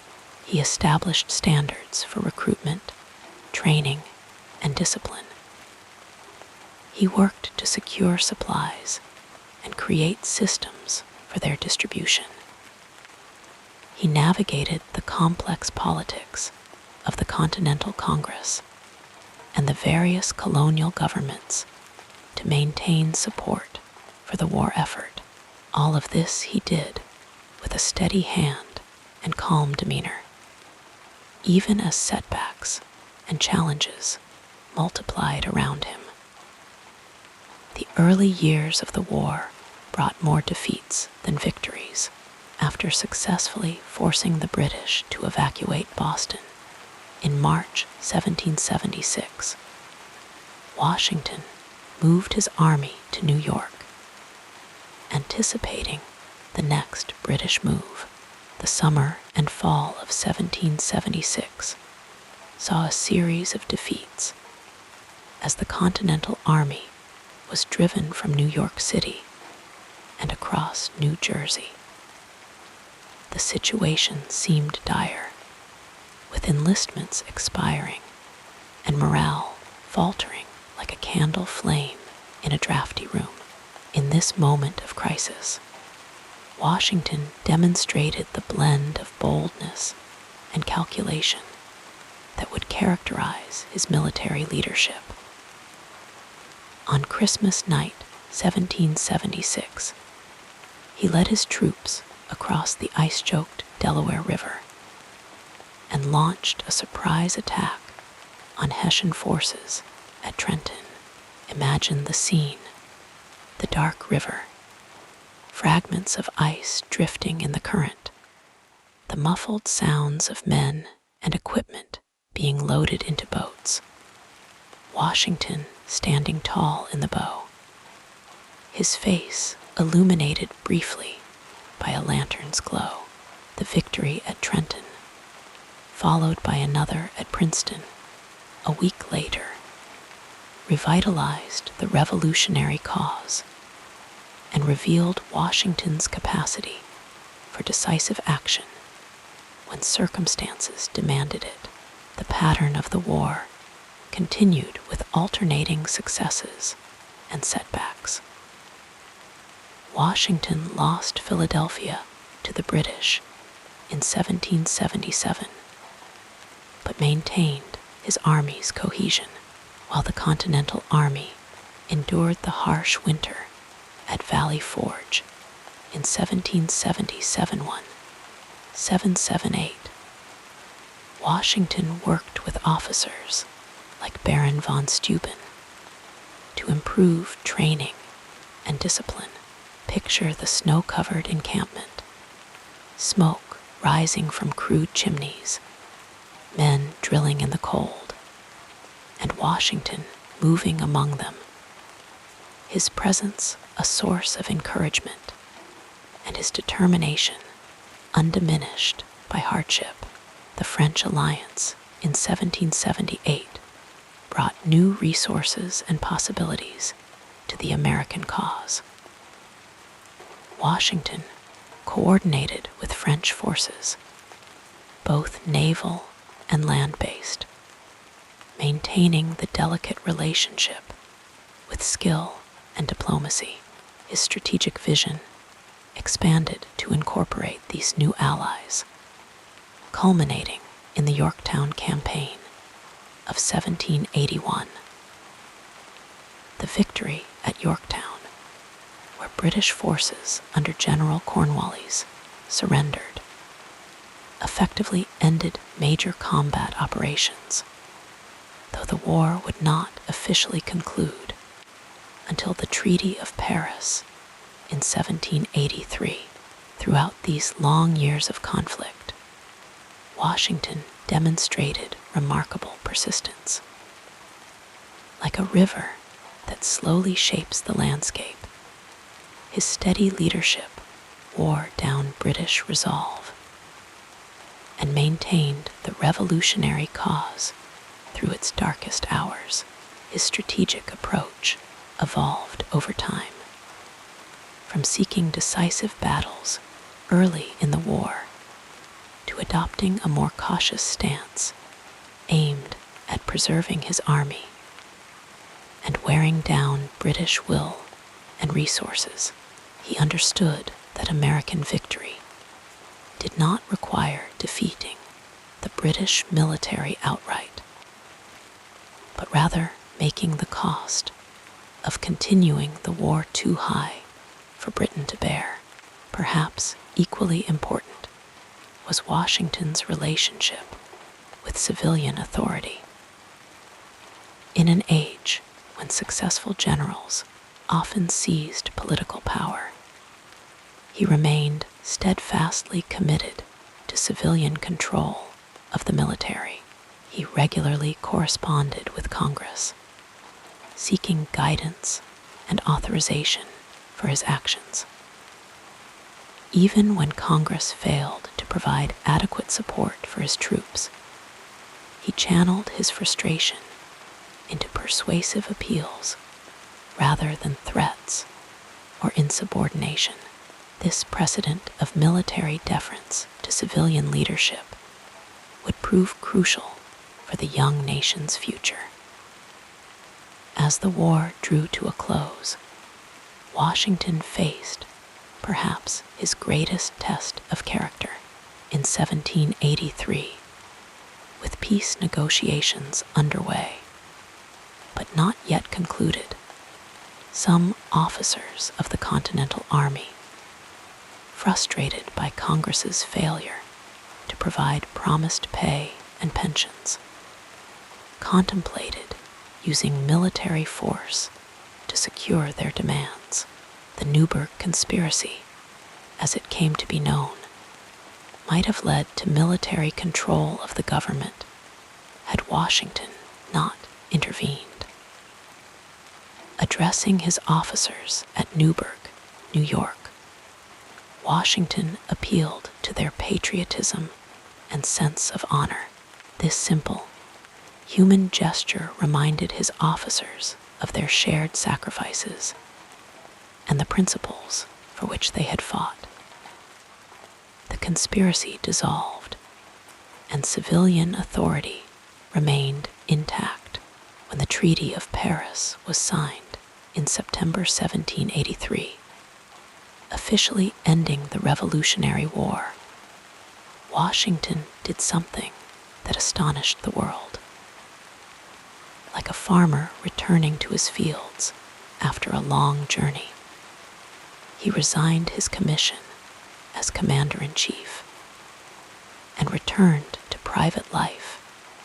He established standards for recruitment, training, and discipline. He worked to secure supplies and create systems for their distribution. He navigated the complex politics of the Continental Congress and the various colonial governments to maintain support for the war effort. All of this he did with a steady hand and calm demeanor, even as setbacks and challenges multiplied around him. The early years of the war brought more defeats than victories. After successfully forcing the British to evacuate Boston in March 1776, Washington moved his army to New York, anticipating the next British move. The summer and fall of 1776 saw a series of defeats as the Continental Army was driven from New York City and across New Jersey. The situation seemed dire, with enlistments expiring and morale faltering like a candle flame in a drafty room. In this moment of crisis, Washington demonstrated the blend of boldness and calculation that would characterize his military leadership. On Christmas night, 1776, he led his troops across the ice-choked Delaware River and launched a surprise attack on Hessian forces at Trenton. Imagine the scene: the dark river, fragments of ice drifting in the current, the muffled sounds of men and equipment being loaded into boats. Washington standing tall in the bow, his face illuminated briefly by a lantern's glow. The victory at Trenton, followed by another at Princeton a week later, revitalized the revolutionary cause and revealed Washington's capacity for decisive action when circumstances demanded it. The pattern of the war continued with alternating successes and setbacks. Washington lost Philadelphia to the British in 1777, but maintained his army's cohesion, while the Continental Army endured the harsh winter at Valley Forge in 1777-778. Washington worked with officers like Baron von Steuben to improve training and discipline. Picture the snow-covered encampment, smoke rising from crude chimneys, men drilling in the cold, and Washington moving among them, his presence a source of encouragement, and his determination undiminished by hardship. The French alliance in 1778 brought new resources and possibilities to the American cause. Washington coordinated with French forces, both naval and land-based, maintaining the delicate relationship with skill and diplomacy. His strategic vision expanded to incorporate these new allies, culminating in the Yorktown Campaign of 1781. The victory at Yorktown, where British forces under General Cornwallis surrendered, effectively ended major combat operations, though the war would not officially conclude until the Treaty of Paris in 1783. Throughout these long years of conflict, Washington demonstrated remarkable persistence. Like a river that slowly shapes the landscape, his steady leadership wore down British resolve and maintained the revolutionary cause through its darkest hours. His strategic approach evolved over time, from seeking decisive battles early in the war to adopting a more cautious stance aimed at preserving his army and wearing down British will and resources. He understood that American victory did not require defeating the British military outright, but rather making the cost of continuing the war too high for Britain to bear. Perhaps equally important was Washington's relationship with civilian authority. In an age when successful generals often seized political power, he remained steadfastly committed to civilian control of the military. He regularly corresponded with Congress, seeking guidance and authorization for his actions. Even when Congress failed to provide adequate support for his troops, he channeled his frustration into persuasive appeals rather than threats or insubordination. This precedent of military deference to civilian leadership would prove crucial for the young nation's future. As the war drew to a close, Washington faced perhaps his greatest test of character in 1783, with peace negotiations underway, but not yet concluded. Some officers of the Continental Army, frustrated by Congress's failure to provide promised pay and pensions, contemplated using military force to secure their demands. The Newburgh Conspiracy, as it came to be known, might have led to military control of the government had Washington not intervened. Addressing his officers at Newburgh, New York, Washington appealed to their patriotism and sense of honor. This simple, human gesture reminded his officers of their shared sacrifices and the principles for which they had fought. The conspiracy dissolved, and civilian authority remained intact when the Treaty of Paris was signed in September 1783, officially ending the Revolutionary War. Washington did something that astonished the world. Like a farmer returning to his fields after a long journey, he resigned his commission as commander-in-chief and returned to private life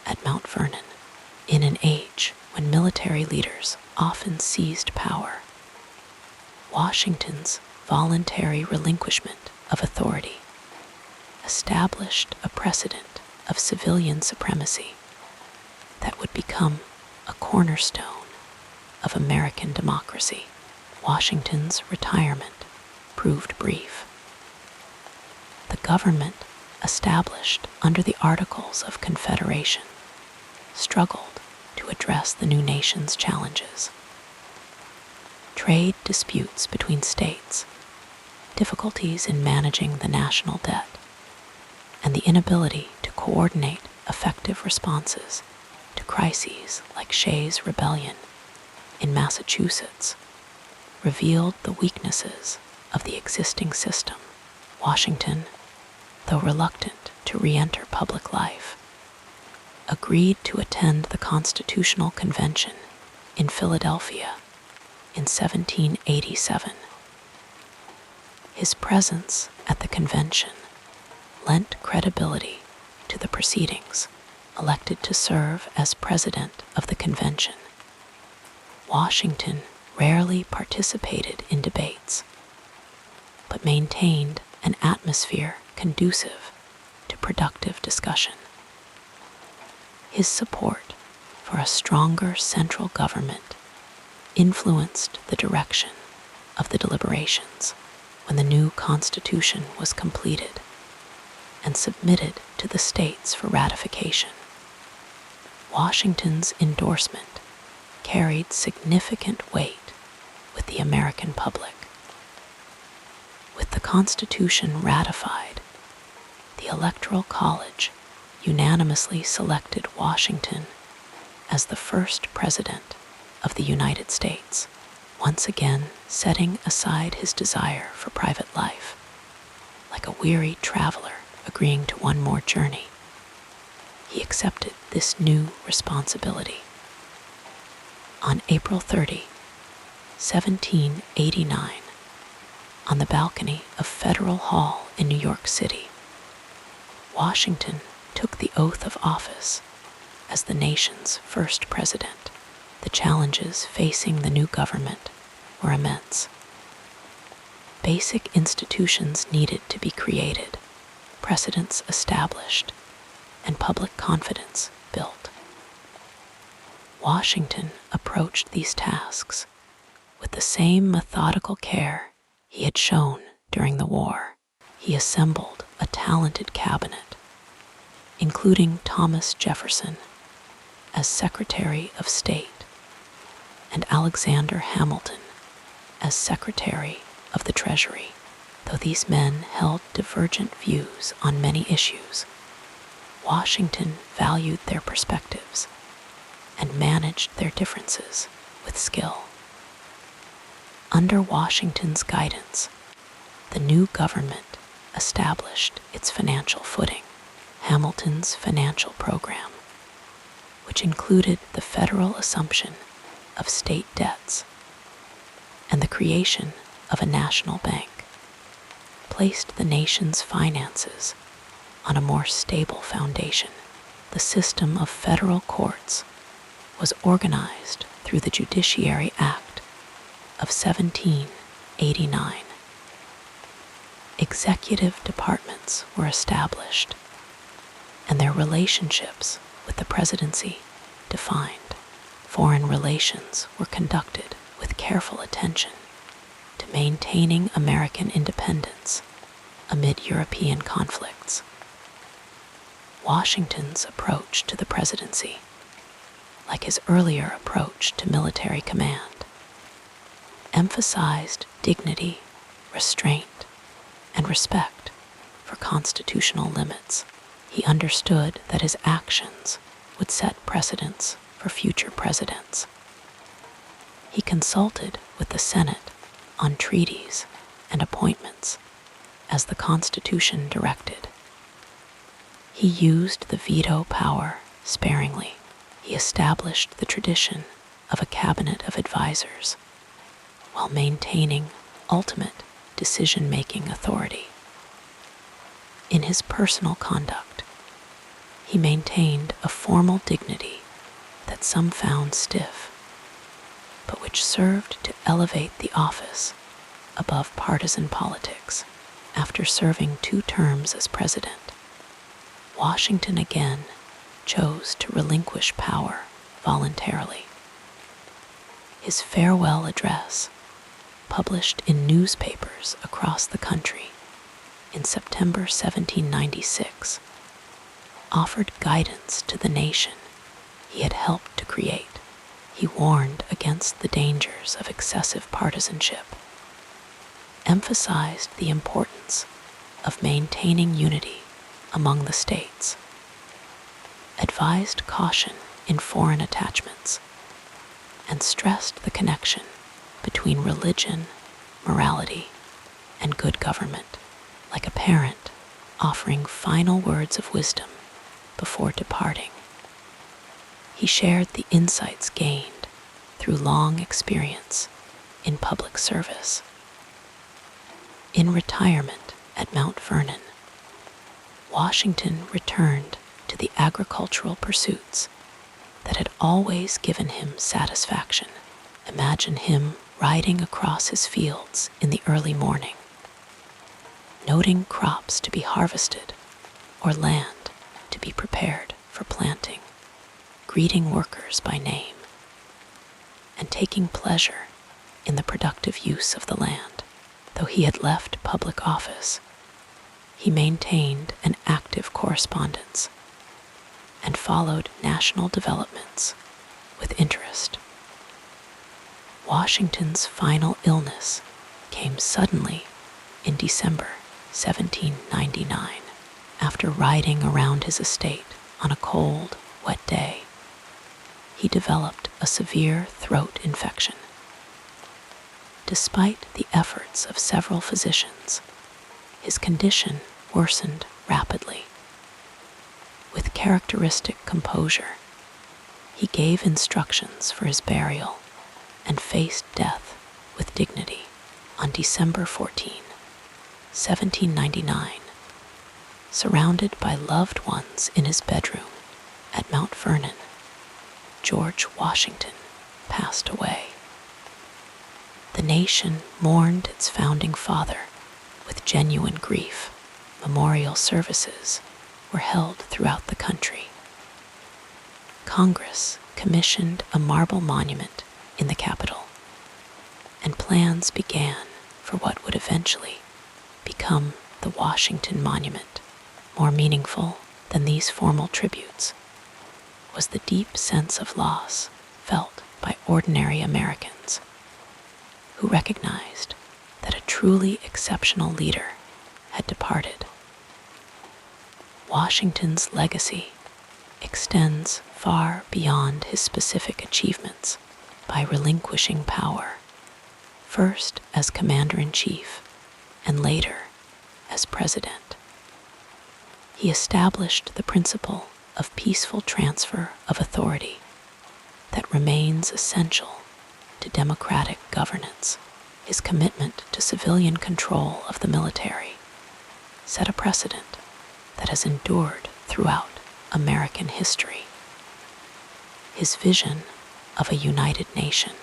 at Mount Vernon. In an age when military leaders often seized power, Washington's voluntary relinquishment of authority established a precedent of civilian supremacy that would become a cornerstone of American democracy. Washington's retirement proved brief. The government established under the Articles of Confederation struggled to address the new nation's challenges. Trade disputes between states, difficulties in managing the national debt, and the inability to coordinate effective responses to crises like Shays' Rebellion in Massachusetts revealed the weaknesses of the existing system. Washington, though reluctant to re-enter public life, agreed to attend the Constitutional Convention in Philadelphia in 1787. His presence at the convention lent credibility to the proceedings. Elected to serve as president of the convention, Washington rarely participated in debates, but maintained an atmosphere conducive to productive discussion. His support for a stronger central government influenced the direction of the deliberations when the new Constitution was completed and submitted to the states for ratification. Washington's endorsement carried significant weight with the American public. With the Constitution ratified, the Electoral College unanimously selected Washington as the first president of the United States, once again setting aside his desire for private life. Like a weary traveler agreeing to one more journey, he accepted this new responsibility. On April 30, 1789, on the balcony of Federal Hall in New York City, Washington took the oath of office as the nation's first president. The challenges facing the new government were immense. Basic institutions needed to be created, precedents established, and public confidence built. Washington approached these tasks with the same methodical care he had shown during the war. He assembled a talented cabinet, including Thomas Jefferson as Secretary of State and Alexander Hamilton as Secretary of the Treasury. Though these men held divergent views on many issues, Washington valued their perspectives and managed their differences with skill. Under Washington's guidance, the new government established its financial footing. Hamilton's financial program, which included the federal assumption of state debts and the creation of a national bank, placed the nation's finances on a more stable foundation. The system of federal courts was organized through the Judiciary Act of 1789. Executive departments were established, and their relationships with the presidency defined. Foreign relations were conducted with careful attention to maintaining American independence amid European conflicts. Washington's approach to the presidency, like his earlier approach to military command, emphasized dignity, restraint, and respect for constitutional limits. He understood that his actions would set precedents for future presidents. He consulted with the Senate on treaties and appointments as the Constitution directed. He used the veto power sparingly. He established the tradition of a cabinet of advisors while maintaining ultimate decision-making authority. In his personal conduct, He maintained a formal dignity that some found stiff, but which served to elevate the office above partisan politics. After serving 2 terms as president, Washington again chose to relinquish power voluntarily. His farewell address, published in newspapers across the country in September 1796, offered guidance to the nation he had helped to create. He warned against the dangers of excessive partisanship, emphasized the importance of maintaining unity among the states, advised caution in foreign attachments, and stressed the connection between religion, morality, and good government, like a parent offering final words of wisdom before departing. He shared the insights gained through long experience in public service. In retirement at Mount Vernon, Washington returned to the agricultural pursuits that had always given him satisfaction. Imagine him riding across his fields in the early morning, noting crops to be harvested or land to be prepared for planting, greeting workers by name, and taking pleasure in the productive use of the land. Though he had left public office, he maintained an active correspondence and followed national developments with interest. Washington's final illness came suddenly in December 1799, after riding around his estate on a cold, wet day. He developed a severe throat infection. Despite the efforts of several physicians, his condition worsened rapidly. With characteristic composure, he gave instructions for his burial and faced death with dignity on December 14, 1799, surrounded by loved ones in his bedroom at Mount Vernon. George Washington passed away. The nation mourned its founding father with genuine grief. Memorial services were held throughout the country. Congress commissioned a marble monument in the Capitol, and plans began for what would eventually become the Washington Monument. More meaningful than these formal tributes was the deep sense of loss felt by ordinary Americans who recognized that a truly exceptional leader had departed. Washington's legacy extends far beyond his specific achievements. By relinquishing power, first as commander-in-chief and later as president, he established the principle of peaceful transfer of authority that remains essential to democratic governance. His commitment to civilian control of the military set a precedent that has endured throughout American history. His vision of a united nation,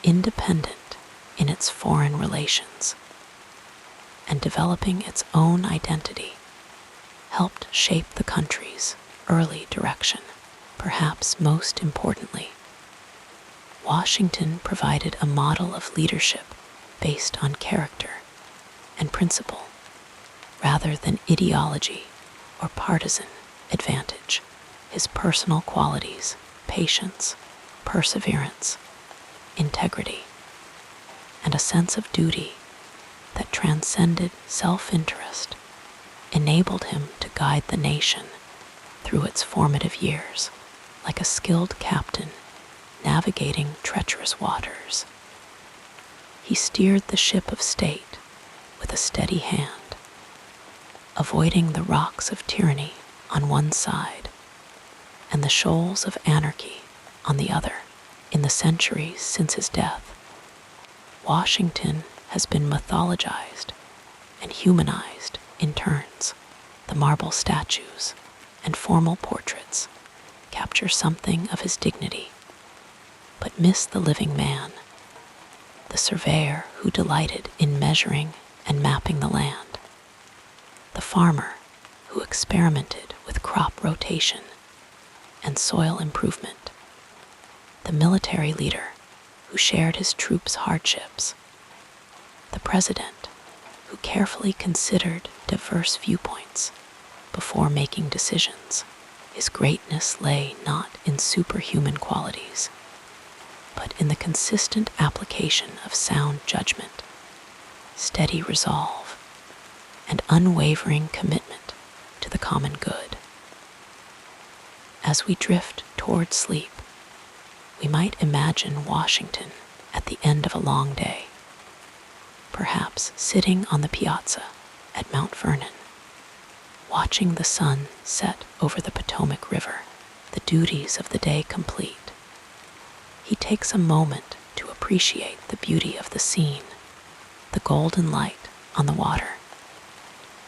independent in its foreign relations, and developing its own identity, helped shape the country's early direction. Perhaps most importantly, Washington provided a model of leadership based on character and principle, rather than ideology or partisan advantage. His personal qualities, patience, perseverance, integrity, and a sense of duty that transcended self-interest enabled him to guide the nation through its formative years like a skilled captain navigating treacherous waters. He steered the ship of state with a steady hand, avoiding the rocks of tyranny on one side and the shoals of anarchy on the other. In the centuries since his death, Washington has been mythologized and humanized in turns. The marble statues, and formal portraits capture something of his dignity, but miss the living man, the surveyor who delighted in measuring and mapping the land, the farmer who experimented with crop rotation and soil improvement, the military leader who shared his troops' hardships, the president who carefully considered diverse viewpoints before making decisions. His greatness lay not in superhuman qualities, but in the consistent application of sound judgment, steady resolve, and unwavering commitment to the common good. As we drift toward sleep, we might imagine Washington at the end of a long day, perhaps sitting on the piazza at Mount Vernon, watching the sun set over the Potomac River, the duties of the day complete. He takes a moment to appreciate the beauty of the scene, the golden light on the water,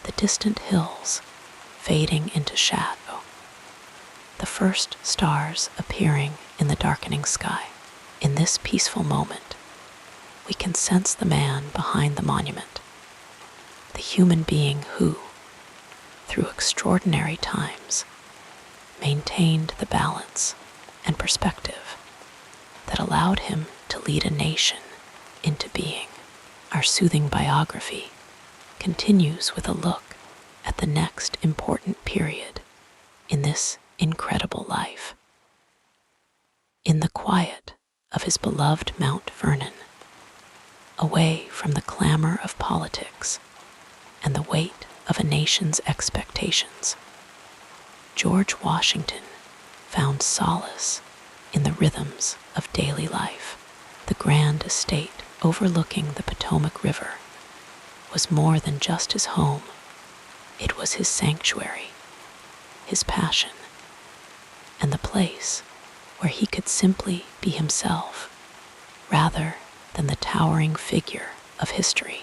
the distant hills fading into shadow, the first stars appearing in the darkening sky. In this peaceful moment, we can sense the man behind the monument, the human being who, through extraordinary times, maintained the balance and perspective that allowed him to lead a nation into being. Our soothing biography continues with a look at the next important period in this incredible life. In the quiet of his beloved Mount Vernon, away from the clamor of politics and the weight of a nation's expectations, George Washington found solace in the rhythms of daily life. The grand estate overlooking the Potomac River was more than just his home. It was his sanctuary, his passion, and the place where he could simply be himself rather than the towering figure of history.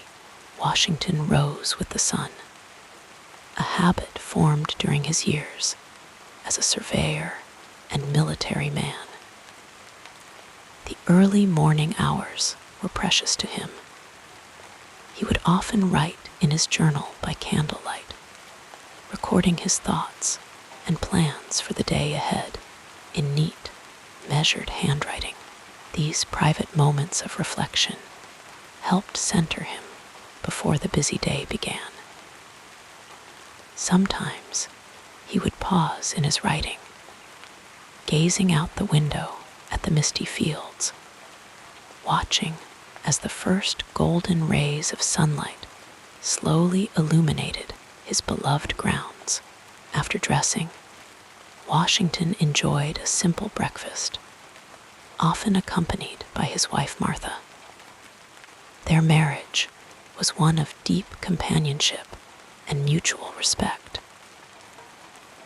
Washington rose with the sun, a habit formed during his years as a surveyor and military man. The early morning hours were precious to him. He would often write in his journal by candlelight, recording his thoughts and plans for the day ahead in neat, measured handwriting. These private moments of reflection helped center him before the busy day began. Sometimes he would pause in his writing, gazing out the window at the misty fields, watching as the first golden rays of sunlight slowly illuminated his beloved grounds. After dressing, Washington enjoyed a simple breakfast, often accompanied by his wife Martha. Their marriage was one of deep companionship and mutual respect.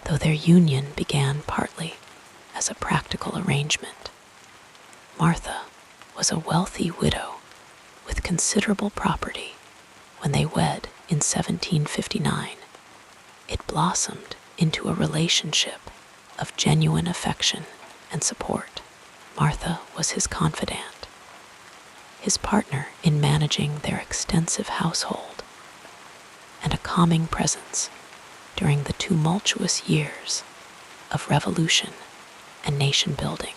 Though their union began partly as a practical arrangement, Martha was a wealthy widow with considerable property. When they wed in 1759, it blossomed into a relationship of genuine affection and support. Martha was his confidant, his partner in managing their extensive household, and a calming presence during the tumultuous years of revolution and nation building.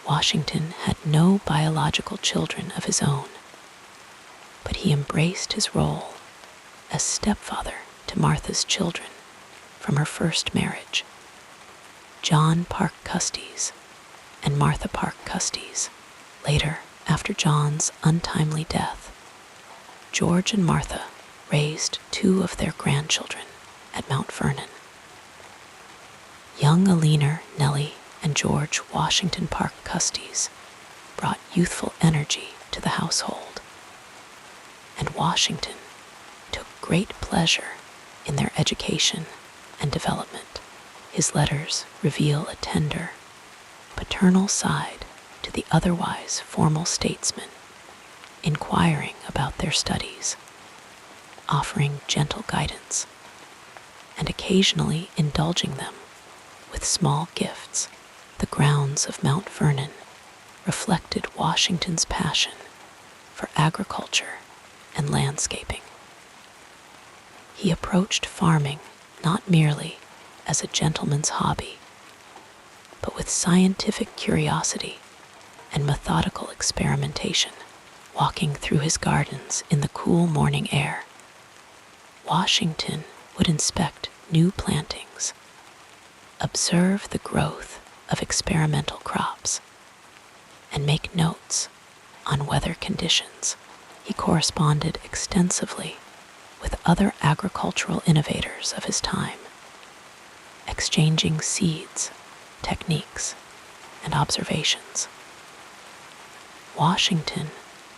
Washington had no biological children of his own, but he embraced his role as stepfather to Martha's children from her first marriage, John Parke Custis and Martha Parke Custis. Later, after John's untimely death, George and Martha raised 2 of their grandchildren at Mount Vernon. Young Alina Nellie and George Washington Parke Custis brought youthful energy to the household, and Washington took great pleasure in their education and development. His letters reveal a tender, paternal side to the otherwise formal statesman, inquiring about their studies, offering gentle guidance, and occasionally indulging them with small gifts. The grounds of Mount Vernon reflected Washington's passion for agriculture and landscaping. He approached farming not merely as a gentleman's hobby, but with scientific curiosity and methodical experimentation. Walking through his gardens in the cool morning air, Washington would inspect new plantings, observe the growth of experimental crops, and make notes on weather conditions. He corresponded extensively with other agricultural innovators of his time, exchanging seeds, techniques, and observations. Washington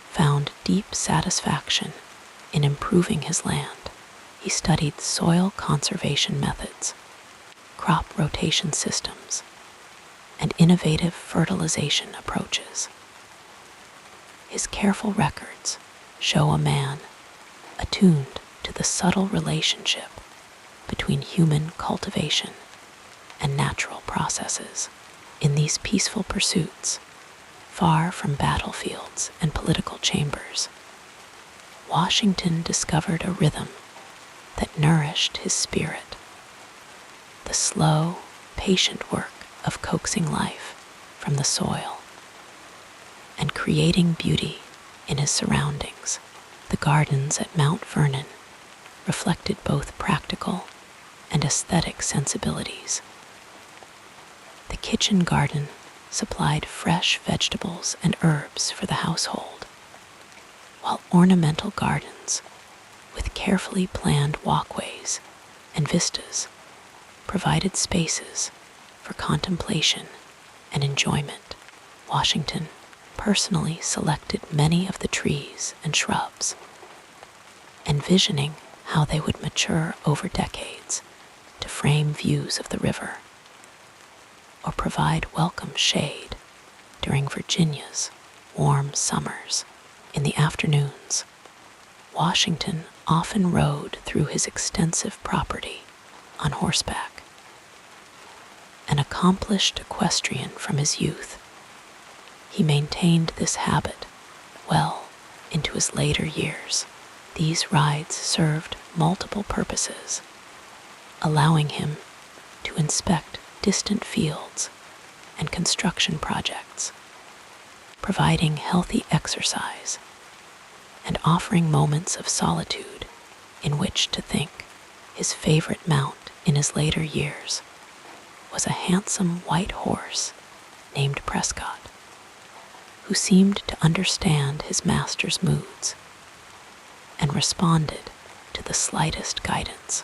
found deep satisfaction in improving his land. He studied soil conservation methods, crop rotation systems, and innovative fertilization approaches. His careful records show a man attuned to the subtle relationship between human cultivation and natural processes. In these peaceful pursuits, far from battlefields and political chambers, Washington discovered a rhythm that nourished his spirit. The slow, patient work of coaxing life from the soil and creating beauty in his surroundings. The gardens at Mount Vernon reflected both practical and aesthetic sensibilities. The kitchen garden supplied fresh vegetables and herbs for the household, while ornamental gardens with carefully planned walkways and vistas provided spaces for contemplation and enjoyment. Washington personally selected many of the trees and shrubs, envisioning how they would mature over decades to frame views of the river or provide welcome shade during Virginia's warm summers. In the afternoons, Washington often rode through his extensive property on horseback. An accomplished equestrian from his youth, he maintained this habit well into his later years. These rides served multiple purposes, allowing him to inspect distant fields and construction projects, providing healthy exercise and offering moments of solitude in which to think. His favorite mount in his later years was a handsome white horse named Prescott, who seemed to understand his master's moods and responded to the slightest guidance.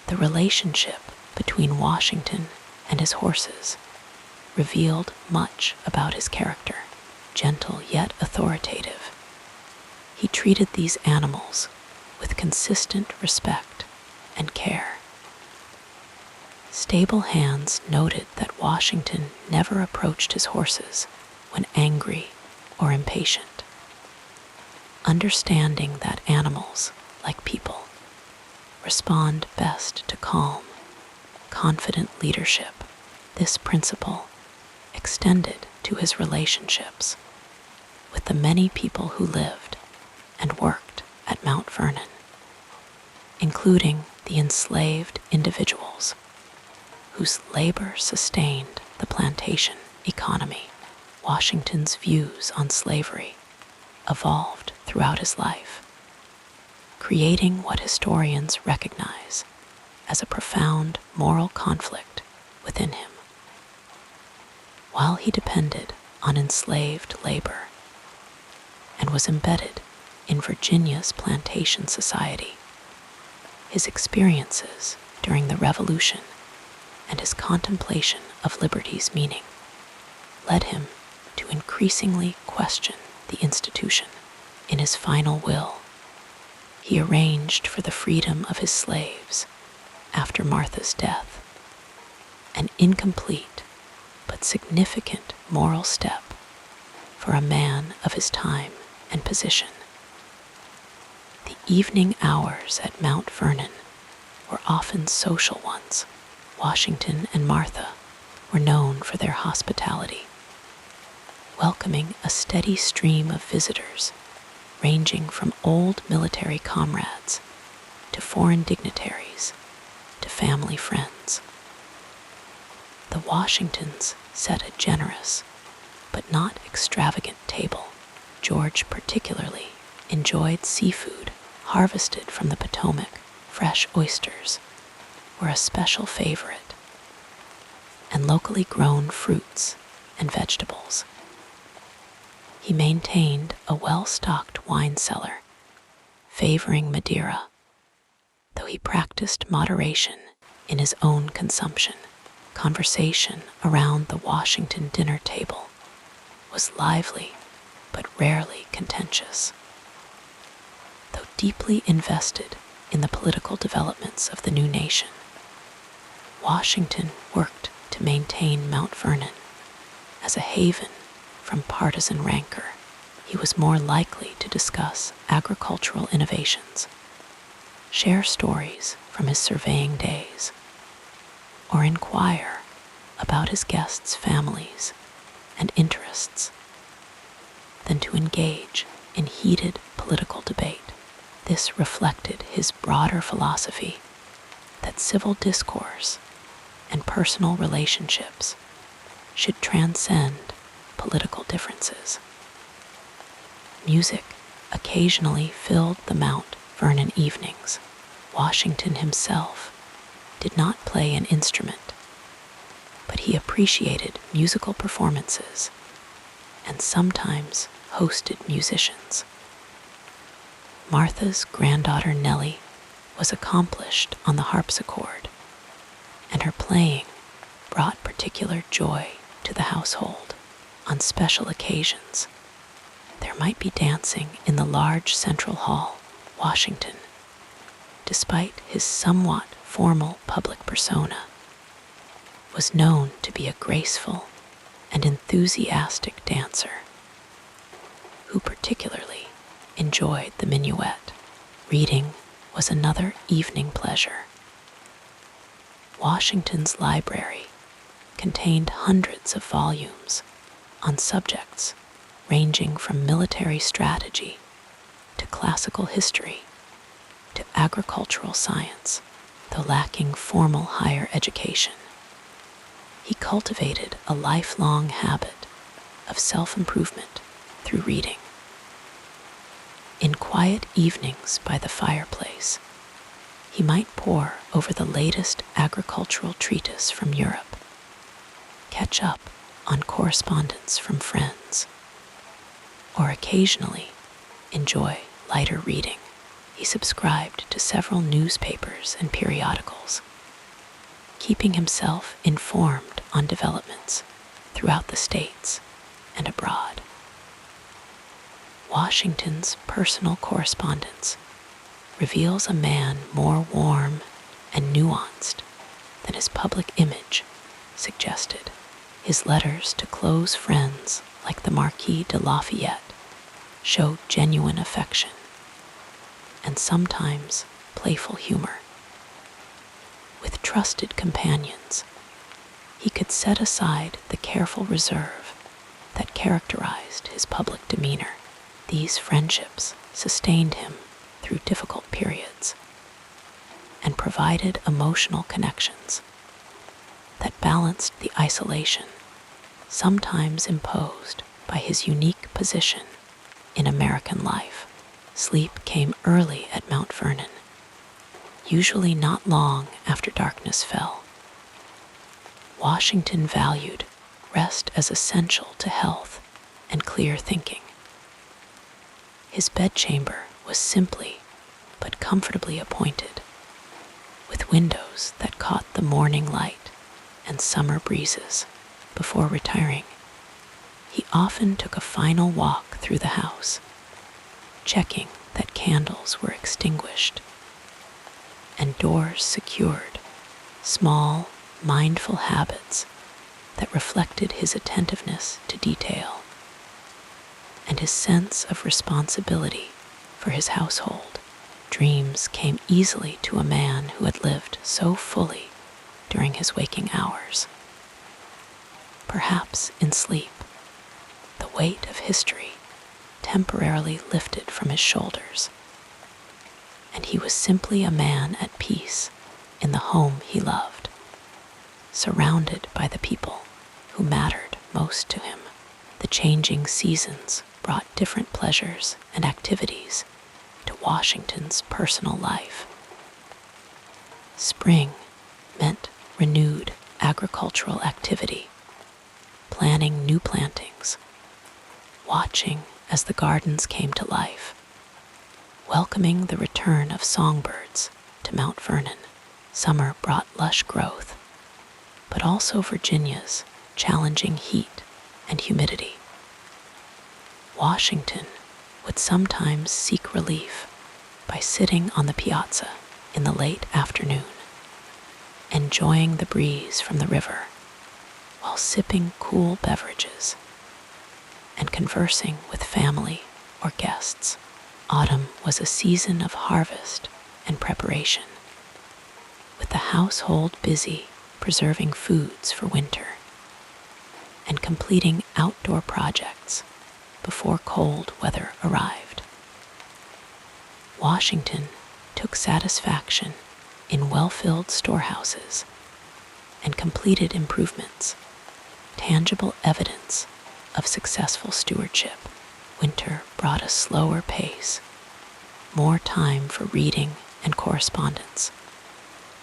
The relationship between Washington and his horses revealed much about his character. Gentle yet authoritative, he treated these animals with consistent respect and care. Stable hands noted that Washington never approached his horses when angry or impatient, understanding that animals, like people, respond best to calm, confident leadership. This principle extended to his relationships with the many people who lived and worked at Mount Vernon, including the enslaved individuals whose labor sustained the plantation economy. Washington's views on slavery evolved throughout his life, creating what historians recognize as a profound moral conflict within him. While he depended on enslaved labor and was embedded in Virginia's plantation society, his experiences during the Revolution and his contemplation of liberty's meaning led him to increasingly question the institution. In his final will, he arranged for the freedom of his slaves after Martha's death, an incomplete but significant moral step for a man of his time and position. The evening hours at Mount Vernon were often social ones, Washington and Martha were known for their hospitality, welcoming a steady stream of visitors ranging from old military comrades to foreign dignitaries to family friends. The Washingtons set a generous but not extravagant table. George particularly enjoyed seafood harvested from the Potomac. Fresh oysters were a special favorite, and locally grown fruits and vegetables. He maintained a well-stocked wine cellar, favoring Madeira, though he practiced moderation in his own consumption. Conversation around the Washington dinner table was lively but rarely contentious. Though deeply invested in the political developments of the new nation, Washington worked to maintain Mount Vernon as a haven from partisan rancor. He was more likely to discuss agricultural innovations, share stories from his surveying days, or inquire about his guests' families and interests than to engage in heated political debate. This reflected his broader philosophy that civil discourse and personal relationships should transcend political differences. Music occasionally filled the Mount Vernon evenings. Washington himself did not play an instrument, but he appreciated musical performances and sometimes hosted musicians. Martha's granddaughter Nellie was accomplished on the harpsichord, and her playing brought particular joy to the household. On special occasions, there might be dancing in the large central hall. Washington, despite his somewhat formal public persona, was known to be a graceful and enthusiastic dancer who particularly enjoyed the minuet. Reading was another evening pleasure. Washington's library contained hundreds of volumes on subjects ranging from military strategy to classical history to agricultural science. Though lacking formal higher education, he cultivated a lifelong habit of self-improvement through reading. In quiet evenings by the fireplace, he might pore over the latest agricultural treatise from Europe, catch up on correspondence from friends, or occasionally enjoy lighter reading. He subscribed to several newspapers and periodicals, keeping himself informed on developments throughout the States and abroad. Washington's personal correspondence reveals a man more warm and nuanced than his public image suggested. His letters to close friends like the Marquis de Lafayette show genuine affection and sometimes playful humor. With trusted companions, he could set aside the careful reserve that characterized his public demeanor. These friendships sustained him through difficult periods and provided emotional connections that balanced the isolation sometimes imposed by his unique position in American life. Sleep came early at Mount Vernon, usually not long after darkness fell. Washington valued rest as essential to health and clear thinking. His bedchamber was simply but comfortably appointed, with windows that caught the morning light and summer breezes. Before retiring, he often took a final walk through the house, checking that candles were extinguished and doors secured. Small, mindful habits that reflected his attentiveness to detail and his sense of responsibility for his household. Dreams came easily to a man who had lived so fully during his waking hours. Perhaps in sleep, the weight of history temporarily lifted from his shoulders, and he was simply a man at peace in the home he loved, surrounded by the people who mattered most to him. The changing seasons brought different pleasures and activities to Washington's personal life. Spring meant renewed agricultural activity, planning new plantings, watching as the gardens came to life, welcoming the return of songbirds to Mount Vernon. Summer brought lush growth, but also Virginia's challenging heat and humidity. Washington would sometimes seek relief by sitting on the piazza in the late afternoon, enjoying the breeze from the river while sipping cool beverages and conversing with family or guests. Autumn was a season of harvest and preparation, with the household busy preserving foods for winter and completing outdoor projects before cold weather arrived. Washington took satisfaction in well-filled storehouses and completed improvements, tangible evidence of successful stewardship. Winter brought a slower pace, more time for reading and correspondence,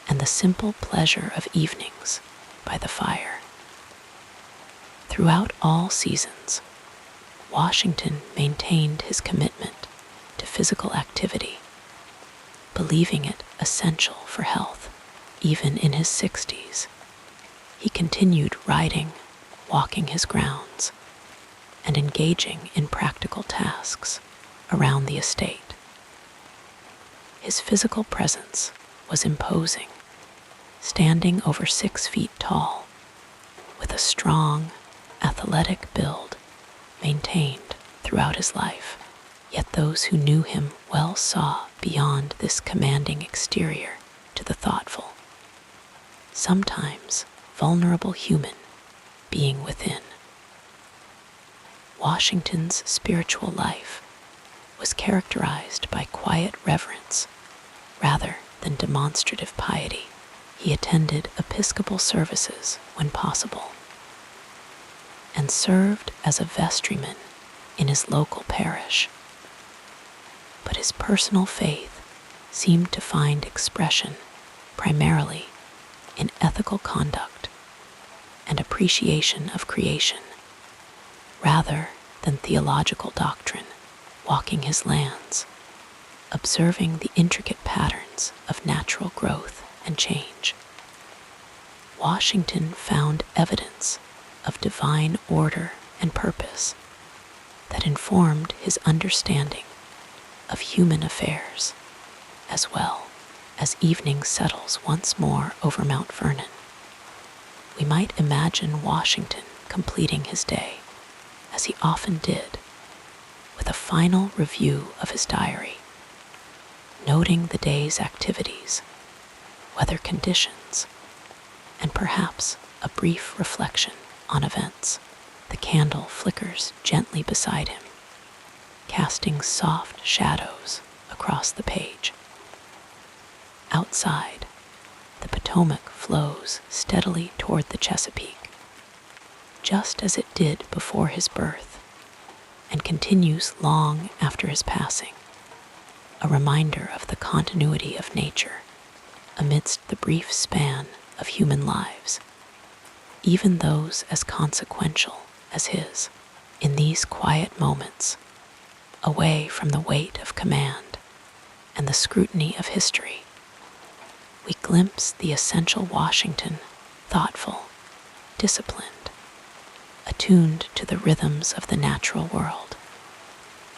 and the simple pleasure of evenings by the fire. Throughout all seasons, Washington maintained his commitment to physical activity, believing it essential for health. Even in his 60s, he continued riding, walking his grounds, and engaging in practical tasks around the estate. His physical presence was imposing, standing over 6 feet tall, with a strong, athletic build maintained throughout his life. Yet those who knew him well saw beyond this commanding exterior to the thoughtful, sometimes vulnerable human being within. Washington's spiritual life was characterized by quiet reverence rather than demonstrative piety. He attended Episcopal services when possible and served as a vestryman in his local parish. But his personal faith seemed to find expression primarily in ethical conduct and appreciation of creation, rather than theological doctrine. Walking his lands, observing the intricate patterns of natural growth and change, Washington found evidence of divine order and purpose that informed his understanding of human affairs. As well as evening settles once more over Mount Vernon, we might imagine Washington completing his day, as he often did, with a final review of his diary, noting the day's activities, weather conditions, and perhaps a brief reflection on events. The candle flickers gently beside him, casting soft shadows across the page. Outside, the Potomac flows steadily toward the Chesapeake, just as it did before his birth, and continues long after his passing, a reminder of the continuity of nature amidst the brief span of human lives, even those as consequential as his. In these quiet moments, away from the weight of command and the scrutiny of history, we glimpse the essential Washington, thoughtful, disciplined, attuned to the rhythms of the natural world,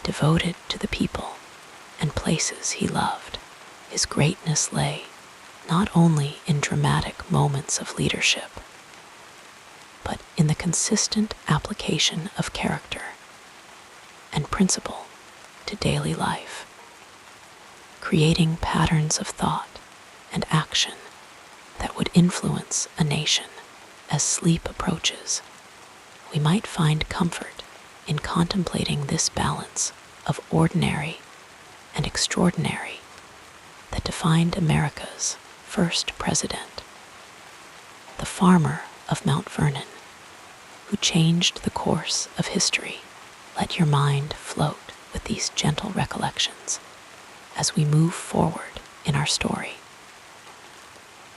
devoted to the people and places he loved. His greatness lay not only in dramatic moments of leadership, but in the consistent application of character and principle to daily life, creating patterns of thought and action that would influence a nation. As sleep approaches, we might find comfort in contemplating this balance of ordinary and extraordinary that defined America's first president, the farmer of Mount Vernon, who changed the course of history. Let your mind float with these gentle recollections as we move forward in our story.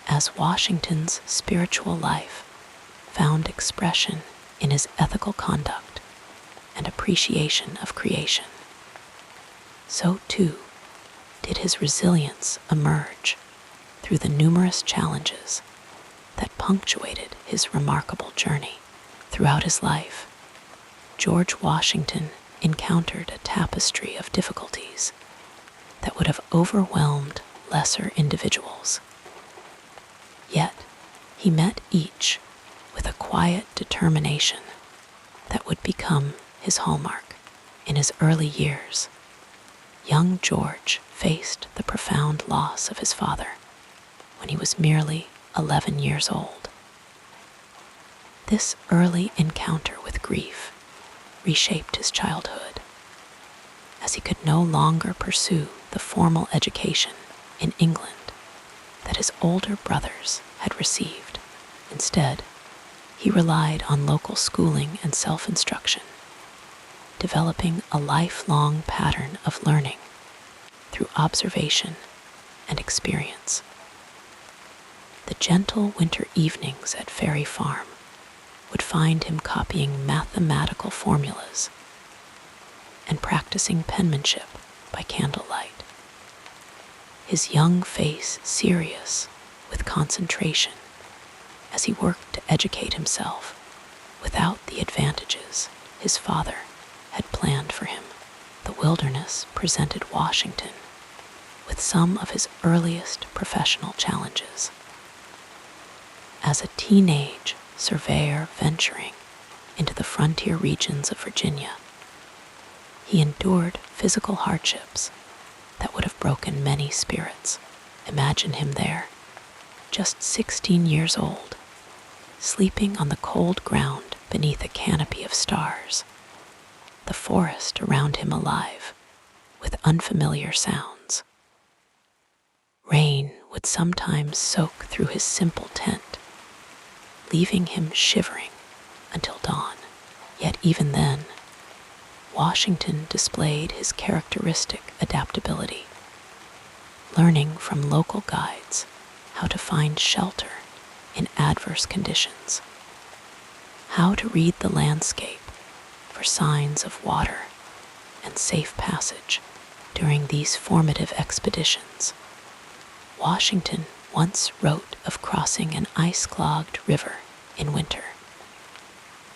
As Washington's spiritual life found expression in his ethical conduct and appreciation of creation, so too did his resilience emerge through the numerous challenges that punctuated his remarkable journey. Throughout his life, George Washington encountered a tapestry of difficulties that would have overwhelmed lesser individuals. Yet, he met each with a quiet determination that would become his hallmark. In his early years, young George faced the profound loss of his father when he was merely 11 years old. This early encounter with grief reshaped his childhood, as he could no longer pursue the formal education in England that his older brothers had received. Instead, he relied on local schooling and self-instruction, developing a lifelong pattern of learning through observation and experience. The gentle winter evenings at Ferry Farm would find him copying mathematical formulas and practicing penmanship by candlelight, his young face serious with concentration as he worked to educate himself without the advantages his father had planned for him. The wilderness presented Washington with some of his earliest professional challenges. As a teenage surveyor venturing into the frontier regions of Virginia, he endured physical hardships that would have broken many spirits. Imagine him there, just 16 years old, sleeping on the cold ground beneath a canopy of stars, the forest around him alive with unfamiliar sounds. Rain would sometimes soak through his simple tent, leaving him shivering until dawn. Yet even then, Washington displayed his characteristic adaptability, learning from local guides how to find shelter in adverse conditions, how to read the landscape for signs of water and safe passage during these formative expeditions. Washington once wrote of crossing an ice-clogged river in winter,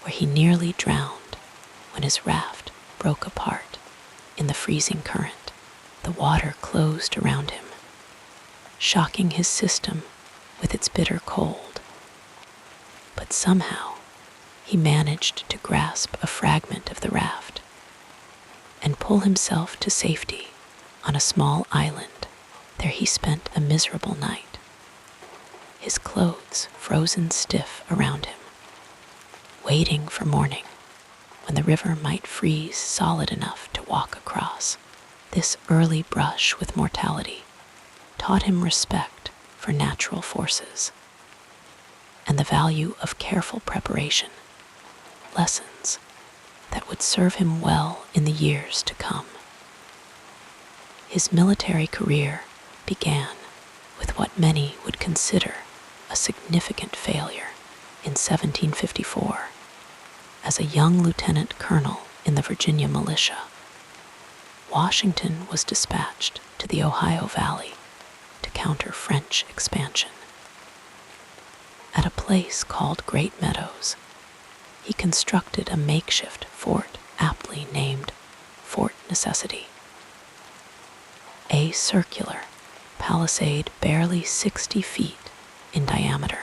where he nearly drowned when his raft broke apart in the freezing current. The water closed around him, shocking his system with its bitter cold. But somehow, he managed to grasp a fragment of the raft and pull himself to safety on a small island. There he spent a miserable night, his clothes frozen stiff around him, waiting for morning when the river might freeze solid enough to walk across. This early brush with mortality taught him respect for natural forces and the value of careful preparation, lessons that would serve him well in the years to come. His military career began with what many would consider a significant failure. In 1754, as a young lieutenant colonel in the Virginia militia, Washington was dispatched to the Ohio Valley to counter French expansion. At a place called Great Meadows, he constructed a makeshift fort aptly named Fort Necessity, a circular palisade barely 60 feet in diameter.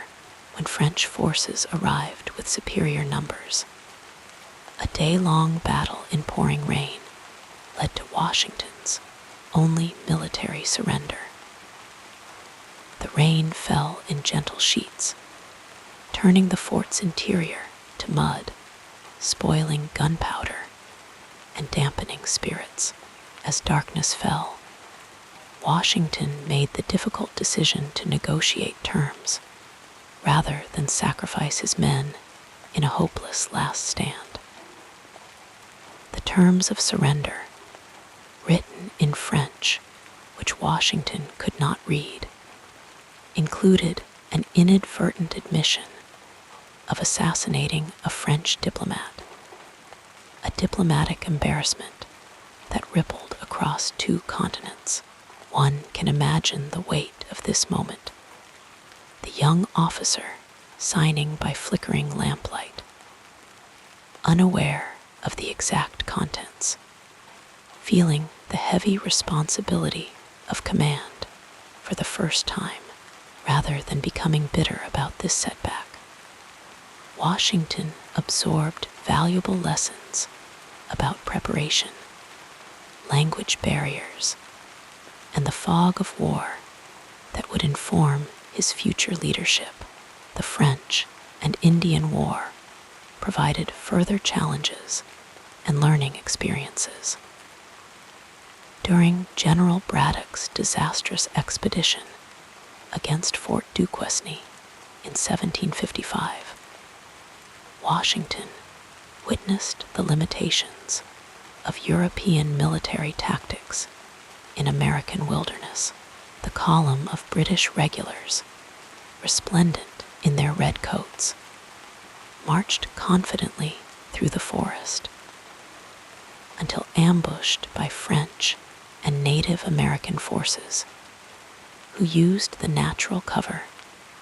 When French forces arrived with superior numbers, a day-long battle in pouring rain led to Washington's only military surrender. The rain fell in gentle sheets, turning the fort's interior to mud, spoiling gunpowder and dampening spirits. As darkness fell, Washington made the difficult decision to negotiate terms rather than sacrifice his men in a hopeless last stand. The terms of surrender, written in French, which Washington could not read, included an inadvertent admission of assassinating a French diplomat, a diplomatic embarrassment that rippled across 2 continents. One can imagine the weight of this moment. The young officer signing by flickering lamplight, unaware of the exact contents, feeling the heavy responsibility of command for the first time, rather than becoming bitter about this setback. Washington absorbed valuable lessons about preparation, language barriers, and the fog of war that would inform his future leadership. The French and Indian War provided further challenges and learning experiences. During General Braddock's disastrous expedition against Fort Duquesne in 1755, Washington witnessed the limitations of European military tactics in American wilderness. The column of British regulars, resplendent in their red coats, marched confidently through the forest until ambushed by French and Native American forces, who used the natural cover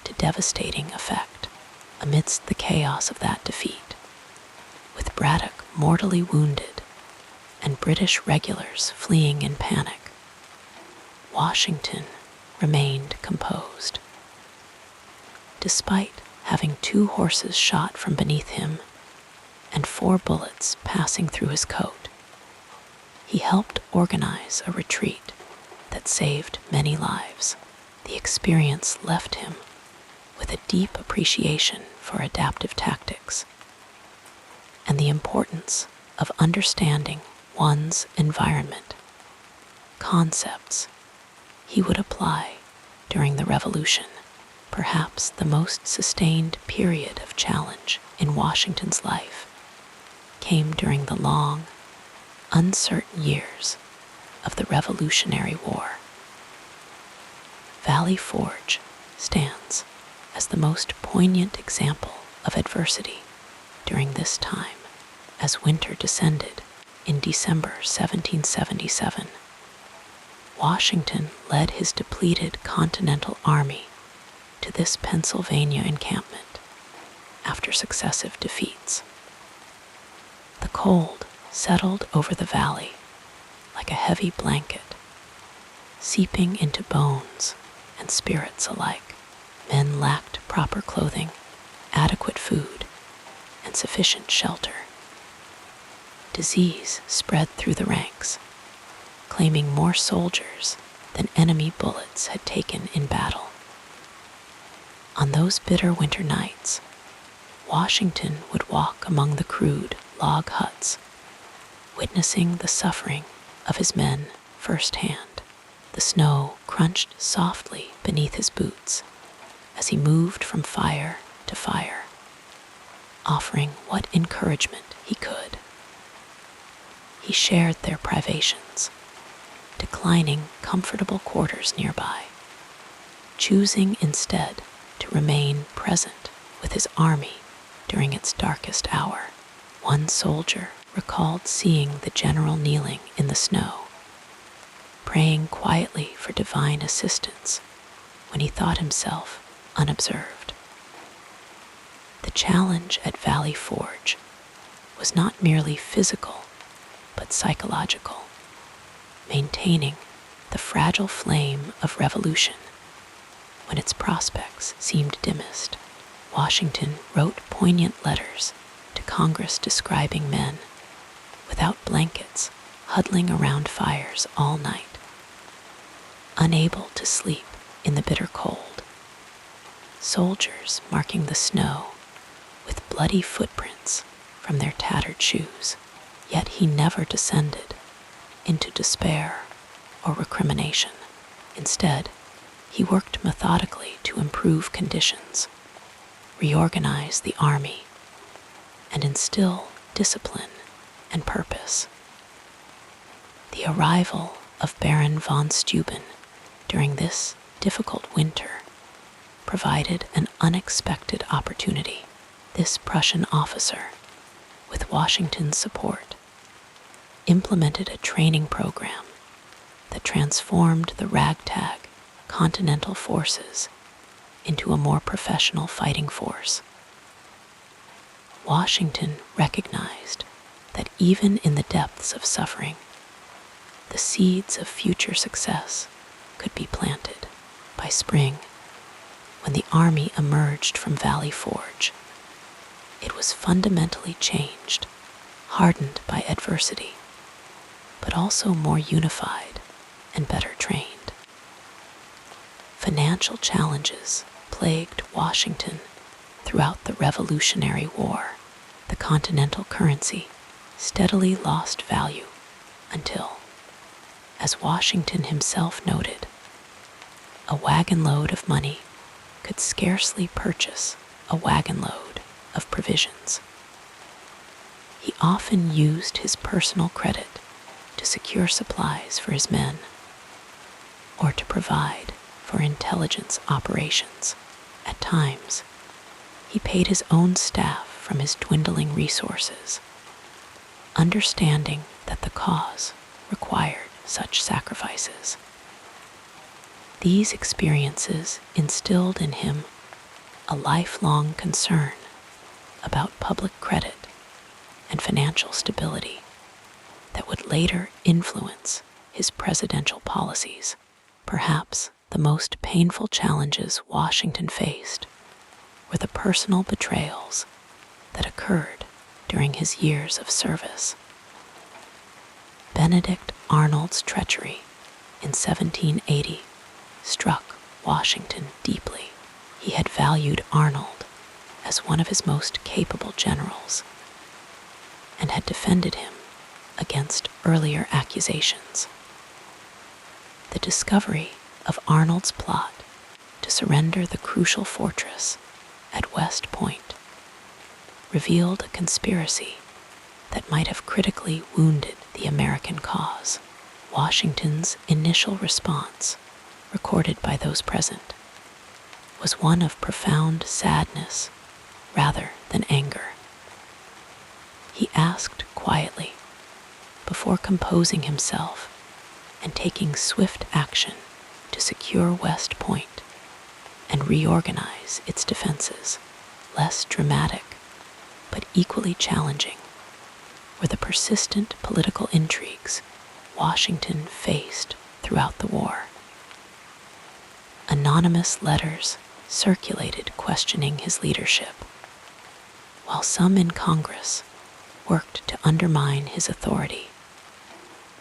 to devastating effect. Amidst the chaos of that defeat, with Braddock mortally wounded and British regulars fleeing in panic, Washington remained composed. Despite having 2 horses shot from beneath him and 4 bullets passing through his coat, he helped organize a retreat that saved many lives. The experience left him with a deep appreciation for adaptive tactics and the importance of understanding one's environment, concepts he would apply during the Revolution. Perhaps the most sustained period of challenge in Washington's life came during the long, uncertain years of the Revolutionary War. Valley Forge stands as the most poignant example of adversity during this time. As winter descended in December 1777, Washington led his depleted Continental Army to this Pennsylvania encampment after successive defeats. The cold settled over the valley like a heavy blanket, seeping into bones and spirits alike. Men lacked proper clothing, adequate food, and sufficient shelter. Disease spread through the ranks, claiming more soldiers than enemy bullets had taken in battle. On those bitter winter nights, Washington would walk among the crude log huts, witnessing the suffering of his men firsthand. The snow crunched softly beneath his boots as he moved from fire to fire, offering what encouragement he could. He shared their privations, declining comfortable quarters nearby, choosing instead to remain present with his army during its darkest hour. One soldier recalled seeing the general kneeling in the snow, praying quietly for divine assistance when he thought himself unobserved. The challenge at Valley Forge was not merely physical, but psychological, maintaining the fragile flame of revolution when its prospects seemed dimmest. Washington wrote poignant letters to Congress describing men without blankets huddling around fires all night, unable to sleep in the bitter cold, soldiers marking the snow with bloody footprints from their tattered shoes. Yet he never descended into despair or recrimination. Instead, he worked methodically to improve conditions, reorganize the army, and instill discipline and purpose. The arrival of Baron von Steuben during this difficult winter provided an unexpected opportunity. This Prussian officer, with Washington's support, implemented a training program that transformed the ragtag Continental forces into a more professional fighting force. Washington recognized that even in the depths of suffering, the seeds of future success could be planted. By spring, when the army emerged from Valley Forge, it was fundamentally changed, hardened by adversity, but also more unified and better trained. Financial challenges plagued Washington throughout the Revolutionary War. The continental currency steadily lost value until, as Washington himself noted, a wagon load of money could scarcely purchase a wagon load of provisions. He often used his personal credit to secure supplies for his men or to provide for intelligence operations. At times, he paid his own staff from his dwindling resources, understanding that the cause required such sacrifices. These experiences instilled in him a lifelong concern about public credit and financial stability that would later influence his presidential policies. Perhaps the most painful challenges Washington faced were the personal betrayals that occurred during his years of service. Benedict Arnold's treachery in 1780 struck Washington deeply. He had valued Arnold as one of his most capable generals and had defended him against earlier accusations. The discovery of Arnold's plot to surrender the crucial fortress at West Point revealed a conspiracy that might have critically wounded the American cause. Washington's initial response, recorded by those present, was one of profound sadness rather than anger. He asked quietly, before composing himself and taking swift action to secure West Point and reorganize its defenses. Less dramatic, but equally challenging, were the persistent political intrigues Washington faced throughout the war. Anonymous letters circulated questioning his leadership, while some in Congress worked to undermine his authority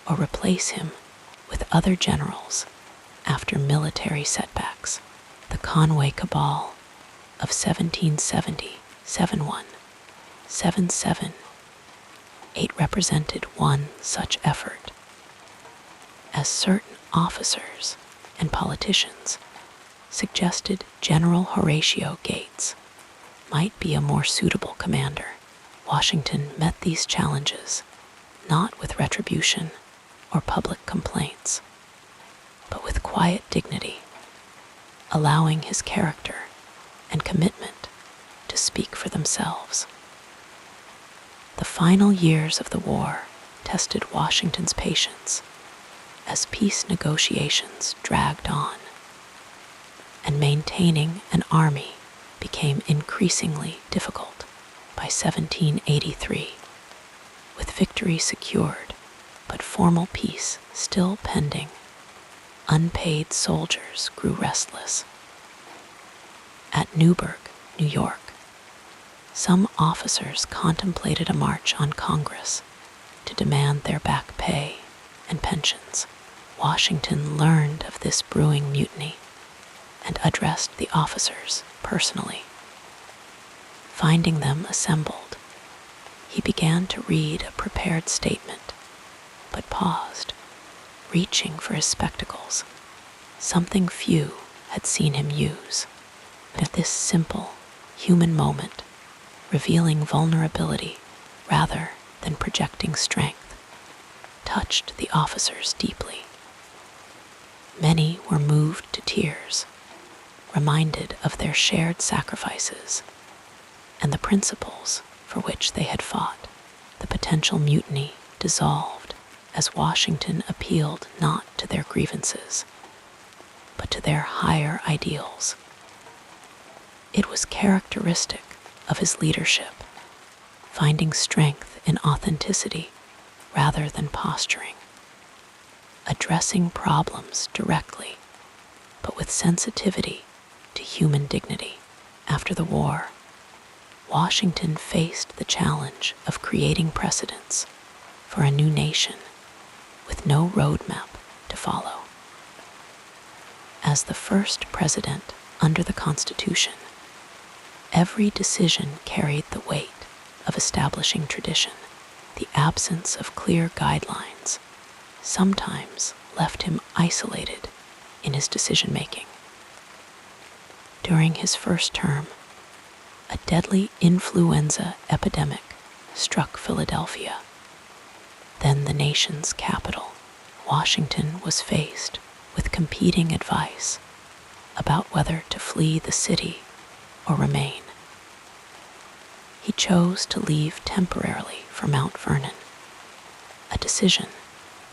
or replace him with other generals after military setbacks. The Conway Cabal of 1770, 71, 77, 8 represented one such effort, as certain officers and politicians suggested General Horatio Gates might be a more suitable commander. Washington met these challenges not with retribution or public complaints, but with quiet dignity, allowing his character and commitment to speak for themselves. The final years of the war tested Washington's patience as peace negotiations dragged on, and maintaining an army became increasingly difficult. By 1783, with victory secured but formal peace still pending, unpaid soldiers grew restless. At Newburgh, New York, some officers contemplated a march on Congress to demand their back pay and pensions. Washington learned of this brewing mutiny and addressed the officers personally. Finding them assembled, he began to read a prepared statement, but paused, reaching for his spectacles, something few had seen him use. At this simple, human moment, revealing vulnerability rather than projecting strength, touched the officers deeply. Many were moved to tears, reminded of their shared sacrifices and the principles for which they had fought. The potential mutiny dissolved as Washington appealed not to their grievances, but to their higher ideals. It was characteristic of his leadership, finding strength in authenticity rather than posturing, addressing problems directly, but with sensitivity to human dignity. After the war, Washington faced the challenge of creating precedents for a new nation with no roadmap to follow. As the first president under the Constitution, every decision carried the weight of establishing tradition. The absence of clear guidelines sometimes left him isolated in his decision-making. During his first term, a deadly influenza epidemic struck Philadelphia, then the nation's capital. Washington was faced with competing advice about whether to flee the city or remain. He chose to leave temporarily for Mount Vernon, a decision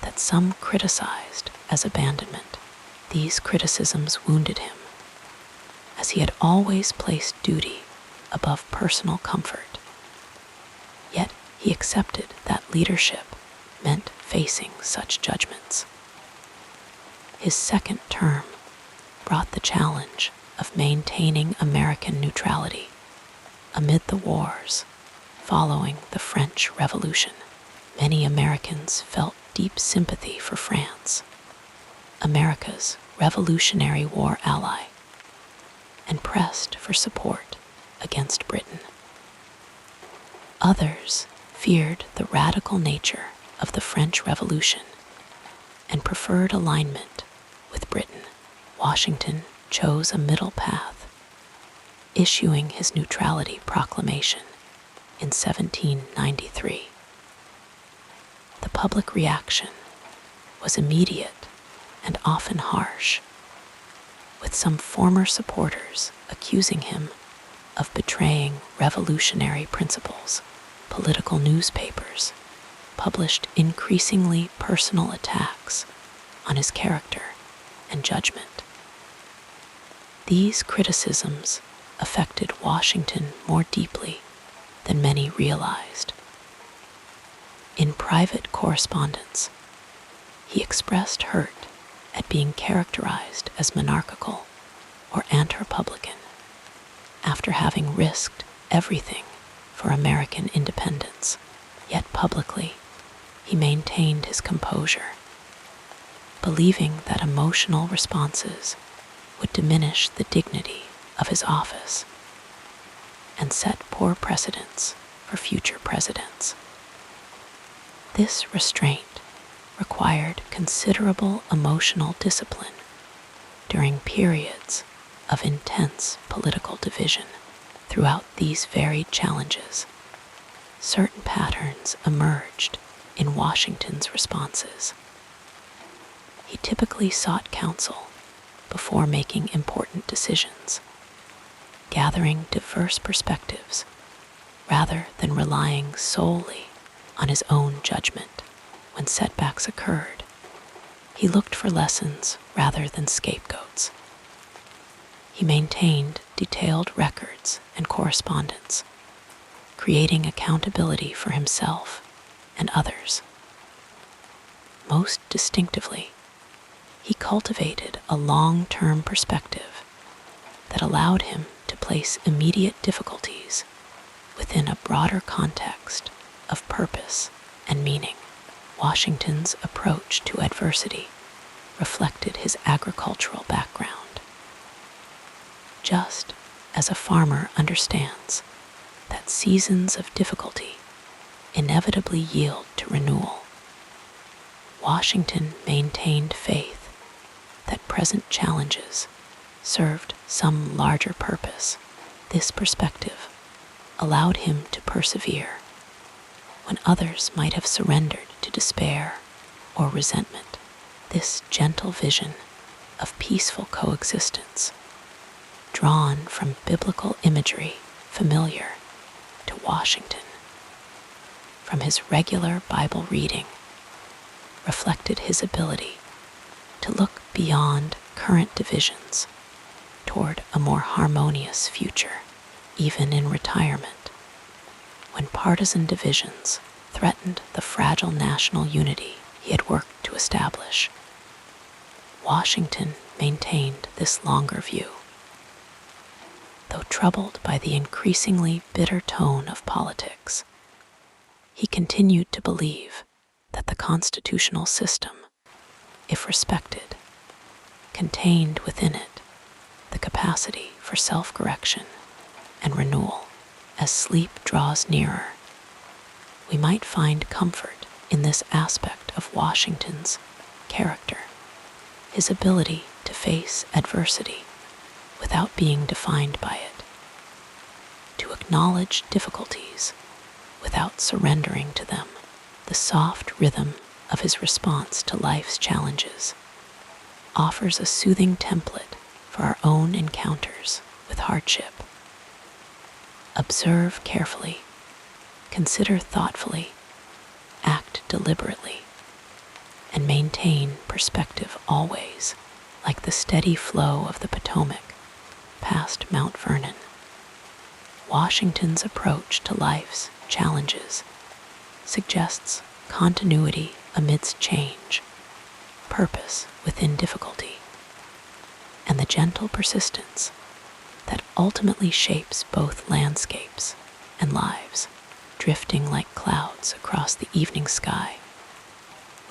that some criticized as abandonment. These criticisms wounded him, as he had always placed duty above personal comfort. Yet he accepted that leadership meant facing such judgments. His second term brought the challenge of maintaining American neutrality amid the wars following the French Revolution. Many Americans felt deep sympathy for France, America's Revolutionary War ally, and pressed for support against Britain. Others feared the radical nature of the French Revolution and preferred alignment with Britain. Washington chose a middle path, issuing his neutrality proclamation in 1793. The public reaction was immediate and often harsh, with some former supporters accusing him of betraying revolutionary principles. Political newspapers published increasingly personal attacks on his character and judgment. These criticisms affected Washington more deeply than many realized. In private correspondence, he expressed hurt at being characterized as monarchical or anti-republican after having risked everything for American independence. Yet publicly, he maintained his composure, believing that emotional responses would diminish the dignity of his office and set poor precedents for future presidents. This restraint required considerable emotional discipline during periods of intense political division. Throughout these varied challenges, certain patterns emerged in Washington's responses. He typically sought counsel before making important decisions, gathering diverse perspectives rather than relying solely on his own judgment. When setbacks occurred, he looked for lessons rather than scapegoats. He maintained detailed records and correspondence, creating accountability for himself and others. Most distinctively, he cultivated a long-term perspective that allowed him to place immediate difficulties within a broader context of purpose and meaning. Washington's approach to adversity reflected his agricultural background. just as a farmer understands that seasons of difficulty inevitably yield to renewal, Washington maintained faith that present challenges served some larger purpose. This perspective allowed him to persevere when others might have surrendered to despair or resentment. This gentle vision of peaceful coexistence, drawn from biblical imagery familiar to Washington from his regular Bible reading, reflected his ability to look beyond current divisions toward a more harmonious future, even in retirement, when partisan divisions threatened the fragile national unity he had worked to establish. Washington maintained this longer view. Though troubled by the increasingly bitter tone of politics, he continued to believe that the constitutional system, if respected, contained within it the capacity for self-correction and renewal. As sleep draws nearer, we might find comfort in this aspect of Washington's character, his ability to face adversity without being defined by it, to acknowledge difficulties without surrendering to them. The soft rhythm of his response to life's challenges offers a soothing template for our own encounters with hardship. Observe carefully, consider thoughtfully, act deliberately, and maintain perspective always, like the steady flow of the Potomac past Mount Vernon. Washington's approach to life's challenges suggests continuity amidst change, purpose within difficulty, and the gentle persistence that ultimately shapes both landscapes and lives. Drifting like clouds across the evening sky,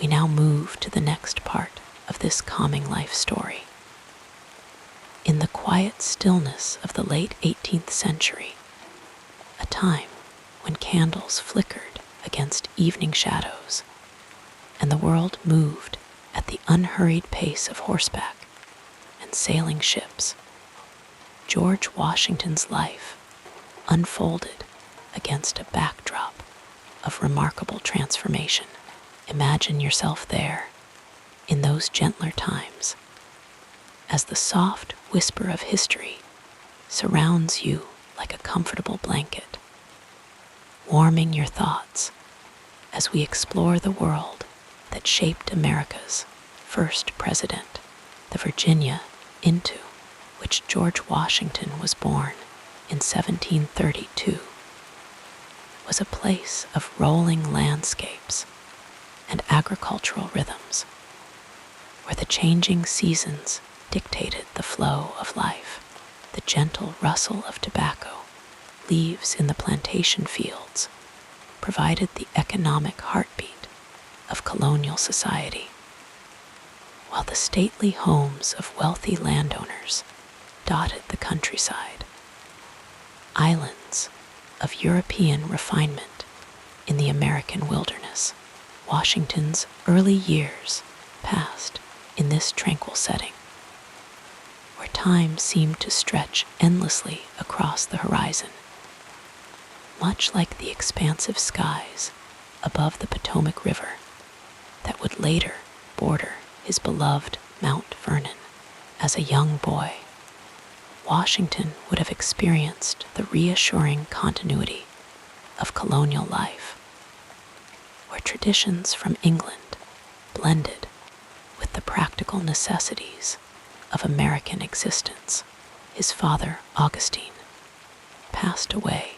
we now move to the next part of this calming life story. In the quiet stillness of the late 18th century, a time when candles flickered against evening shadows and the world moved at the unhurried pace of horseback and sailing ships, George Washington's life unfolded against a backdrop of remarkable transformation. Imagine yourself there, in those gentler times, as the soft whisper of history surrounds you like a comfortable blanket, warming your thoughts as we explore the world that shaped America's first president. The Virginia into which George Washington was born in 1732 was a place of rolling landscapes and agricultural rhythms, where the changing seasons dictated the flow of life. The gentle rustle of tobacco leaves in the plantation fields provided the economic heartbeat of colonial society, while the stately homes of wealthy landowners dotted the countryside, islands of European refinement in the American wilderness. Washington's early years passed in this tranquil setting, where time seemed to stretch endlessly across the horizon, much like the expansive skies above the Potomac River that would later border his beloved Mount Vernon. As a young boy, Washington would have experienced the reassuring continuity of colonial life, where traditions from England blended with the practical necessities of American existence. His father, Augustine, passed away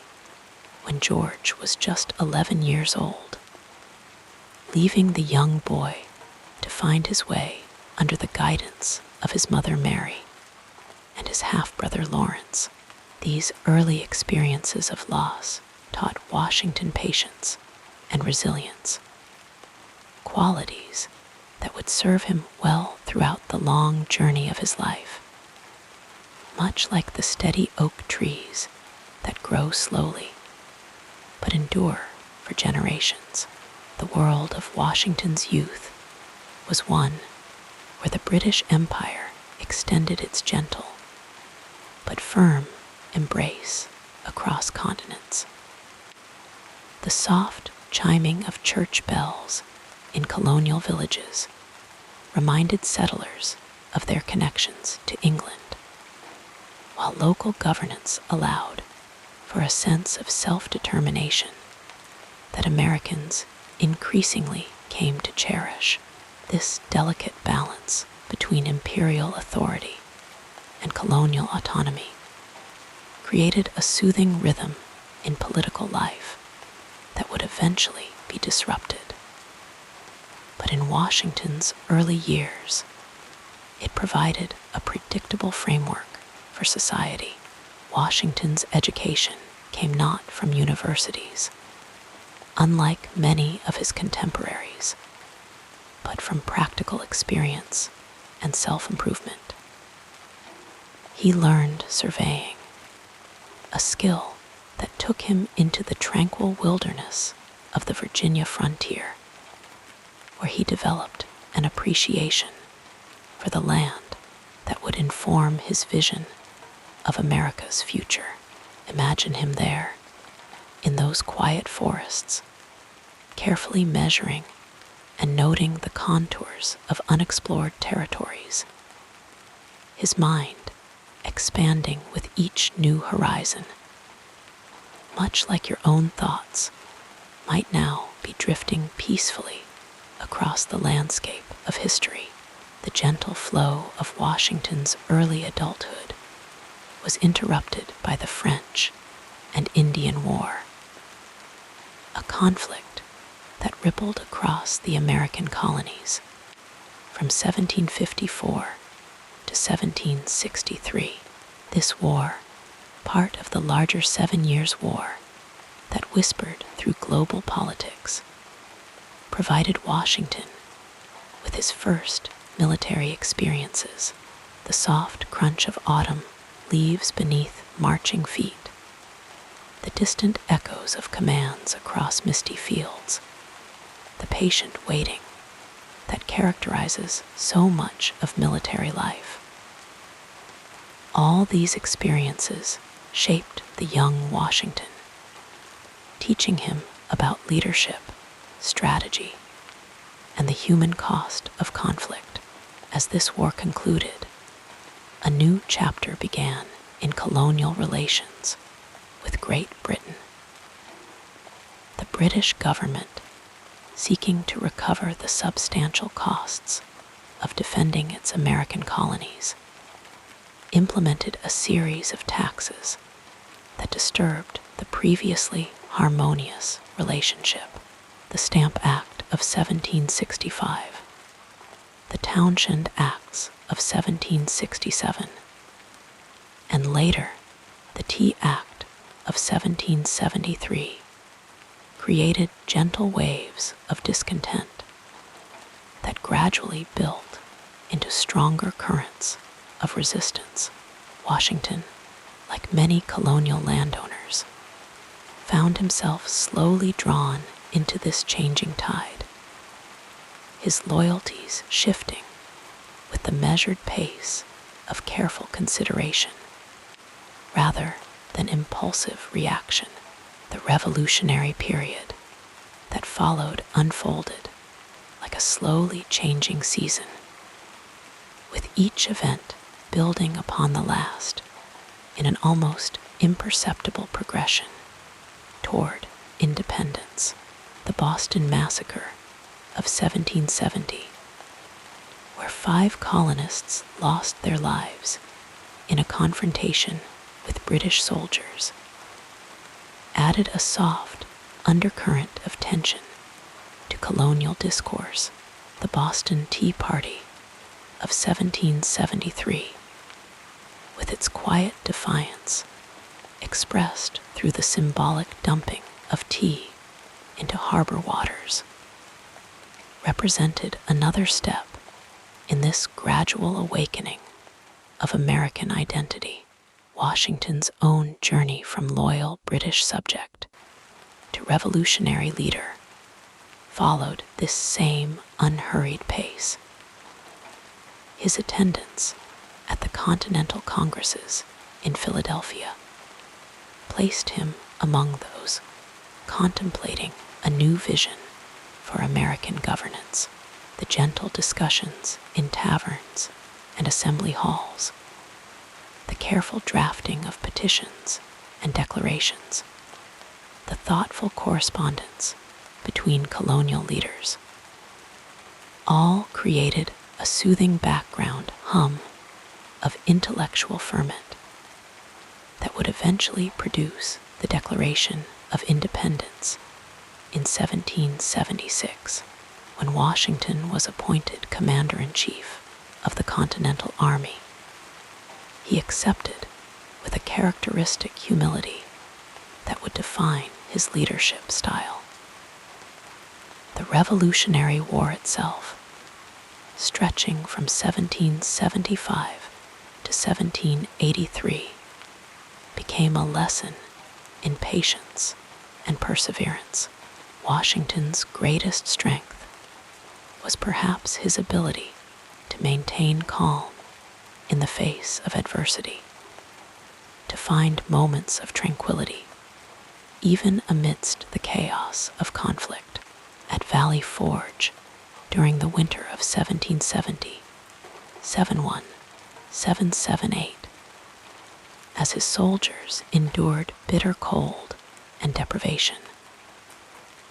when George was just 11 years old, leaving the young boy to find his way under the guidance of his mother Mary and his half-brother Lawrence. These early experiences of loss taught Washington patience and resilience, qualities that would serve him well throughout the long journey of his life. much like the steady oak trees that grow slowly but endure for generations. The world of Washington's youth was one where the British Empire extended its gentle but firm embrace across continents. The soft chiming of church bells in colonial villages reminded settlers of their connections to England, while local governance allowed for a sense of self-determination that Americans increasingly came to cherish. This delicate balance between imperial authority and colonial autonomy created a soothing rhythm in political life that would eventually be disrupted. But in Washington's early years, it provided a predictable framework for society. Washington's education came not from universities, unlike many of his contemporaries, but from practical experience and self-improvement. He learned surveying, a skill that took him into the tranquil wilderness of the Virginia frontier, where he developed an appreciation for the land that would inform his vision of America's future. Imagine him there, in those quiet forests, carefully measuring and noting the contours of unexplored territories, his mind expanding with each new horizon, much like your own thoughts might now be drifting peacefully across the landscape of history. The gentle flow of Washington's early adulthood was interrupted by the French and Indian War, a conflict that rippled across the American colonies from 1754 to 1763. This war, part of the larger 7 Years' War that whispered through global politics, provided Washington with his first military experiences. The soft crunch of autumn leaves beneath marching feet, the distant echoes of commands across misty fields, the patient waiting that characterizes so much of military life. All these experiences shaped the young Washington, teaching him about leadership, strategy, and the human cost of conflict. As this war concluded, a new chapter began in colonial relations with Great Britain. The British government, seeking to recover the substantial costs of defending its American colonies, implemented a series of taxes that disturbed the previously harmonious relationship. The Stamp Act of 1765, the Townshend Acts of 1767, and later the Tea Act of 1773 created gentle waves of discontent that gradually built into stronger currents of resistance. Washington, like many colonial landowners, found himself slowly drawn into this changing tide, his loyalties shifting with the measured pace of careful consideration rather than impulsive reaction. The Revolutionary period that followed unfolded like a slowly changing season, with each event building upon the last in an almost imperceptible progression toward independence. The Boston Massacre of 1770, where 5 colonists lost their lives in a confrontation with British soldiers, added a soft undercurrent of tension to colonial discourse. The Boston Tea Party of 1773, with its quiet defiance expressed through the symbolic dumping of tea into harbor waters, represented another step in this gradual awakening of American identity. Washington's own journey from loyal British subject to revolutionary leader followed this same unhurried pace. His attendance at the Continental Congresses in Philadelphia placed him among those contemplating a new vision for American governance. The gentle discussions in taverns and assembly halls, the careful drafting of petitions and declarations, the thoughtful correspondence between colonial leaders, all created a soothing background hum of intellectual ferment that would eventually produce the Declaration of Independence in 1776, when Washington was appointed Commander-in-Chief of the Continental Army. He accepted with a characteristic humility that would define his leadership style. The Revolutionary War itself, stretching from 1775 to 1783, became a lesson in patience and perseverance. Washington's greatest strength was perhaps his ability to maintain calm in the face of adversity, to find moments of tranquility, even amidst the chaos of conflict. At Valley Forge, during the winter of 1770, 71, 778, as his soldiers endured bitter cold and deprivation,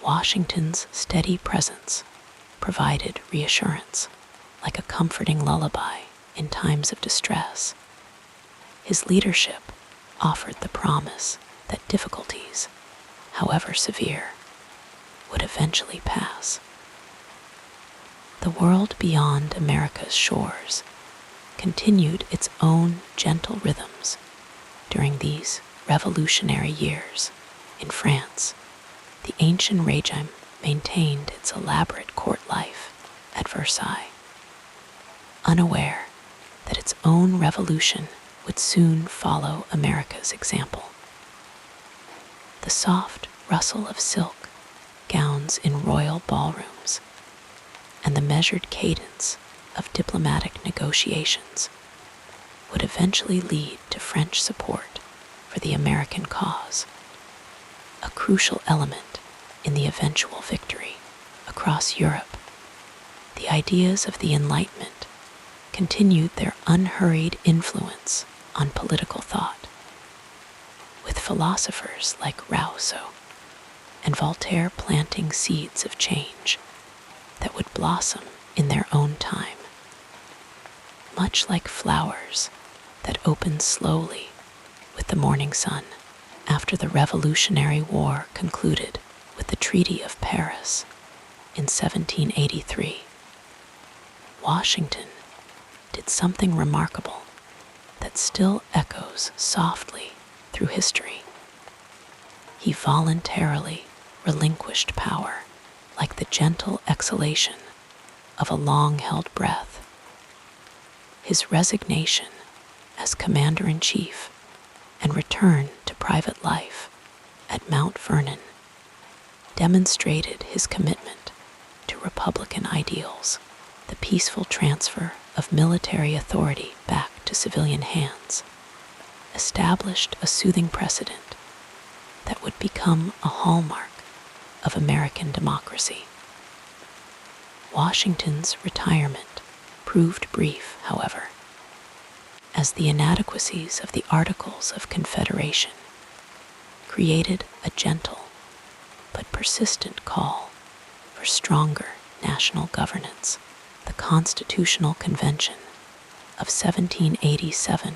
Washington's steady presence provided reassurance, like a comforting lullaby in times of distress. His leadership offered the promise that difficulties, however severe, would eventually pass. The world beyond America's shores continued its own gentle rhythms during these revolutionary years. In France, the ancient regime maintained its elaborate court life at Versailles, unaware that its own revolution would soon follow America's example. The soft rustle of silk gowns in royal ballrooms and the measured cadence of diplomatic negotiations would eventually lead to French support for the American cause, a crucial element in the eventual victory. Across Europe, the ideas of the Enlightenment continued their unhurried influence on political thought, with philosophers like Rousseau and Voltaire planting seeds of change that would blossom in their own time, much like flowers that open slowly with the morning sun. After the Revolutionary War concluded with the Treaty of Paris in 1783, Washington did something remarkable that still echoes softly through history. He voluntarily relinquished power, like the gentle exhalation of a long-held breath. His resignation as Commander-in-Chief and return to private life at Mount Vernon demonstrated his commitment to Republican ideals. The peaceful transfer of military authority back to civilian hands established a soothing precedent that would become a hallmark of American democracy. Washington's retirement proved brief, however, as the inadequacies of the Articles of Confederation created a gentle but persistent call for stronger national governance. The Constitutional Convention of 1787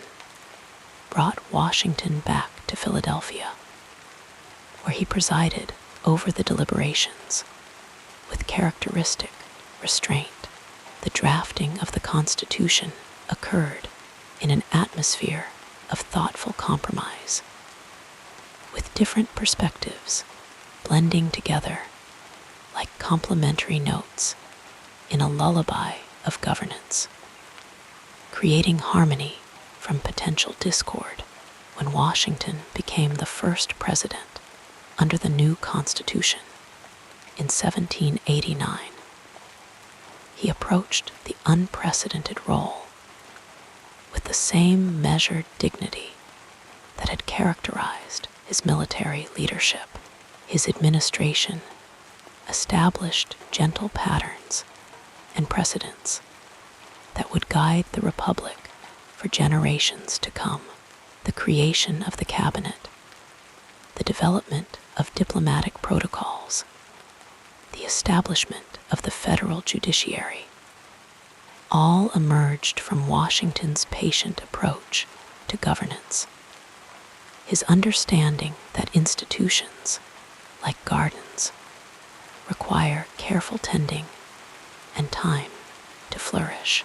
brought Washington back to Philadelphia, where he presided over the deliberations with characteristic restraint. The drafting of the Constitution occurred in an atmosphere of thoughtful compromise, with different perspectives blending together like complementary notes in a lullaby of governance, creating harmony from potential discord when Washington became the first president under the new Constitution in 1789. He approached the unprecedented role with the same measured dignity that had characterized his military leadership. His administration established gentle patterns and precedents that would guide the Republic for generations to come. The creation of the cabinet, the development of diplomatic protocols, the establishment of the federal judiciary, all emerged from Washington's patient approach to governance. His understanding that institutions, like gardens, require careful tending and time to flourish.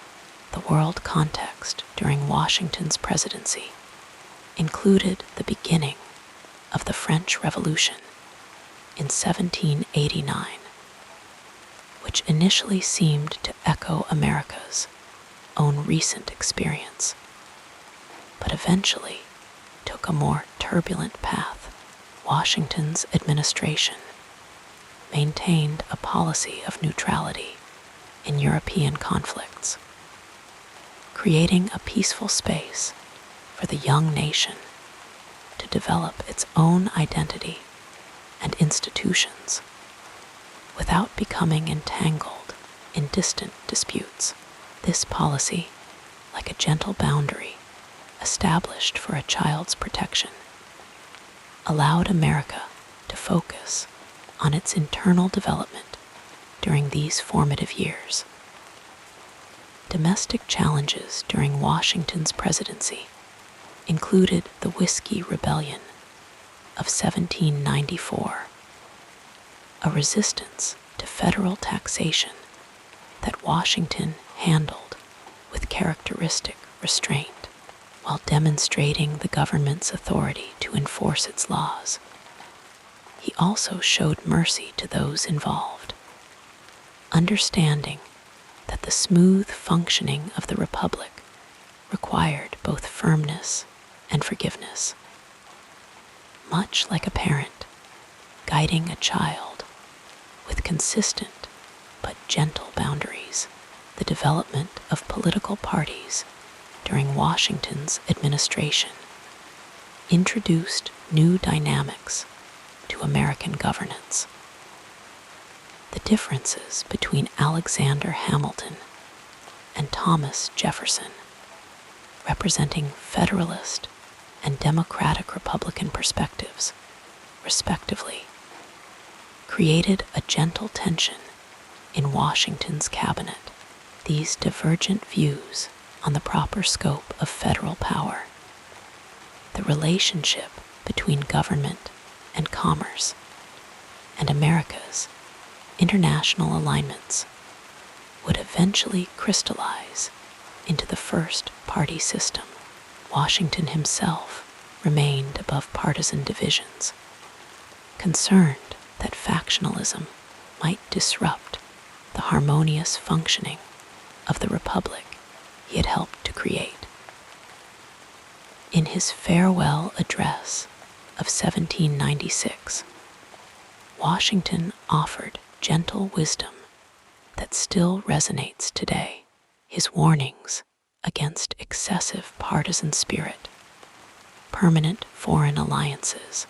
The world context during Washington's presidency included the beginning of the French Revolution in 1789, which initially seemed to echo America's own recent experience, but eventually took a more turbulent path. Washington's administration maintained a policy of neutrality in European conflicts, creating a peaceful space for the young nation to develop its own identity and institutions without becoming entangled in distant disputes. This policy, like a gentle boundary established for a child's protection, allowed America to focus on its internal development during these formative years. Domestic challenges during Washington's presidency included the Whiskey Rebellion of 1794, a resistance to federal taxation that Washington handled with characteristic restraint while demonstrating the government's authority to enforce its laws. He also showed mercy to those involved, understanding that the smooth functioning of the Republic required both firmness and forgiveness. Much like a parent guiding a child with consistent but gentle boundaries, the development of political parties during Washington's administration introduced new dynamics to American governance. The differences between Alexander Hamilton and Thomas Jefferson, representing Federalist and Democratic Republican perspectives, respectively, created a gentle tension in Washington's cabinet. These divergent views on the proper scope of federal power, the relationship between government and commerce, and America's international alignments would eventually crystallize into the first party system. Washington himself remained above partisan divisions, concerned that factionalism might disrupt the harmonious functioning of the Republic he had helped to create. In his farewell address of 1796, Washington offered gentle wisdom that still resonates today. His warnings against excessive partisan spirit, permanent foreign alliances,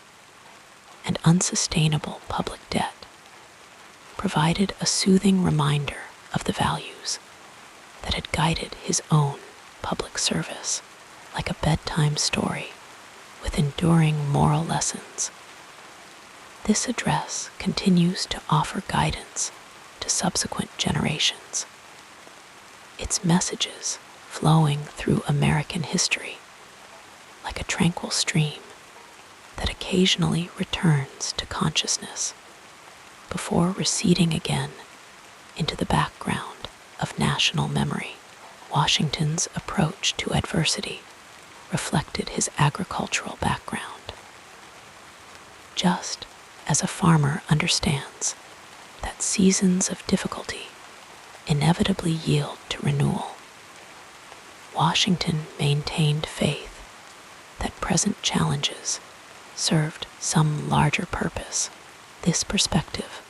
and unsustainable public debt provided a soothing reminder of the values that had guided his own public service. Like a bedtime story with enduring moral lessons, this address continues to offer guidance to subsequent generations, its messages flowing through American history like a tranquil stream that occasionally returns to consciousness before receding again into the background of national memory. Washington's approach to adversity reflected his agricultural background. Just as a farmer understands that seasons of difficulty inevitably yield to renewal, Washington maintained faith that present challenges served some larger purpose. This perspective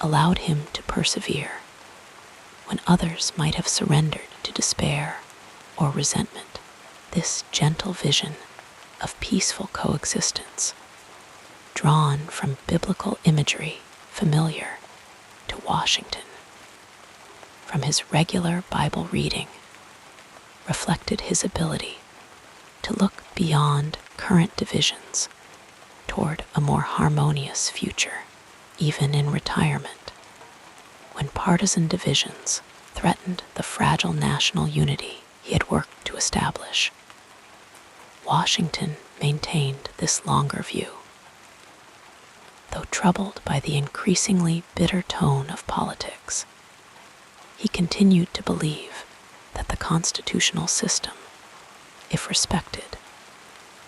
allowed him to persevere when others might have surrendered to despair or resentment. This gentle vision of peaceful coexistence, drawn from biblical imagery familiar to Washington from his regular Bible reading, reflected his ability to look beyond current divisions toward a more harmonious future. Even in retirement, when partisan divisions threatened the fragile national unity he had worked to establish, Washington maintained this longer view. Though troubled by the increasingly bitter tone of politics, he continued to believe that the constitutional system, if respected,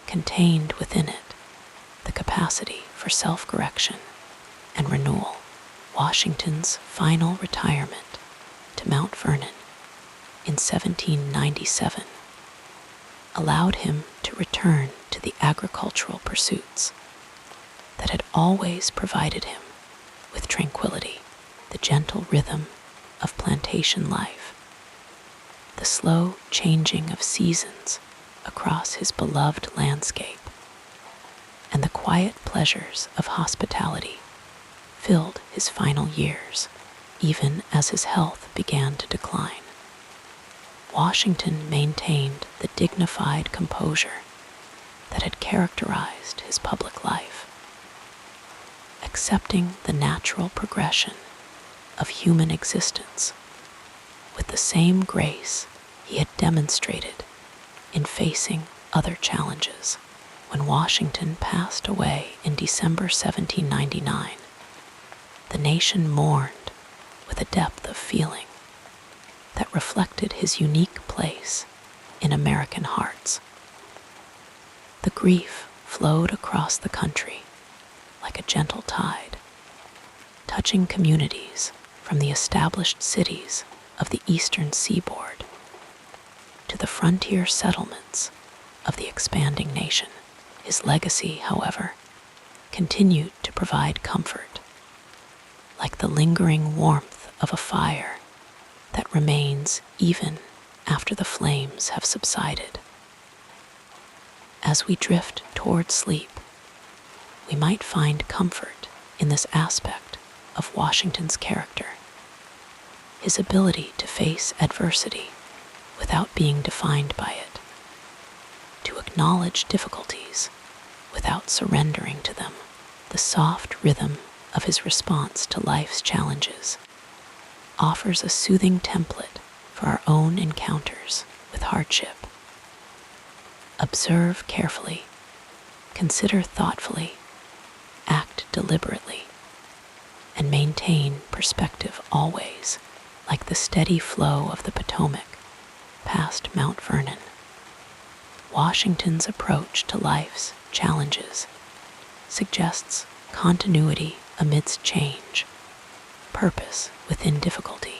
contained within it the capacity for self-correction and renewal. Washington's final retirement to Mount Vernon in 1797 allowed him to return to the agricultural pursuits that had always provided him with tranquility. The gentle rhythm of plantation life, the slow changing of seasons across his beloved landscape, and the quiet pleasures of hospitality filled his final years. Even as his health began to decline, Washington maintained the dignified composure that had characterized his public life, accepting the natural progression of human existence with the same grace he had demonstrated in facing other challenges. When Washington passed away in December 1799, the nation mourned with a depth of feeling that reflected his unique place in American hearts. The grief flowed across the country like a gentle tide, touching communities from the established cities of the eastern seaboard to the frontier settlements of the expanding nation. His legacy, however, continued to provide comfort, like the lingering warmth of a fire that remains even after the flames have subsided. As we drift toward sleep, we might find comfort in this aspect of Washington's character, his ability to face adversity without being defined by it, to acknowledge difficulties without surrendering to them. The soft rhythm of his response to life's challenges offers a soothing template for our own encounters with hardship. Observe carefully, consider thoughtfully, act deliberately, and maintain perspective always, like the steady flow of the Potomac past Mount Vernon. Washington's approach to life's challenges suggests continuity amidst change, purpose within difficulty,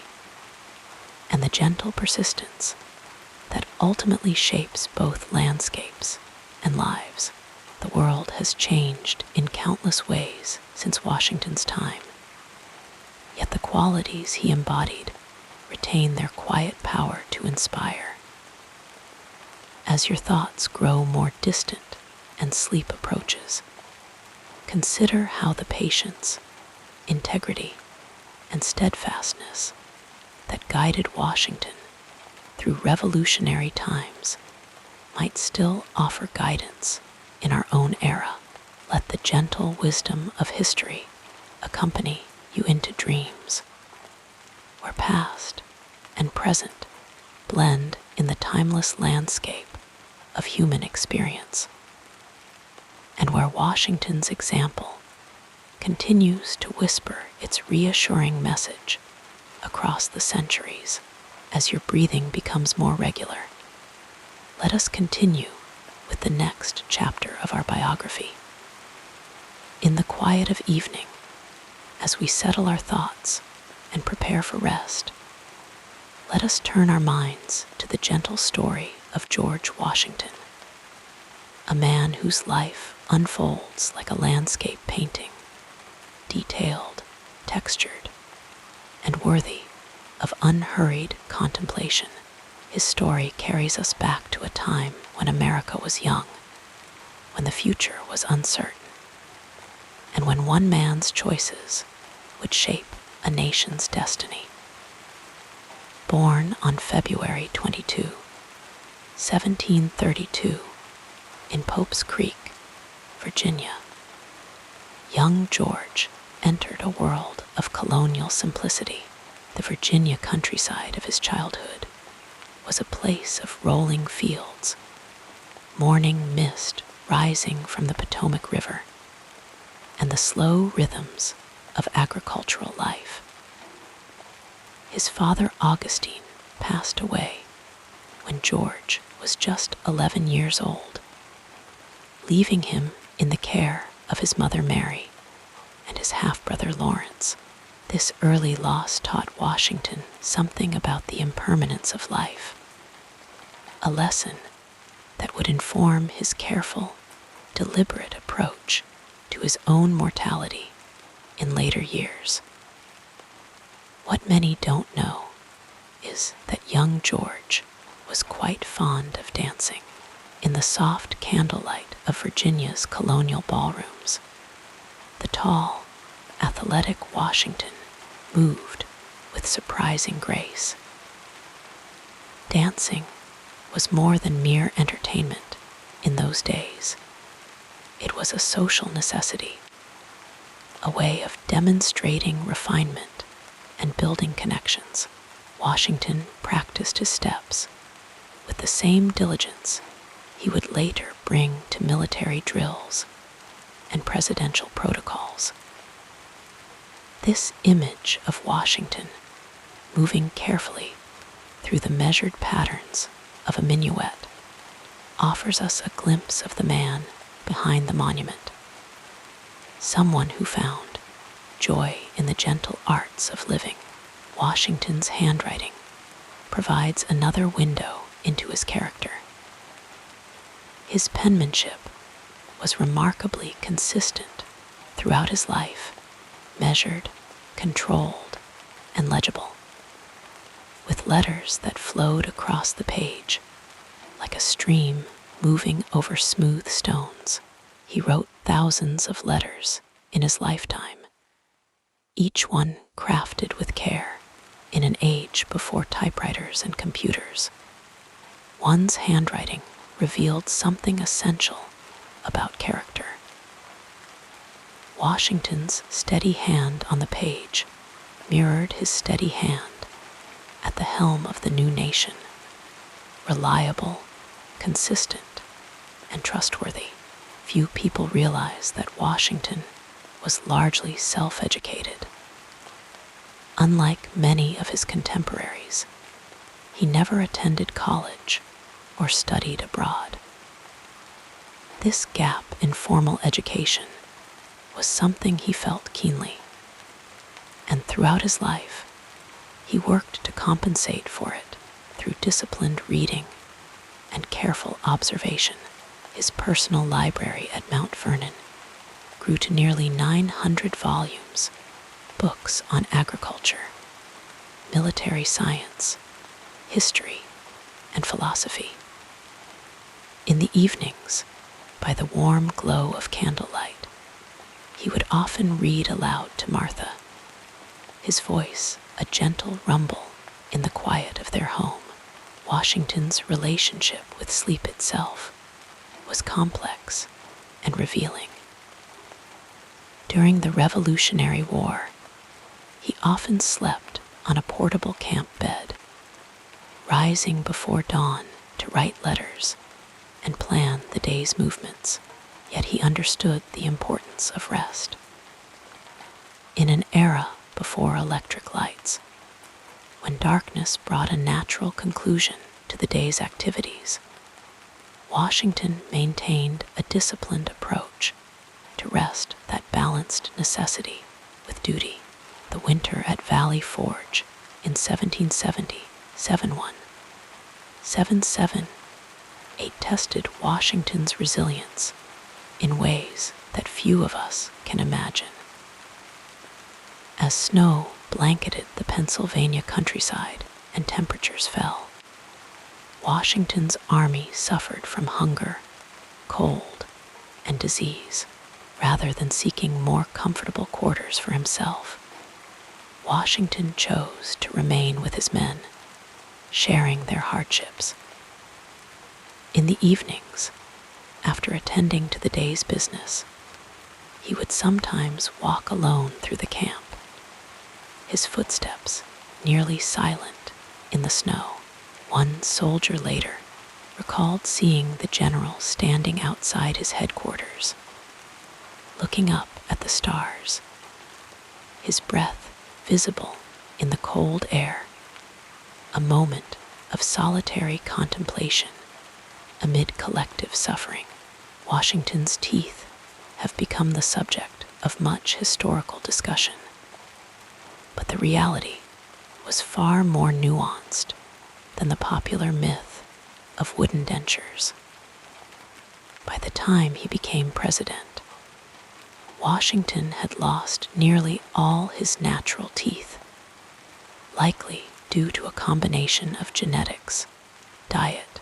and the gentle persistence that ultimately shapes both landscapes and lives. The world has changed in countless ways since Washington's time, yet the qualities he embodied retain their quiet power to inspire. As your thoughts grow more distant and sleep approaches, consider how the patience, integrity, and steadfastness that guided Washington through revolutionary times might still offer guidance in our own era. Let the gentle wisdom of history accompany you into dreams, where past and present blend in the timeless landscape of human experience, and where Washington's example continues to whisper its reassuring message across the centuries. As your breathing becomes more regular, let us continue with the next chapter of our biography. In the quiet of evening, as we settle our thoughts and prepare for rest, let us turn our minds to the gentle story of George Washington, a man whose life unfolds like a landscape painting, detailed, textured, and worthy of unhurried contemplation. His story carries us back to a time when America was young, when the future was uncertain, and when one man's choices would shape a nation's destiny. Born on February 22, 1732, in Pope's Creek, Virginia, young George entered a world of colonial simplicity. The Virginia countryside of his childhood was a place of rolling fields, morning mist rising from the Potomac River, and the slow rhythms of agricultural life. His father Augustine passed away when George was just 11 years old, leaving him in the care of his mother Mary and his half-brother Lawrence. This early loss taught Washington something about the impermanence of life, a lesson that would inform his careful, deliberate approach to his own mortality in later years. What many don't know is that young George was quite fond of dancing in the soft candlelight of Virginia's colonial ballrooms. The tall, athletic Washington moved with surprising grace. Dancing was more than mere entertainment in those days. It was a social necessity, a way of demonstrating refinement and building connections. Washington practiced his steps with the same diligence he would later bring to military drills and presidential protocols. This image of Washington moving carefully through the measured patterns of a minuet offers us a glimpse of the man behind the monument, someone who found joy in the gentle arts of living. Washington's handwriting provides another window into his character. His penmanship was remarkably consistent throughout his life, measured, controlled, and legible, with letters that flowed across the page like a stream moving over smooth stones. He wrote thousands of letters in his lifetime, each one crafted with care in an age before typewriters and computers. One's handwriting revealed something essential about character. Washington's steady hand on the page mirrored his steady hand at the helm of the new nation, reliable, consistent, and trustworthy. Few people realize that Washington was largely self-educated. Unlike many of his contemporaries, he never attended college or studied abroad. This gap in formal education was something he felt keenly, and throughout his life, he worked to compensate for it through disciplined reading and careful observation. His personal library at Mount Vernon grew to nearly 900 volumes, books on agriculture, military science, history, and philosophy. In the evenings, by the warm glow of candlelight, he would often read aloud to Martha, his voice a gentle rumble in the quiet of their home. Washington's relationship with sleep itself was complex and revealing. During the Revolutionary War, he often slept on a portable camp bed, rising before dawn to write letters and plan the day's movements. Yet he understood the importance of rest. In an era before electric lights, when darkness brought a natural conclusion to the day's activities, Washington maintained a disciplined approach to rest that balanced necessity with duty. The winter at Valley Forge in 1770 77 tested Washington's resilience in ways that few of us can imagine. As snow blanketed the Pennsylvania countryside and temperatures fell, Washington's army suffered from hunger, cold, and disease. Rather than seeking more comfortable quarters for himself, Washington chose to remain with his men, sharing their hardships. In the evenings, after attending to the day's business, he would sometimes walk alone through the camp, his footsteps nearly silent in the snow. One soldier later recalled seeing the general standing outside his headquarters, looking up at the stars, his breath visible in the cold air, a moment of solitary contemplation amid collective suffering. Washington's teeth have become the subject of much historical discussion, but the reality was far more nuanced than the popular myth of wooden dentures. By the time he became president, Washington had lost nearly all his natural teeth, likely due to a combination of genetics, diet,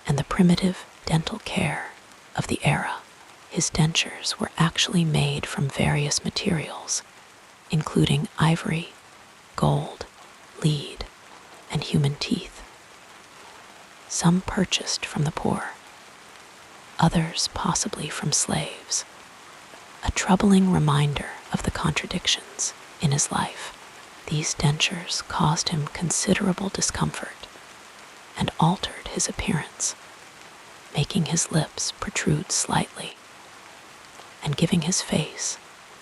and the primitive dental care of the era. His dentures were actually made from various materials, including ivory, gold, lead, and human teeth. Some purchased from the poor, others possibly from slaves. A troubling reminder of the contradictions in his life. These dentures caused him considerable discomfort and altered his appearance, making his lips protrude slightly and giving his face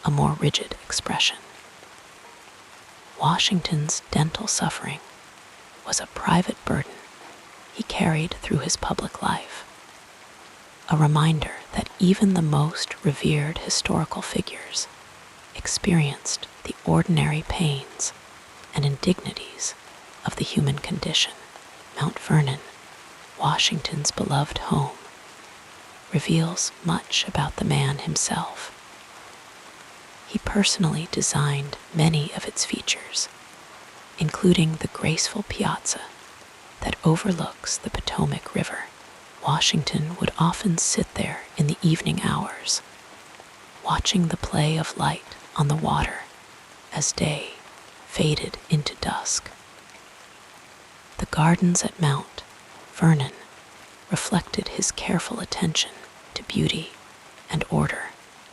a more rigid expression. Washington's dental suffering was a private burden he carried through his public life, a reminder that even the most revered historical figures experienced the ordinary pains and indignities of the human condition. Mount Vernon, Washington's beloved home, reveals much about the man himself. He personally designed many of its features, including the graceful piazza that overlooks the Potomac River. Washington would often sit there in the evening hours, watching the play of light on the water as day faded into dusk. The gardens at Mount Vernon reflected his careful attention to beauty and order.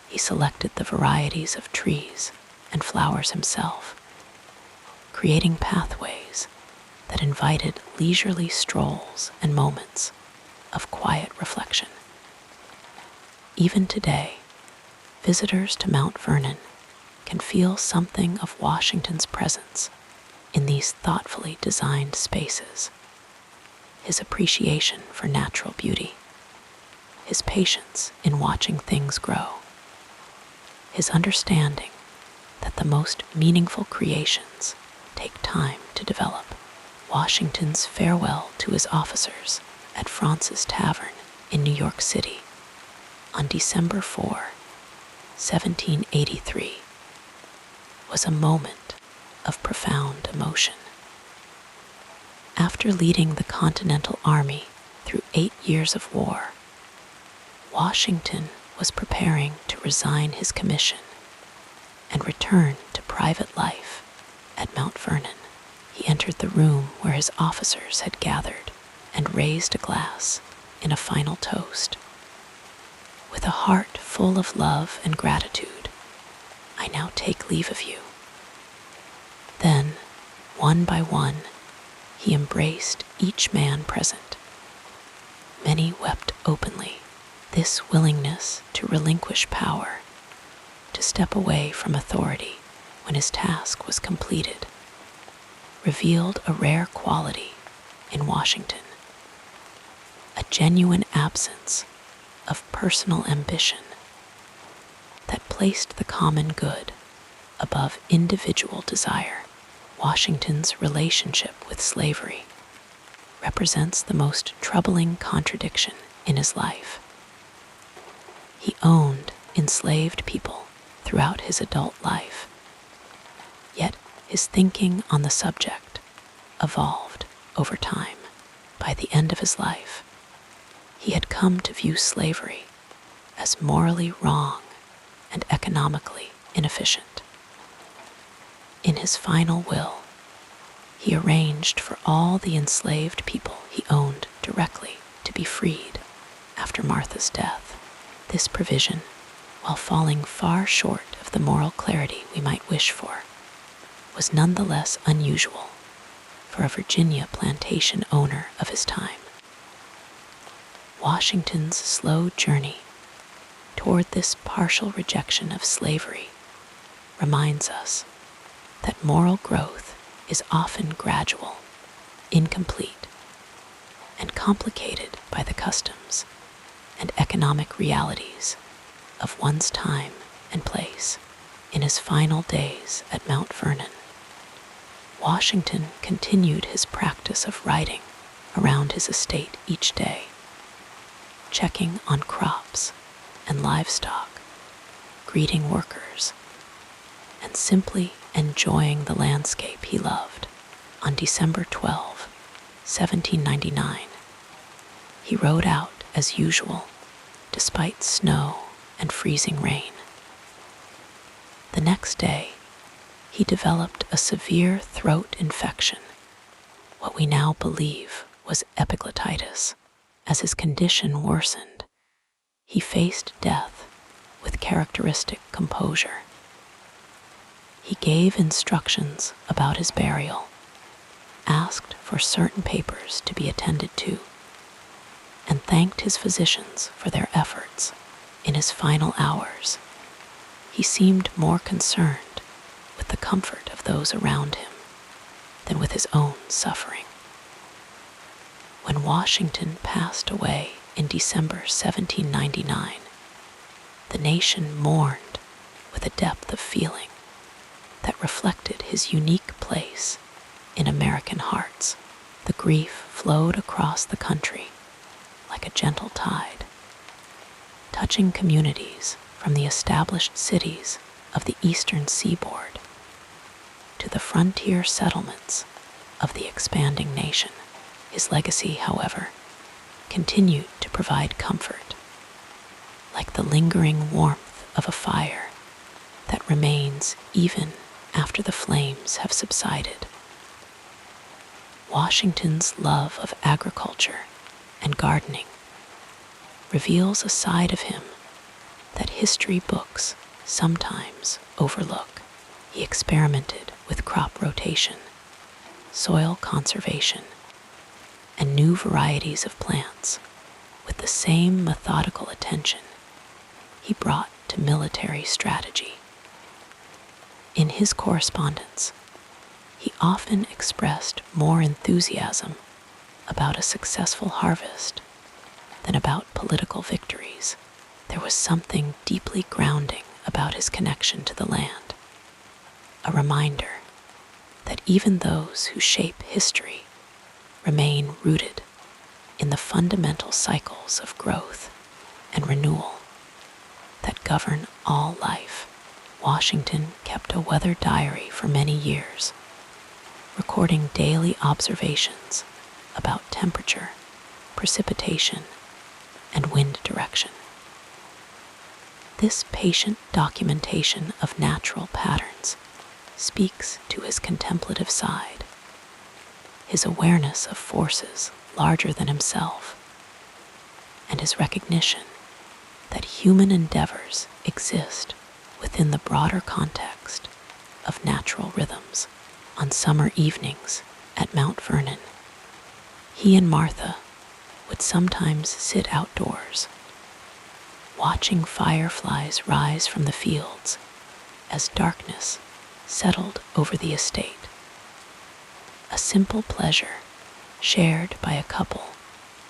He selected the varieties of trees and flowers himself, creating pathways that invited leisurely strolls and moments of quiet reflection. Even today, visitors to Mount Vernon can feel something of Washington's presence in these thoughtfully designed spaces. His appreciation for natural beauty, his patience in watching things grow, his understanding that the most meaningful creations take time to develop. Washington's farewell to his officers at Fraunces Tavern in New York City on December 4, 1783, was a moment of profound emotion. After leading the Continental Army through 8 years of war, Washington was preparing to resign his commission and return to private life at Mount Vernon. He entered the room where his officers had gathered and raised a glass in a final toast. With a heart full of love and gratitude, I now take leave of you. Then, one by one, he embraced each man present. Many wept openly. This willingness to relinquish power, to step away from authority when his task was completed, revealed a rare quality in Washington, a genuine absence of personal ambition that placed the common good above individual desire. Washington's relationship with slavery represents the most troubling contradiction in his life. He owned enslaved people throughout his adult life, yet his thinking on the subject evolved over time. By the end of his life, he had come to view slavery as morally wrong and economically inefficient. In his final will, he arranged for all the enslaved people he owned directly to be freed after Martha's death. This provision, while falling far short of the moral clarity we might wish for, was nonetheless unusual for a Virginia plantation owner of his time. Washington's slow journey toward this partial rejection of slavery reminds us that moral growth is often gradual, incomplete, and complicated by the customs and economic realities of one's time and place. In his final days at Mount Vernon, Washington continued his practice of riding around his estate each day, checking on crops and livestock, greeting workers, and simply enjoying the landscape he loved. On December 12, 1799, he rode out as usual, despite snow and freezing rain. The next day, he developed a severe throat infection, what we now believe was epiglottitis. As his condition worsened, he faced death with characteristic composure. He gave instructions about his burial, asked for certain papers to be attended to, and thanked his physicians for their efforts. In his final hours, he seemed more concerned with the comfort of those around him than with his own suffering. When Washington passed away in December 1799, the nation mourned with a depth of feeling that reflected his unique place in American hearts. The grief flowed across the country like a gentle tide, touching communities from the established cities of the eastern seaboard to the frontier settlements of the expanding nation. His legacy, however, continued to provide comfort, like the lingering warmth of a fire that remains even after the flames have subsided. Washington's love of agriculture and gardening reveals a side of him that history books sometimes overlook. He experimented with crop rotation, soil conservation, and new varieties of plants with the same methodical attention he brought to military strategy. In his correspondence, he often expressed more enthusiasm about a successful harvest than about political victories. There was something deeply grounding about his connection to the land, a reminder that even those who shape history remain rooted in the fundamental cycles of growth and renewal that govern all life. Washington kept a weather diary for many years, recording daily observations about temperature, precipitation, and wind direction. This patient documentation of natural patterns speaks to his contemplative side, his awareness of forces larger than himself, and his recognition that human endeavors exist within the broader context of natural rhythms. On summer evenings at Mount Vernon, he and Martha would sometimes sit outdoors, watching fireflies rise from the fields as darkness settled over the estate. A simple pleasure shared by a couple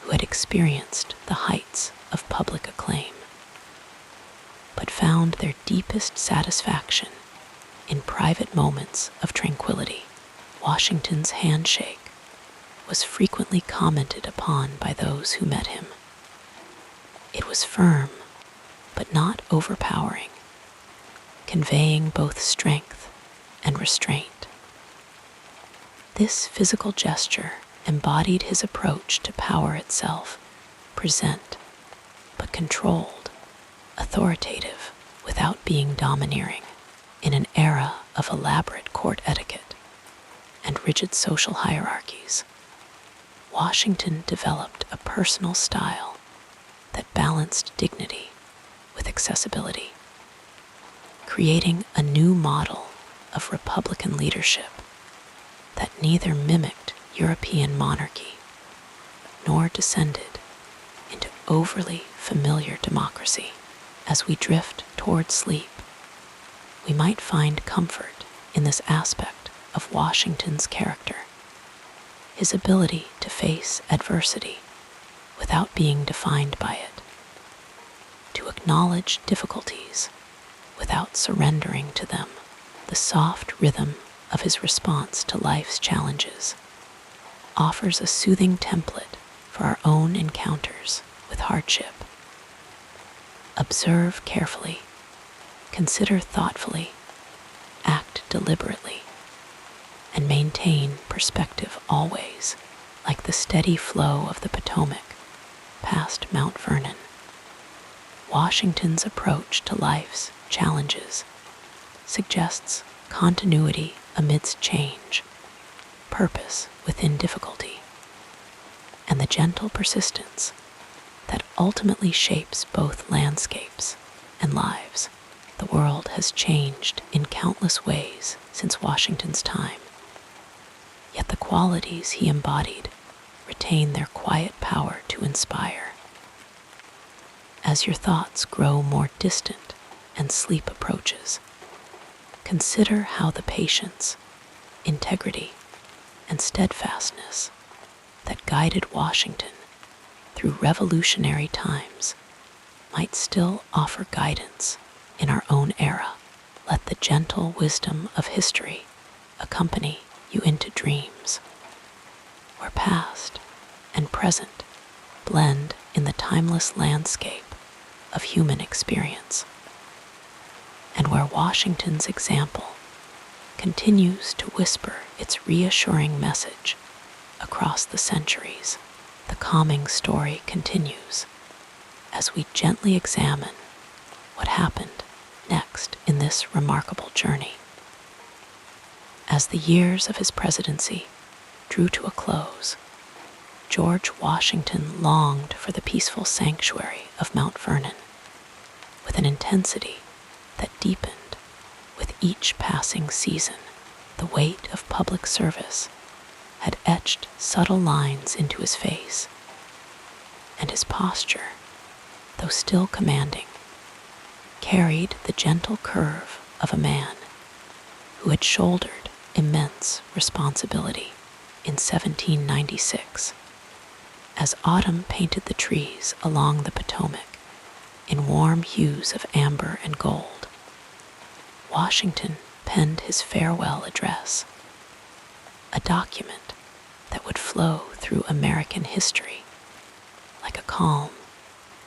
who had experienced the heights of public acclaim, but found their deepest satisfaction in private moments of tranquility. Washington's handshake was frequently commented upon by those who met him. It was firm, but not overpowering, conveying both strength and restraint. This physical gesture embodied his approach to power itself, present, but controlled, authoritative without being domineering. In an era of elaborate court etiquette and rigid social hierarchies, Washington developed a personal style that balanced dignity with accessibility, creating a new model of Republican leadership that neither mimicked European monarchy nor descended into overly familiar democracy. As we drift toward sleep, we might find comfort in this aspect of Washington's character, his ability to face adversity without being defined by it, to acknowledge difficulties without surrendering to them. The soft rhythm of his response to life's challenges offers a soothing template for our own encounters with hardship. Observe carefully, consider thoughtfully, act deliberately, and maintain perspective always, like the steady flow of the Potomac past Mount Vernon. Washington's approach to life's challenges suggests continuity amidst change, purpose within difficulty, and the gentle persistence that ultimately shapes both landscapes and lives. The world has changed in countless ways since Washington's time, yet the qualities he embodied retain their quiet power to inspire. As your thoughts grow more distant and sleep approaches, consider how the patience, integrity, and steadfastness that guided Washington through revolutionary times might still offer guidance in our own era. Let the gentle wisdom of history accompany you into dreams, where past and present blend in the timeless landscape of human experience, and where Washington's example continues to whisper its reassuring message across the centuries. The calming story continues as we gently examine what happened next in this remarkable journey. As the years of his presidency drew to a close, George Washington longed for the peaceful sanctuary of Mount Vernon with an intensity that deepened with each passing season. The weight of public service had etched subtle lines into his face, and his posture, though still commanding, carried the gentle curve of a man who had shouldered immense responsibility. In 1796, as autumn painted the trees along the Potomac in warm hues of amber and gold, Washington penned his farewell address, a document that would flow through American history like a calm,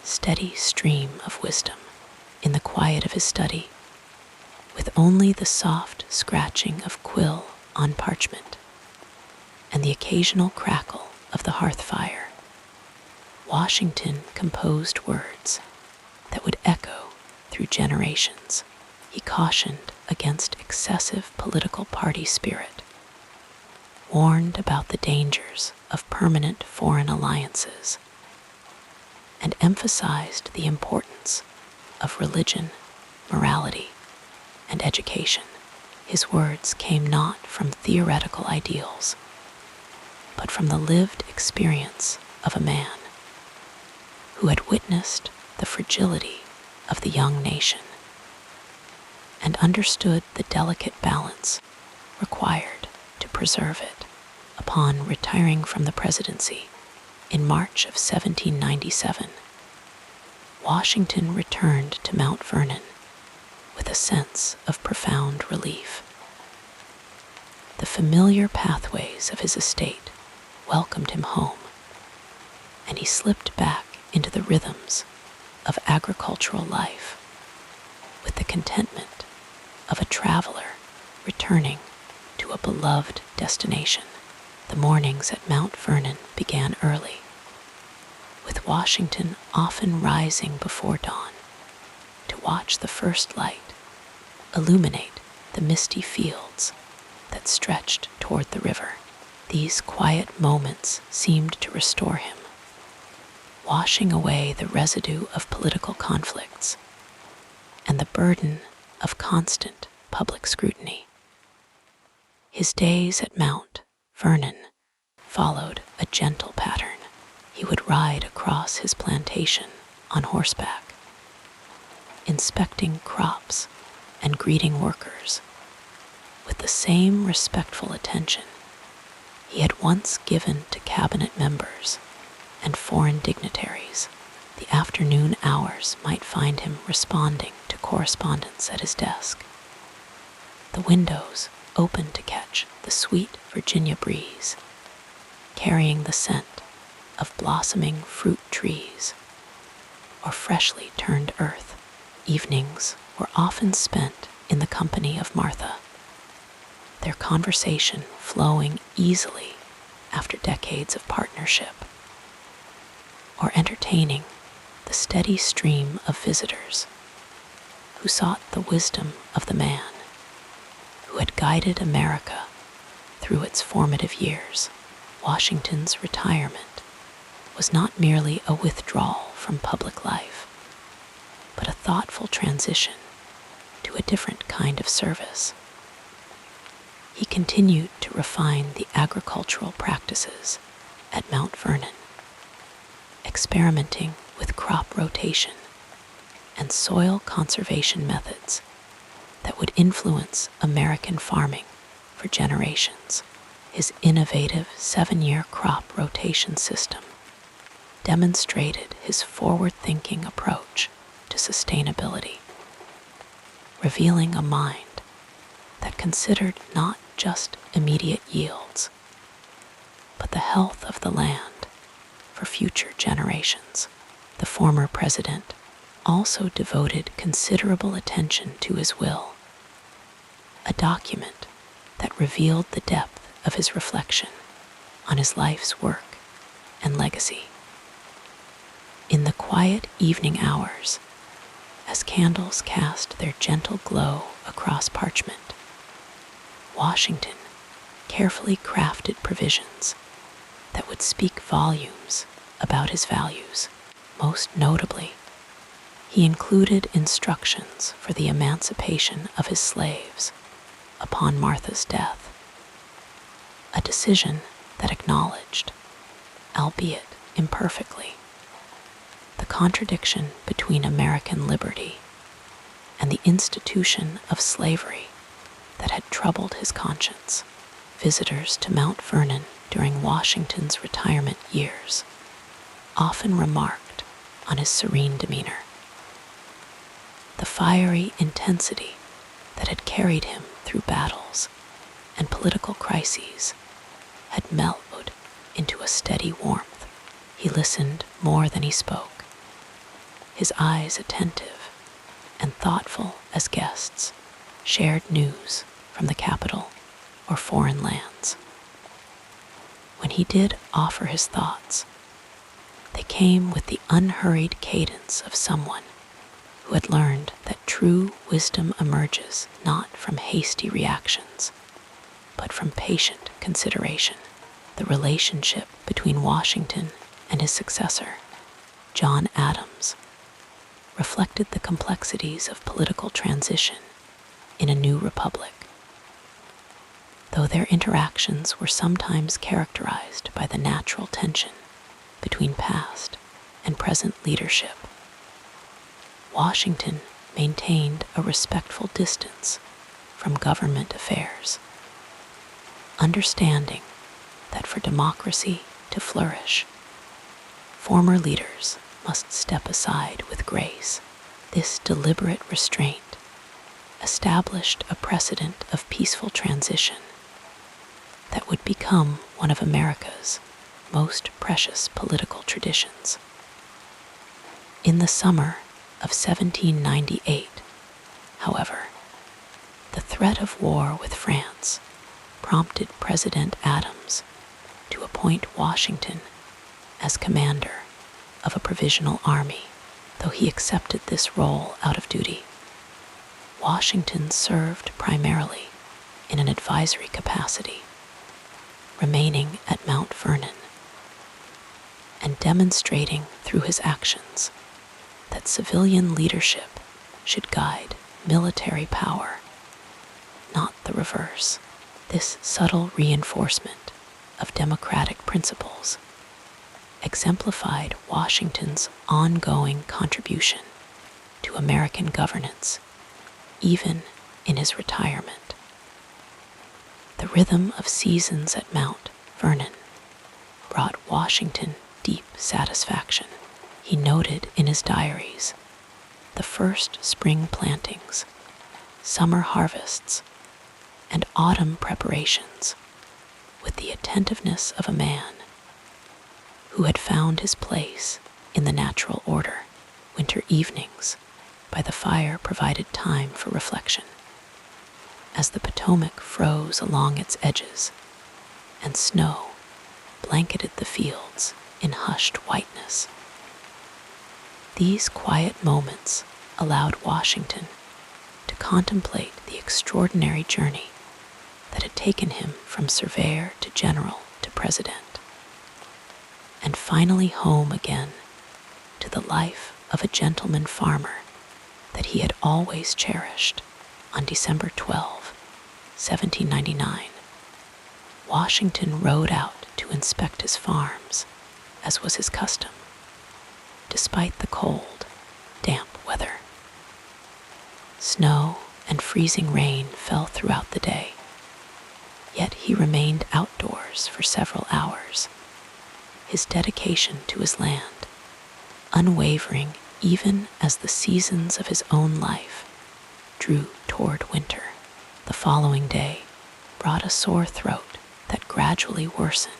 steady stream of wisdom. In the quiet of his study, with only the soft scratching of quill on parchment and the occasional crackle of the hearth fire, Washington composed words that would echo through generations. He cautioned against excessive political party spirit, warned about the dangers of permanent foreign alliances, and emphasized the importance of religion, morality, and education. His words came not from theoretical ideals, but from the lived experience of a man who had witnessed the fragility of the young nation and understood the delicate balance required to preserve it. Upon retiring from the presidency in March of 1797, Washington returned to Mount Vernon with a sense of profound relief. The familiar pathways of his estate welcomed him home, and he slipped back into the rhythms of agricultural life with the contentment of a traveler returning to a beloved destination. The mornings at Mount Vernon began early, with Washington often rising before dawn to watch the first light illuminate the misty fields that stretched toward the river. These quiet moments seemed to restore him, washing away the residue of political conflicts and the burden of constant public scrutiny. His days at Mount Vernon followed a gentle pattern. He would ride across his plantation on horseback, inspecting crops and greeting workers with the same respectful attention he had once given to cabinet members and foreign dignitaries. The afternoon hours might find him responding to correspondence at his desk, the windows open to catch the sweet Virginia breeze, carrying the scent of blossoming fruit trees or freshly turned earth. Evenings were often spent in the company of Martha, their conversation flowing easily after decades of partnership, or entertaining the steady stream of visitors who sought the wisdom of the man who had guided America through its formative years. Washington's retirement was not merely a withdrawal from public life, but a thoughtful transition to a different kind of service. He continued to refine the agricultural practices at Mount Vernon, experimenting with crop rotation and soil conservation methods that would influence American farming for generations. His innovative 7-year crop rotation system demonstrated his forward-thinking approach to sustainability, revealing a mind that considered not just immediate yields, but the health of the land for future generations. The former president also devoted considerable attention to his will, a document that revealed the depth of his reflection on his life's work and legacy. In the quiet evening hours, as candles cast their gentle glow across parchment, Washington carefully crafted provisions that would speak volumes about his values. Most notably, he included instructions for the emancipation of his slaves upon Martha's death, a decision that acknowledged, albeit imperfectly, the contradiction between American liberty and the institution of slavery that had troubled his conscience. Visitors to Mount Vernon during Washington's retirement years often remarked on his serene demeanor. The fiery intensity that had carried him through battles and political crises had mellowed into a steady warmth. He listened more than he spoke, his eyes attentive and thoughtful as guests shared news from the capital or foreign lands. When he did offer his thoughts, they came with the unhurried cadence of someone who had learned that true wisdom emerges not from hasty reactions, but from patient consideration. The relationship between Washington and his successor, John Adams, reflected the complexities of political transition in a new republic. Though their interactions were sometimes characterized by the natural tension between past and present leadership, Washington maintained a respectful distance from government affairs, understanding that for democracy to flourish, former leaders must step aside with grace. This deliberate restraint established a precedent of peaceful transition that would become one of America's most precious political traditions. In the summer of 1798, however, the threat of war with France prompted President Adams to appoint Washington as commander of a provisional army, though he accepted this role out of duty. Washington served primarily in an advisory capacity, remaining at Mount Vernon and demonstrating through his actions that civilian leadership should guide military power, not the reverse. This subtle reinforcement of democratic principles exemplified Washington's ongoing contribution to American governance, even in his retirement. The rhythm of seasons at Mount Vernon brought Washington deep satisfaction. He noted in his diaries the first spring plantings, summer harvests, and autumn preparations with the attentiveness of a man who had found his place in the natural order. Winter evenings by the fire provided time for reflection, as the Potomac froze along its edges and snow blanketed the fields in hushed whiteness. These quiet moments allowed Washington to contemplate the extraordinary journey that had taken him from surveyor to general to president, and finally home again to the life of a gentleman farmer that he had always cherished. On December 12, 1799, Washington rode out to inspect his farms, as was his custom, despite the cold, damp weather. Snow and freezing rain fell throughout the day, yet he remained outdoors for several hours, his dedication to his land unwavering even as the seasons of his own life drew toward winter. The following day brought a sore throat that gradually worsened,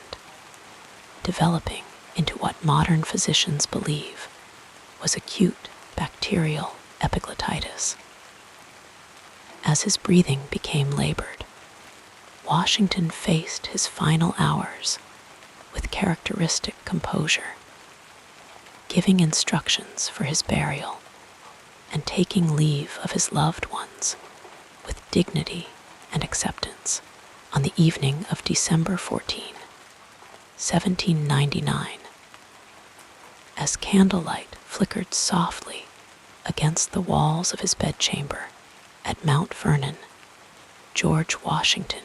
developing into what modern physicians believe was acute bacterial epiglottitis. As his breathing became labored, Washington faced his final hours with characteristic composure, giving instructions for his burial and taking leave of his loved ones with dignity and acceptance. On the evening of December 14, 1799, as candlelight flickered softly against the walls of his bedchamber at Mount Vernon, George Washington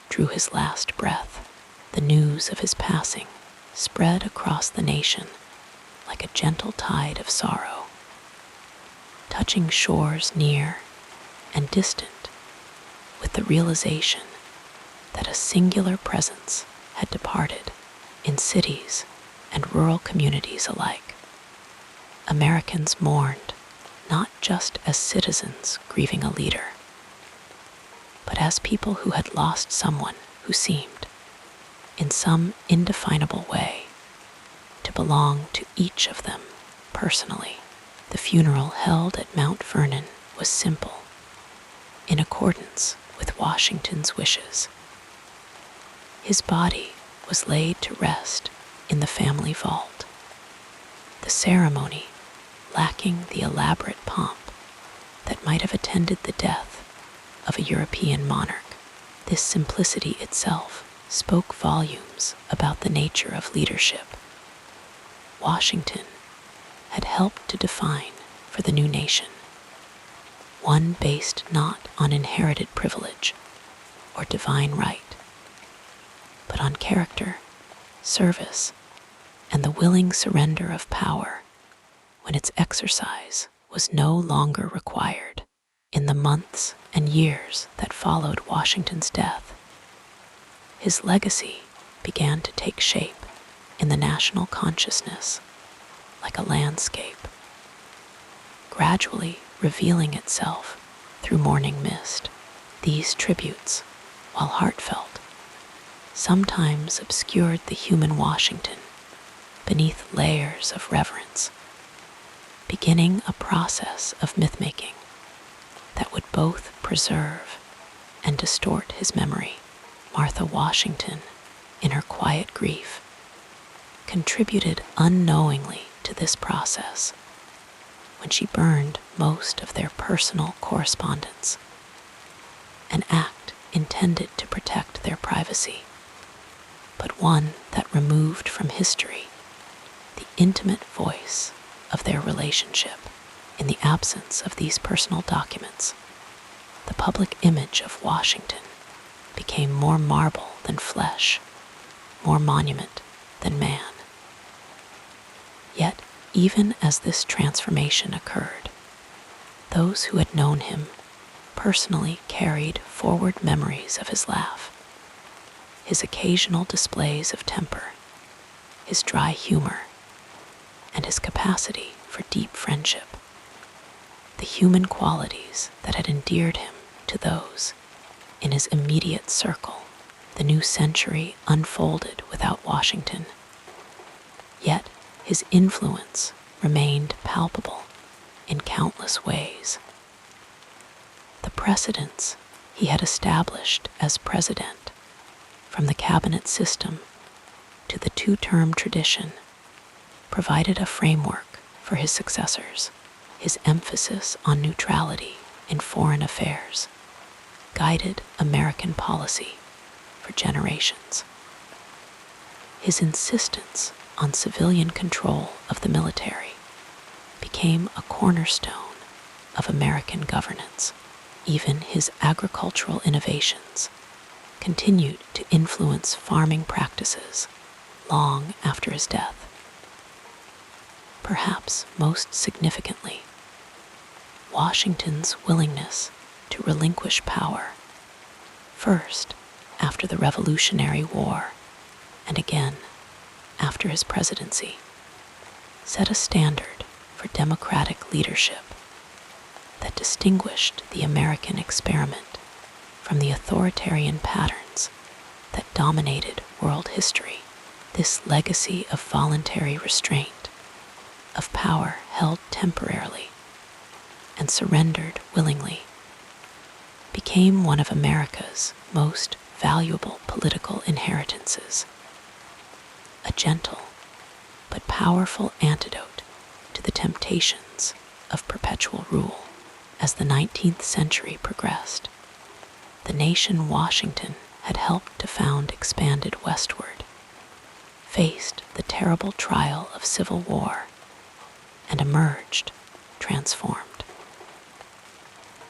drew his last breath. The news of his passing spread across the nation like a gentle tide of sorrow, touching shores near and distant with the realization that a singular presence had departed in cities and rural communities alike. Americans mourned not just as citizens grieving a leader, but as people who had lost someone who seemed, in some indefinable way, to belong to each of them personally. The funeral held at Mount Vernon was simple, in accordance with Washington's wishes. His body was laid to rest in the family vault, the ceremony lacking the elaborate pomp that might have attended the death of a European monarch. This simplicity itself spoke volumes about the nature of leadership Washington had helped to define for the new nation, one based not on inherited privilege or divine right, but on character, service, and the willing surrender of power when its exercise was no longer required. In the months and years that followed Washington's death, his legacy began to take shape in the national consciousness like a landscape, gradually revealing itself through morning mist. These tributes, while heartfelt, sometimes obscured the human Washington beneath layers of reverence, beginning a process of myth-making that would both preserve and distort his memory. Martha Washington, in her quiet grief, contributed unknowingly to this process when she burned most of their personal correspondence, an act intended to protect their privacy, but one that removed from history the intimate voice of their relationship. In the absence of these personal documents, the public image of Washington became more marble than flesh, more monument than man. Yet, even as this transformation occurred, those who had known him personally carried forward memories of his laugh, his occasional displays of temper, his dry humor, and his capacity for deep friendship. The human qualities that had endeared him to those in his immediate circle. The new century unfolded without Washington, yet his influence remained palpable in countless ways. The precedents he had established as president, from the cabinet system to the two-term tradition, provided a framework for his successors. His emphasis on neutrality in foreign affairs guided American policy for generations. His insistence on civilian control of the military became a cornerstone of American governance. Even his agricultural innovations continued to influence farming practices long after his death. Perhaps most significantly, Washington's willingness to relinquish power, first after the Revolutionary War and again after his presidency, set a standard for democratic leadership that distinguished the American experiment from the authoritarian patterns that dominated world history. This legacy of voluntary restraint, of power held temporarily and surrendered willingly, became one of America's most valuable political inheritances, a gentle but powerful antidote to the temptations of perpetual rule. As the 19th century progressed, the nation Washington had helped to found expanded westward, faced the terrible trial of civil war, and emerged transformed.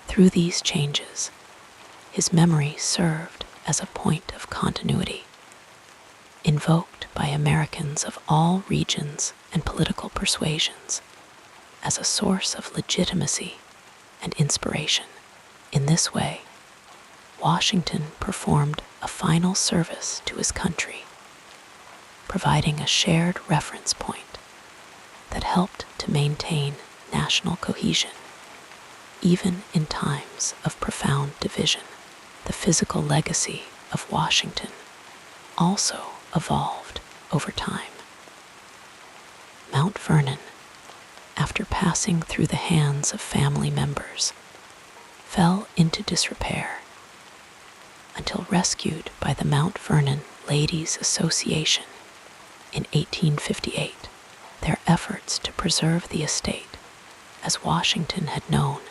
Through these changes, his memory served as a point of continuity, invoked by Americans of all regions and political persuasions as a source of legitimacy and inspiration. In this way, Washington performed a final service to his country, providing a shared reference point that helped to maintain national cohesion, even in times of profound division. The physical legacy of Washington also evolved over time. Mount Vernon, after passing through the hands of family members, fell into disrepair until rescued by the Mount Vernon Ladies Association in 1858. Their efforts to preserve the estate, as Washington had known,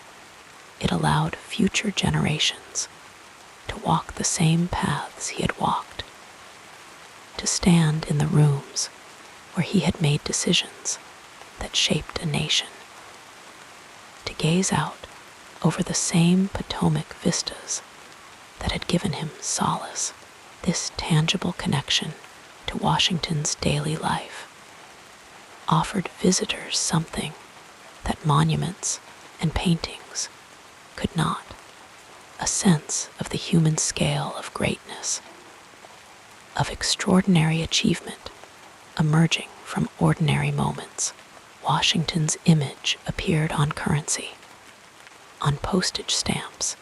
it allowed future generations to walk the same paths he had walked, to stand in the rooms where he had made decisions that shaped a nation, to gaze out over the same Potomac vistas that had given him solace. This tangible connection to Washington's daily life offered visitors something that monuments and paintings could not: a sense of the human scale of greatness, of extraordinary achievement emerging from ordinary moments. Washington's image appeared on currency, on postage stamps,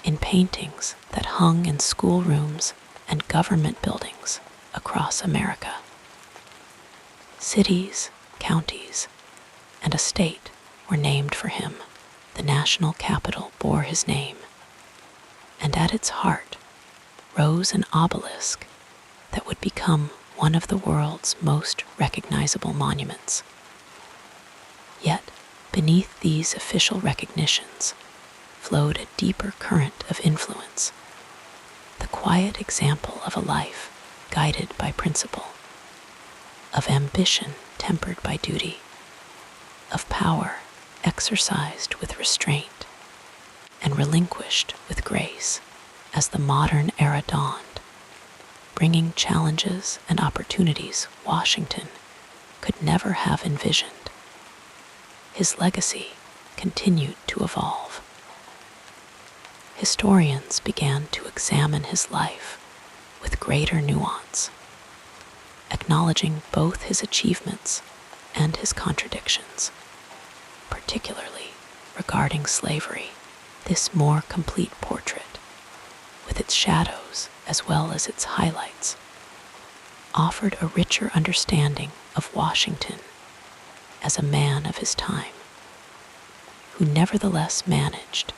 in paintings that hung in schoolrooms and government buildings across America. Cities, counties, and a state were named for him. The national capital bore his name, and at its heart rose an obelisk that would become one of the world's most recognizable monuments. Yet, beneath these official recognitions flowed a deeper current of influence, the quiet example of a life guided by principle, of ambition tempered by duty, of power exercised with restraint and relinquished with grace. As the modern era dawned, bringing challenges and opportunities Washington could never have envisioned, his legacy continued to evolve. Historians began to examine his life with greater nuance, acknowledging both his achievements and his contradictions, particularly regarding slavery. This more complete portrait, with its shadows as well as its highlights, offered a richer understanding of Washington as a man of his time, who nevertheless managed,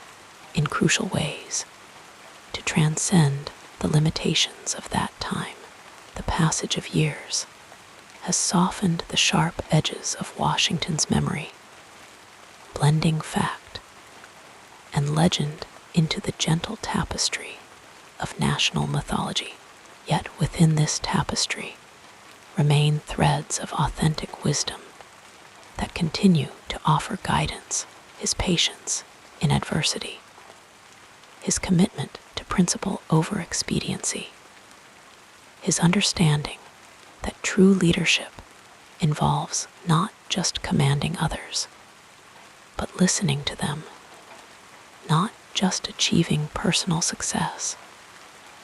in crucial ways, to transcend the limitations of that time. The passage of years has softened the sharp edges of Washington's memory, blending fact and legend into the gentle tapestry of national mythology. Yet within this tapestry remain threads of authentic wisdom that continue to offer guidance. His patience in adversity, his commitment to principle over expediency, his understanding that true leadership involves not just commanding others, but listening to them, not just achieving personal success,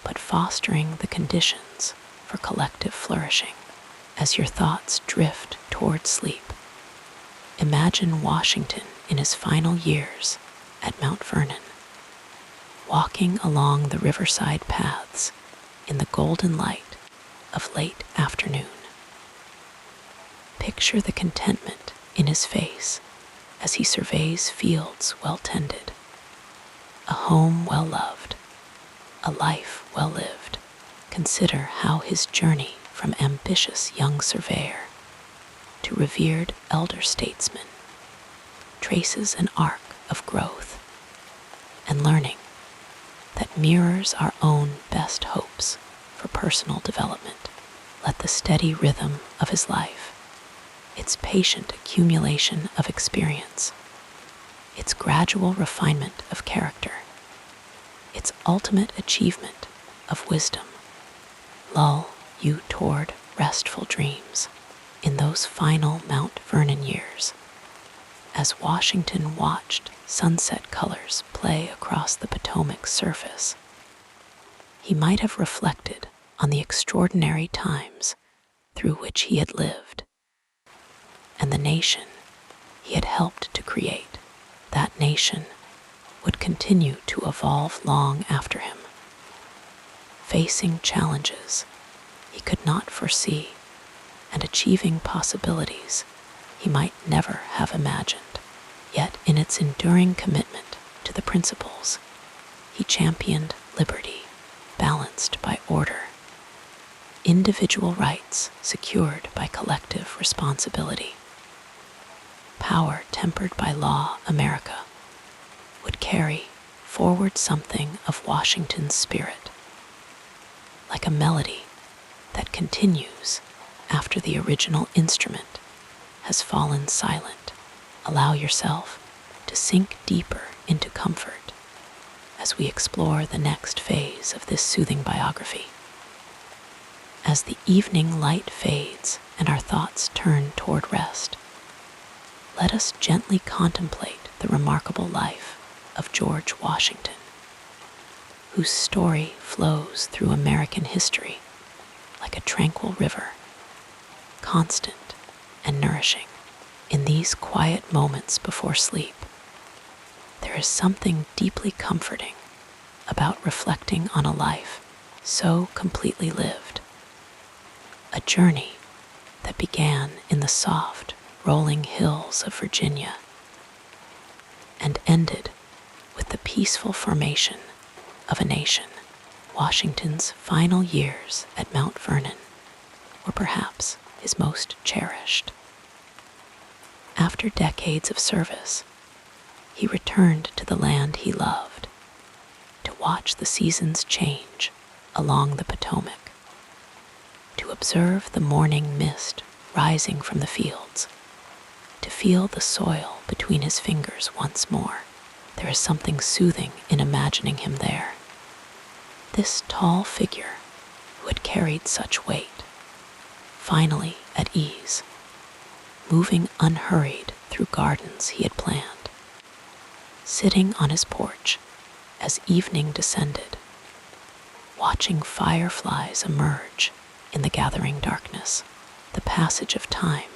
but fostering the conditions for collective flourishing. As your thoughts drift toward sleep, imagine Washington in his final years at Mount Vernon, walking along the riverside paths in the golden light of late afternoon. Picture the contentment in his face as he surveys fields well tended, a home well loved, a life well lived. Consider how his journey from ambitious young surveyor to revered elder statesman traces an arc of growth and learning that mirrors our own best hopes for personal development. Let the steady rhythm of his life, its patient accumulation of experience, its gradual refinement of character, its ultimate achievement of wisdom, lull you toward restful dreams in those final Mount Vernon years. As Washington watched sunset colors play across the Potomac's surface, he might have reflected on the extraordinary times through which he had lived and the nation he had helped to create. That nation would continue to evolve long after him, facing challenges he could not foresee and achieving possibilities he might never have imagined. Yet in its enduring commitment to the principles, he championed liberty balanced by order, individual rights secured by collective responsibility, power tempered by law. America would carry forward something of Washington's spirit, like a melody that continues after the original instrument has fallen silent. Allow yourself to sink deeper into comfort as we explore the next phase of this soothing biography. As the evening light fades and our thoughts turn toward rest, let us gently contemplate the remarkable life of George Washington, whose story flows through American history like a tranquil river, constant and nourishing. In these quiet moments before sleep, there is something deeply comforting about reflecting on a life so completely lived. A journey that began in the soft, rolling hills of Virginia and ended with the peaceful formation of a nation. Washington's final years at Mount Vernon were perhaps his most cherished. After decades of service, he returned to the land he loved to watch the seasons change along the Potomac, to observe the morning mist rising from the fields, to feel the soil between his fingers once more. There is something soothing in imagining him there. This tall figure who had carried such weight, finally at ease, moving unhurried through gardens he had planned, sitting on his porch as evening descended, watching fireflies emerge in the gathering darkness. The passage of time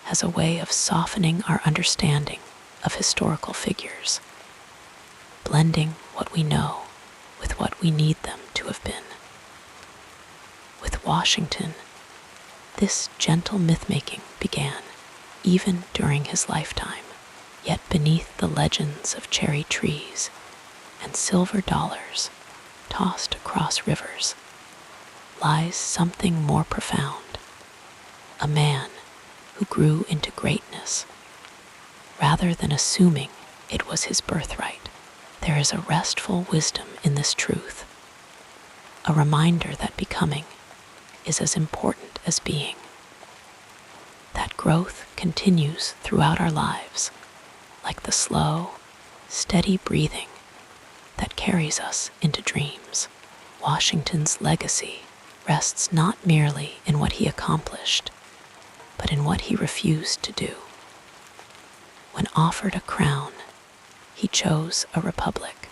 has a way of softening our understanding of historical figures, blending what we know with what we need them to have been. With Washington, this gentle myth-making began even during his lifetime, yet beneath the legends of cherry trees and silver dollars tossed across rivers lies something more profound, a man who grew into greatness rather than assuming it was his birthright. There is a restful wisdom in this truth, a reminder that becoming is as important as being, that growth continues throughout our lives, like the slow, steady breathing that carries us into dreams. Washington's legacy rests not merely in what he accomplished, but in what he refused to do. When offered a crown, he chose a republic.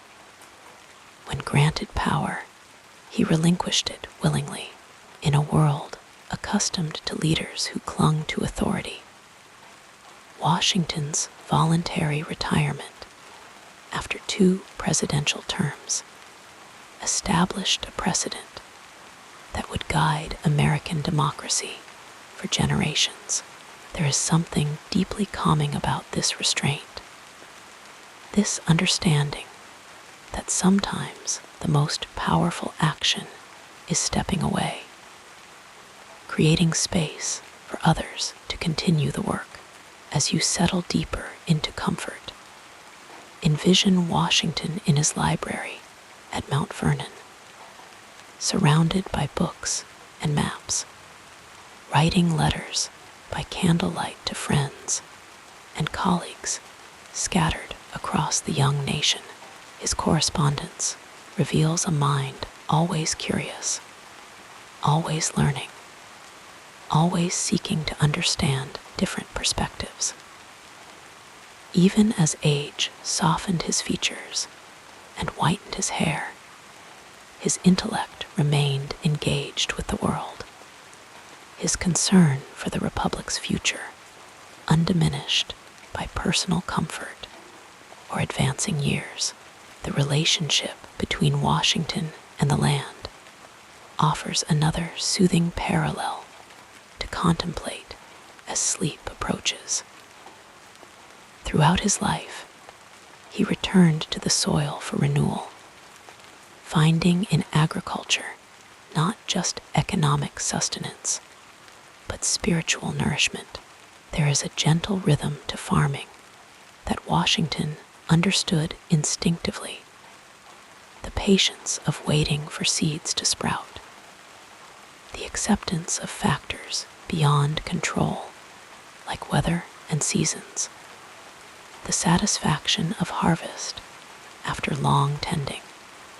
When granted power, he relinquished it willingly. In a world accustomed to leaders who clung to authority, Washington's voluntary retirement after 2 presidential terms established a precedent that would guide American democracy for generations. There is something deeply calming about this restraint, this understanding that sometimes the most powerful action is stepping away, creating space for others to continue the work. As you settle deeper into comfort, envision Washington in his library at Mount Vernon, surrounded by books and maps, writing letters by candlelight to friends and colleagues scattered across the young nation. His correspondence reveals a mind always curious, always learning, always seeking to understand different perspectives. Even as age softened his features and whitened his hair, his intellect remained engaged with the world, his concern for the Republic's future undiminished by personal comfort or advancing years. The relationship between Washington and the land offers another soothing parallel to contemplate as sleep approaches. Throughout his life, he returned to the soil for renewal, finding in agriculture not just economic sustenance, but spiritual nourishment. There is a gentle rhythm to farming that Washington understood instinctively, the patience of waiting for seeds to sprout, the acceptance of factors beyond control, like weather and seasons, the satisfaction of harvest after long tending.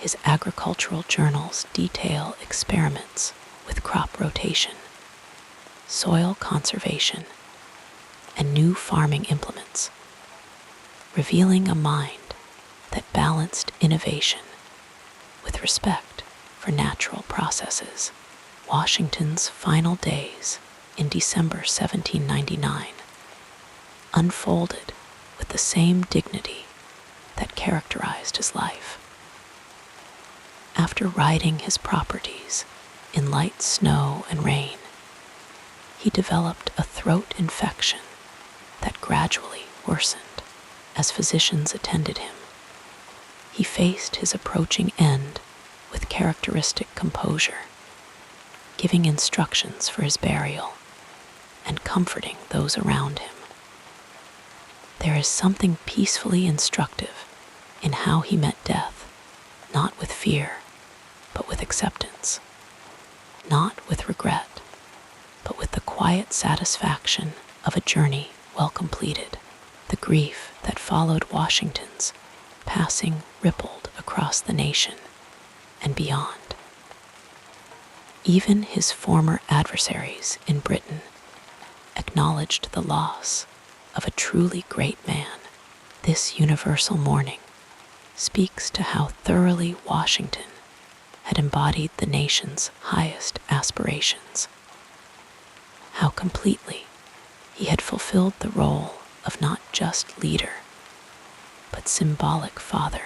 His agricultural journals detail experiments with crop rotation, soil conservation, and new farming implements, revealing a mind that balanced innovation with respect for natural processes. Washington's final days in December 1799 unfolded with the same dignity that characterized his life. After riding his properties in light snow and rain, he developed a throat infection that gradually worsened as physicians attended him. He faced his approaching end with characteristic composure, giving instructions for his burial and comforting those around him. There is something peacefully instructive in how he met death, not with fear, but with acceptance, not with regret, but with the quiet satisfaction of a journey well completed. The grief that followed Washington's passing rippled across the nation and beyond. Even his former adversaries in Britain acknowledged the loss of a truly great man. This universal mourning speaks to how thoroughly Washington had embodied the nation's highest aspirations, how completely he had fulfilled the role of not just leader, but symbolic father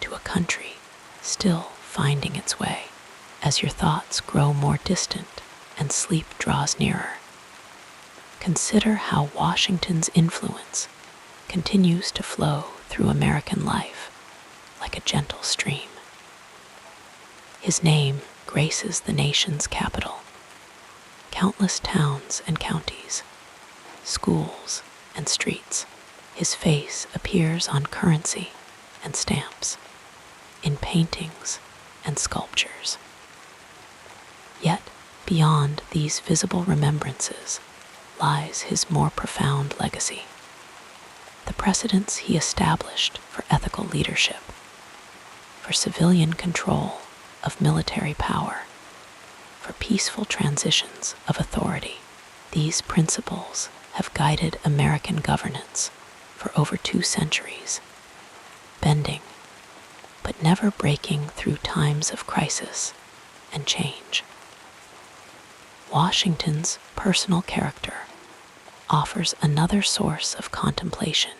to a country still finding its way. As your thoughts grow more distant and sleep draws nearer, consider how Washington's influence continues to flow through American life like a gentle stream. His name graces the nation's capital, countless towns and counties, schools and streets. His face appears on currency and stamps, in paintings and sculptures. Yet, beyond these visible remembrances lies his more profound legacy. The precedents he established for ethical leadership, for civilian control of military power, for peaceful transitions of authority. These principles have guided American governance for over 2 centuries, bending but never breaking through times of crisis and change. Washington's personal character offers another source of contemplation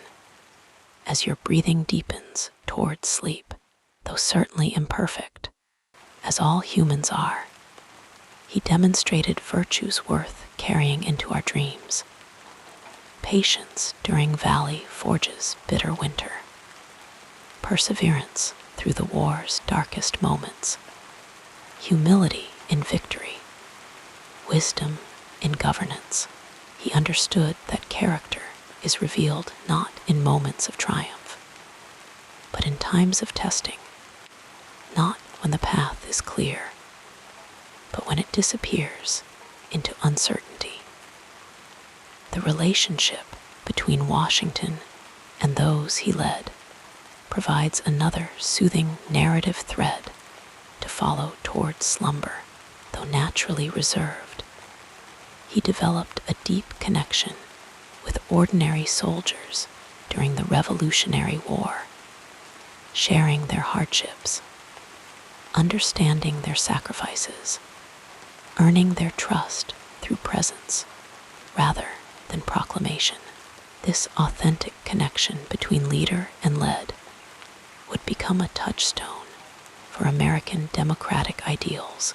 as your breathing deepens towards sleep. Though certainly imperfect, as all humans are, he demonstrated virtues worth carrying into our dreams. Patience during valley forges bitter winter. Perseverance through the war's darkest moments. Humility in victory. Wisdom in governance. He understood that character is revealed not in moments of triumph, but in times of testing, not when the path is clear, but when it disappears into uncertainty. The relationship between Washington and those he led provides another soothing narrative thread to follow towards slumber. Though naturally reserved, he developed a deep connection with ordinary soldiers during the Revolutionary War, sharing their hardships, understanding their sacrifices, earning their trust through presence rather than proclamation. This authentic connection between leader and led would become a touchstone for American democratic ideals.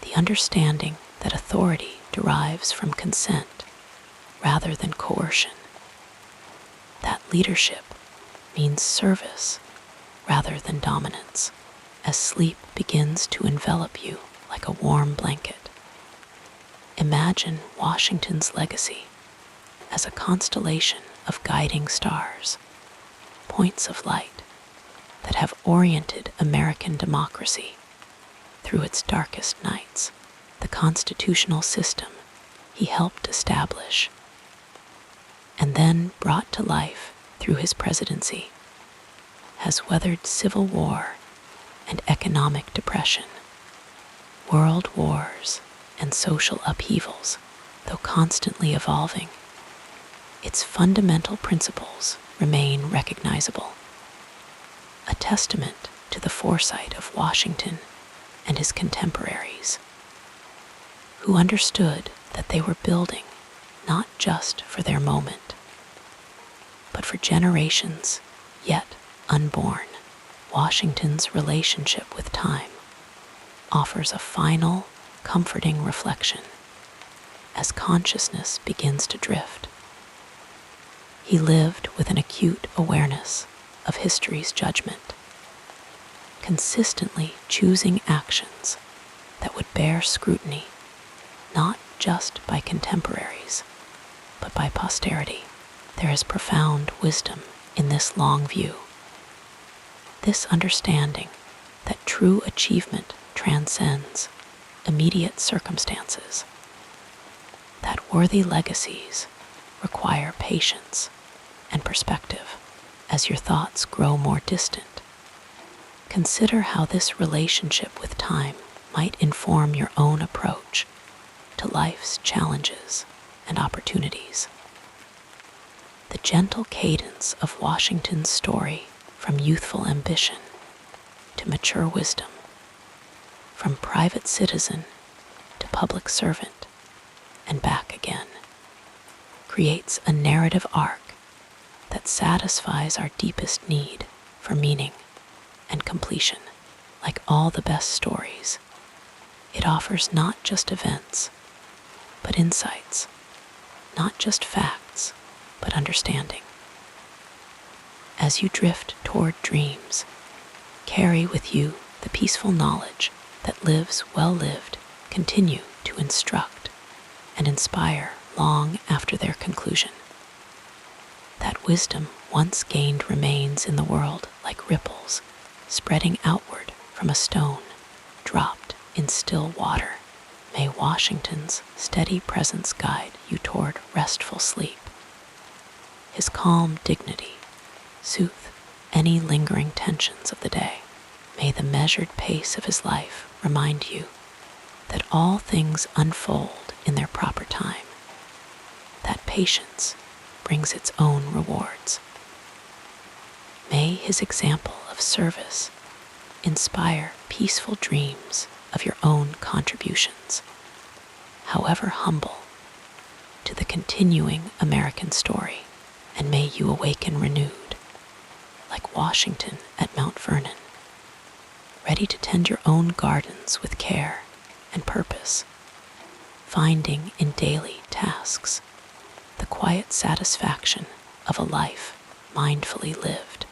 The understanding that authority derives from consent rather than coercion. That leadership means service rather than dominance. As sleep begins to envelop you like a warm blanket, imagine Washington's legacy as a constellation of guiding stars, points of light that have oriented American democracy through its darkest nights. The constitutional system he helped establish and then brought to life through his presidency has weathered civil war and economic depression, world wars and social upheavals. Though constantly evolving, its fundamental principles remain recognizable, a testament to the foresight of Washington and his contemporaries, who understood that they were building not just for their moment, but for generations yet unborn. Washington's relationship with time offers a final, comforting reflection as consciousness begins to drift. He lived with an acute awareness of history's judgment, consistently choosing actions that would bear scrutiny not just by contemporaries, but by posterity. There is profound wisdom in this long view. This understanding that true achievement transcends immediate circumstances, that worthy legacies require patience and perspective as your thoughts grow more distant. Consider how this relationship with time might inform your own approach to life's challenges and opportunities. The gentle cadence of Washington's story, from youthful ambition to mature wisdom, from private citizen to public servant, and back again, creates a narrative arc that satisfies our deepest need for meaning and completion. Like all the best stories, it offers not just events, but insights, not just facts, but understanding. As you drift toward dreams, carry with you the peaceful knowledge that lives well lived continue to instruct and inspire long after their conclusion. That wisdom once gained remains in the world like ripples spreading outward from a stone dropped in still water. May Washington's steady presence guide you toward restful sleep. His calm dignity soothe any lingering tensions of the day. May the measured pace of his life remind you that all things unfold in their proper time, that patience brings its own rewards. May his example of service inspire peaceful dreams of your own contributions, however humble, to the continuing American story, and may you awaken renewed, like Washington at Mount Vernon, ready to tend your own gardens with care and purpose, finding in daily tasks the quiet satisfaction of a life mindfully lived.